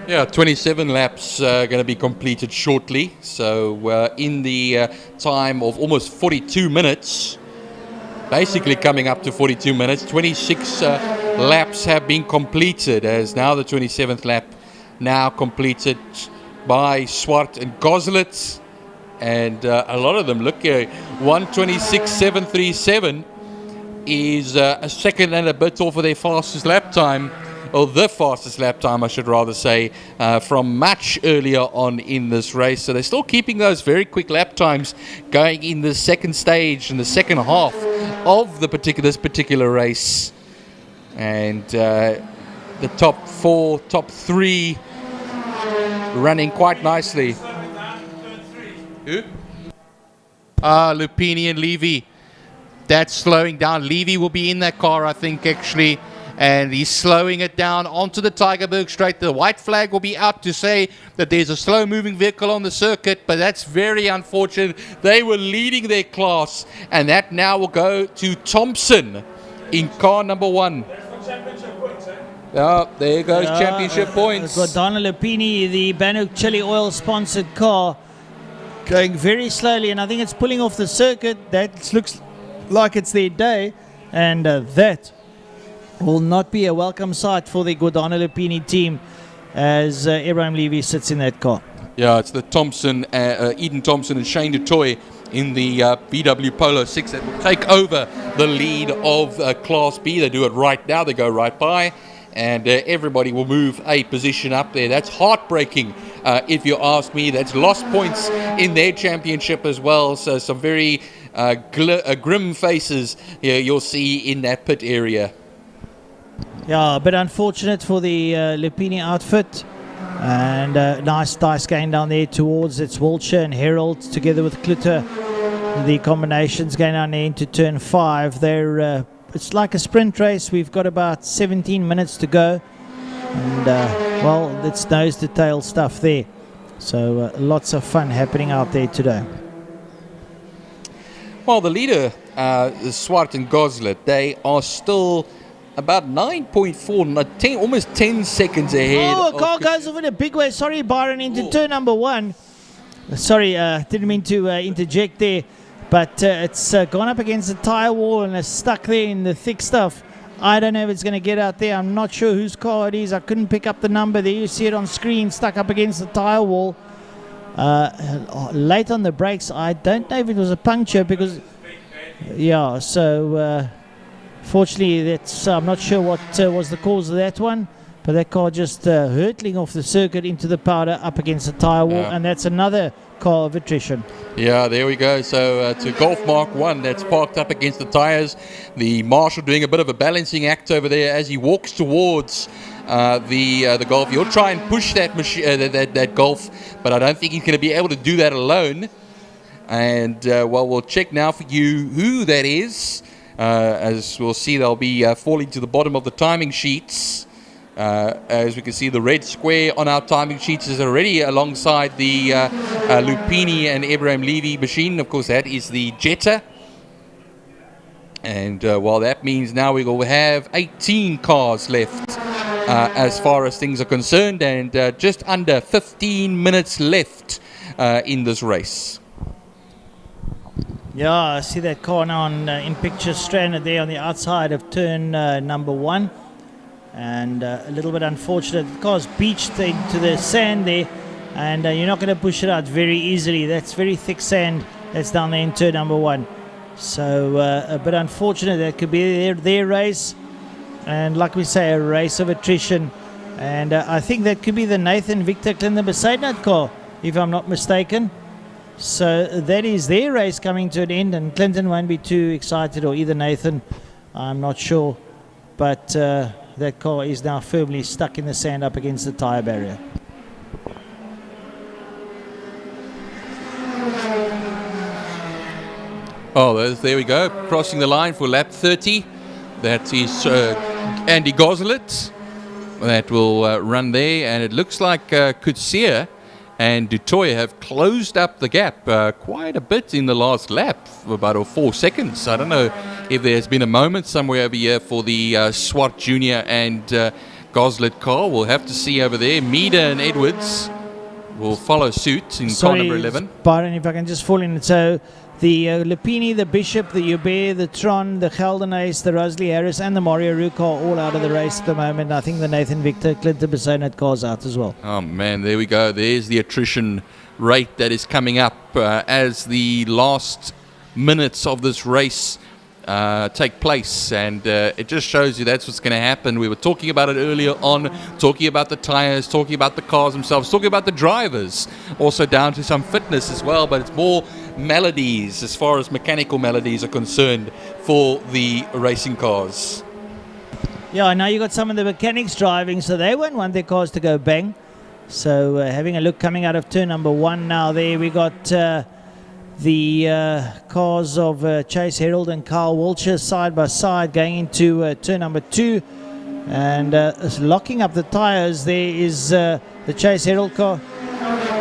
Yeah, 27 laps going to be completed shortly. So in the time of almost 42 minutes, basically coming up to 42 minutes, 26 laps have been completed, as now the 27th lap now completed by Swart and Goslet. And a lot of them, look here, 1:26.737 is a second and a bit off of their fastest lap time. Or the fastest lap time, I should rather say, from much earlier on in this race. So they're still keeping those very quick lap times going in the second stage, in the second half of this particular race. And the top 4, top 3 running quite nicely. Who? Lupini and Levy. That's slowing down. Levy will be in that car, I think, actually. And he's slowing it down onto the Tygerberg Straight. The white flag will be out to say that there's a slow-moving vehicle on the circuit, but that's very unfortunate. They were leading their class, and that now will go to Thompson in car number 1. There goes championship points. Got Donald Lupini, the Bannock Chili Oil sponsored car, going very slowly, and I think it's pulling off the circuit. That looks like it's their day, and that will not be a welcome sight for the Gordana Lupini team as Abraham Levy sits in that car. Yeah, it's the Thompson, Eden Thompson and Shane DuToit in the VW Polo 6 that will take over the lead of Class B. They do it right now. They go right by, and everybody will move a position up there. That's heartbreaking, if you ask me. That's lost points in their championship as well. So some very grim faces you'll see in that pit area. Yeah, a bit unfortunate for the Lupini outfit. And nice dice going down there towards its Wiltshire and Herald together with Klitter. The combinations going down there into turn 5. They're it's like a sprint race. We've got about 17 minutes to go. And, well, it's nose to tail stuff there. So lots of fun happening out there today. Well, the leader, Swart and Goslet, they are still about 9.4, almost 10 seconds ahead. Oh, a car goes off in a big way. Sorry, Byron, into turn number 1. Sorry, didn't mean to interject there. But it's gone up against the tyre wall and is stuck there in the thick stuff. I don't know if it's going to get out there. I'm not sure whose car it is. I couldn't pick up the number there. You see it on screen, stuck up against the tyre wall. Late on the brakes. I don't know if it was a puncture because... Yeah, so... fortunately, that's I'm not sure what was the cause of that one, but that car just hurtling off the circuit into the powder up against the tyre wall, and that's another car of attrition. Yeah, there we go. So to Golf Mark 1, that's parked up against the tyres. The marshal doing a bit of a balancing act over there as he walks towards the Golf. He'll try and push that that Golf, but I don't think he's going to be able to do that alone. And well, we'll check now for you who that is. As we'll see, they'll be falling to the bottom of the timing sheets. As we can see, the red square on our timing sheets is already alongside the Lupini and Abraham Levy machine. Of course, that is the Jetta. And well, that means now we will have 18 cars left as far as things are concerned, and just under 15 minutes left in this race. Yeah, I see that car now in picture, stranded there on the outside of turn number 1. And a little bit unfortunate. The car's beached into the sand there, and you're not going to push it out very easily. That's very thick sand that's down there in turn number 1. So a bit unfortunate. That could be their race. And like we say, a race of attrition. And I think that could be the Nathan Victor Clinton Besaidnut car, if I'm not mistaken. So that is their race coming to an end, and Clinton won't be too excited, or either Nathan, I'm not sure. But that car is now firmly stuck in the sand up against the tyre barrier. Oh, there we go, crossing the line for lap 30. That is Andy Goslet. That will run there, and it looks like Kutsia and Dutoya have closed up the gap quite a bit in the last lap, for about 4 seconds. I don't know if there's been a moment somewhere over here for the Swart Jr. and Goslet car. We'll have to see over there. Meader and Edwards will follow suit in car number 11. Byron, if I can just fall in. So the Lupini, the Bishop, the Uber, the Tron, the Geldenace, the Rosalie Harris, and the Mario Roux car all out of the race at the moment. I think the Nathan Victor Clinton Besaidnut car's out as well. Oh man, there we go. There's the attrition rate that is coming up as the last minutes of this race take place, and it just shows you that's what's going to happen. We were talking about it earlier on, talking about the tires, talking about the cars themselves, talking about the drivers, also down to some fitness as well, but it's more melodies as far as mechanical melodies are concerned for the racing cars. Yeah, now you got some of the mechanics driving, so they won't want their cars to go bang. So having a look coming out of turn number 1 now, there we got the cars of Chase Herald and Carl Walcher side by side going into turn number 2, and locking up the tires there is the Chase Herald car.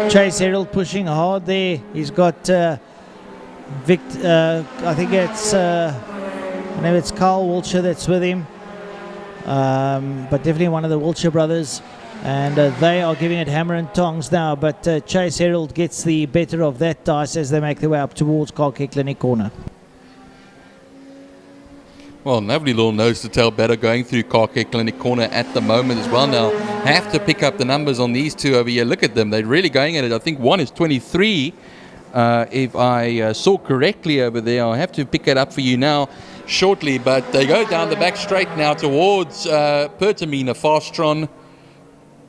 Chase Herald pushing hard there. He's got I think it's I know it's Carl Walcher that's with him, but definitely one of the Walcher brothers. And they are giving it hammer and tongs now, but Chase Herald gets the better of that dice as they make their way up towards Car Care Clinic corner. Well, nobody little knows to tell better going through Car Care Clinic corner at the moment as well. Now, have to pick up the numbers on these two over here. Look at them. They're really going at it. I think one is 23, if I saw correctly over there. I'll have to pick it up for you now shortly, but they go down the back straight now towards Pertamina Fastron.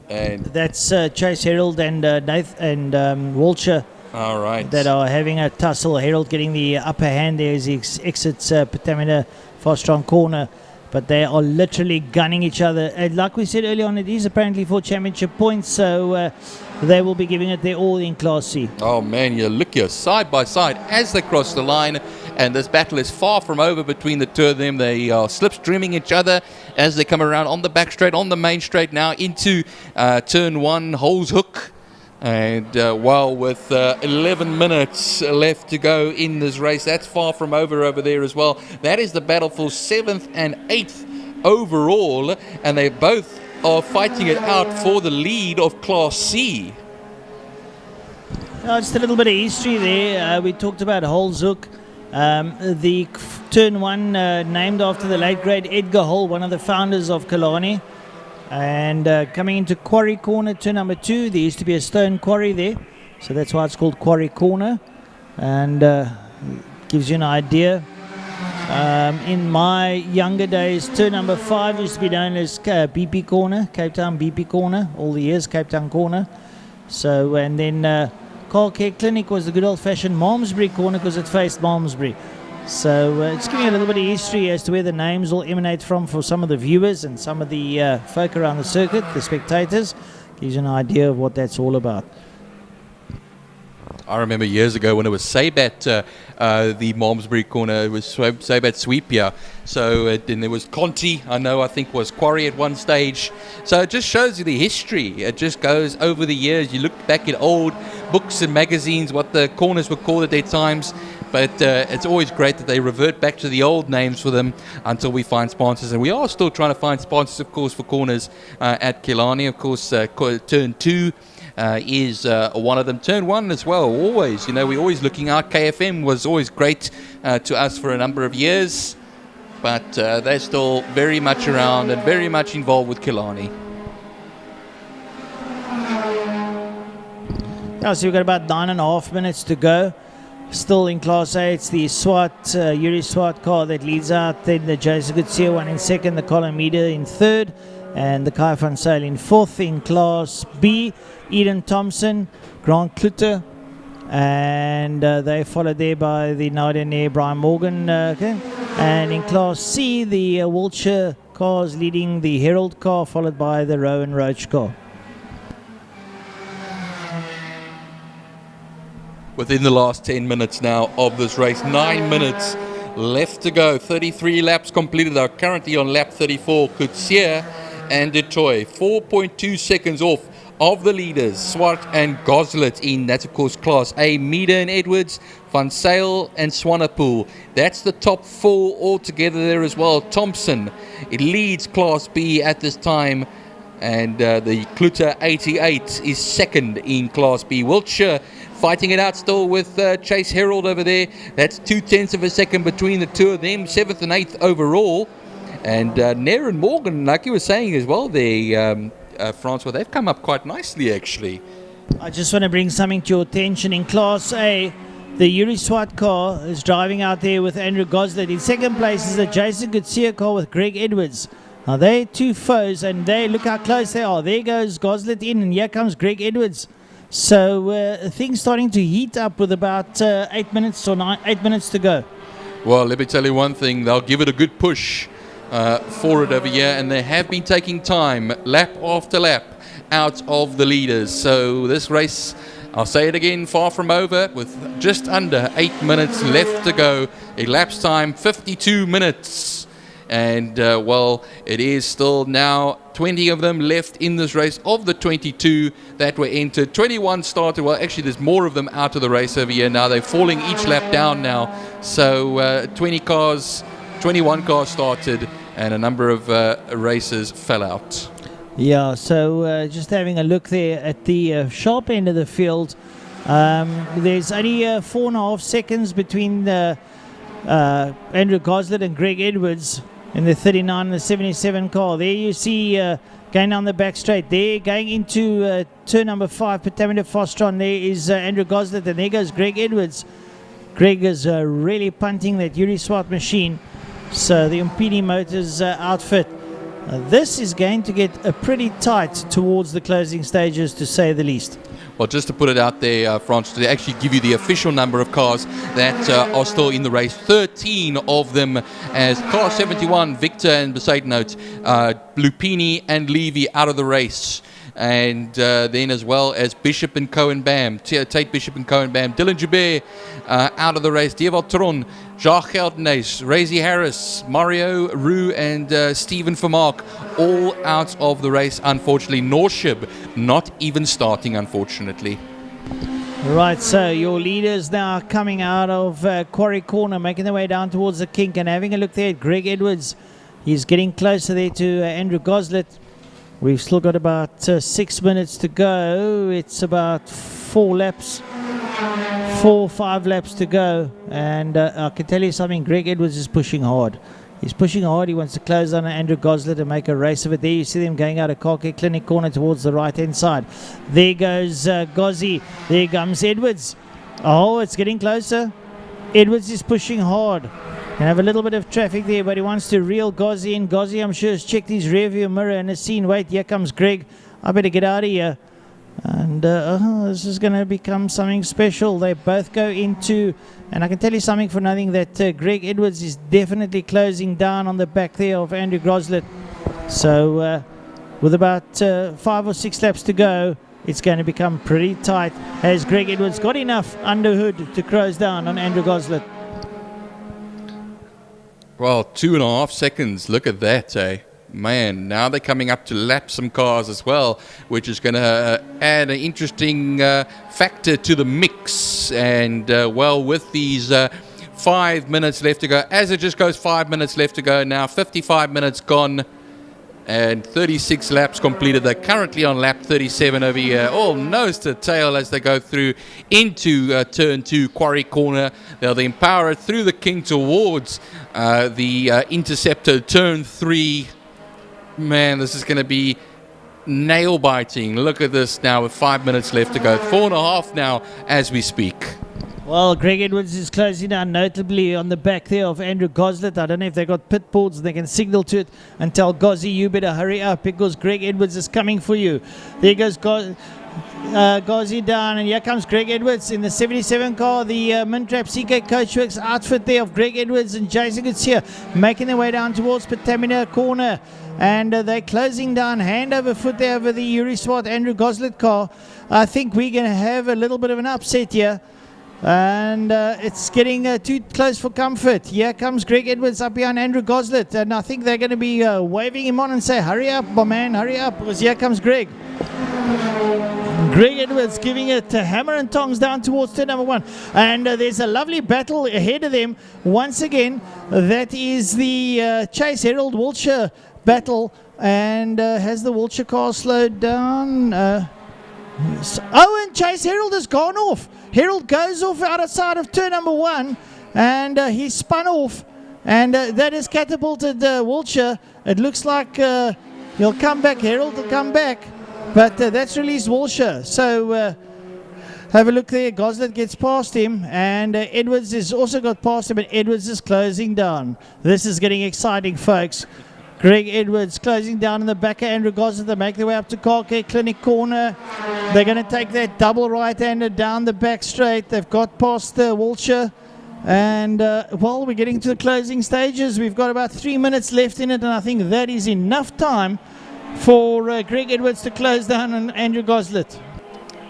And that's Chase Herald and Nathan and Walcher. All right. That are having a tussle. Herald getting the upper hand there as he exits Pertamina Fastron corner. But they are literally gunning each other. Like we said earlier on, it is apparently for championship points, so they will be giving it their all in Class C. Oh man, you look here side by side as they cross the line, and this battle is far from over between the two of them. They are slipstreaming each other as they come around on the back straight, on the main straight now into turn 1, Holes Hook. And well, with 11 minutes left to go in this race, that's far from over there as well. That is the battle for 7th and 8th overall, and they both are fighting it out for the lead of Class C. Just a little bit of history there. We talked about Holzhoek. The turn 1 named after the late great Edgar Hall, one of the founders of Killarney. And coming into Quarry Corner, turn number 2, there used to be a stone quarry there, so that's why it's called Quarry Corner, and gives you an idea. In my younger days, turn number 5 used to be known as BP Corner, Cape Town BP Corner, all the years Cape Town Corner. So, and then Car Care Clinic was the good old-fashioned Malmesbury Corner because it faced Malmesbury. So it's giving a little bit of history as to where the names will emanate from for some of the viewers and some of the folk around the circuit, the spectators. Gives you an idea of what that's all about. I remember years ago when it was Sabat, the Malmesbury corner, it was Sabat Sweep here. So then there was Conti, I think was Quarry at one stage. So it just shows you the history. It just goes over the years. You look back at old books and magazines, what the corners were called at their times. but it's always great that they revert back to the old names for them until we find sponsors. And we are still trying to find sponsors, of course, for corners at Killarney. Of course, turn 2 is one of them. Turn 1 as well, always. We're always looking out. KFM was always great to us for a number of years, but they're still very much around and very much involved with Killarney. Yeah, so we've got about 9.5 minutes to go. Still in Class A, it's the Swart, Yuri Swart car that leads out. Then the Jason Gutierrez one in second, the Colin Meader in third, and the Kai van Zyl in fourth. In Class B, Eden Thompson, Grant Klutter, and they followed there by the Nardenair Brian Morgan. And in Class C, the Wiltshire cars leading the Herald car, followed by the Rowan Roach car. Within the last 10 minutes now of this race, 9 minutes left to go. 33 laps completed. Are currently on lap 34. Coetzee and Detroit 4.2 seconds off of the leaders, Swart and Goslet in, that's of course Class A. Meader and Edwards, Van Zyl and Swanepoel. That's the top 4 altogether there as well. Thompson, it leads Class B at this time, and the Klutter 88 is second in Class B. Wiltshire fighting it out still with Chase Herald over there. That's 0.2 of a second between the two of them, 7th and 8th overall. And Nair and Morgan, like you were saying as well, Francois, they've come up quite nicely actually. I just want to bring something to your attention. In Class A, the Yuri Swart car is driving out there with Andrew Goslet. In second place is the Jason Gutierrez car with Greg Edwards. Now they're two foes, and look how close they are. There goes Goslet in, and here comes Greg Edwards. So things starting to heat up with about 8 minutes or 8 minutes to go. Well, let me tell you one thing. They'll give it a good push for it over here, and they have been taking time, lap after lap, out of the leaders. So this race, I'll say it again, far from over, with just under 8 minutes left to go. Elapsed time 52 minutes. And, well, it is still now 20 of them left in this race. Of the 22 that were entered, 21 started. Well, actually, there's more of them out of the race over here now. They're falling each lap down now. So 21 cars started, and a number of races fell out. Yeah, so just having a look there at the sharp end of the field, there's only 4.5 seconds between Andrew Goslet and Greg Edwards in the 39 and the 77 car. There you see going down the back straight. There going into turn number 5, Petameter Fostron. There is Andrew Goslet, and there goes Greg Edwards. Greg is really punting that Yuri Swart machine. So the Umpini Motors outfit. This is going to get pretty tight towards the closing stages, to say the least. Well, just to put it out there, France, to actually give you the official number of cars that are still in the race, 13 of them as Class 71, Victor and Besaidnout, Lupini and Levy out of the race. And then as well as Bishop and Cohen Bam, Tate Bishop and Cohen Bam, Dylan Joubert out of the race, Dieval Tron, Jacques Geldenees, Razy Harris, Mario Roux and Stephen Vermaak all out of the race, unfortunately. Norshib not even starting, unfortunately. Right, so your leaders now coming out of Quarry Corner, making their way down towards the kink, and having a look there at Greg Edwards. He's getting closer there to Andrew Goslet. We've still got about 6 minutes to go. It's about 4 or 5 laps to go. And I can tell you something, Greg Edwards is pushing hard. He's pushing hard. He wants to close on Andrew Goslet and make a race of it. There you see them going out of Car Care Clinic Corner towards the right-hand side. There goes Gozzi. There comes Edwards. Oh, it's getting closer. Edwards is pushing hard. Can have a little bit of traffic there, but he wants to reel Gozzi in. Gozzi, I'm sure, has checked his rearview mirror and has seen, wait, here comes Greg. I better get out of here. And this is going to become something special. They both go into, and I can tell you something for nothing, that Greg Edwards is definitely closing down on the back there of Andrew Goslet. So with about 5 or 6 laps to go, it's going to become pretty tight. Has Greg Edwards got enough underhood to close down on Andrew Goslet? Well, 2.5 seconds. Look at that, eh? Man, now they're coming up to lap some cars as well, which is going to add an interesting factor to the mix. And, well, with these 5 minutes left to go, as it just goes 5 minutes left to go now, 55 minutes gone, and 36 laps completed. They're currently on lap 37 over here, all nose to tail as they go through into turn 2, Quarry Corner. They'll then power it through the King towards the Interceptor, turn 3. Man, this is going to be nail-biting. Look at this now with 5 minutes left to go. 4.5 now as we speak. Well, Greg Edwards is closing down notably on the back there of Andrew Goslet. I don't know if they got pit boards and they can signal to it and tell Gozzy, you better hurry up because Greg Edwards is coming for you. There goes Gozzy down, and here comes Greg Edwards in the 77 car, the Mintrap CK Coachworks outfit there of Greg Edwards and Jason Goodshere making their way down towards Patamina Corner. And they're closing down hand over foot there over the Yuri Swart Andrew Goslet car. I think we're going to have a little bit of an upset here. And it's getting too close for comfort. Here comes Greg Edwards up behind Andrew Goslet. And I think they're going to be waving him on and say, hurry up, my man, hurry up. Because here comes Greg. Greg Edwards giving it hammer and tongs down towards turn number 1. And there's a lovely battle ahead of them. Once again, that is the Chase Herald Wiltshire battle. And has the Wiltshire car slowed down? Oh, and Chase Herald has gone off. Herald goes off outside of turn number 1. And he spun off. And that has catapulted Wiltshire. It looks like he'll come back. Herald will come back. But that's released Wiltshire. So have a look there. Goslet gets past him. And Edwards has also got past him. And Edwards is closing down. This is getting exciting, folks. Greg Edwards closing down in the back of Andrew Goslet. They make their way up to Car Care Clinic Corner. They're going to take that double right-hander down the back straight. They've got past Wiltshire. And, well, we're getting to the closing stages. We've got about 3 minutes left in it. And I think that is enough time for Greg Edwards to close down on Andrew Goslet.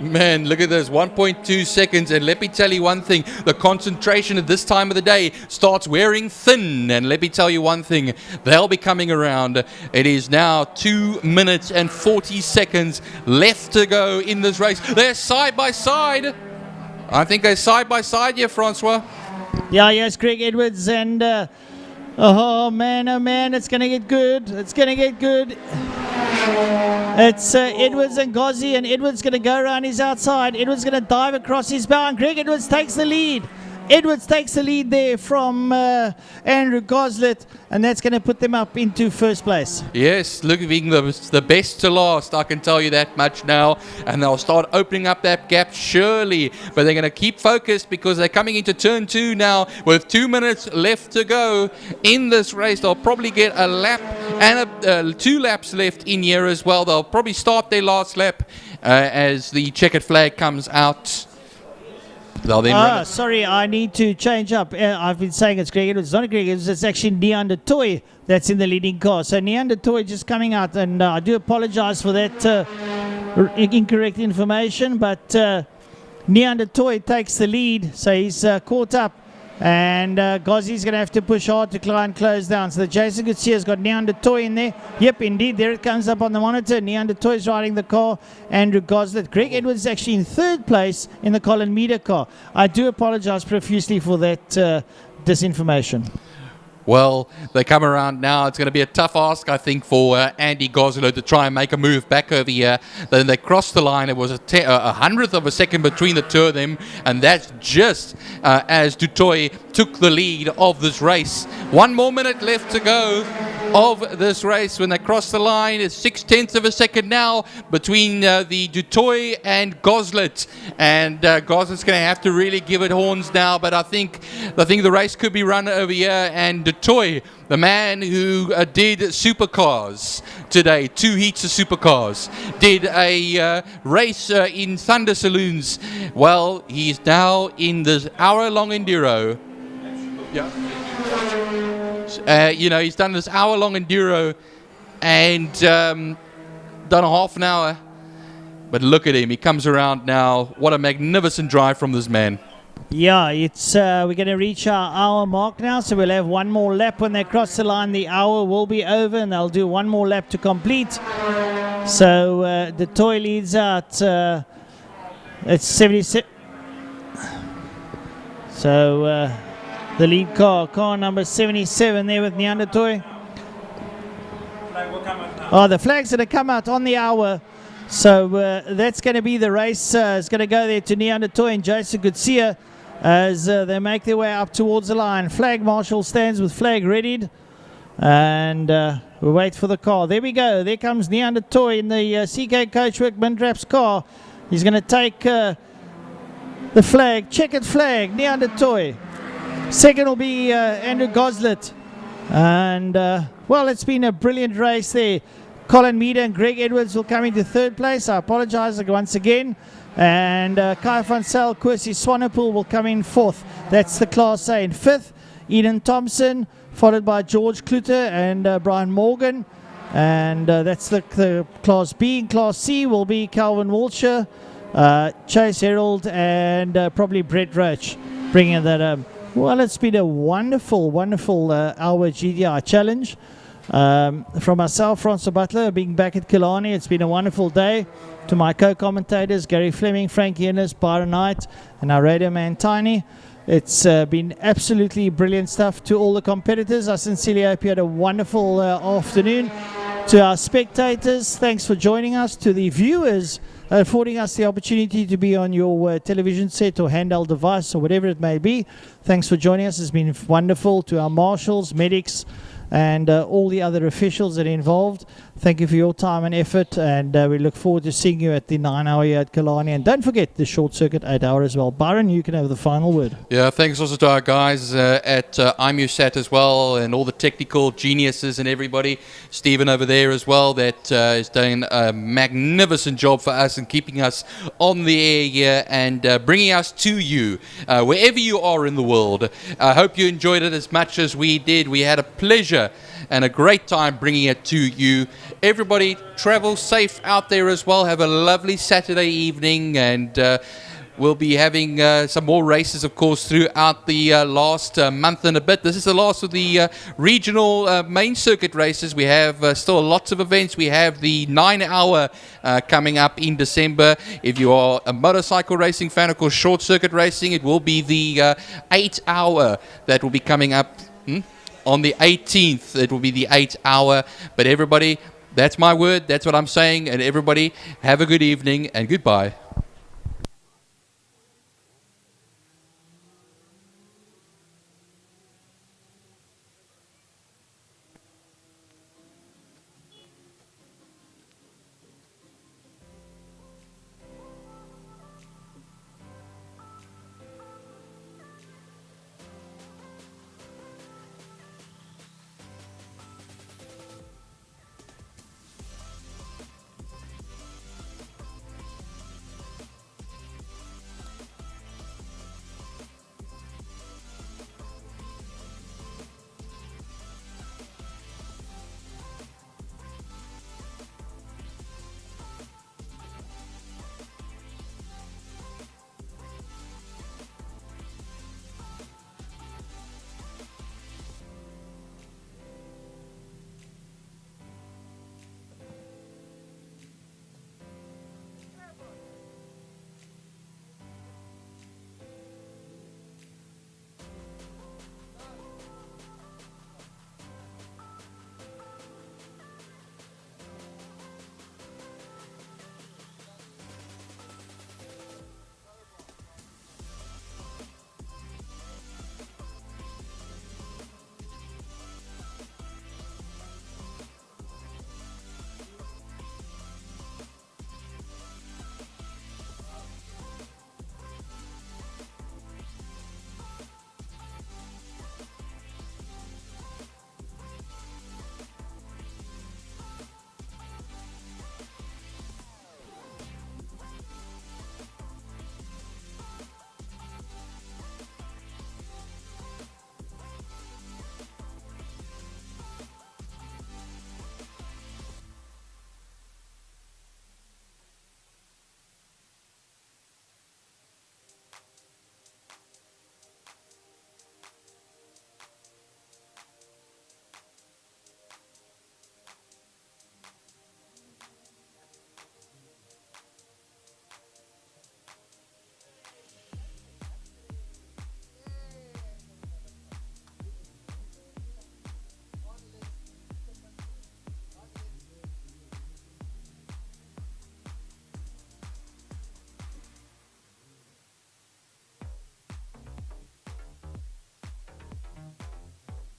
Man, look at this, 1.2 seconds, and let me tell you one thing, the concentration at this time of the day starts wearing thin, and let me tell you one thing, they'll be coming around. It is now 2 minutes and 40 seconds left to go in this race. They're side by side. I think they're side by side here, Francois. Yeah, yes, Greg Edwards, and oh man, it's going to get good. It's going to get good. It's Edwards and Gozzy, and Edwards going to go around his outside. Edwards going to dive across his bow, and Greg Edwards takes the lead. Edwards takes the lead there from Andrew Goslet, and that's going to put them up into first place. Yes, looking the best to last, I can tell you that much now. And they'll start opening up that gap surely. But they're going to keep focused because they're coming into turn 2 now with 2 minutes left to go in this race. They'll probably get a lap and 2 laps left in here as well. They'll probably start their last lap as the checkered flag comes out. They'll then sorry, I need to change up. I've been saying it's Greg Edwards. It's not Greg Edwards, it's actually Neander Toy that's in the leading car. So Neander Toy just coming out, and I do apologize for that incorrect information, but Neander Toy takes the lead, so he's caught up. And Gozzy's going to have to push hard to try and close down. So the Jason Goodsier's got Neander Toy in there. Yep, indeed, there it comes up on the monitor. Neander Toy's riding the car. Andrew Goslet. Greg Edwards is actually in 3rd place in the Colin Meader car. I do apologize profusely for that disinformation. Well, they come around now. It's going to be a tough ask, I think, for Andy Gosler to try and make a move back over here. Then they crossed the line. It was a hundredth of a second between the two of them, and that's just as Dutoy took the lead of this race. 1 more minute left to go of this race. When they cross the line, it's 0.6 of a second now between the Dutoy and Goslet, and Goslet's going to have to really give it horns now. But I think the race could be run over here, and Dutoy, the man who did supercars today, 2 heats of supercars, did a race in Thunder Saloons. Well, he's now in this hour-long enduro. Yeah. He's done this hour-long enduro and done a half an hour. But look at him. He comes around now. What a magnificent drive from this man. Yeah, it's we're going to reach our hour mark now, so we'll have one more lap. When they cross the line, the hour will be over, and they'll do one more lap to complete. So the toy leads out. It's 76. So the lead car number 77 there with Neandertoy. Oh, the flag's going to come out on the hour. So that's going to be the race. It's going to go there to Neandertoy and Jason Gutsia as they make their way up towards the line. Flag marshal stands with flag readied. And we wait for the car. There we go. There comes Neandertoy in the CK Coachwork Mindraps car. He's going to take the flag, checkered flag, Neandertoy. Second will be Andrew Goslet. And, well, it's been a brilliant race there. Colin Meader and Greg Edwards will come into third place. I apologize once again. And Kai van Sel, Kwesi Swanepoel will come in fourth. That's the Class A. In fifth, Eden Thompson, followed by George Kluter and Brian Morgan. And that's the Class B. In Class C will be Calvin Walsher, Chase Herald, and probably Brett Roach bringing that. Well, it's been a wonderful, wonderful hour GDI challenge. From myself, Francois Butler, being back at Killarney, it's been a wonderful day. To my co-commentators, Gary Fleming, Frankie Innes, Byron Knight, and our radio man, Tiny. It's been absolutely brilliant stuff. To all the competitors, I sincerely hope you had a wonderful afternoon. To our spectators, thanks for joining us. To the viewers, affording us the opportunity to be on your television set or handheld device or whatever it may be. Thanks for joining us. It's been wonderful. To our marshals, medics, and all the other officials that are involved, thank you for your time and effort, and we look forward to seeing you at the 9-hour here at Killarney. And don't forget the short circuit 8-hour as well. Byron, you can have the final word. Yeah, thanks also to our guys at IMUSAT as well, and all the technical geniuses and everybody. Stephen over there as well, that is doing a magnificent job for us and keeping us on the air here and bringing us to you wherever you are in the world. I hope you enjoyed it as much as we did. We had a pleasure and a great time bringing it to you. Everybody travel safe out there as well. Have a lovely Saturday evening, and we'll be having some more races, of course, throughout the last month and a bit. This is the last of the regional main circuit races. We have still lots of events. We have the 9-hour coming up in December. If you are a motorcycle racing fan, of course, short circuit racing, it will be the 8-hour that will be coming up. On the 18th, it will be the 8-hour. But everybody, that's my word. That's what I'm saying. And everybody, have a good evening and goodbye.